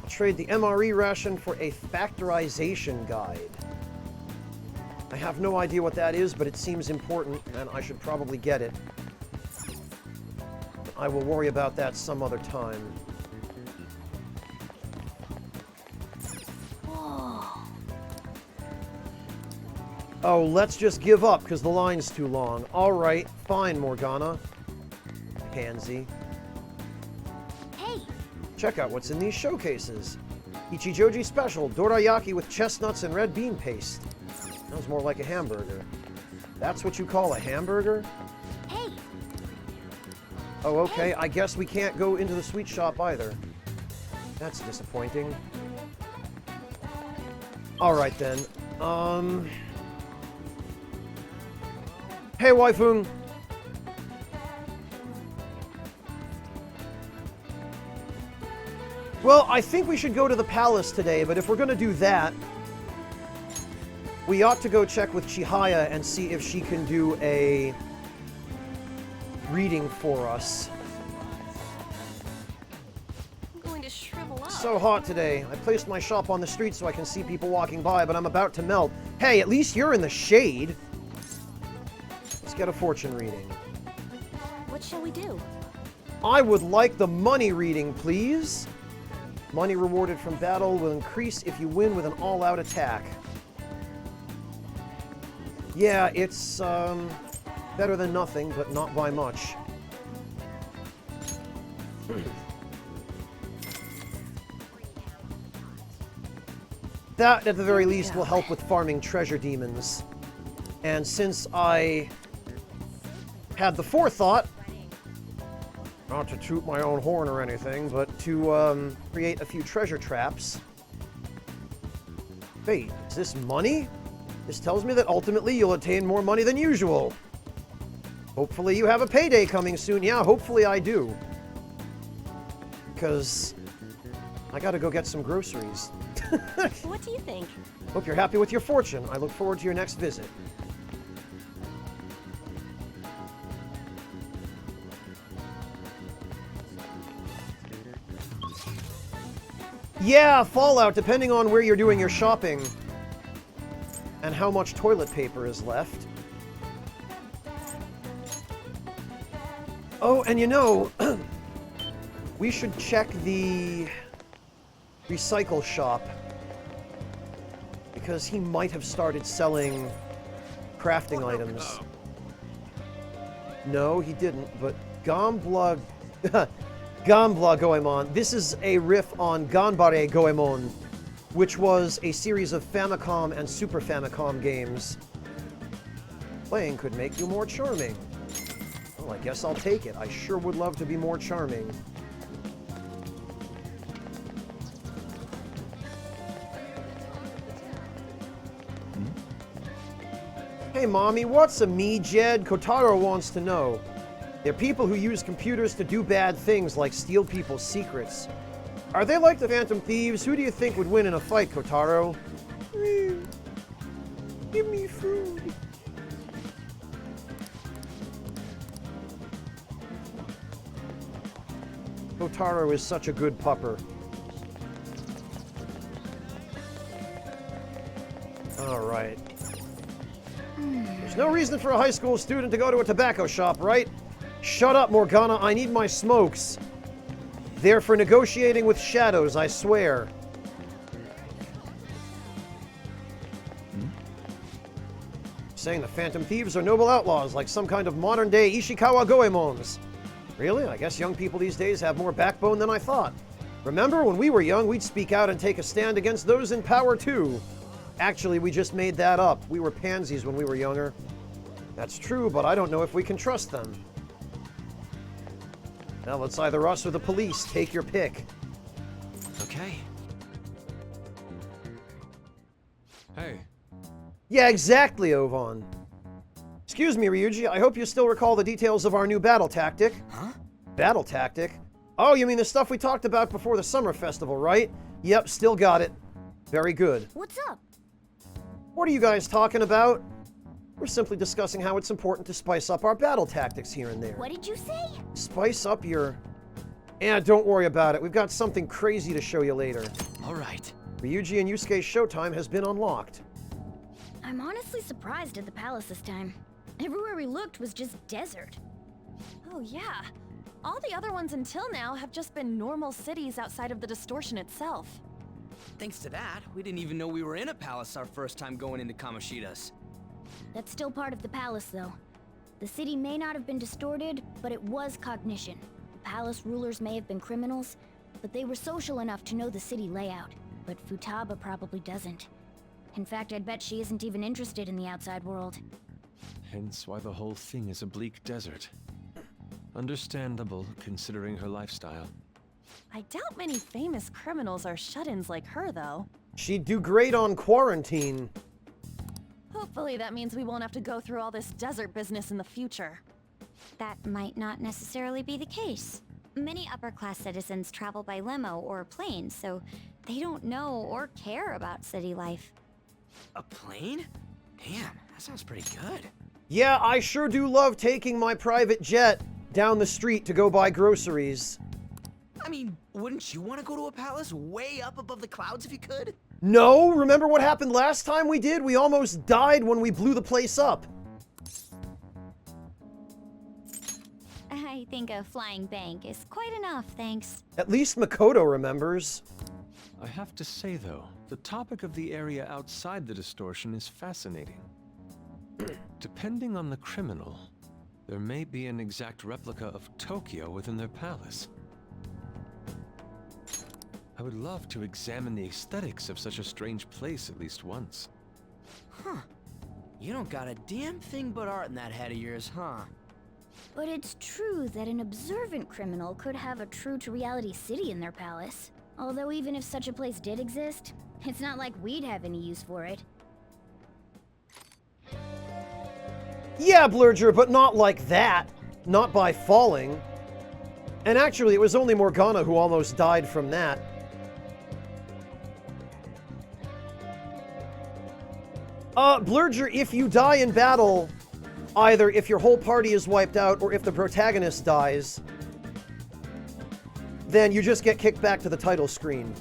I'll trade the MRE ration for a factorization guide. I have no idea what that is, but it seems important, and I should probably get it. I will worry about that some other time. Oh, let's just give up, because the line's too long. Alright, fine, Morgana. Pansy. Hey! Check out what's in these showcases. Ichijoji Special, dorayaki with chestnuts and red bean paste. Sounds more like a hamburger. That's what you call a hamburger? Hey! Oh, okay, I guess we can't go into the sweet shop either. That's disappointing. Alright then. Hey, Waifung! Well, I think we should go to the palace today, but if we're gonna do that, we ought to go check with Chihaya and see if she can do a reading for us. I'm going to shrivel up. So hot today. I placed my shop on the street so I can see people walking by, but I'm about to melt. Hey, at least you're in the shade. Let's get a fortune reading. What shall we do? I would like the money reading, please. Money rewarded from battle will increase if you win with an all-out attack. Yeah, it's, better than nothing, but not by much. That, at the very least, will help with farming treasure demons. And since I had the forethought, not to toot my own horn or anything, but to create a few treasure traps. Wait, is this money? This tells me that ultimately you'll attain more money than usual. Hopefully you have a payday coming soon. Yeah, hopefully I do. Because I gotta go get some groceries. What do you think? Hope you're happy with your fortune. I look forward to your next visit. Yeah, Fallout, depending on where you're doing your shopping and how much toilet paper is left. Oh, and you know, we should check the recycle shop because he might have started selling crafting items. No, he didn't, but Gambla... Gambla Goemon. This is a riff on Ganbare Goemon, which was a series of Famicom and Super Famicom games. Playing could make you more charming. Well, I guess I'll take it. I sure would love to be more charming. Hey, Mommy, what's a me, Jed? Kotaro wants to know. They're people who use computers to do bad things like steal people's secrets. Are they like the Phantom Thieves? Who do you think would win in a fight, Kotaro? Give me food. Kotaro is such a good pupper. Alright. There's no reason for a high school student to go to a tobacco shop, right? Shut up, Morgana. I need my smokes. They're for negotiating with shadows, I swear. Saying the Phantom Thieves are noble outlaws, like some kind of modern-day Ishikawa Goemons. Really? I guess young people these days have more backbone than I thought. Remember, when we were young, we'd speak out and take a stand against those in power, too. Actually, we just made that up. We were pansies when we were younger. That's true, but I don't know if we can trust them. Now it's either us or the police. Take your pick. Okay. Hey. Yeah, exactly, Ovan. Excuse me, Ryuji. I hope you still recall the details of our new battle tactic. Huh? Battle tactic? Oh, you mean the stuff we talked about before the summer festival, right? Yep, still got it. Very good. What's up? What are you guys talking about? We're simply discussing how it's important to spice up our battle tactics here and there. What did you say? Spice up your... Yeah, don't worry about it. We've got something crazy to show you later. All right. Ryuji and Yusuke's showtime has been unlocked. I'm honestly surprised at the palace this time. Everywhere we looked was just desert. Oh, yeah. All the other ones until now have just been normal cities outside of the distortion itself. Thanks to that, we didn't even know we were in a palace our first time going into Kamoshida's. That's still part of the palace, though. The city may not have been distorted, but it was cognition. The palace rulers may have been criminals, but they were social enough to know the city layout. But Futaba probably doesn't. In fact, I'd bet she isn't even interested in the outside world. Hence why the whole thing is a bleak desert. Understandable, considering her lifestyle. I doubt many famous criminals are shut-ins like her, though. She'd do great on quarantine. Hopefully that means we won't have to go through all this desert business in the future. That might not necessarily be the case. Many upper-class citizens travel by limo or plane, so they don't know or care about city life. A plane? Damn, that sounds pretty good. Yeah, I sure do love taking my private jet down the street to go buy groceries. I mean, wouldn't you want to go to a palace way up above the clouds if you could? No, remember what happened last time we did? We almost died when we blew the place up. I think a flying bank is quite enough, thanks. At least Makoto remembers. I have to say, though, the topic of the area outside the distortion is fascinating. Depending on the criminal, there may be an exact replica of Tokyo within their palace. I would love to examine the aesthetics of such a strange place at least once. Huh. You don't got a damn thing but art in that head of yours, huh? But it's true that an observant criminal could have a true-to-reality city in their palace. Although even if such a place did exist, it's not like we'd have any use for it. Yeah, Blurger, but not like that. Not by falling. And actually, it was only Morgana who almost died from that. Blurger, if you die in battle, either if your whole party is wiped out or if the protagonist dies, then you just get kicked back to the title screen.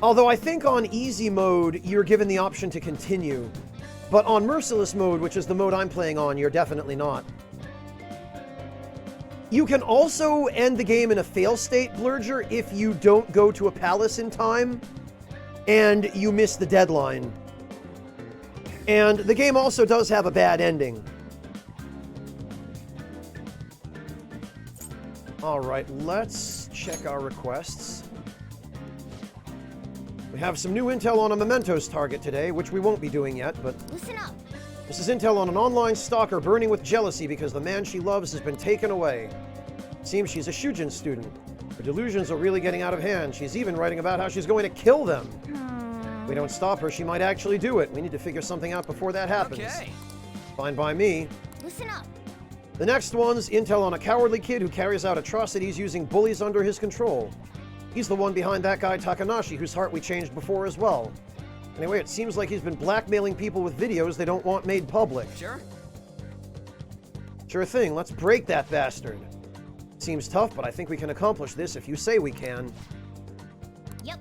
Although I think on easy mode, you're given the option to continue. But on merciless mode, which is the mode I'm playing on, you're definitely not. You can also end the game in a fail state, Blurger, if you don't go to a palace in time and you miss the deadline. And the game also does have a bad ending. Alright, let's check our requests. We have some new intel on a Mementos target today, which we won't be doing yet, but... Listen up! This is intel on an online stalker burning with jealousy because the man she loves has been taken away. Seems she's a Shujin student. Her delusions are really getting out of hand. She's even writing about how she's going to kill them. If we don't stop her, she might actually do it. We need to figure something out before that happens. Okay. Fine by me. Listen up! The next one's intel on a cowardly kid who carries out atrocities using bullies under his control. He's the one behind that guy Takanashi, whose heart we changed before as well. Anyway, it seems like he's been blackmailing people with videos they don't want made public. Sure. Sure thing, let's break that bastard. Seems tough, but I think we can accomplish this if you say we can. Yep.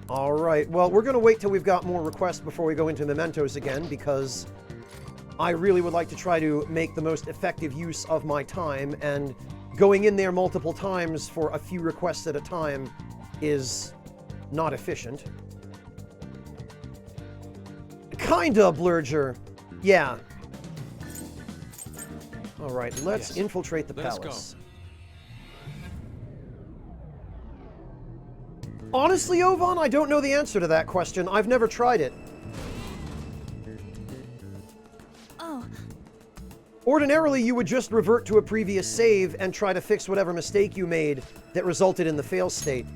Alright, well, we're gonna wait till we've got more requests before we go into Mementos again, because I really would like to try to make the most effective use of my time, and going in there multiple times for a few requests at a time is not efficient. Kinda, Blurger. Yeah. Alright, let's infiltrate the palace. Honestly, Ovan, I don't know the answer to that question. I've never tried it. Oh. Ordinarily, you would just revert to a previous save and try to fix whatever mistake you made that resulted in the fail state.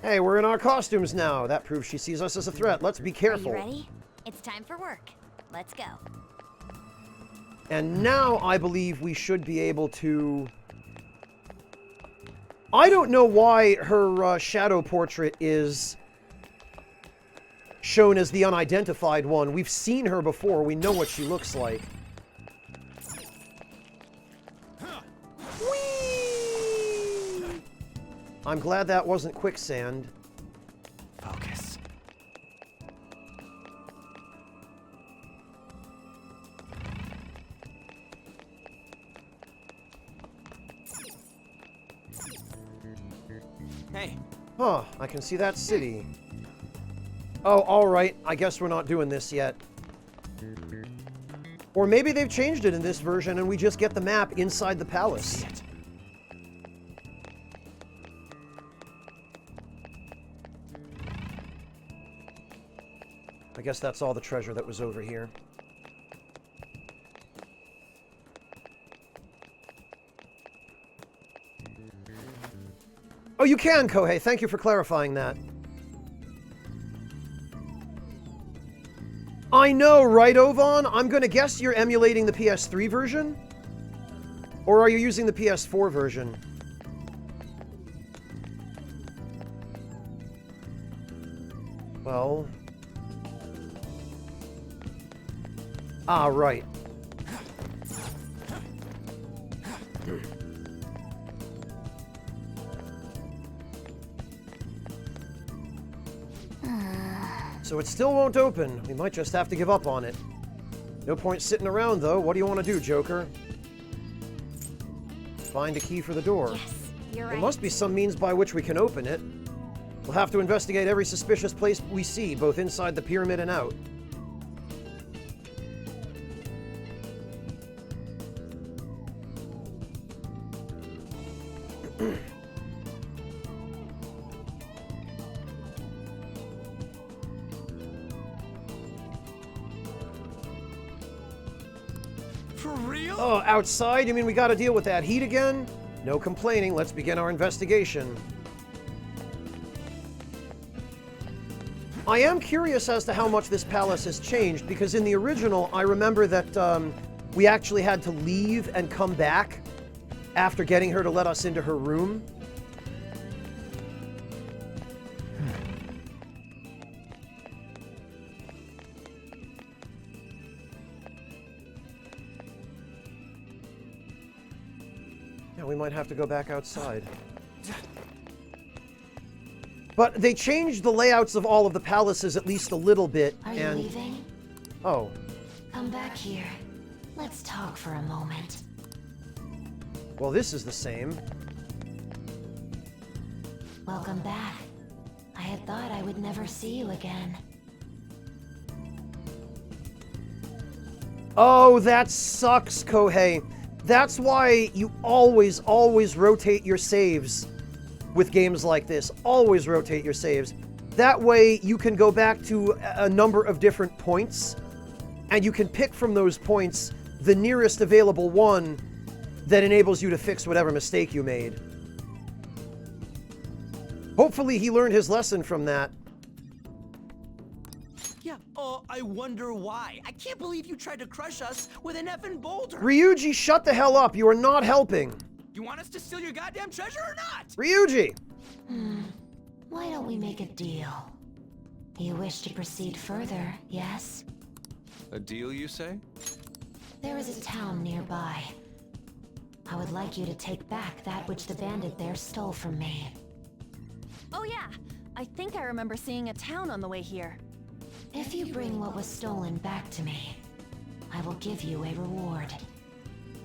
Hey, we're in our costumes now. That proves she sees us as a threat. Let's be careful. Are you ready? It's time for work. Let's go. And now I believe we should be able to... I don't know why her shadow portrait is shown as the unidentified one. We've seen her before. We know what she looks like. Whee! I'm glad that wasn't quicksand. Focus. Hey. Huh, I can see that city. Oh, alright. I guess we're not doing this yet. Or maybe they've changed it in this version and we just get the map inside the palace. I guess that's all the treasure that was over here. Oh, you can, Kohei. Thank you for clarifying that. I know, right, Ovan? I'm gonna guess you're emulating the PS3 version? Or are you using the PS4 version? Well... Ah, right. So it still won't open. We might just have to give up on it. No point sitting around, though. What do you want to do, Joker? Find a key for the door. Yes, you're There right. must be some means by which we can open it. We'll have to investigate every suspicious place we see, both inside the pyramid and out. For real? Oh, outside? You mean we gotta deal with that heat again? No complaining. Let's begin our investigation. I am curious as to how much this palace has changed, because in the original, I remember that we actually had to leave and come back after getting her to let us into her room. Yeah, we might have to go back outside. But they changed the layouts of all of the palaces at least a little bit, Are you and... leaving? Oh. Come back here. Let's talk for a moment. Well, this is the same. Welcome back. I had thought I would never see you again. Oh, that sucks, Kohei. That's why you always rotate your saves with games like this. Always rotate your saves. That way you can go back to a number of different points, and you can pick from those points the nearest available one that enables you to fix whatever mistake you made. Hopefully he learned his lesson from that. Yeah, I wonder why. I can't believe you tried to crush us with an effing boulder. Ryuji, shut the hell up. You are not helping. You want us to steal your goddamn treasure or not? Ryuji! Why don't we make a deal? You wish to proceed further, yes? A deal, you say? There is a town nearby. I would like you to take back that which the bandit there stole from me. Oh yeah, I think I remember seeing a town on the way here. If you bring what was stolen back to me, I will give you a reward.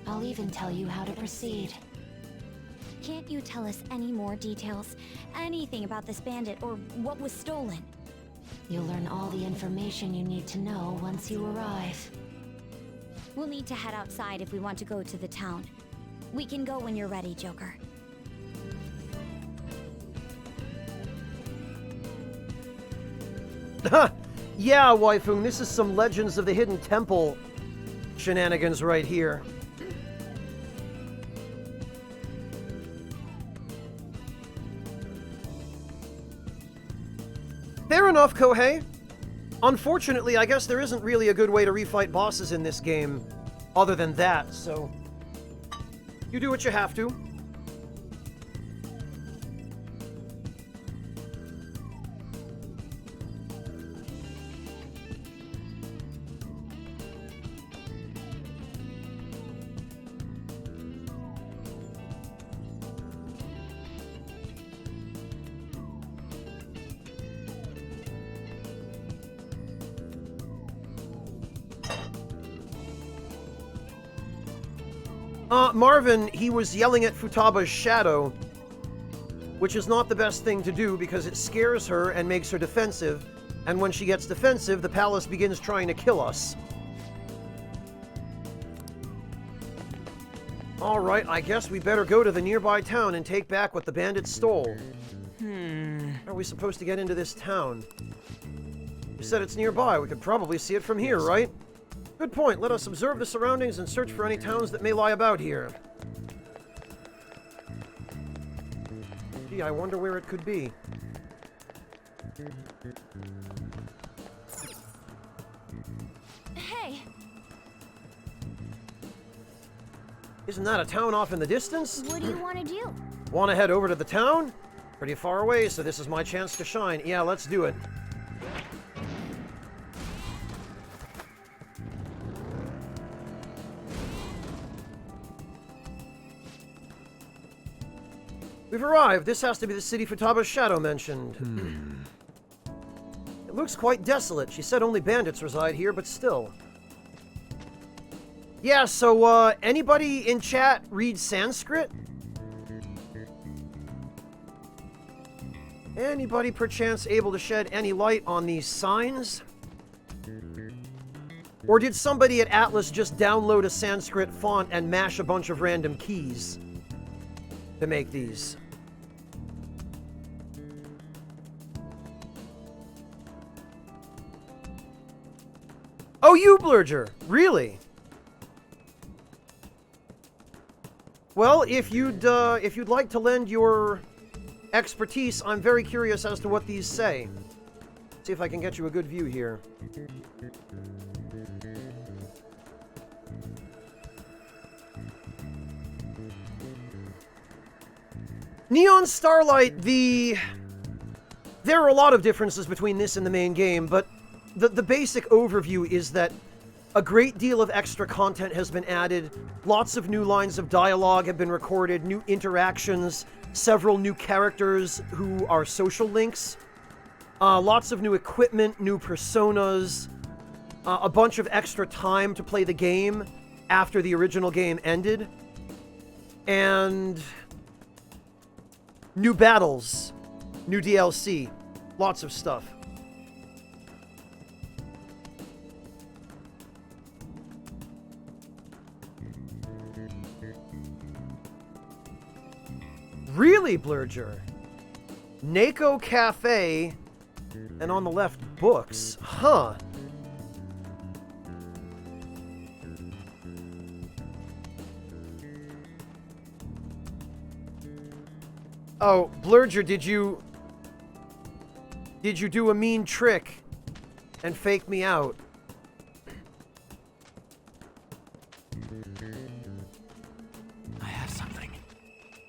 I'll even tell you how to proceed. Can't you tell us any more details? Anything about this bandit or what was stolen? You'll learn all the information you need to know once you arrive. We'll need to head outside if we want to go to the town. We can go when you're ready, Joker. Yeah, Waifung, this is some Legends of the Hidden Temple shenanigans right here. Fair enough, Kohei. Unfortunately, I guess there isn't really a good way to refight bosses in this game other than that, so you do what you have to. Marvin, he was yelling at Futaba's shadow, which is not the best thing to do because it scares her and makes her defensive, and when she gets defensive, the palace begins trying to kill us. Alright, I guess we better go to the nearby town and take back what the bandits stole. How are we supposed to get into this town? You said it's nearby. We could probably see it from here, right? Good point. Let us observe the surroundings and search for any towns that may lie about here. Gee, I wonder where it could be. Hey! Isn't that a town off in the distance? What do you want to do? Want to head over to the town? Pretty far away, so this is my chance to shine. Yeah, let's do it. We've arrived. This has to be the city Futaba's shadow mentioned. It looks quite desolate. She said only bandits reside here, but still. Yeah, so, anybody in chat read Sanskrit? Anybody perchance able to shed any light on these signs? Or did somebody at Atlas just download a Sanskrit font and mash a bunch of random keys to make these? Oh, you, Blurger! Really? Well, if you'd like to lend your expertise, I'm very curious as to what these say. See if I can get you a good view here. Neon Starlight, there are a lot of differences between this and the main game, but the basic overview is that a great deal of extra content has been added, lots of new lines of dialogue have been recorded, new interactions, several new characters who are social links, lots of new equipment, new personas, a bunch of extra time to play the game after the original game ended, and new battles, new DLC, lots of stuff. Really, Blurger? Nako Cafe, and on the left, books. Huh. Oh, Blurger, did you do a mean trick and fake me out? I have something.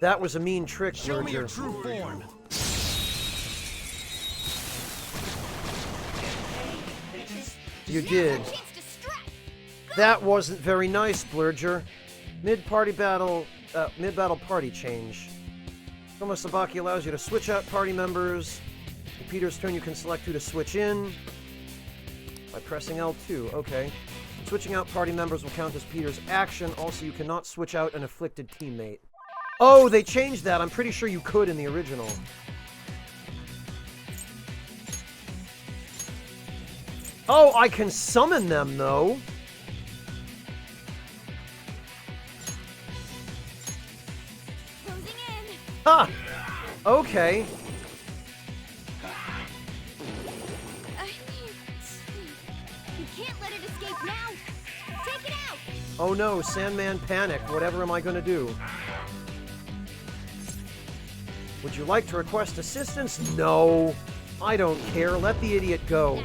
That was a mean trick, Show me your Blurger. true form. You did. That wasn't very nice, Blurger. Mid-party battle, mid-battle party change. Soma Sabaki allows you to switch out party members. In Peter's turn, you can select who to switch in by pressing L2. Okay. Switching out party members will count as Peter's action. Also, you cannot switch out an afflicted teammate. Oh, they changed that. I'm pretty sure you could in the original. Oh, I can summon them, though. Ha! Okay. You can't let it escape now. Take it out. Oh no, Sandman panic. Whatever am I gonna do? Would you like to request assistance? No. I don't care. Let the idiot go.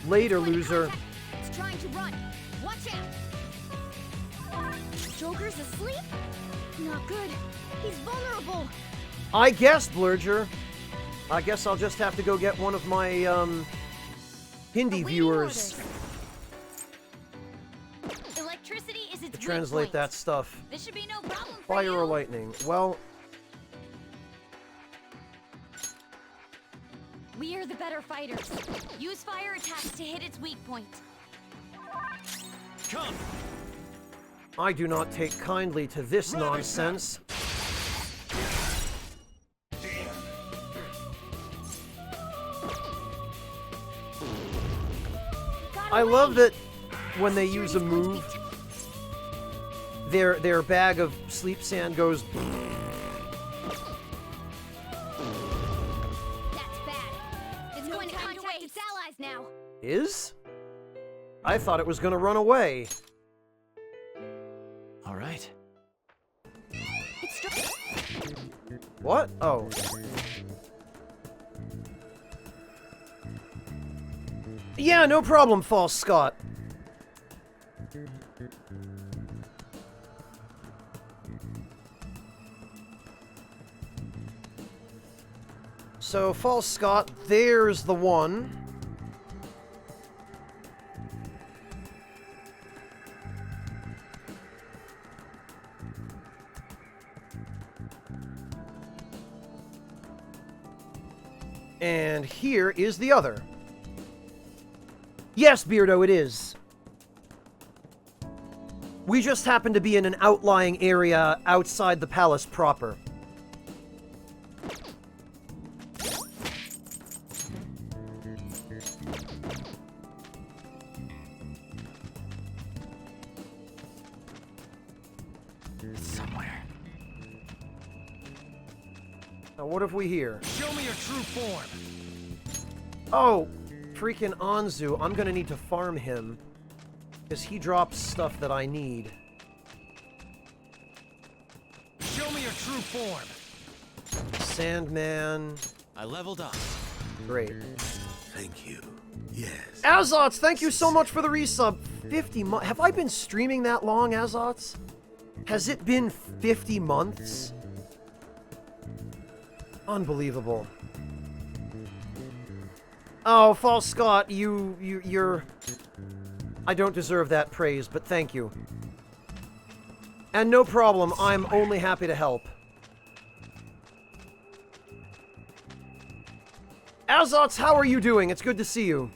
Later, loser. It's trying to run. Watch out. Joker's asleep? Not good. He's vulnerable. I guess, Blurger. I guess I'll just have to go get one of my, Hindi viewers Electricity is its to translate that stuff. This should be no problem for Fire you. or lightning? Well, We are the better fighters. Use fire attacks to hit its weak point. Come! I do not take kindly to this nonsense. I love that when they use a move, their bag of sleep sand goes. That's bad. It's going to contact its allies now. Is? I thought it was gonna run away. All right. What? Oh. Yeah, no problem, False Scott. So, False Scott, there's the one. And here is the other. Yes, Beardo, it is. We just happen to be in an outlying area outside the palace proper. Somewhere. Now, what have we here? Show me your true form. Oh, freaking Anzu. I'm gonna need to farm him, because he drops stuff that I need. Show me your true form. Sandman. I leveled up. Great. Thank you. Yes. Azots, thank you so much for the resub. 50 months. Have I been streaming that long, Azots? Has it been 50 months? Unbelievable. Oh, False Scott, you're... I don't deserve that praise, but thank you. And no problem, I'm only happy to help. Azots, how are you doing? It's good to see you.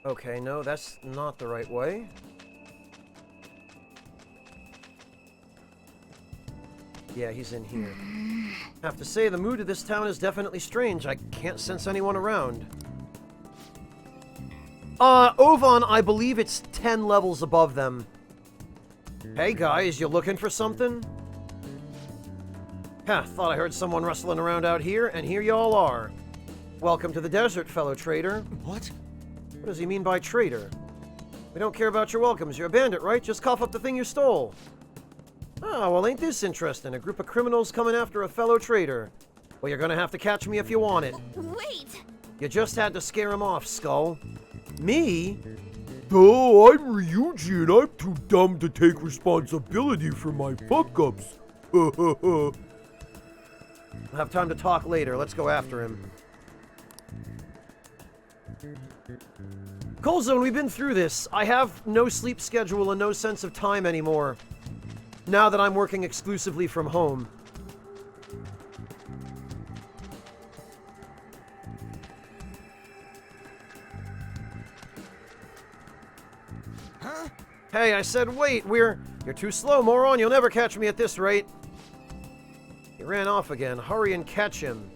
Okay, no, that's not the right way. Yeah, he's in here. Have to say, the mood of this town is definitely strange. I can't sense anyone around. Ovan, I believe it's 10 levels above them. Hey guys, you looking for something? Huh, thought I heard someone rustling around out here, and here y'all are. Welcome to the desert, fellow trader. What? What does he mean by traitor? We don't care about your welcomes. You're a bandit, right? Just cough up the thing you stole. Oh, well, ain't this interesting? A group of criminals coming after a fellow trader. Well, you're gonna have to catch me if you want it. Wait! You just had to scare him off, Skull. Me? Oh, I'm Ryuji, and I'm too dumb to take responsibility for my fuck-ups. We'll have time to talk later. Let's go after him. Cold Zone, we've been through this. I have no sleep schedule and no sense of time anymore, now that I'm working exclusively from home. Huh? Hey, I said wait, you're too slow, moron. You'll never catch me at this rate. He ran off again. Hurry and catch him.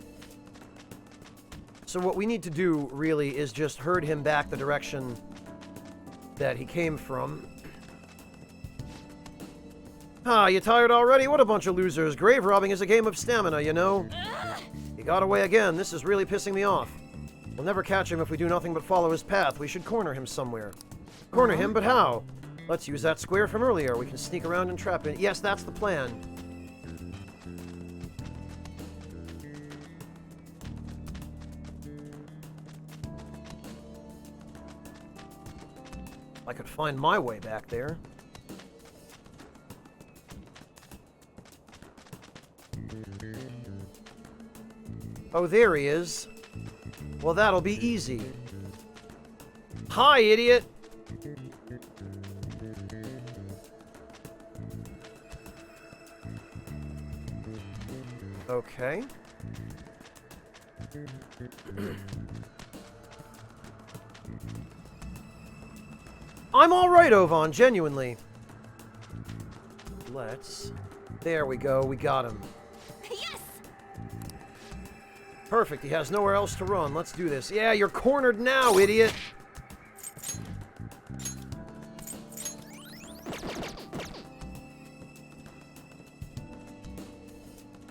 So what we need to do, really, is just herd him back the direction that he came from. Ah, you tired already? What a bunch of losers. Grave robbing is a game of stamina, you know? He got away again. This is really pissing me off. We'll never catch him if we do nothing but follow his path. We should corner him somewhere. Corner him, but how? Let's use that square from earlier. We can sneak around and trap him. Yes, that's the plan. I could find my way back there. Oh, there he is. Well, that'll be easy. Hi, idiot! Okay. I'm alright, Ovan, genuinely. Let's... There we go, we got him. Yes! Perfect, he has nowhere else to run. Let's do this. Yeah, you're cornered now, idiot!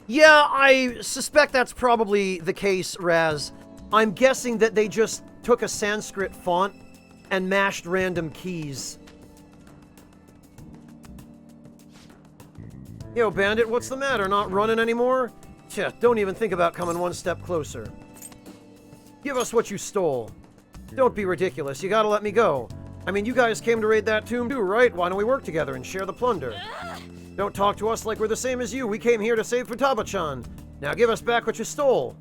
Yeah, I suspect that's probably the case, Raz. I'm guessing that they just took a Sanskrit font and mashed random keys. Yo, Bandit, what's the matter? Not running anymore? Tch, don't even think about coming one step closer. Give us what you stole. Don't be ridiculous, you gotta let me go. I mean, you guys came to raid that tomb too, right? Why don't we work together and share the plunder? Don't talk to us like we're the same as you. We came here to save Futaba-chan. Now give us back what you stole.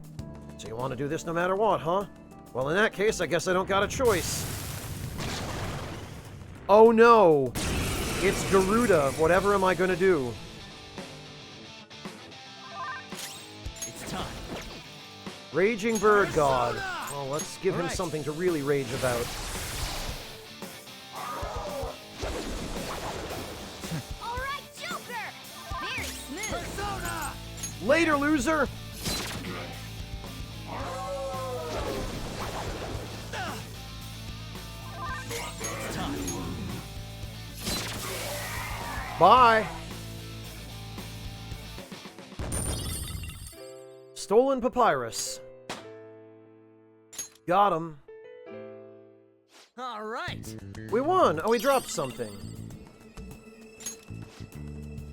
So you want to do this no matter what, huh? Well, in that case, I guess I don't got a choice. Oh no! It's Garuda. Whatever am I gonna do? It's time. Raging Bird God. Well, let's give him something to really rage about. Later, loser! Bye! Stolen papyrus. Got him. All right. We won! Oh, we dropped something.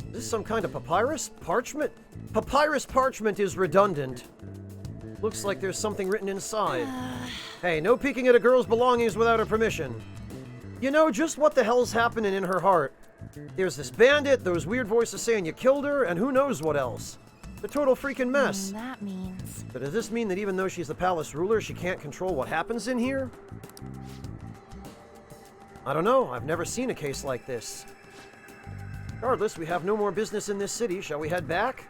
Is this some kind of papyrus? Parchment? Papyrus parchment is redundant. Looks like there's something written inside. Hey, no peeking at a girl's belongings without her permission. You know just what the hell's happening in her heart. There's this bandit, those weird voices saying you killed her, and who knows what else. The total freaking mess. That means... But does this mean that even though she's the palace ruler, she can't control what happens in here? I don't know. I've never seen a case like this. Regardless, we have no more business in this city. Shall we head back?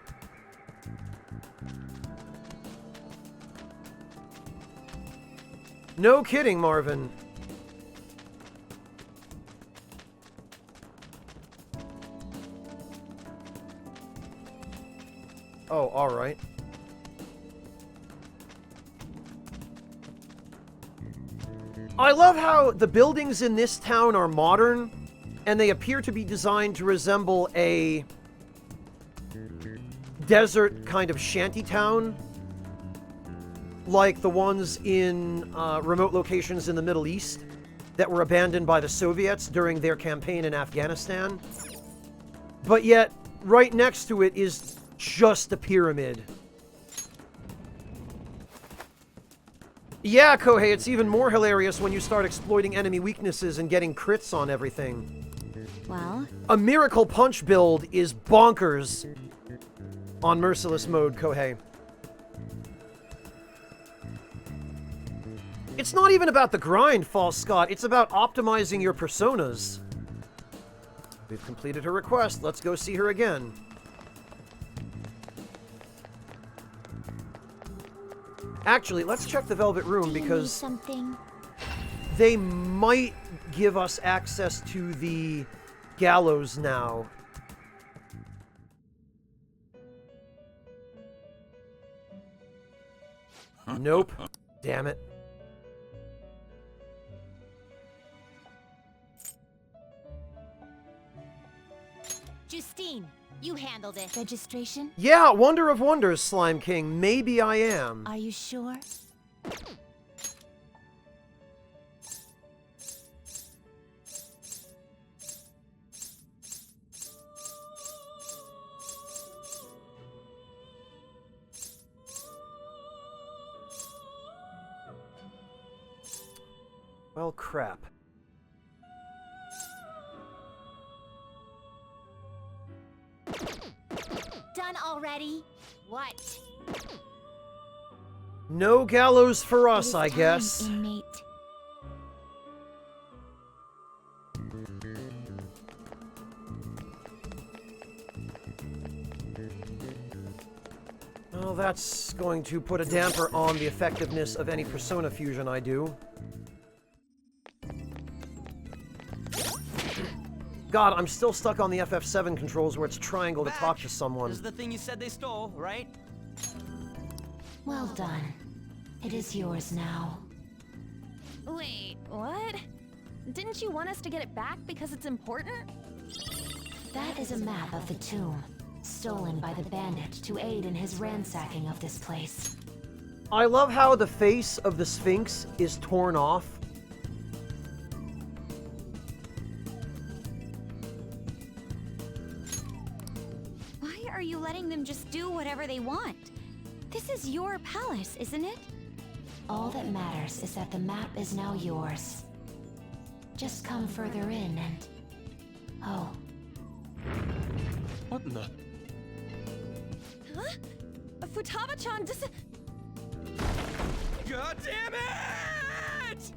No kidding, Marvin. Oh, alright. I love how the buildings in this town are modern, and they appear to be designed to resemble a desert kind of shanty town, like the ones in remote locations in the Middle East that were abandoned by the Soviets during their campaign in Afghanistan. But yet, right next to it is just a pyramid. Yeah, Kohei, it's even more hilarious when you start exploiting enemy weaknesses and getting crits on everything. Well? A Miracle Punch build is bonkers on Merciless mode, Kohei. It's not even about the grind, False Scott. It's about optimizing your personas. We've completed her request. Let's go see her again. Actually, let's check the Velvet Room because something? They might give us access to the gallows now. Nope. Damn it. Justine, you handled it. Registration? Yeah, Wonder of Wonders, Slime King. Maybe I am. Are you sure? Well, crap. Done already? What? No gallows for us, I guess. Inmate. Well, that's going to put a damper on the effectiveness of any persona fusion I do. God, I'm still stuck on the FF7 controls where it's triangle to talk to someone. This is the thing you said they stole, right? Well done. It is yours now. Wait, what? Didn't you want us to get it back because it's important? That is a map of the tomb, stolen by the bandit to aid in his ransacking of this place. I love how the face of the Sphinx is torn off. Why are you letting them just do whatever they want? This is your palace, isn't it? All that matters is that the map is now yours. Just come further in and... Oh. What in the... Huh? Futaba-chan God damn it!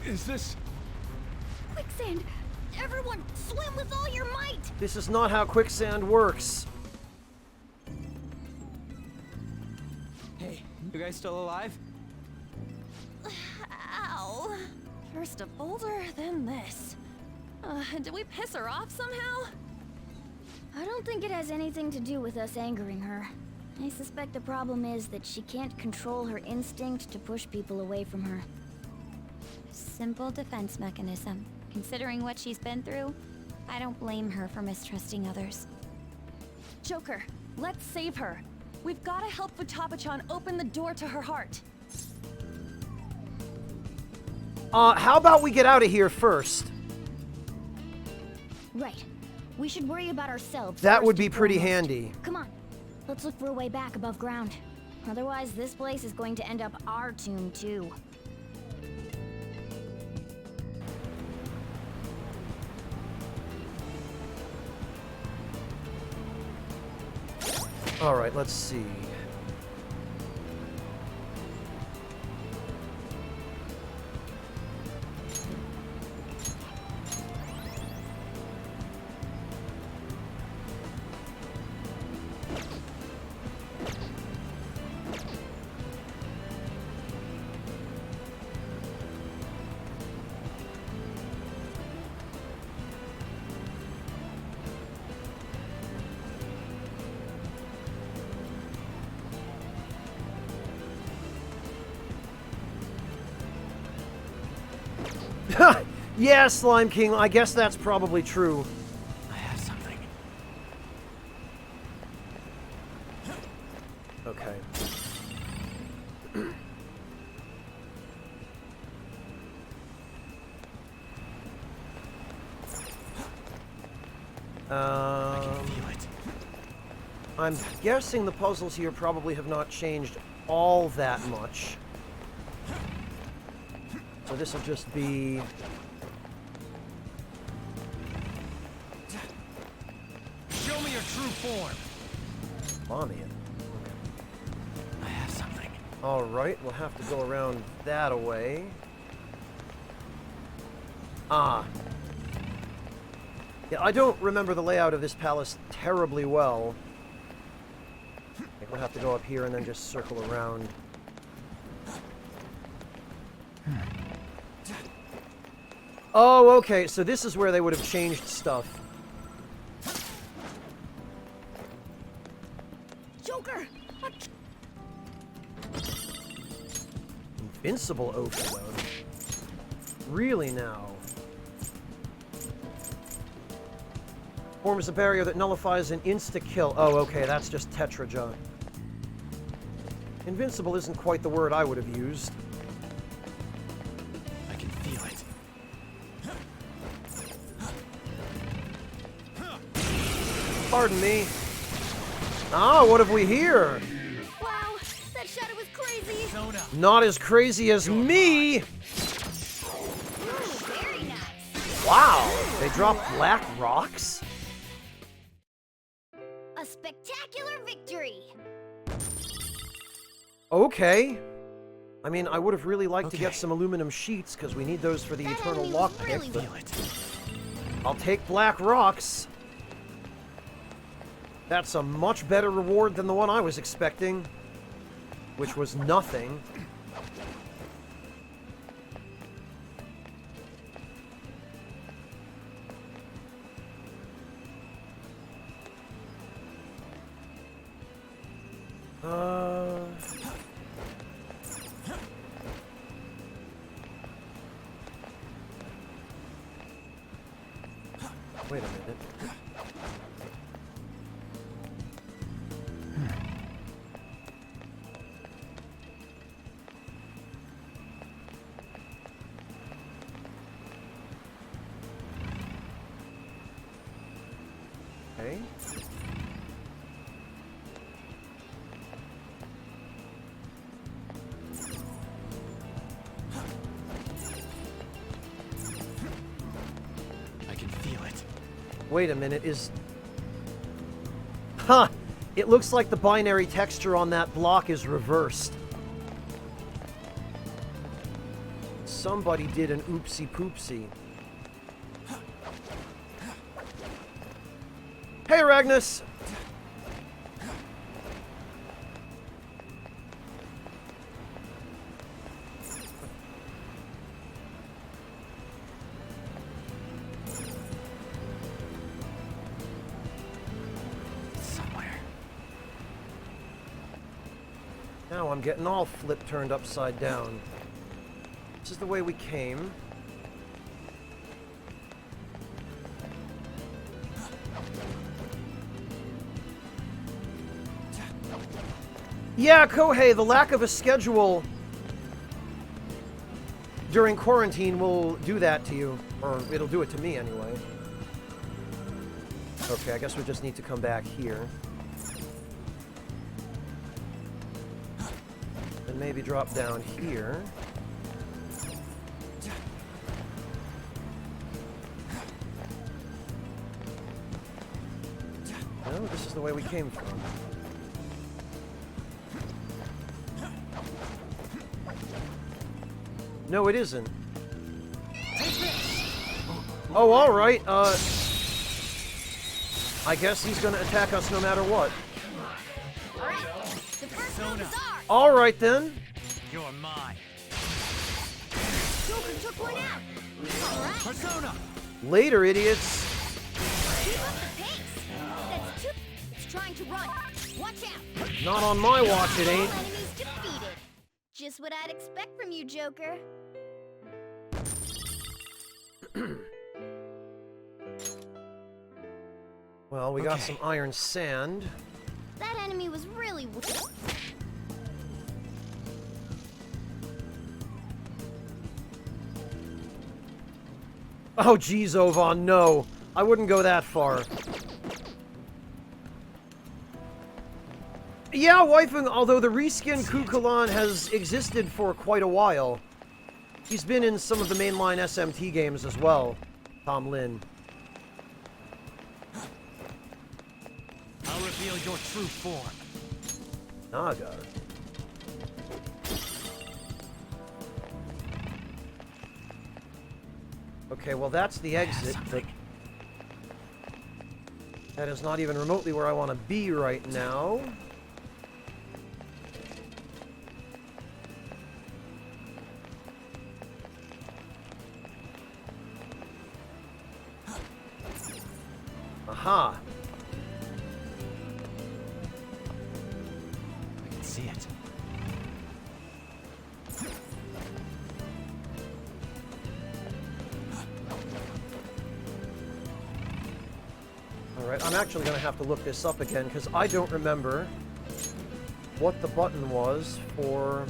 Is this... Quicksand! Everyone, swim with all your might! This is not how quicksand works. Hey, you guys still alive? Ow. First a boulder, then this. Did we piss her off somehow? I don't think it has anything to do with us angering her. I suspect the problem is that she can't control her instinct to push people away from her. Simple defense mechanism. Considering what she's been through, I don't blame her for mistrusting others. Joker, let's save her. We've got to help Futaba-chan open the door to her heart. How about we get out of here first? Right. We should worry about ourselves. That first would be and pretty foremost. handy. Come on. Let's look for a way back above ground. Otherwise, this place is going to end up our tomb, too. Alright, let's see. Yeah, Slime King, I guess that's probably true. I have something. Okay. I can feel it. I'm guessing the puzzles here probably have not changed all that much. So this will just be... Show me your true form. Lamian. I have something. Alright, we'll have to go around that away. Ah. Yeah, I don't remember the layout of this palace terribly well. I think we'll have to go up here and then just circle around. Oh, okay, so this is where they would have changed stuff. Joker! Invincible overload. Really now? Forms a barrier that nullifies an insta-kill. Oh, okay, that's just Tetraja. Invincible isn't quite the word I would have used. I can feel it. Pardon me. Ah, what have we here? Wow, that shadow was crazy! Not as crazy as me! Very nice! Wow, they drop black rocks? A spectacular victory! Okay. I mean, I would have really liked to get some aluminum sheets, because we need those for the eternal lockpick, but I'll take black rocks. That's a much better reward than the one I was expecting, which was nothing. Wait a minute. Okay. I can feel it. Wait a minute, is... Huh! It looks like the binary texture on that block is reversed. Somebody did an oopsie poopsie. Hey, Ragnus! Now I'm getting all turned upside down. This is the way we came. Yeah, Kohei, the lack of a schedule during quarantine will do that to you. Or it'll do it to me anyway. Okay, I guess we just need to come back here. And maybe drop down here. No, this is the way we came from. No, it isn't. Oh, alright, I guess he's gonna attack us no matter what. Alright then. You're mine. Joker took one out. Persona. Later, idiots. Keep up the pace. That's two. It's trying to run. Watch out. Not on my watch, it ain't. All enemies defeated. Just what I'd expect from you, Joker. Well, we got some iron sand. That enemy was really. Oh, geez, Ovan, no. I wouldn't go that far. Yeah, wifing, although the reskin Kukulkan has existed for quite a while. He's been in some of the mainline SMT games as well, Tom Lin. I'll reveal your true form. Naga. Okay, well that's the exit, but that is not even remotely where I want to be right now. Aha! I can see it. Alright, I'm actually going to have to look this up again, because I don't remember what the button was for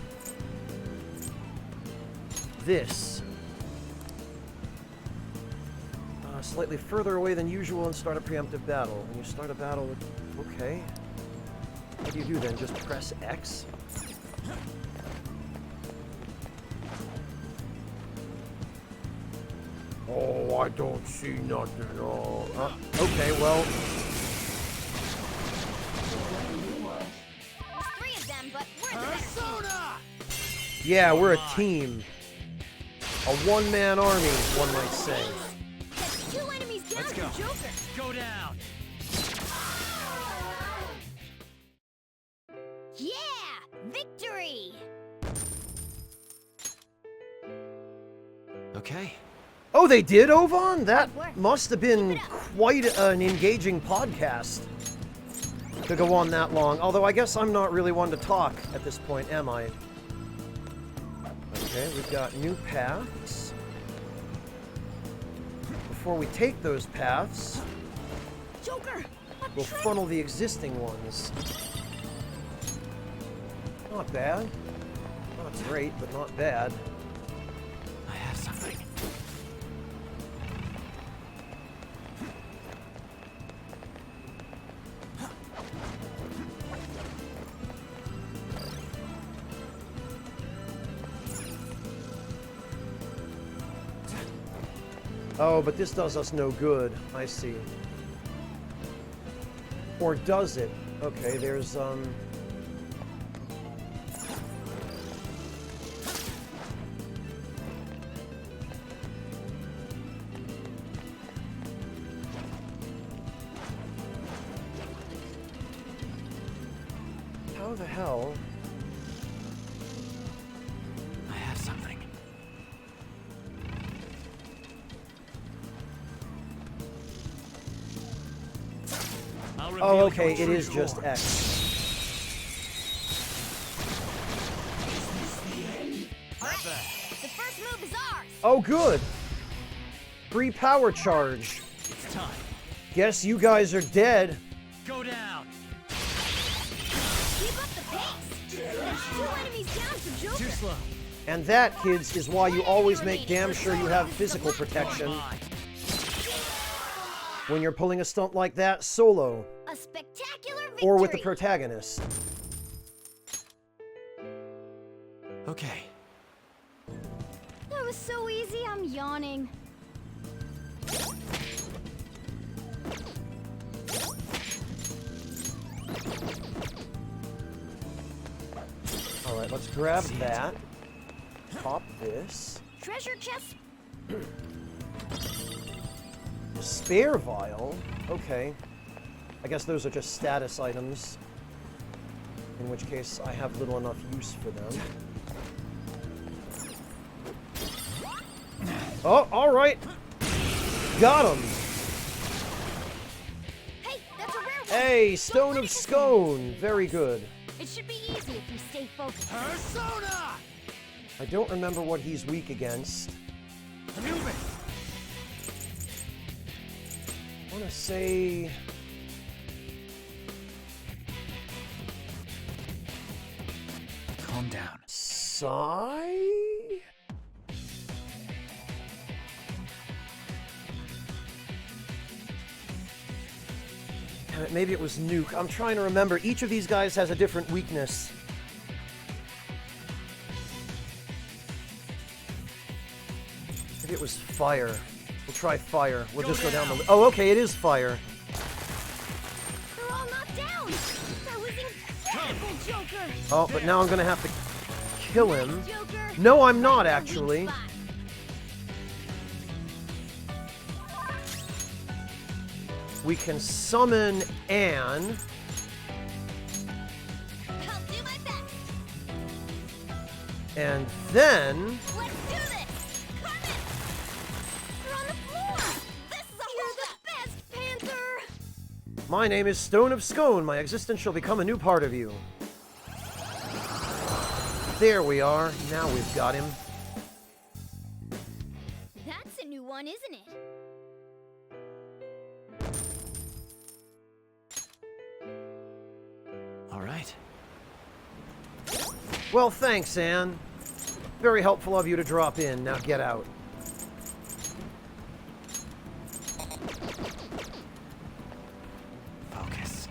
this. Slightly further away than usual and start a preemptive battle. When you start a battle with... Okay. What do you do then? Just press X? Oh, I don't see nothing. Oh, okay, well... There's three of them, but we're the better team. Yeah, we're a team. A one-man army, one might say. That's 2 enemies down Let's go. for Joker. Go down. Yeah! Victory! Okay. Oh, they did, Ovan? That must have been quite an engaging podcast to go on that long. Although I guess I'm not really one to talk at this point, am I? Okay, we've got new paths. Before we take those paths, Joker! we'll funnel the existing ones. Not bad. Not great, but not bad. I have something. Oh, but this does us no good. I see. Or does it? Okay, there's, how the hell? I have something. Oh, okay, it is just X. The first move is ours! Oh, good. Free power charge. It's time. Guess you guys are dead. Go down. Keep up the pace! That's 2 enemies down for Joker! Too slow. And that, kids, is why you always make damn sure you have physical protection when you're pulling a stunt like that solo. A spectacular victory! Or with the protagonist. Okay. That was so easy, I'm yawning. Alright, let's grab that. Pop this. Treasure chest? Spare vial? Okay. I guess those are just status items. In which case, I have little enough use for them. Oh, alright! Got him! Hey, that's a rare one! Hey, Stone of Scone! Very good. It should be easy if you stay focused. Persona! I don't remember what he's weak against. Anubis! I want to say... Calm down. Sai? Damn it, maybe it was Nuke. I'm trying to remember. Each of these guys has a different weakness. Maybe it was Fire. We'll try Fire. We'll just go down the... Oh, okay, it is Fire. They're all knocked down! That was incredible, Joker! Oh, but now I'm gonna have to kill him. No, I'm not, actually. We can summon Anne. I'll do my best! And then... Let's do this! Carmen! You're on the floor! This is a You're the best, Panther! My name is Stone of Scone. My existence shall become a new part of you. There we are. Now we've got him. That's a new one, isn't it? All right. Well, thanks, Anne. Very helpful of you to drop in. Now get out. Focus.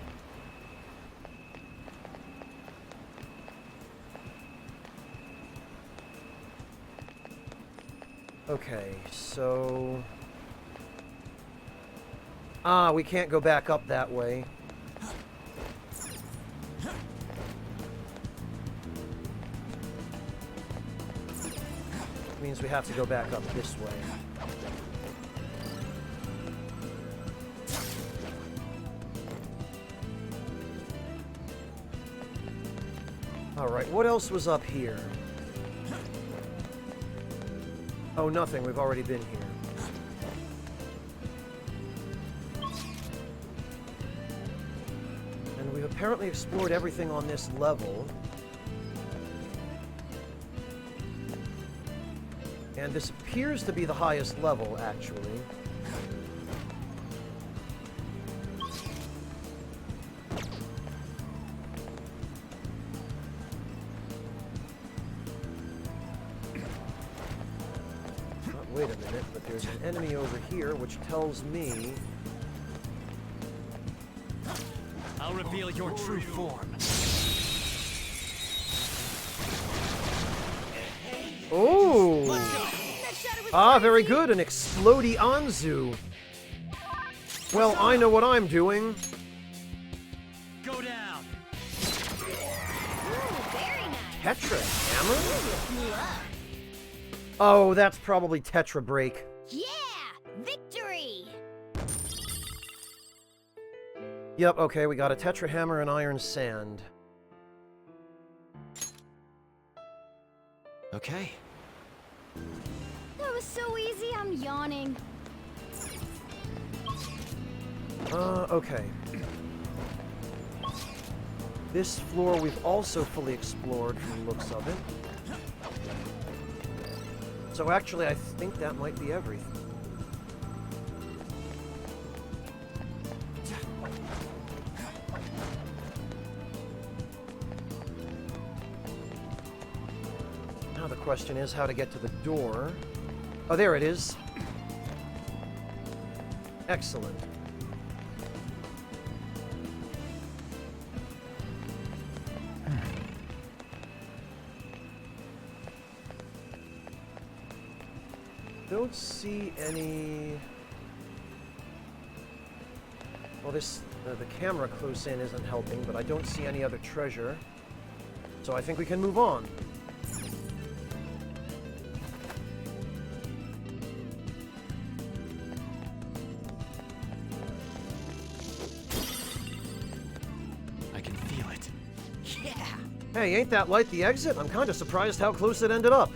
Okay, so... Ah, we can't go back up that way. Means we have to go back up this way. Alright, what else was up here? Oh, nothing. We've already been here. And we've apparently explored everything on this level. And this appears to be the highest level, actually. Wait a minute, but there's an enemy over here, which tells me... I'll reveal your true form. Oh! Ah, very good, an Explodey Anzu. Well, I know what I'm doing. Go down. Tetra Hammer? Oh, that's probably Tetra Break. Yeah! Victory! Yep, okay, we got a Tetra Hammer and Iron Sand. Okay. That was so easy, I'm yawning. Okay. This floor we've also fully explored from the looks of it. So actually, I think that might be everything. Now the question is how to get to the door. Oh, there it is. Excellent. Don't see any... Well, this the camera close in isn't helping, but I don't see any other treasure. So I think we can move on. I can feel it. Yeah! Hey, ain't that light the exit? I'm kind of surprised how close it ended up.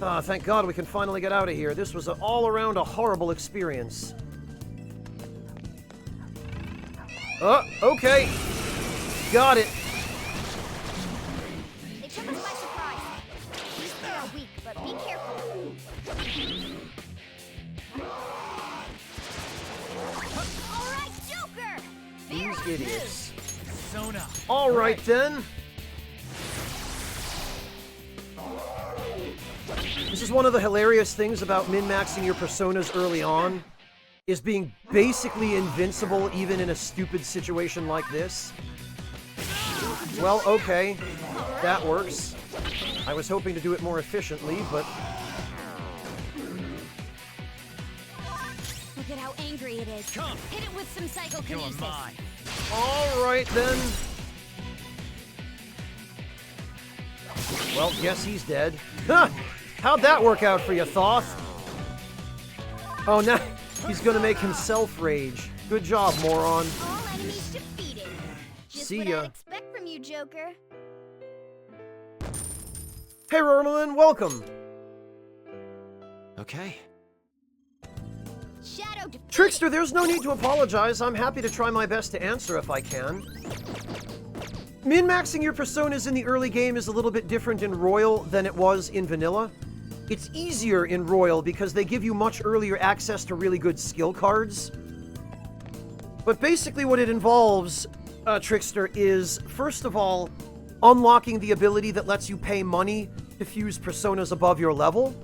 Ah, thank God we can finally get out of here. This was all around a horrible experience. Okay. Got it. They took us by surprise. They are weak, but be careful. All right, Joker! These idiots. Sona. All right, then. This is one of the hilarious things about min-maxing your personas early on, is being basically invincible even in a stupid situation like this. Well, okay, that works. I was hoping to do it more efficiently, but... Look at how angry it is. Come. Hit it with some psychokinesis. You're mine. All right, then. Well, guess he's dead. Huh! How'd that work out for you, Thoth? Oh, now he's gonna make himself rage. Good job, moron. All enemies defeated. Just See what ya. I'd expect from you, Joker. Hey, Romulan, welcome. Okay. Shadow defeated. Trickster, there's no need to apologize. I'm happy to try my best to answer if I can. Min-maxing your personas in the early game is a little bit different in Royal than it was in Vanilla. It's easier in Royal because they give you much earlier access to really good skill cards. But basically what it involves, Trickster, is, first of all, unlocking the ability that lets you pay money to fuse personas above your level.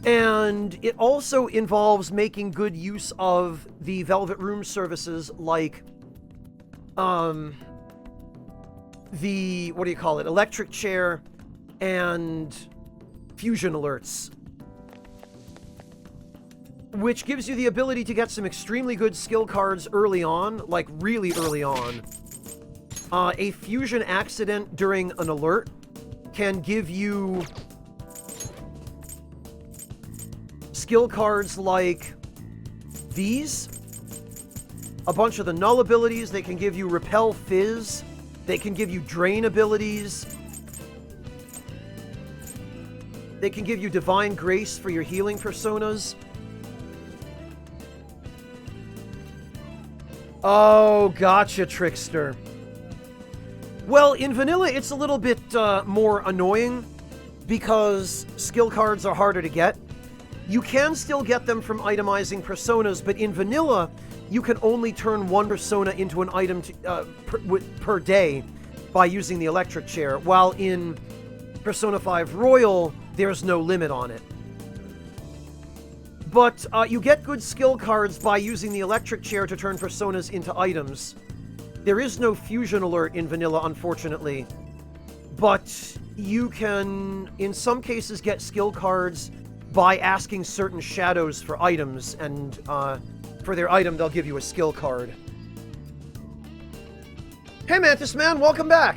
And it also involves making good use of the Velvet Room services like, the, what do you call it, electric chair and fusion alerts, which gives you the ability to get some extremely good skill cards early on, like really early on. A fusion accident during an alert can give you skill cards like these. A bunch of the null abilities. They can give you Repel Fizz. They can give you Drain abilities. They can give you Divine Grace for your healing personas. Oh, gotcha, Trickster. Well, in vanilla, it's a little bit more annoying because skill cards are harder to get. You can still get them from itemizing personas, but in vanilla, you can only turn one persona into an item per day by using the electric chair, while in Persona 5 Royal, there's no limit on it. But you get good skill cards by using the electric chair to turn personas into items. There is no fusion alert in vanilla, unfortunately, but you can, in some cases, get skill cards by asking certain shadows for items, and for their item, they'll give you a skill card. Hey, Mantis Man, welcome back!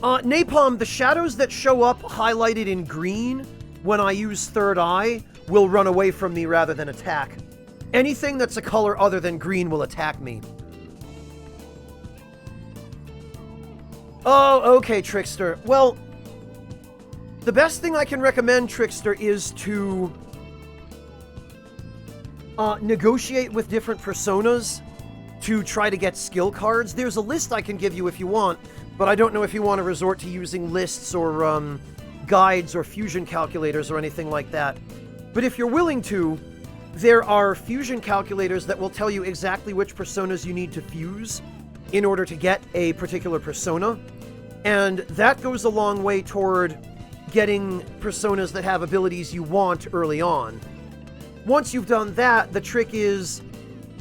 Napalm, the shadows that show up highlighted in green when I use Third Eye will run away from me rather than attack. Anything that's a color other than green will attack me. Oh, okay, Trickster. Well, the best thing I can recommend, Trickster, is to negotiate with different personas to try to get skill cards. There's a list I can give you if you want, but I don't know if you want to resort to using lists or guides or fusion calculators or anything like that. But if you're willing to, there are fusion calculators that will tell you exactly which personas you need to fuse in order to get a particular persona, and that goes a long way toward getting personas that have abilities you want early on. Once you've done that, the trick is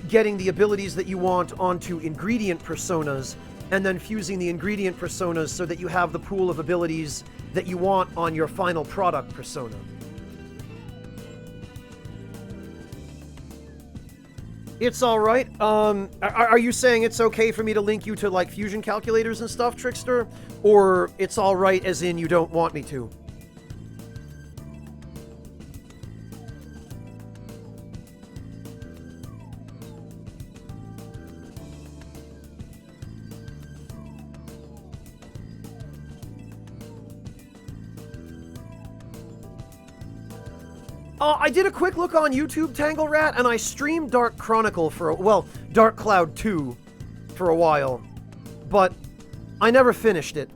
getting the abilities that you want onto ingredient personas, and then fusing the ingredient personas so that you have the pool of abilities that you want on your final product persona. It's alright. Are you saying it's okay for me to link you to, like, fusion calculators and stuff, Trickster? Or it's alright as in you don't want me to? I did a quick look on YouTube, Tangle Rat, and I streamed Dark Chronicle Dark Cloud 2 for a while, but I never finished it.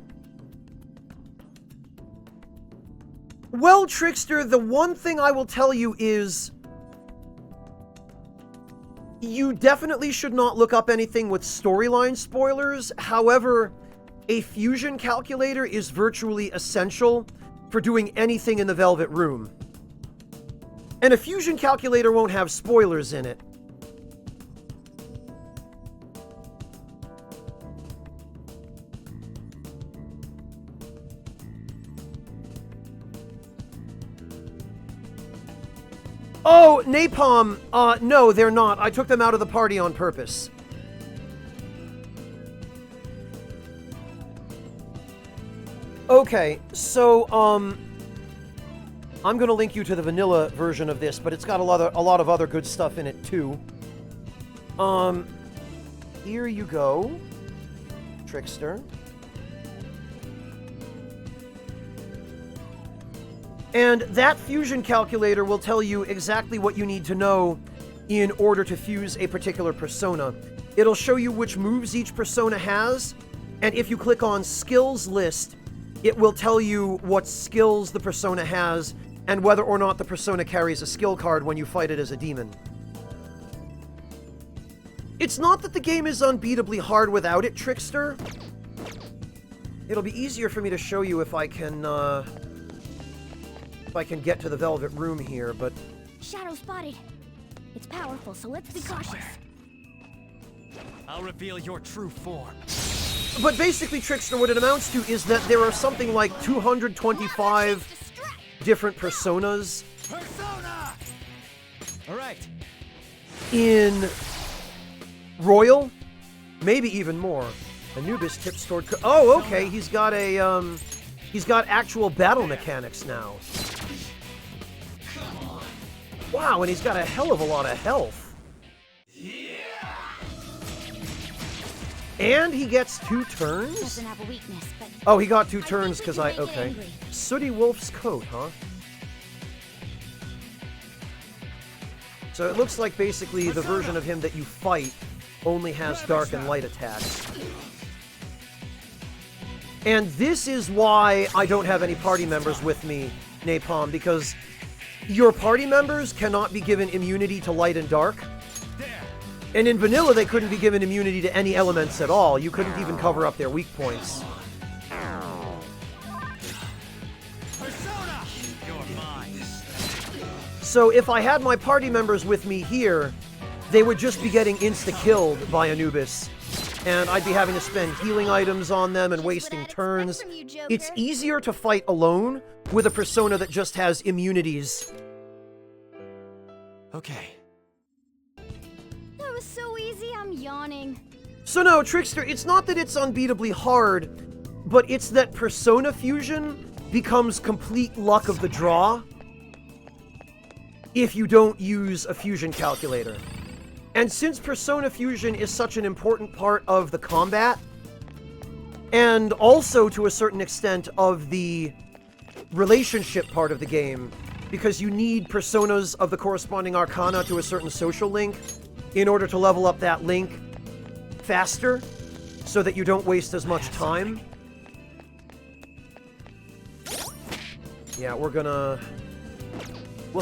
Well, Trickster, the one thing I will tell you is you definitely should not look up anything with storyline spoilers. However, a fusion calculator is virtually essential for doing anything in the Velvet Room. And a fusion calculator won't have spoilers in it. Oh, Napalm! No, they're not. I took them out of the party on purpose. Okay, so, I'm gonna link you to the vanilla version of this, but it's got a lot of other good stuff in it, too. Here you go, Trickster. And that fusion calculator will tell you exactly what you need to know in order to fuse a particular persona. It'll show you which moves each persona has, and if you click on Skills List, it will tell you what skills the persona has and whether or not the persona carries a skill card when you fight it as a demon. It's not that the game is unbeatably hard without it, Trickster. It'll be easier for me to show you if I can get to the Velvet Room here, but... Shadow spotted. It's powerful, so let's be cautious. I'll reveal your true form. But basically, Trickster, what it amounts to is that there are something like 225 different personas. Persona! Alright. In Royal, maybe even more. Anubis tips toward... Oh, okay, he's got a, he's got actual battle mechanics now. Wow, and he's got a hell of a lot of health. And he gets 2 turns? Doesn't have a weakness, but Oh, he got 2 turns because think we I... can make it Okay. angry. Sooty Wolf's coat, huh? So it looks like basically the version of him that you fight only has dark and light attacks. And this is why I don't have any party members with me, Napalm, because your party members cannot be given immunity to light and dark. And in vanilla, they couldn't be given immunity to any elements at all. You couldn't even cover up their weak points. Persona! You're mine. So if I had my party members with me here, they would just be getting insta-killed by Anubis. And I'd be having to spend healing items on them and wasting turns. It's easier to fight alone with a persona that just has immunities. Okay. That was so easy, I'm yawning. So no, Trickster, it's not that it's unbeatably hard, but it's that Persona Fusion becomes complete luck of the draw if you don't use a fusion calculator. And since Persona Fusion is such an important part of the combat, and also to a certain extent of the relationship part of the game, because you need personas of the corresponding arcana to a certain social link in order to level up that link faster, so that you don't waste as much time. Yeah, we'll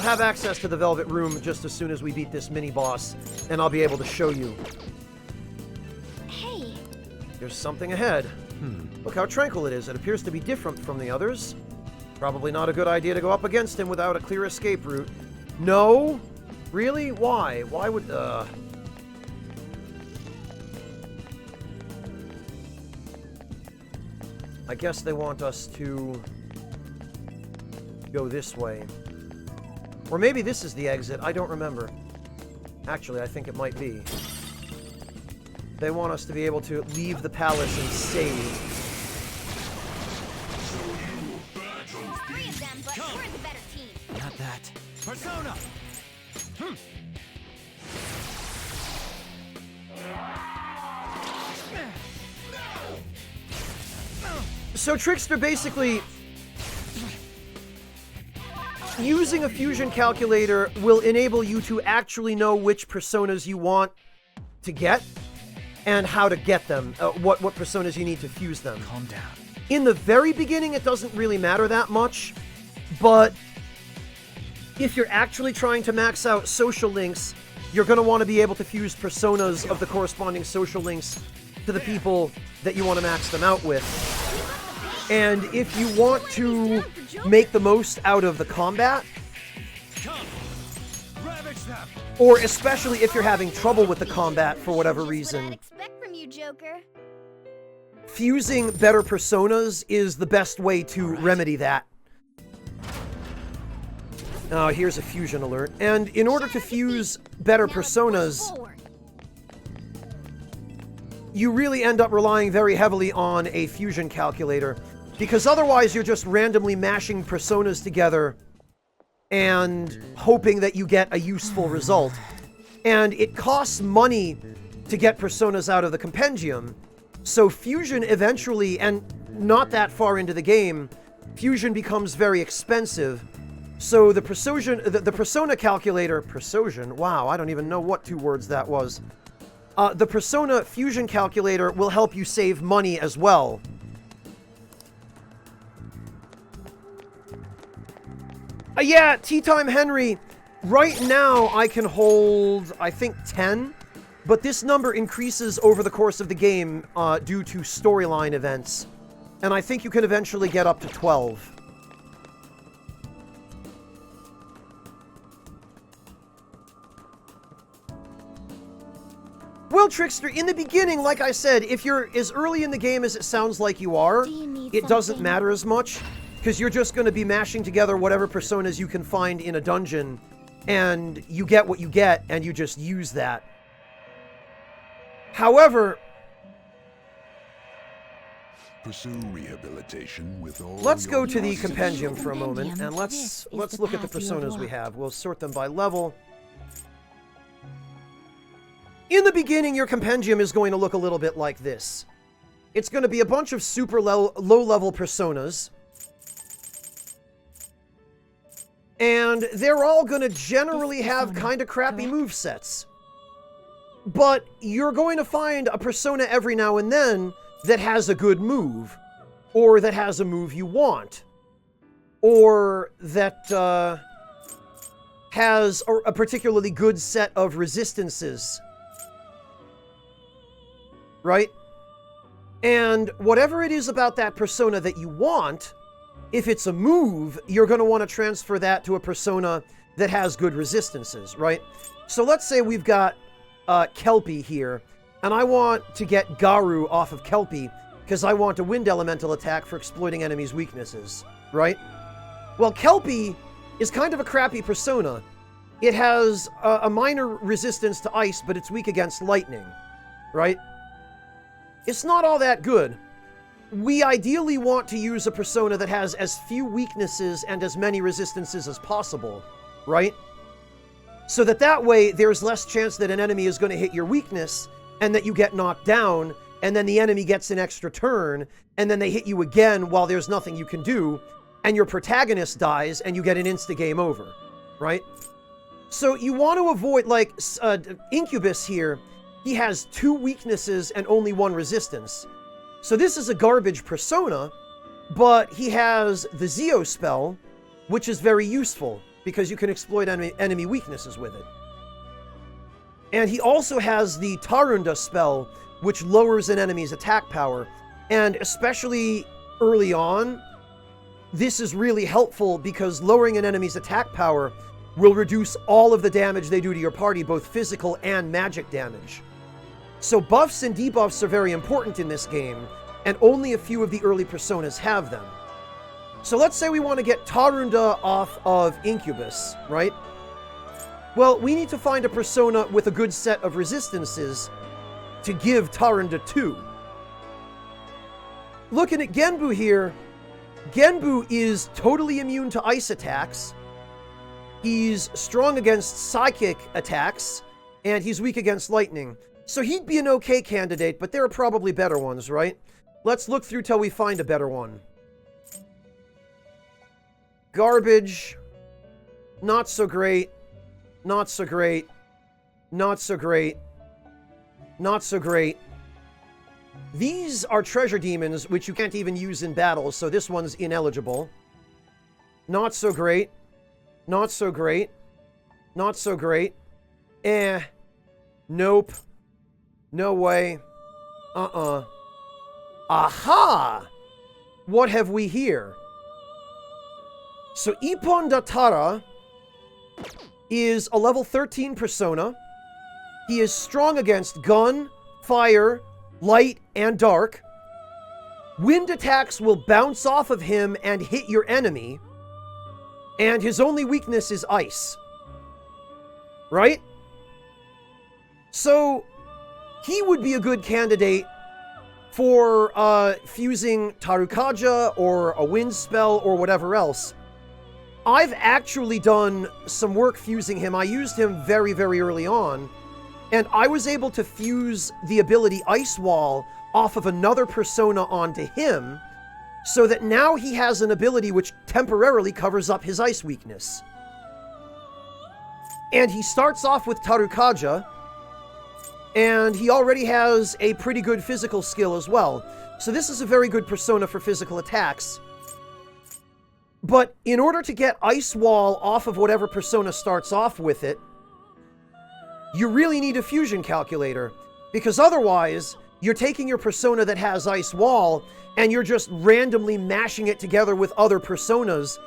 have access to the Velvet Room just as soon as we beat this mini-boss, and I'll be able to show you. Hey! There's something ahead. Look how tranquil it is. It appears to be different from the others. Probably not a good idea to go up against him without a clear escape route. No? Really? Why? Why would... I guess they want us to go this way. Or maybe this is the exit. I don't remember. Actually, I think it might be. They want us to be able to leave the palace and save. All 3 of them, but we're the better team. Not that. Persona! So Trickster basically... using a fusion calculator will enable you to actually know which personas you want to get and how to get them, what personas you need to fuse them. Calm down. In the very beginning, it doesn't really matter that much, but if you're actually trying to max out social links, you're going to want to be able to fuse personas of the corresponding social links to the people that you want to max them out with. And if you want to make the most out of the combat, or especially if you're having trouble with the combat for whatever reason, Expect from you, Joker. fusing better personas is the best way to remedy that. Here's a fusion alert. And in order to fuse better personas, you really end up relying very heavily on a fusion calculator, because otherwise you're just randomly mashing personas together and hoping that you get a useful result. And it costs money to get personas out of the compendium, so fusion eventually, and not that far into the game, fusion becomes very expensive. So the persona calculator, wow, I don't even know what 2 words that was. The persona fusion calculator will help you save money as well. Yeah, Tea Time Henry, right now I can hold, I think, 10, but this number increases over the course of the game due to storyline events, and I think you can eventually get up to 12. Well, Trickster, in the beginning, like I said, if you're as early in the game as it sounds like you are, it doesn't matter as much, because you're just going to be mashing together whatever personas you can find in a dungeon, and you get what you get, and you just use that. However, Pursue rehabilitation with all Let's your go to the resources. compendium for a moment, and This let's is look the at the path you have personas we walked. have. We'll sort them by level. In the beginning, your compendium is going to look a little bit like this. It's going to be a bunch of super low-level personas. And they're all going to generally have kind of crappy movesets. But you're going to find a persona every now and then that has a good move, or that has a move you want, or that has a particularly good set of resistances, right? And whatever it is about that persona that you want, if it's a move, you're going to want to transfer that to a persona that has good resistances, right? So let's say we've got Kelpie here, and I want to get Garu off of Kelpie because I want a wind elemental attack for exploiting enemies' weaknesses, right? Well, Kelpie is kind of a crappy persona. It has a minor resistance to ice, but it's weak against lightning, right? It's not all that good. We ideally want to use a persona that has as few weaknesses and as many resistances as possible, right? So that way, there's less chance that an enemy is going to hit your weakness and that you get knocked down, and then the enemy gets an extra turn, and then they hit you again while there's nothing you can do, and your protagonist dies, and you get an insta-game over, right? So you want to avoid, like, Incubus here, he has 2 weaknesses and only 1 resistance. So this is a garbage persona, but he has the Zeo spell, which is very useful, because you can exploit enemy weaknesses with it. And he also has the Tarunda spell, which lowers an enemy's attack power. And especially early on, this is really helpful because lowering an enemy's attack power will reduce all of the damage they do to your party, both physical and magic damage. So buffs and debuffs are very important in this game, and only a few of the early personas have them. So let's say we want to get Tarunda off of Incubus, right? Well, we need to find a persona with a good set of resistances to give Tarunda to. Looking at Genbu here, Genbu is totally immune to ice attacks. He's strong against psychic attacks, and he's weak against lightning. So he'd be an okay candidate, but there are probably better ones, right? Let's look through till we find a better one. Garbage. Not so great. Not so great. Not so great. Not so great. These are treasure demons, which you can't even use in battle, so this one's ineligible. Not so great. Not so great. Not so great. Nope. No way. Aha! What have we here? So Ippon Datara is a level 13 persona. He is strong against gun, fire, light, and dark. Wind attacks will bounce off of him and hit your enemy. And his only weakness is ice. Right? So he would be a good candidate for fusing Tarukaja or a wind spell or whatever else. I've actually done some work fusing him. I used him very, very early on, and I was able to fuse the ability Ice Wall off of another persona onto him, so that now he has an ability which temporarily covers up his ice weakness. And he starts off with Tarukaja, and he already has a pretty good physical skill as well. So this is a very good persona for physical attacks. But in order to get Ice Wall off of whatever persona starts off with it, you really need a fusion calculator, because otherwise you're taking your persona that has Ice Wall and you're just randomly mashing it together with other personas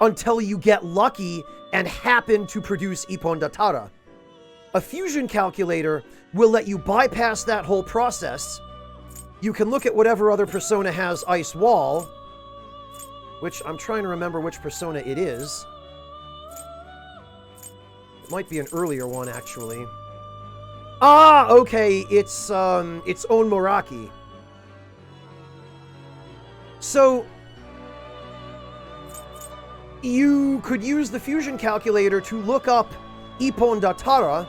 until you get lucky and happen to produce Ippon Datara. A fusion calculator will let you bypass that whole process. You can look at whatever other persona has Ice Wall, which I'm trying to remember which persona it is. It might be an earlier one, actually. Ah, okay, it's Onmoraki. So, you could use the fusion calculator to look up Ippon Datara,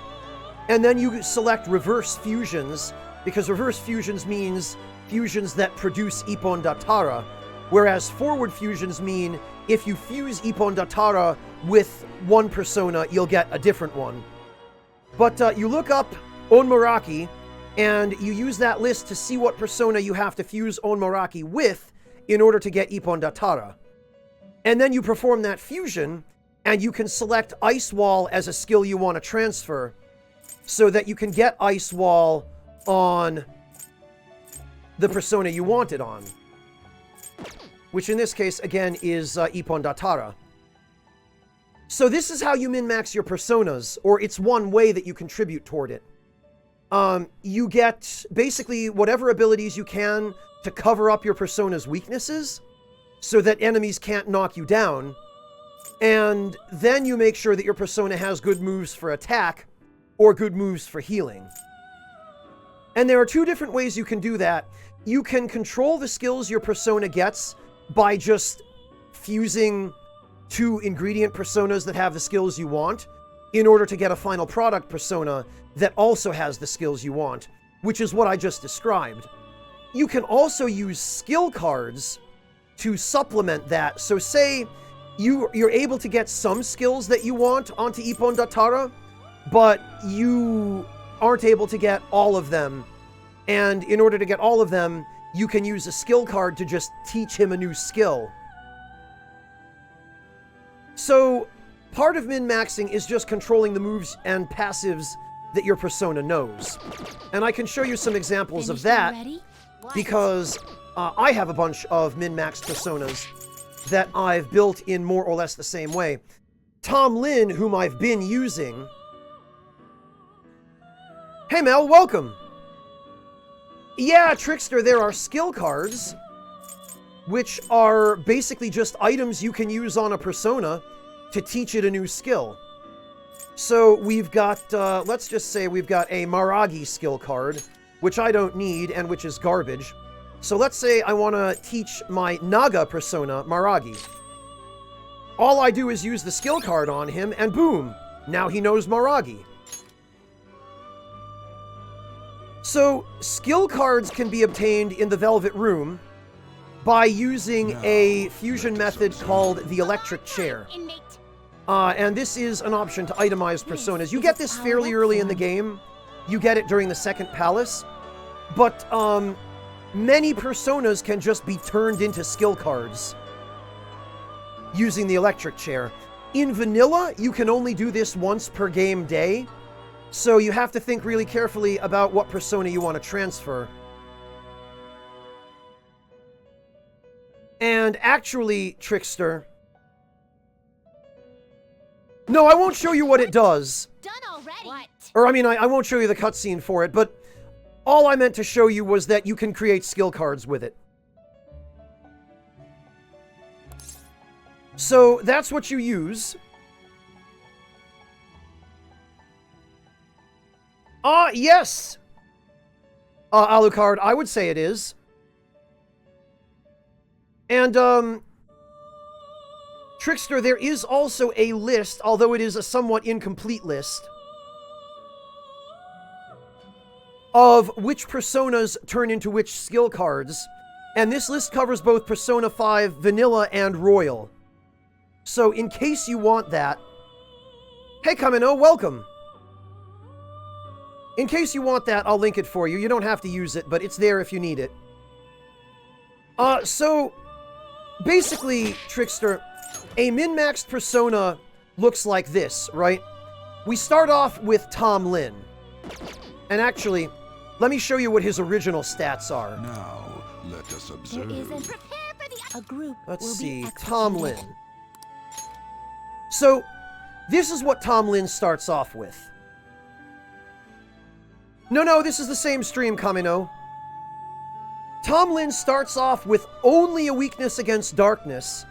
and then you select reverse fusions, because reverse fusions means fusions that produce Ippon Datara, whereas forward fusions mean if you fuse Ippon Datara with one persona, you'll get a different one. But you look up Onmaraki, and you use that list to see what persona you have to fuse Onmaraki with in order to get Ippon Datara. And then you perform that fusion, and you can select Ice Wall as a skill you want to transfer, so that you can get Ice Wall on the persona you want it on. Which in this case, again, is Ippon Datara. So this is how you min-max your personas, or it's one way that you contribute toward it. You get basically whatever abilities you can to cover up your persona's weaknesses, so that enemies can't knock you down, and then you make sure that your persona has good moves for attack, or good moves for healing. And there are two different ways you can do that. You can control the skills your persona gets by just fusing two ingredient personas that have the skills you want, in order to get a final product persona that also has the skills you want, which is what I just described. You can also use skill cards to supplement that. So say you're able to get some skills that you want onto Ippon Datara, but you aren't able to get all of them. And in order to get all of them, you can use a skill card to just teach him a new skill. So part of min-maxing is just controlling the moves and passives that your persona knows. And I can show you some examples of that, because I have a bunch of min-maxed personas that I've built in more or less the same way. Tom Lin, whom I've been using... Hey Mel, welcome! Yeah, Trickster, there are skill cards, which are basically just items you can use on a persona to teach it a new skill. So we've got, let's just say we've got a Maragi skill card, which I don't need and which is garbage. So let's say I want to teach my Naga persona Maragi. All I do is use the skill card on him, and boom, now he knows Maragi. So skill cards can be obtained in the Velvet Room by using a fusion method called the Electric Chair. And this is an option to itemize personas. You get this fairly early in the game. You get it during the second palace. But many personas can just be turned into skill cards using the Electric Chair. In vanilla, you can only do this once per game day. So you have to think really carefully about what persona you want to transfer. And actually, Trickster... No, I won't show you what it does. Done already. What? Or, I mean, I won't show you the cutscene for it, but all I meant to show you was that you can create skill cards with it. So, that's what you use. Yes! Alucard, I would say it is. And, Trickster, there is also a list, although it is a somewhat incomplete list, of which personas turn into which skill cards. And this list covers both Persona 5 Vanilla and Royal. So, in case you want that... Hey, Kamino, welcome! In case you want that, I'll link it for you. You don't have to use it, but it's there if you need it. So, basically, Trickster, a min-maxed persona looks like this, right? We start off with Tom Lin. And actually, let me show you what his original stats are. Now, let us observe. A group Let's will see, be Tom executed. Lin. So, this is what Tom Lin starts off with. No, this is the same stream, Kamino. Tom Lin starts off with only a weakness against darkness,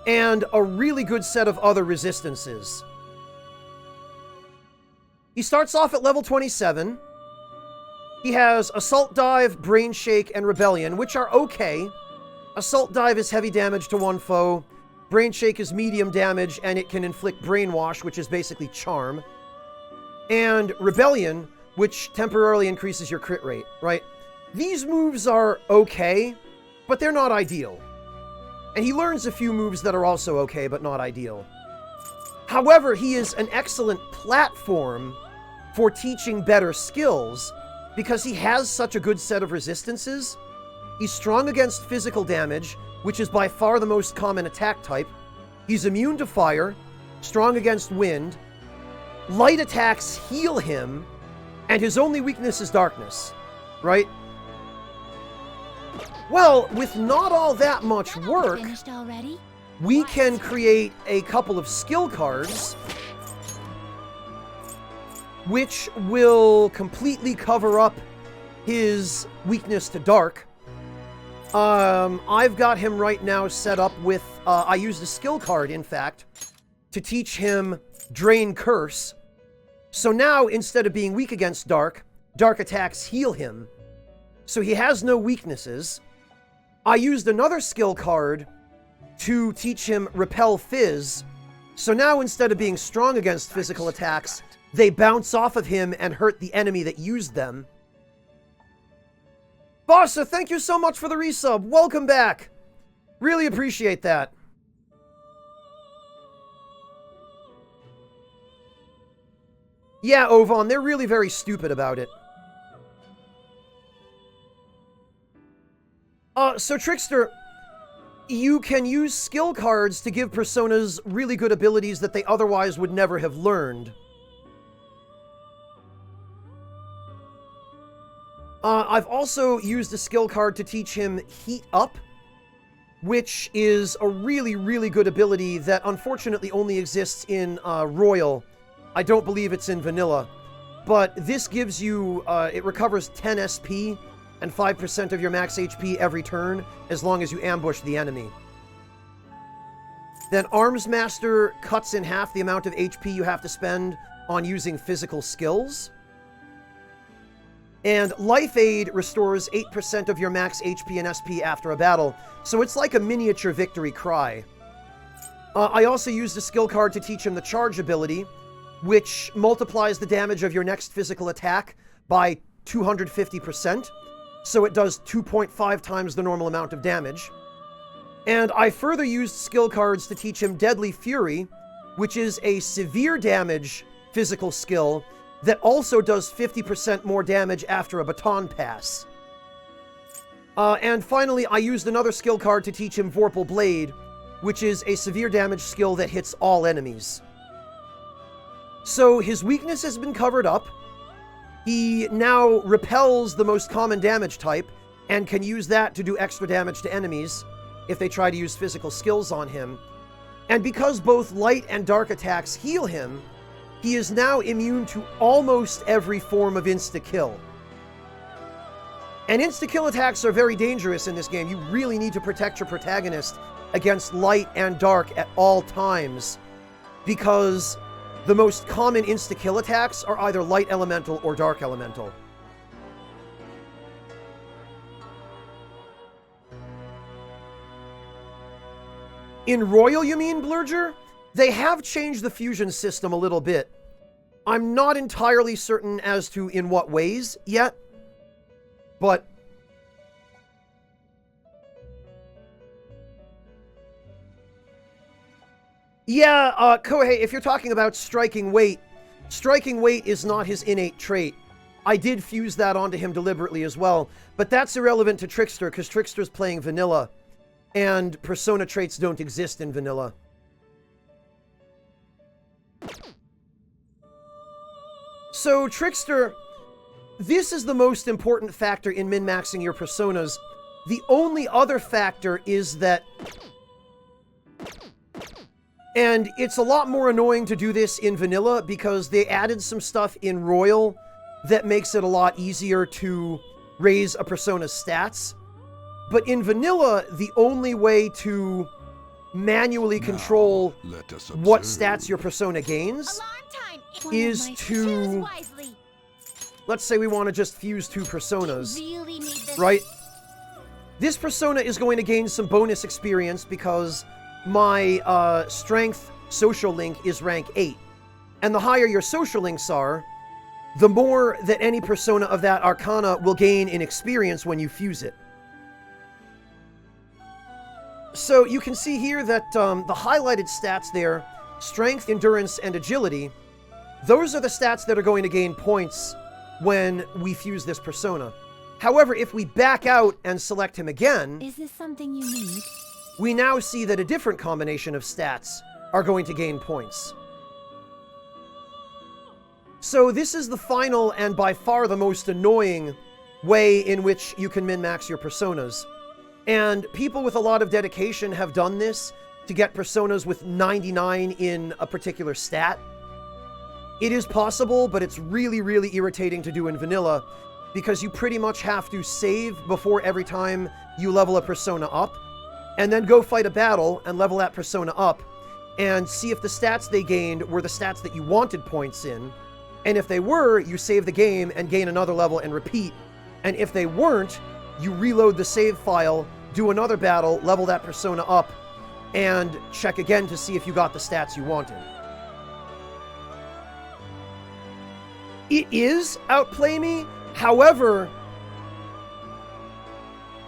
and a really good set of other resistances. He starts off at level 27. He has Assault Dive, Brain Shake, and Rebellion, which are okay. Assault Dive is heavy damage to one foe. Brain Shake is medium damage, and it can inflict Brainwash, which is basically Charm. And Rebellion, which temporarily increases your crit rate, right? These moves are okay, but they're not ideal. And he learns a few moves that are also okay, but not ideal. However, he is an excellent platform for teaching better skills because he has such a good set of resistances. He's strong against physical damage, which is by far the most common attack type. He's immune to fire, strong against wind. Light attacks heal him, and his only weakness is darkness, right? Well, with not all that much work, we can create a couple of skill cards which will completely cover up his weakness to dark. I've got him right now set up with, I used a skill card, in fact, to teach him Drain Curse. So now, instead of being weak against dark, dark attacks heal him. So he has no weaknesses. I used another skill card to teach him Repel Fizz. So now, instead of being strong against physical attacks, they bounce off of him and hurt the enemy that used them. Bossa, thank you so much for the resub. Welcome back. Really appreciate that. Yeah, Ovan, they're really very stupid about it. So Trickster, you can use skill cards to give personas really good abilities that they otherwise would never have learned. I've also used a skill card to teach him Heat Up, which is a really, really good ability that unfortunately only exists in Royal. I don't believe it's in Vanilla. But this gives you, it recovers 10 SP and 5% of your max HP every turn, as long as you ambush the enemy. Then Arms Master cuts in half the amount of HP you have to spend on using physical skills. And Life Aid restores 8% of your max HP and SP after a battle, so it's like a miniature victory cry. I also used a skill card to teach him the Charge ability, which multiplies the damage of your next physical attack by 250%, so it does 2.5 times the normal amount of damage. And I further used skill cards to teach him Deadly Fury, which is a severe damage physical skill that also does 50% more damage after a baton pass. And finally, I used another skill card to teach him Vorpal Blade, which is a severe damage skill that hits all enemies. So his weakness has been covered up. He now repels the most common damage type, and can use that to do extra damage to enemies if they try to use physical skills on him. And because both light and dark attacks heal him, he is now immune to almost every form of insta-kill. And insta-kill attacks are very dangerous in this game. You really need to protect your protagonist against light and dark at all times, because the most common insta-kill attacks are either light elemental or dark elemental. In Royal, you mean, Blurger? They have changed the fusion system a little bit. I'm not entirely certain as to in what ways yet, but yeah, Kohei, if you're talking about striking weight is not his innate trait. I did fuse that onto him deliberately as well, but that's irrelevant to Trickster, because Trickster's playing vanilla, and persona traits don't exist in vanilla. So, Trickster, this is the most important factor in min-maxing your personas. The only other factor is that, and it's a lot more annoying to do this in vanilla because they added some stuff in Royal that makes it a lot easier to raise a persona's stats. But in vanilla, the only way to manually control what stats your persona gains is to, let's say we want to just fuse two personas, right? This persona is going to gain some bonus experience because my strength social link is rank 8. And the higher your social links are, the more that any persona of that arcana will gain in experience when you fuse it. So you can see here that the highlighted stats there, strength, endurance, and agility, those are the stats that are going to gain points when we fuse this persona. However, if we back out and select him again, Is this something you need? we now see that a different combination of stats are going to gain points. So this is the final and by far the most annoying way in which you can min-max your personas. And people with a lot of dedication have done this to get personas with 99 in a particular stat. It is possible, but it's really, really irritating to do in vanilla because you pretty much have to save before every time you level a persona up, and then go fight a battle and level that persona up, and see if the stats they gained were the stats that you wanted points in. And if they were, you save the game and gain another level and repeat. And if they weren't, you reload the save file, do another battle, level that persona up, and check again to see if you got the stats you wanted. It is Outplay Me. However,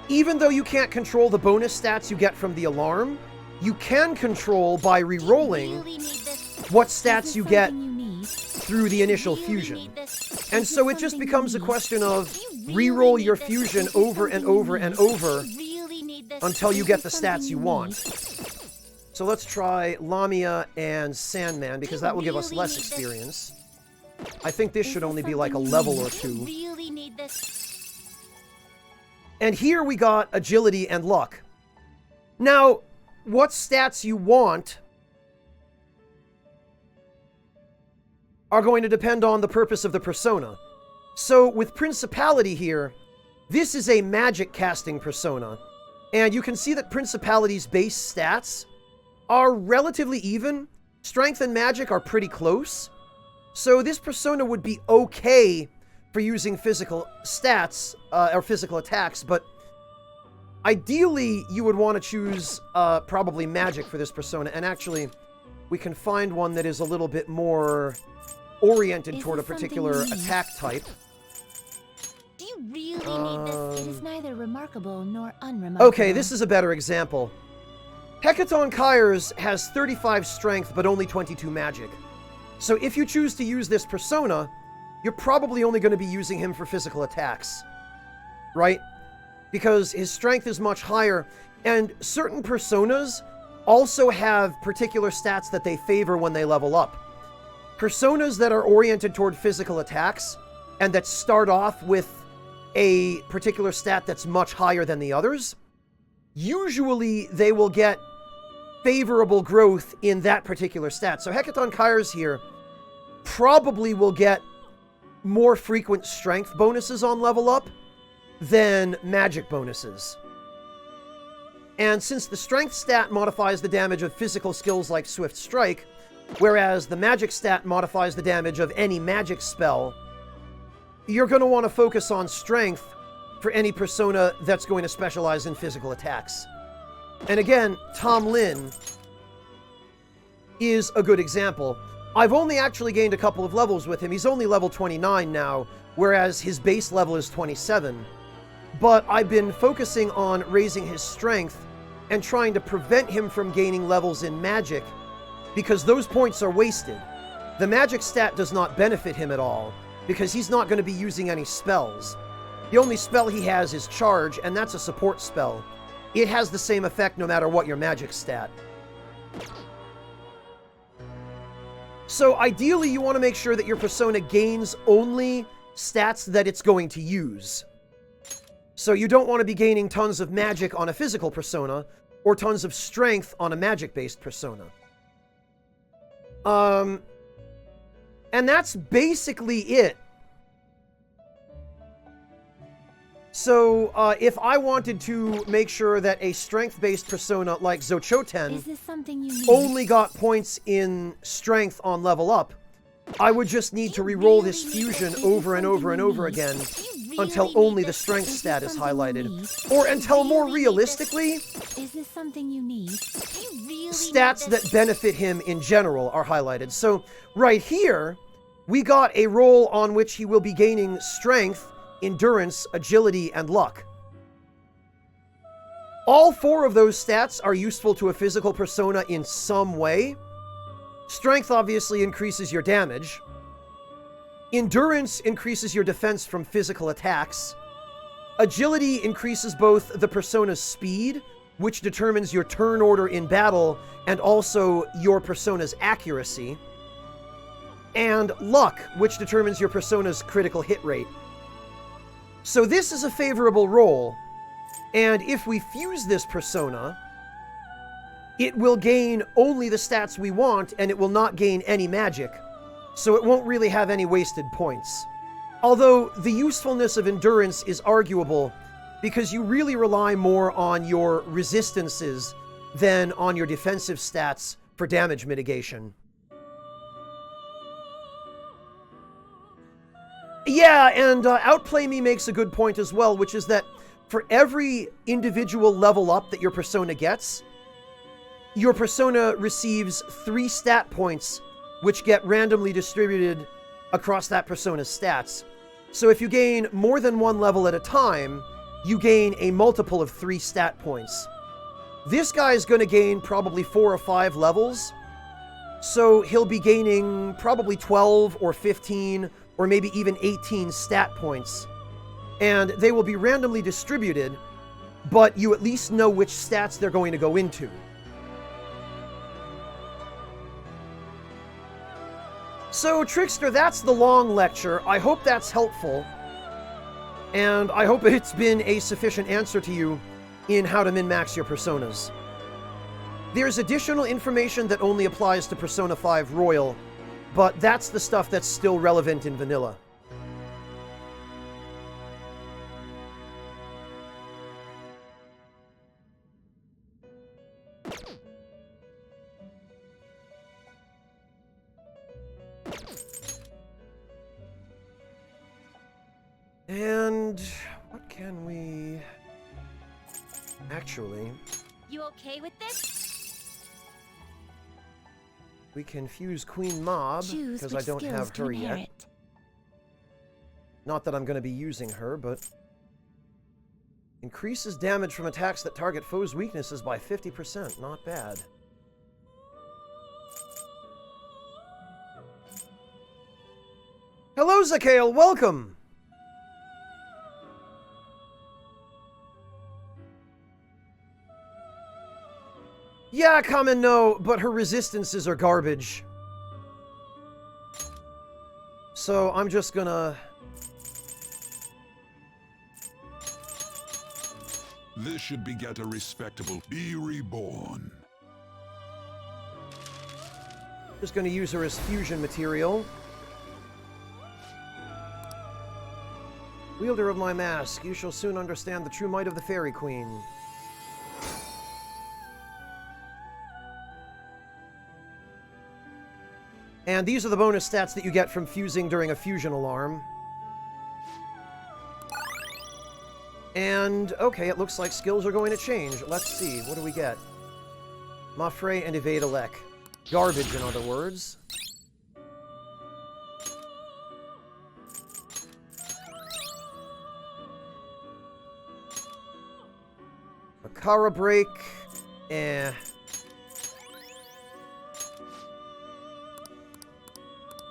even though you can't control the bonus stats you get from the alarm, you can control by re-rolling what stats you get through the initial fusion. And so it just becomes a question of re-roll your fusion over and over and over until you get the stats you want. So let's try Lamia and Sandman, because that will give us less experience. I think this should only be like a level or two. And here we got agility and luck. Now, what stats you want are going to depend on the purpose of the persona. So with Principality here, this is a magic casting persona. And you can see that Principality's base stats are relatively even. Strength and magic are pretty close. So this persona would be okay for using physical stats, or physical attacks, but ideally you would want to choose probably magic for this persona. And actually, we can find one that is a little bit more oriented toward a particular attack type. Do you really need this? It is neither remarkable nor unremarkable. Okay, this is a better example. Hecaton Kyers has 35 strength, but only 22 magic. So if you choose to use this persona, you're probably only going to be using him for physical attacks, right? Because his strength is much higher, and certain personas also have particular stats that they favor when they level up. Personas that are oriented toward physical attacks, and that start off with a particular stat that's much higher than the others, usually they will get favorable growth in that particular stat. So Hecaton Kyers here probably will get more frequent strength bonuses on level up than magic bonuses. And since the strength stat modifies the damage of physical skills like Swift Strike, whereas the magic stat modifies the damage of any magic spell, you're going to want to focus on strength for any persona that's going to specialize in physical attacks. And again, Tom Lin is a good example. I've only actually gained a couple of levels with him. He's only level 29 now, whereas his base level is 27. But I've been focusing on raising his strength and trying to prevent him from gaining levels in magic, because those points are wasted. The magic stat does not benefit him at all, because he's not going to be using any spells. The only spell he has is Charge, and that's a support spell. It has the same effect no matter what your magic stat. So ideally, you want to make sure that your persona gains only stats that it's going to use. So you don't want to be gaining tons of magic on a physical persona, or tons of strength on a magic-based persona. And that's basically it. So, if I wanted to make sure that a strength-based persona like Xochoten only got points in strength on level up, I would just need to re-roll this fusion over and over and over again until only the strength stat is highlighted. Or until more realistically, Is this something you need? stats that benefit him in general are highlighted. So right here, we got a roll on which he will be gaining strength, endurance, agility, and luck. All 4 of those stats are useful to a physical persona in some way. Strength obviously increases your damage. Endurance increases your defense from physical attacks. Agility increases both the persona's speed, which determines your turn order in battle, and also your persona's accuracy. And luck, which determines your persona's critical hit rate. So this is a favorable roll, and if we fuse this persona, it will gain only the stats we want, and it will not gain any magic, so it won't really have any wasted points. Although the usefulness of endurance is arguable, because you really rely more on your resistances than on your defensive stats for damage mitigation. Yeah, and Outplay Me makes a good point as well, which is that for every individual level up that your persona gets, your persona receives 3 stat points, which get randomly distributed across that persona's stats. So if you gain more than 1 level at a time, you gain a multiple of 3 stat points. This guy's going to gain probably 4 or 5 levels, so he'll be gaining probably 12 or 15 or maybe even 18 stat points. And they will be randomly distributed, but you at least know which stats they're going to go into. So, Trickster, that's the long lecture. I hope that's helpful. And I hope it's been a sufficient answer to you in how to min-max your personas. There's additional information that only applies to Persona 5 Royal, but that's the stuff that's still relevant in vanilla. And what can we... Actually... You okay with this? We can fuse Queen Mob, because I don't have her yet. Not that I'm going to be using her, but... Increases damage from attacks that target foes' weaknesses by 50%. Not bad. Hello, Zakael! Welcome! Yeah, Kamen, no, but her resistances are garbage. So I'm just gonna... This should beget a respectable Be Reborn. Just gonna use her as fusion material. Wielder of my mask, you shall soon understand the true might of the Fairy Queen. And these are the bonus stats that you get from fusing during a fusion alarm. And, okay, it looks like skills are going to change. Let's see, what do we get? Mafre and Evade Elec. Garbage, in other words. Makara Break. Eh.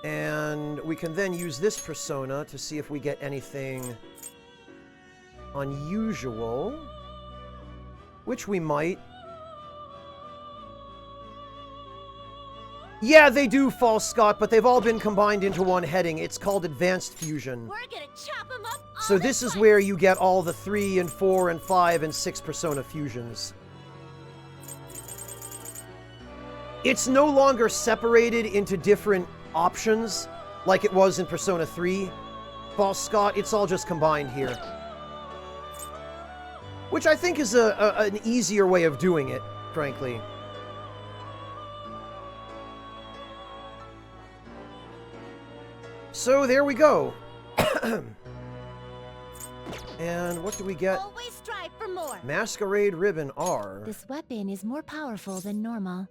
And we can then use this persona to see if we get anything unusual. Which we might. Yeah, they do, False Scott, but they've all been combined into one heading. It's called Advanced Fusion. We're gonna chop 'em up. So this is where you get all the 3 and 4 and 5 and 6 persona fusions. It's no longer separated into different options like it was in Persona 3. False Scott, it's all just combined here. Which I think is an easier way of doing it, frankly. So there we go. And what do we get? Always strive for more. Masquerade Ribbon R. This weapon is more powerful than normal.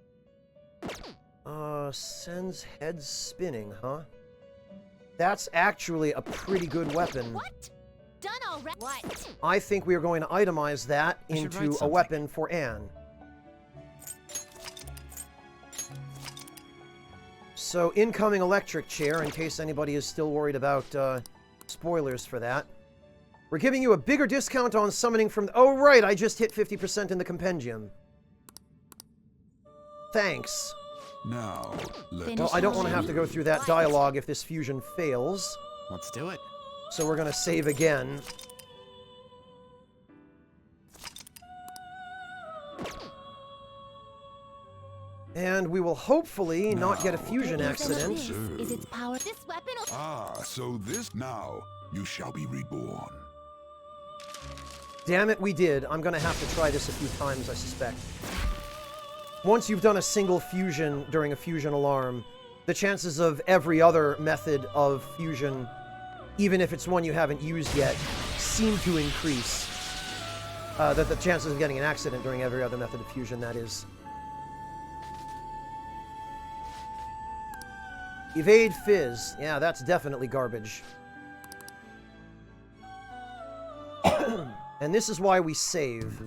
Sends heads spinning, huh? That's actually a pretty good weapon. What? Done already? What? I think we are going to itemize that into a weapon for Anne. So, incoming electric chair, in case anybody is still worried about spoilers for that. We're giving you a bigger discount on summoning from... Oh, right, I just hit 50% in the compendium. Thanks. Now, Well, I don't want to have to go through that dialogue if this fusion fails. Let's do it. So we're going to save again. And we will hopefully not get a fusion accident. Is its power? This weapon will... Ah, so this now, you shall be reborn. Damn it, we did. I'm going to have to try this a few times, I suspect. Once you've done a single fusion during a fusion alarm, the chances of every other method of fusion, even if it's one you haven't used yet, seem to increase. The chances of getting an accident during every other method of fusion, that is. Evade Fizz. Yeah, that's definitely garbage. And this is why we save.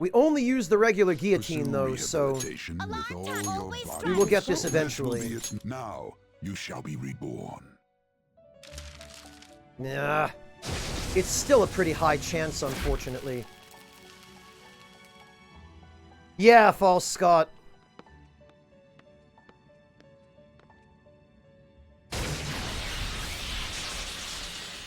We only use the regular guillotine, though, so we will get this eventually. Now, you shall be reborn. Nah. It's still a pretty high chance, unfortunately. Yeah, False Scott.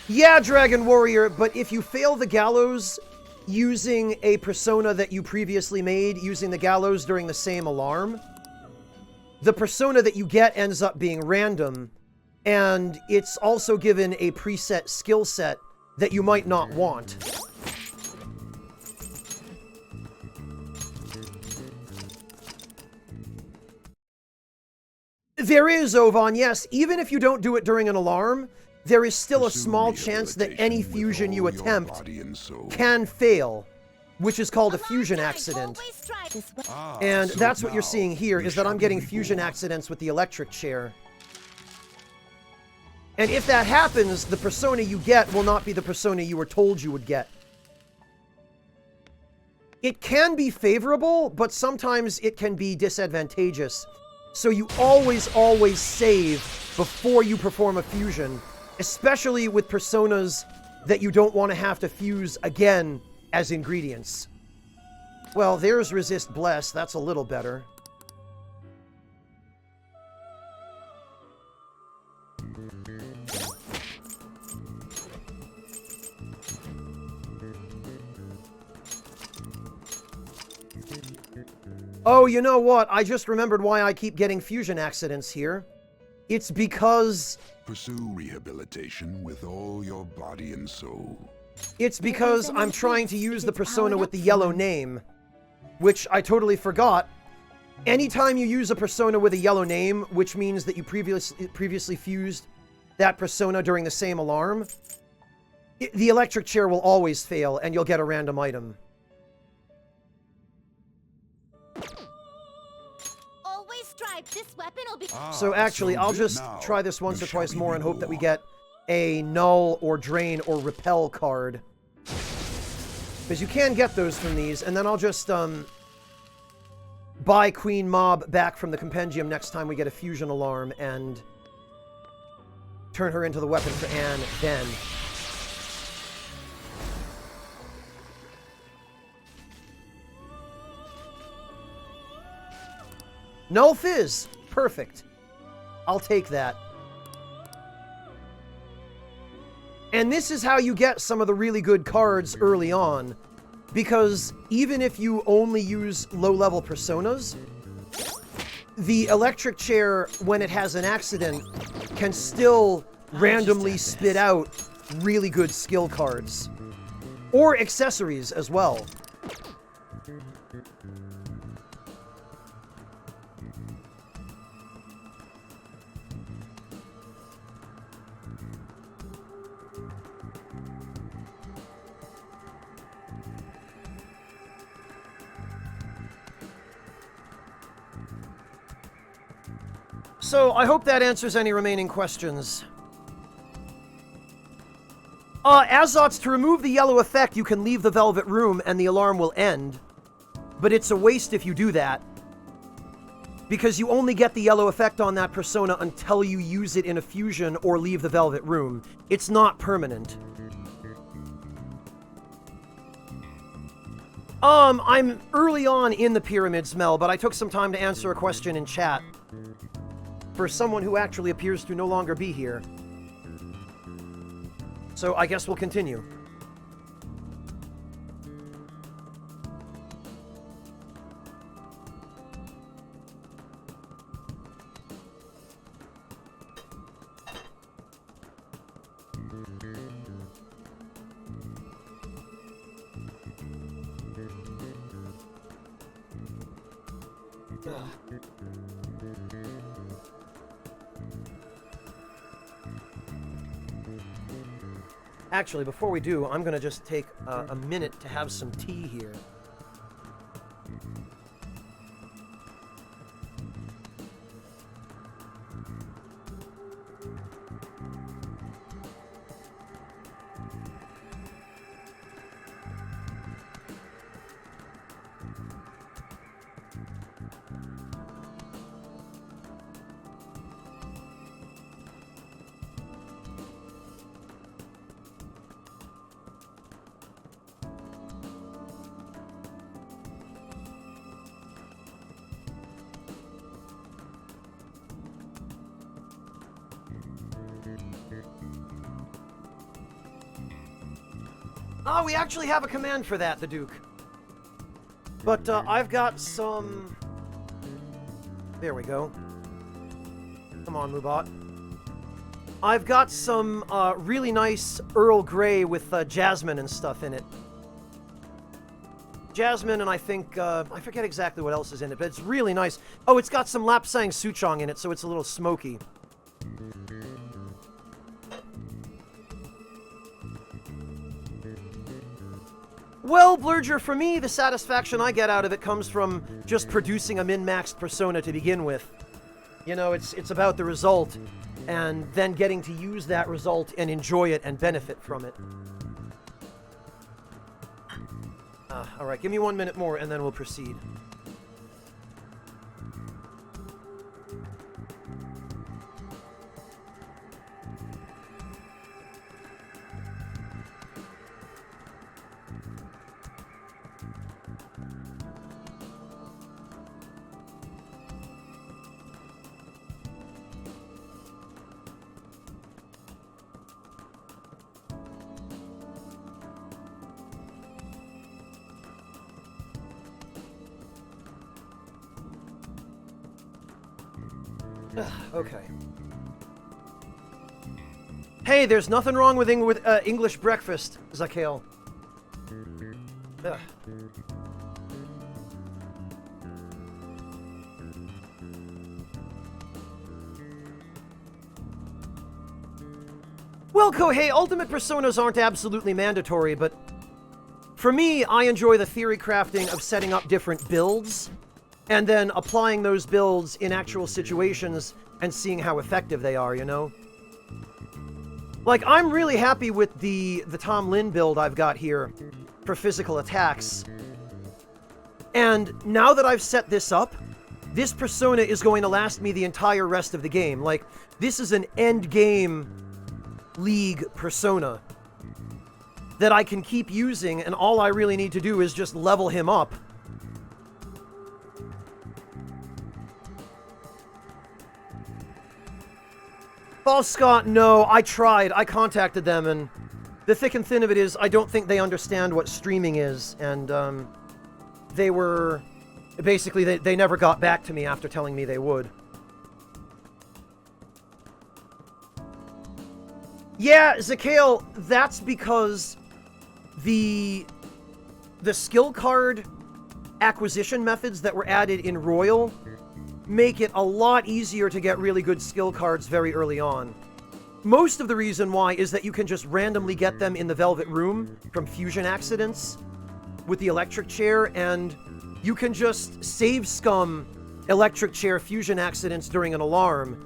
Yeah, Dragon Warrior, but if you fail the gallows using a persona that you previously made, using the gallows during the same alarm, the persona that you get ends up being random, and it's also given a preset skill set that you might not want. There is, Ovan, yes. Even if you don't do it during an alarm, there is still a small chance that any fusion you attempt can fail, which is called a fusion accident. And that's what you're seeing here, is that I'm getting fusion accidents with the electric chair. And if that happens, the persona you get will not be the persona you were told you would get. It can be favorable, but sometimes it can be disadvantageous. So you always save before you perform a fusion, especially with personas that you don't want to have to fuse again as ingredients. Well, there's Resist Bless. That's a little better. Oh, you know what? I just remembered why I keep getting fusion accidents here. It's because... Pursue rehabilitation with all your body and soul. It's because I'm trying to use the persona with the yellow name, which I totally forgot. Anytime you use a persona with a yellow name, which means that you previously fused that persona during the same alarm, the electric chair will always fail, and you'll get a random item. This weapon will be... So actually, I'll just try this once or twice more and hope that we get a null or drain or repel card. Because you can get those from these, and then I'll just buy Queen Mob back from the compendium next time we get a fusion alarm and turn her into the weapon for Anne then. Null Fizz! Perfect. I'll take that. And this is how you get some of the really good cards early on. Because even if you only use low-level personas, the electric chair, when it has an accident, can still randomly spit out really good skill cards. Or accessories as well. So, I hope that answers any remaining questions. Azots, to remove the yellow effect, you can leave the Velvet Room and the alarm will end. But it's a waste if you do that. Because you only get the yellow effect on that persona until you use it in a fusion or leave the Velvet Room. It's not permanent. I'm early on in the Pyramids, Mel, but I took some time to answer a question in chat. For someone who actually appears to no longer be here. So I guess we'll continue. Actually, before we do, I'm gonna just take a minute to have some tea here. Oh, we actually have a command for that, the Duke. But I've got some... There we go. Come on, Mubot. I've got some really nice Earl Grey with jasmine and stuff in it. Jasmine and I think, I forget exactly what else is in it, but it's really nice. Oh, it's got some Lapsang Souchong in it, so it's a little smoky. Well, Blurger, for me, the satisfaction I get out of it comes from just producing a min-maxed persona to begin with. You know, it's about the result, and then getting to use that result and enjoy it and benefit from it. Alright, give me 1 minute more and then we'll proceed. Okay. Hey, there's nothing wrong with English breakfast, Zakale. Ugh. Well, Kohei, Ultimate Personas aren't absolutely mandatory, but for me, I enjoy the theory crafting of setting up different builds and then applying those builds in actual situations and seeing how effective they are, you know? Like, I'm really happy with the Tom Lin build I've got here for physical attacks. And now that I've set this up, this persona is going to last me the entire rest of the game. Like, this is an end-game League persona that I can keep using, and all I really need to do is just level him up. False Scott, no, I tried. I contacted them, and the thick and thin of it is I don't think they understand what streaming is, and they were... Basically, they never got back to me after telling me they would. Yeah, Zakale, that's because the skill card acquisition methods that were added in Royal make it a lot easier to get really good skill cards very early on. Most of the reason why is that you can just randomly get them in the Velvet Room from fusion accidents with the electric chair, and you can just save scum electric chair fusion accidents during an alarm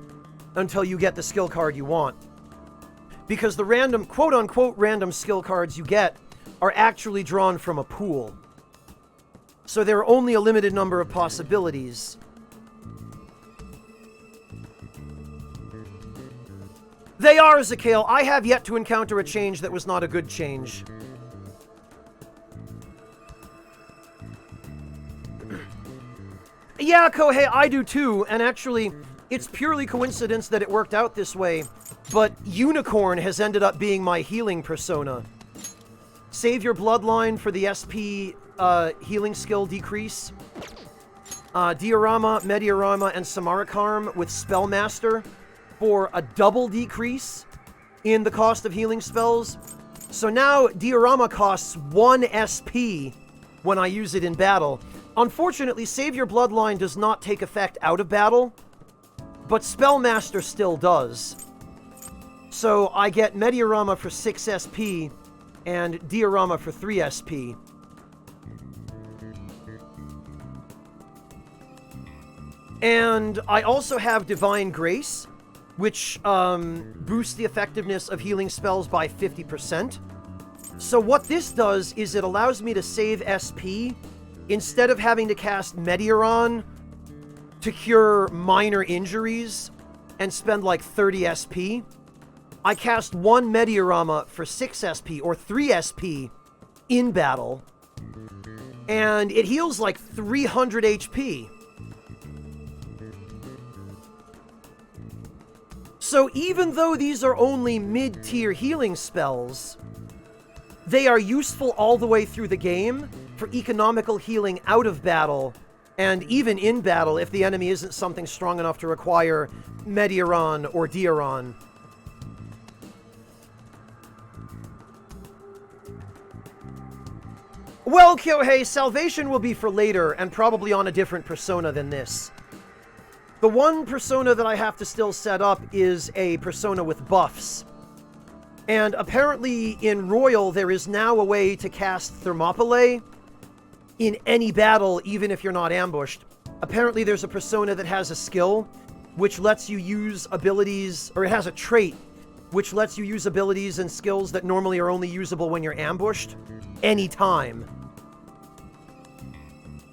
until you get the skill card you want. Because the random, quote-unquote random skill cards you get are actually drawn from a pool. So there are only a limited number of possibilities. They are, Zakale. I have yet to encounter a change that was not a good change. Yeah, Kohei, I do too, and actually, it's purely coincidence that it worked out this way, but Unicorn has ended up being my healing persona. Save your bloodline for the SP healing skill decrease. Diorama, Mediorama, and Samarakarm with Spellmaster for a double decrease in the cost of healing spells. So now Diorama costs 1 SP when I use it in battle. Unfortunately, Save Your Bloodline does not take effect out of battle, but Spellmaster still does. So I get Mediorama for 6 SP and Diorama for 3 SP. And I also have Divine Grace, which boosts the effectiveness of healing spells by 50%. So what this does is it allows me to save SP instead of having to cast Medioron to cure minor injuries and spend like 30 SP. I cast 1 Mediorama for 6 SP or 3 SP in battle, and it heals like 300 HP. So even though these are only mid-tier healing spells, they are useful all the way through the game for economical healing out of battle, and even in battle if the enemy isn't something strong enough to require Medioron or Dioron. Well, Kyohei, Salvation will be for later, and probably on a different persona than this. The one persona that I have to still set up is a persona with buffs. And apparently in Royal, there is now a way to cast Thermopylae in any battle, even if you're not ambushed. Apparently there's a persona that has a skill which lets you use abilities, or it has a trait which lets you use abilities and skills that normally are only usable when you're ambushed, anytime.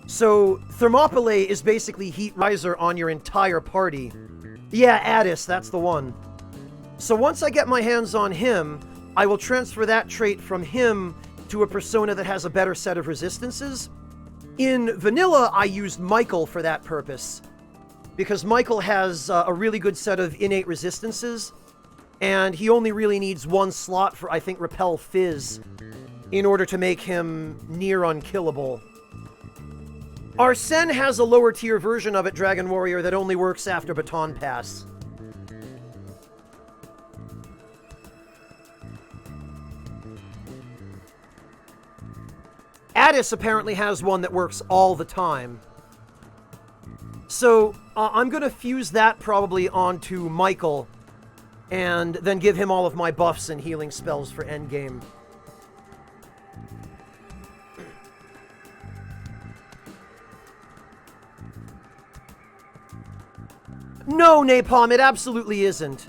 So, Thermopylae is basically Heat Riser on your entire party. Yeah, Addis, that's the one. So once I get my hands on him, I will transfer that trait from him to a persona that has a better set of resistances. In Vanilla, I used Michael for that purpose, because Michael has a really good set of innate resistances, and he only really needs 1 slot for, I think, Repel Fizz in order to make him near unkillable. Arsene has a lower tier version of it, Dragon Warrior, that only works after Baton Pass. Addis apparently has one that works all the time. So, I'm gonna fuse that probably onto Michael, and then give him all of my buffs and healing spells for endgame. No, Napalm, it absolutely isn't.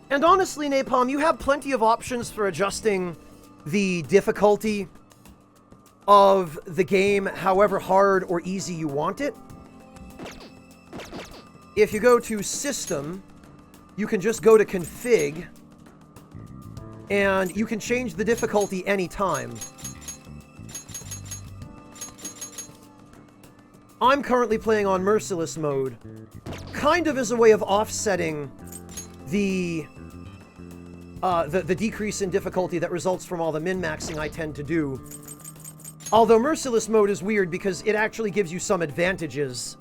And honestly, Napalm, you have plenty of options for adjusting the difficulty of the game however hard or easy you want it. If you go to System, you can just go to Config, and you can change the difficulty anytime. I'm currently playing on Merciless mode, kind of as a way of offsetting the decrease in difficulty that results from all the min-maxing I tend to do. Although Merciless mode is weird because it actually gives you some advantages.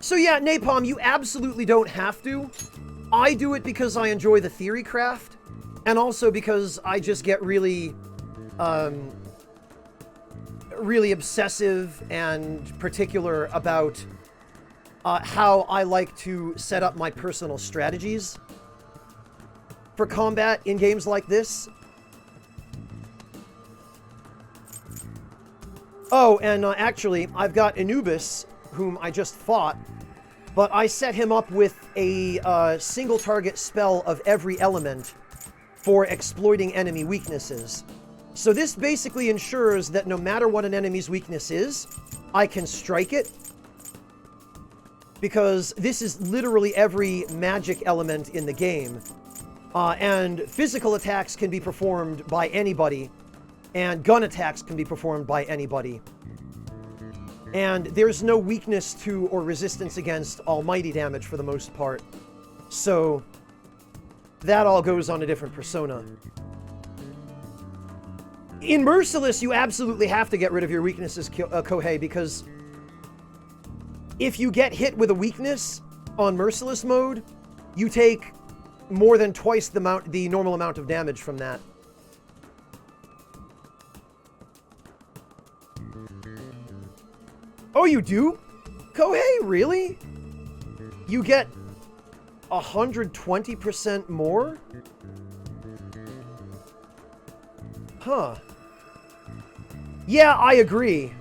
So yeah, Napalm, you absolutely don't have to. I do it because I enjoy the theory craft, and also because I just get really, really obsessive and particular about how I like to set up my personal strategies for combat in games like this. Oh, and actually, I've got Anubis, whom I just fought, but I set him up with a single target spell of every element for exploiting enemy weaknesses. So this basically ensures that no matter what an enemy's weakness is, I can strike it, because this is literally every magic element in the game. And physical attacks can be performed by anybody, and gun attacks can be performed by anybody. And there's no weakness to or resistance against almighty damage for the most part. So that all goes on a different persona. In Merciless, you absolutely have to get rid of your weaknesses, Kohei, because if you get hit with a weakness on Merciless mode, you take more than twice the normal amount of damage from that. Oh, you do? Kohei, really? You get 120% more? Huh. Yeah, I agree.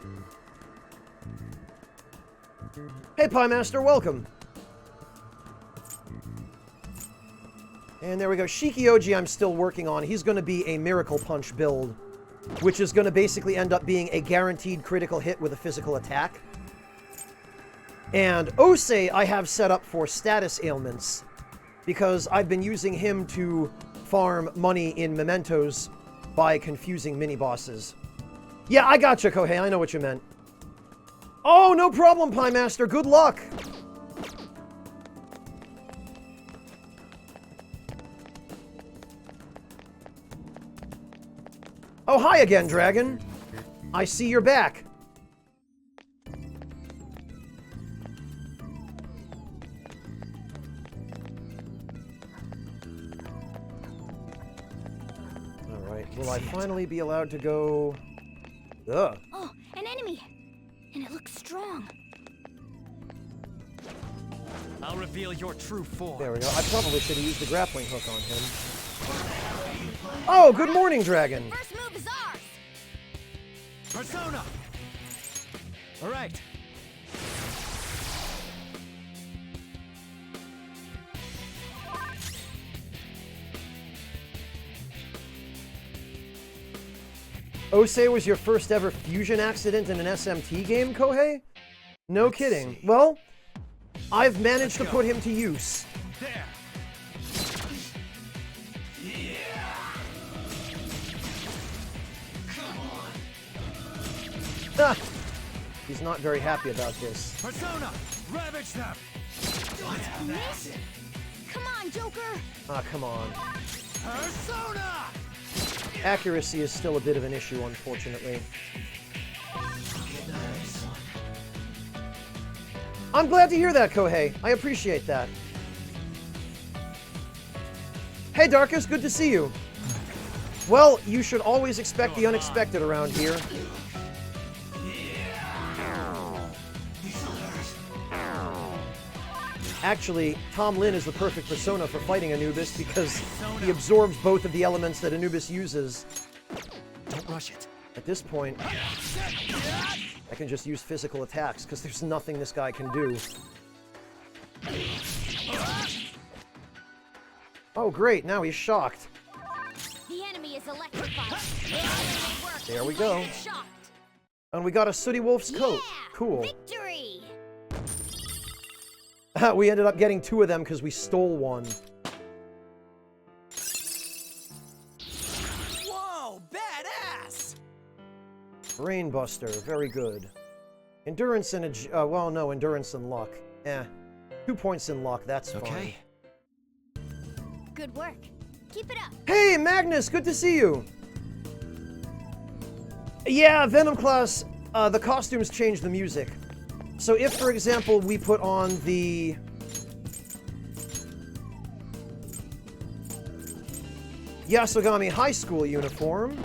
Hey, Pie Master, welcome. And there we go. Shikioji I'm still working on. He's going to be a Miracle Punch build, which is going to basically end up being a guaranteed critical hit with a physical attack. And Osei I have set up for status ailments, because I've been using him to farm money in mementos by confusing mini-bosses. Yeah, I gotcha, Kohei. I know what you meant. Oh, no problem, Pie Master. Good luck. Oh, hi again, Dragon. I see you're back. Will I finally be allowed to go? Ugh. Oh, an enemy! And it looks strong. I'll reveal your true form. There we go. I probably should have used the grappling hook on him. Oh, good morning, Dragon. First move is ours! Persona! Alright. Osei was your first ever fusion accident in an SMT game, Kohei? No kidding. Well, I've managed to put him to use. There. Ah, he's not very happy about this. Persona! Ravage them! Miss? Come on, Joker! Ah, come on. Persona! Accuracy is still a bit of an issue, unfortunately. I'm glad to hear that, Kohei. I appreciate that. Hey, Darkus, good to see you. Well, you should always expect the unexpected around here. Actually, Tom Lin is the perfect persona for fighting Anubis because he absorbs both of the elements that Anubis uses. Don't rush it. At this point, I can just use physical attacks because there's nothing this guy can do. Oh, great. Now he's shocked. The enemy is electrified. There we go. And we got a Sooty Wolf's coat. Cool. Victory! We ended up getting two of them because we stole one. Whoa, badass! Brainbuster, very good. Endurance and well, no, endurance and luck. 2 points in luck, that's fine. Good work. Keep it up. Hey, Magnus, good to see you. Yeah, Venom Class, the costumes change the music. So if, for example, we put on the... Yasogami High School uniform,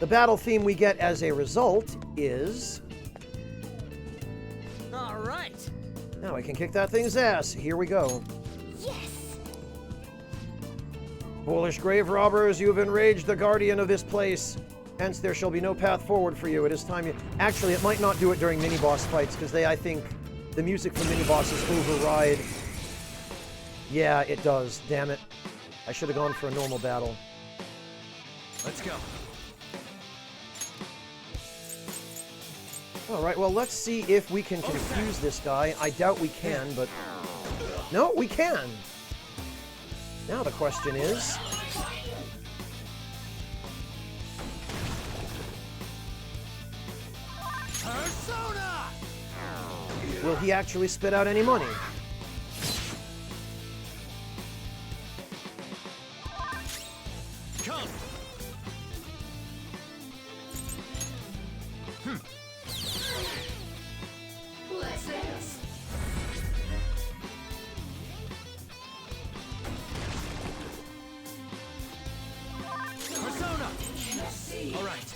the battle theme we get as a result is... All right. Now I can kick that thing's ass. Here we go. Yes! Foolish grave robbers, you have enraged the guardian of this place. Hence, there shall be no path forward for you. It is time you... Actually, it might not do it during mini-boss fights, because I think, the music for mini-bosses override... Yeah, it does. Damn it. I should have gone for a normal battle. Let's go. Alright, well, let's see if we can confuse this guy. I doubt we can, but... No, we can! Now the question is... Persona! Will he actually spit out any money? Come. Let's dance. Persona. All right.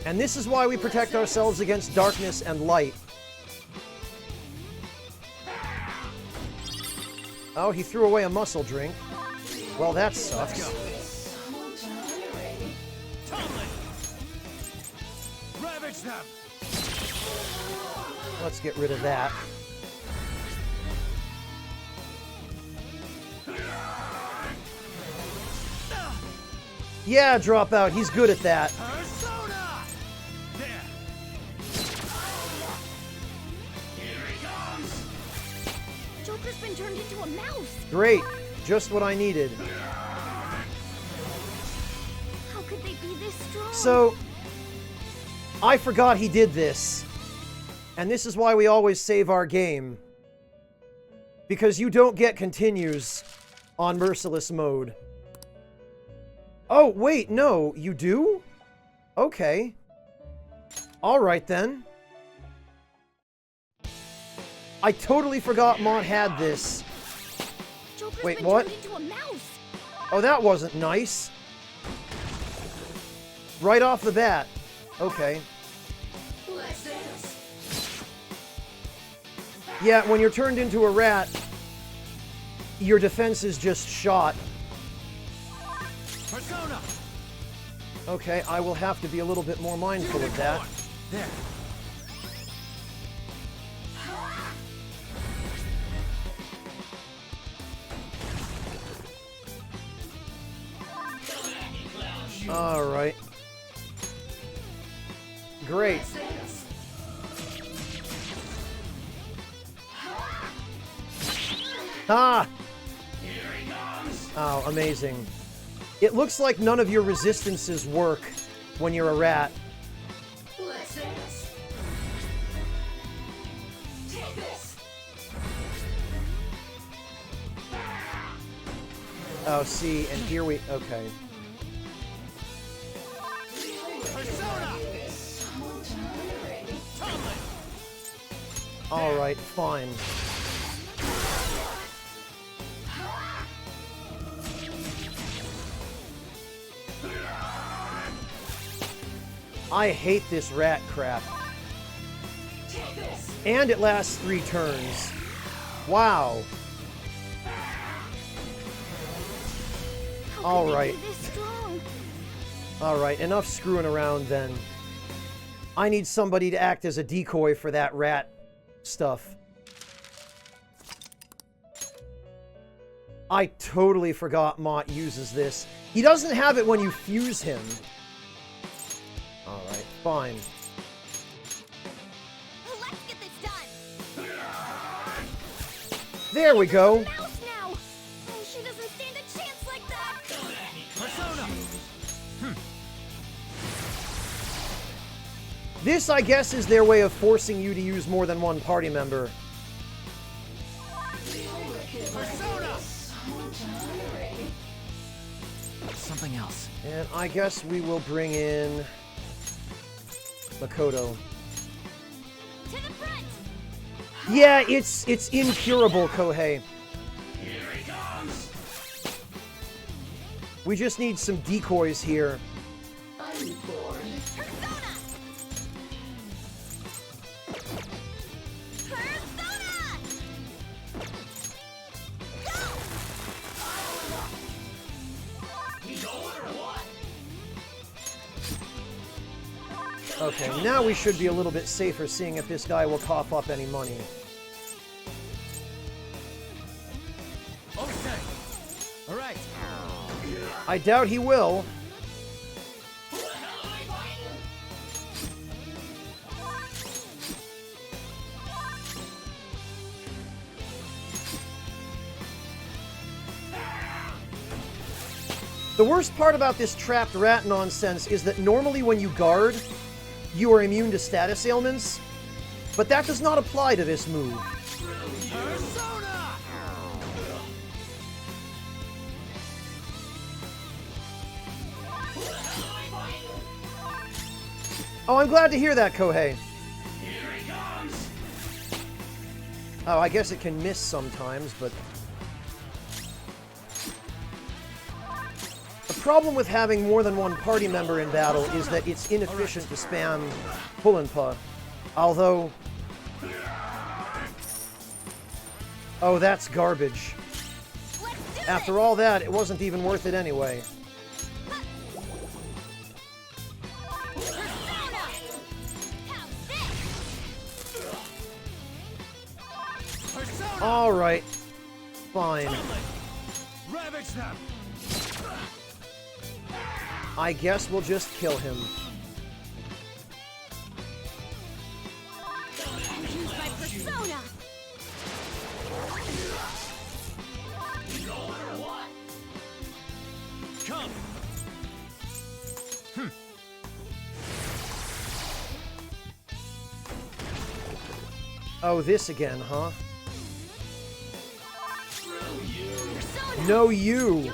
And this is why we protect ourselves against darkness and light. Oh, he threw away a muscle drink. Well, that sucks. Ravage them. Let's get rid of that. Yeah, Dropout. He's good at that. Persona. There. Here he comes. Joker's been turned into a mouse. Great. Just what I needed. How could they be this strong? So, I forgot he did this. And this is why we always save our game. Because you don't get continues on Merciless mode. Oh, wait, no, you do? Okay. Alright then. I totally forgot Mott had this. Joker's Wait, been what? turned into a mouse. Oh, that wasn't nice. Right off the bat. Okay. Let's dance. Yeah, when you're turned into a rat, your defense is just shot. Persona. Okay, I will have to be a little bit more mindful of that. There. Alright. Great. Ah! Oh, amazing. It looks like none of your resistances work when you're a rat. Let's dance. Take this. Oh, see, and here we... Okay. Persona. Alright, fine. I hate this rat crap. And it lasts 3 turns. Wow. Alright. Alright, enough screwing around then. I need somebody to act as a decoy for that rat stuff. I totally forgot Mott uses this. He doesn't have it when you fuse him. Alright, fine. Let's get this done. There we go. Mouse now. Oh, she doesn't stand a chance like that. Persona. This, I guess, is their way of forcing you to use more than one party member. Persona. Something else. And I guess we will bring in Makoto. To the front. Yeah, it's incurable, Kohei. Here he comes. We just need some decoys here. I'm born. Persona. Persona. Okay, now we should be a little bit safer, seeing if this guy will cough up any money. Okay. All right. I doubt he will. The worst part about this trapped rat nonsense is that normally when you guard, you are immune to status ailments, but that does not apply to this move. Oh, I'm glad to hear that, Kohei. Oh, I guess it can miss sometimes, but... The problem with having more than one party member in battle is that it's inefficient to spam Pullenpa. Although... Oh, that's garbage. After all that, it wasn't even worth it anyway. Alright. Fine. I guess we'll just kill him. Use my persona! Come. Oh, this again, huh? No, you!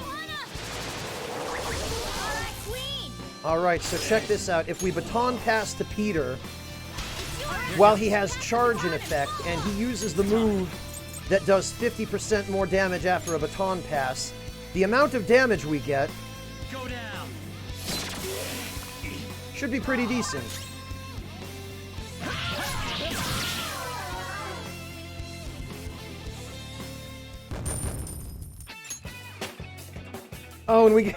Alright, so check this out. If we baton pass to Peter, while he has charge in effect, and he uses the move that does 50% more damage after a baton pass, the amount of damage we get should be pretty decent. Oh, and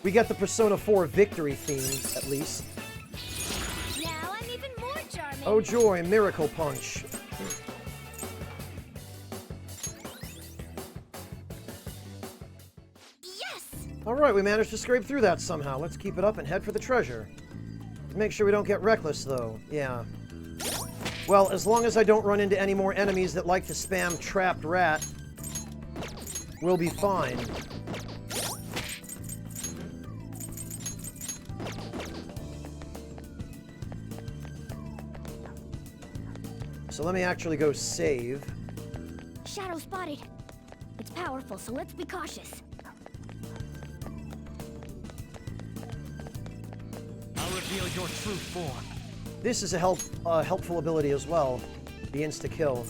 we get the Persona 4 victory theme, at least. Now I'm even more charming. Oh joy, Miracle Punch. Yes! Alright, we managed to scrape through that somehow. Let's keep it up and head for the treasure. Make sure we don't get reckless, though. Yeah. Well, as long as I don't run into any more enemies that like to spam Trapped Rat, we'll be fine. So let me actually go save. Shadow spotted. It's powerful, so let's be cautious. I'll reveal your true form. This is a helpful ability as well. The insta-kill.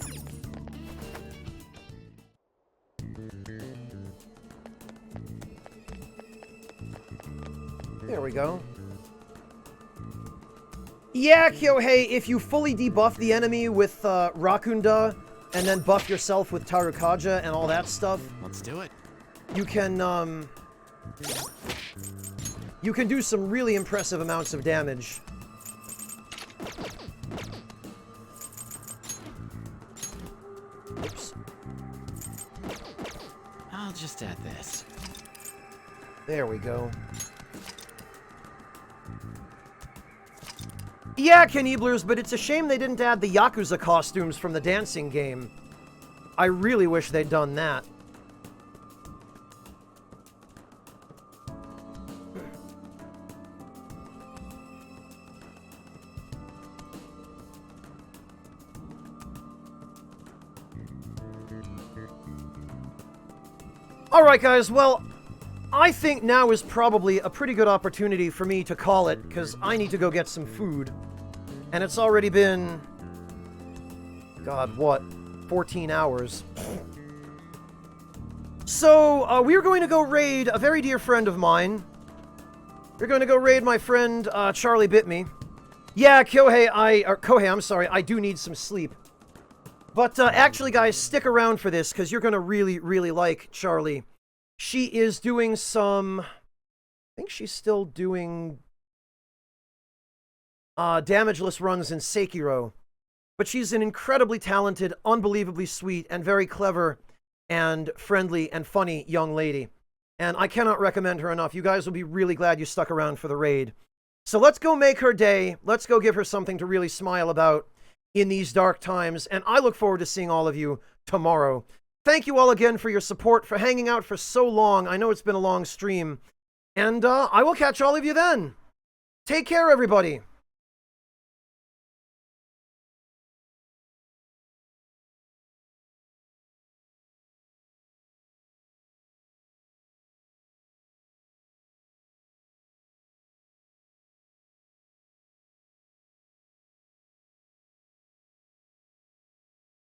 There we go. Yeah, Kyohei, if you fully debuff the enemy with Rakunda, and then buff yourself with Tarukaja and all that stuff... Let's do it. You can do some really impressive amounts of damage. Oops. I'll just add this. There we go. Yeah, Knieblers, but it's a shame they didn't add the Yakuza costumes from the dancing game. I really wish they'd done that. Alright guys, well, I think now is probably a pretty good opportunity for me to call it, because I need to go get some food. And it's already been... God, what? 14 hours. So, we're going to go raid a very dear friend of mine. We're going to go raid my friend, Charlie Bit Me. Yeah, Kohei, I'm sorry, I do need some sleep. But, actually, guys, stick around for this, because you're going to really, really like Charlie. She is doing some... I think she's still doing damageless runs in Sekiro. But she's an incredibly talented, unbelievably sweet, and very clever and friendly and funny young lady. And I cannot recommend her enough. You guys will be really glad you stuck around for the raid. So let's go make her day. Let's go give her something to really smile about in these dark times. And I look forward to seeing all of you tomorrow. Thank you all again for your support, for hanging out for so long. I know it's been a long stream. And I will catch all of you then. Take care, everybody.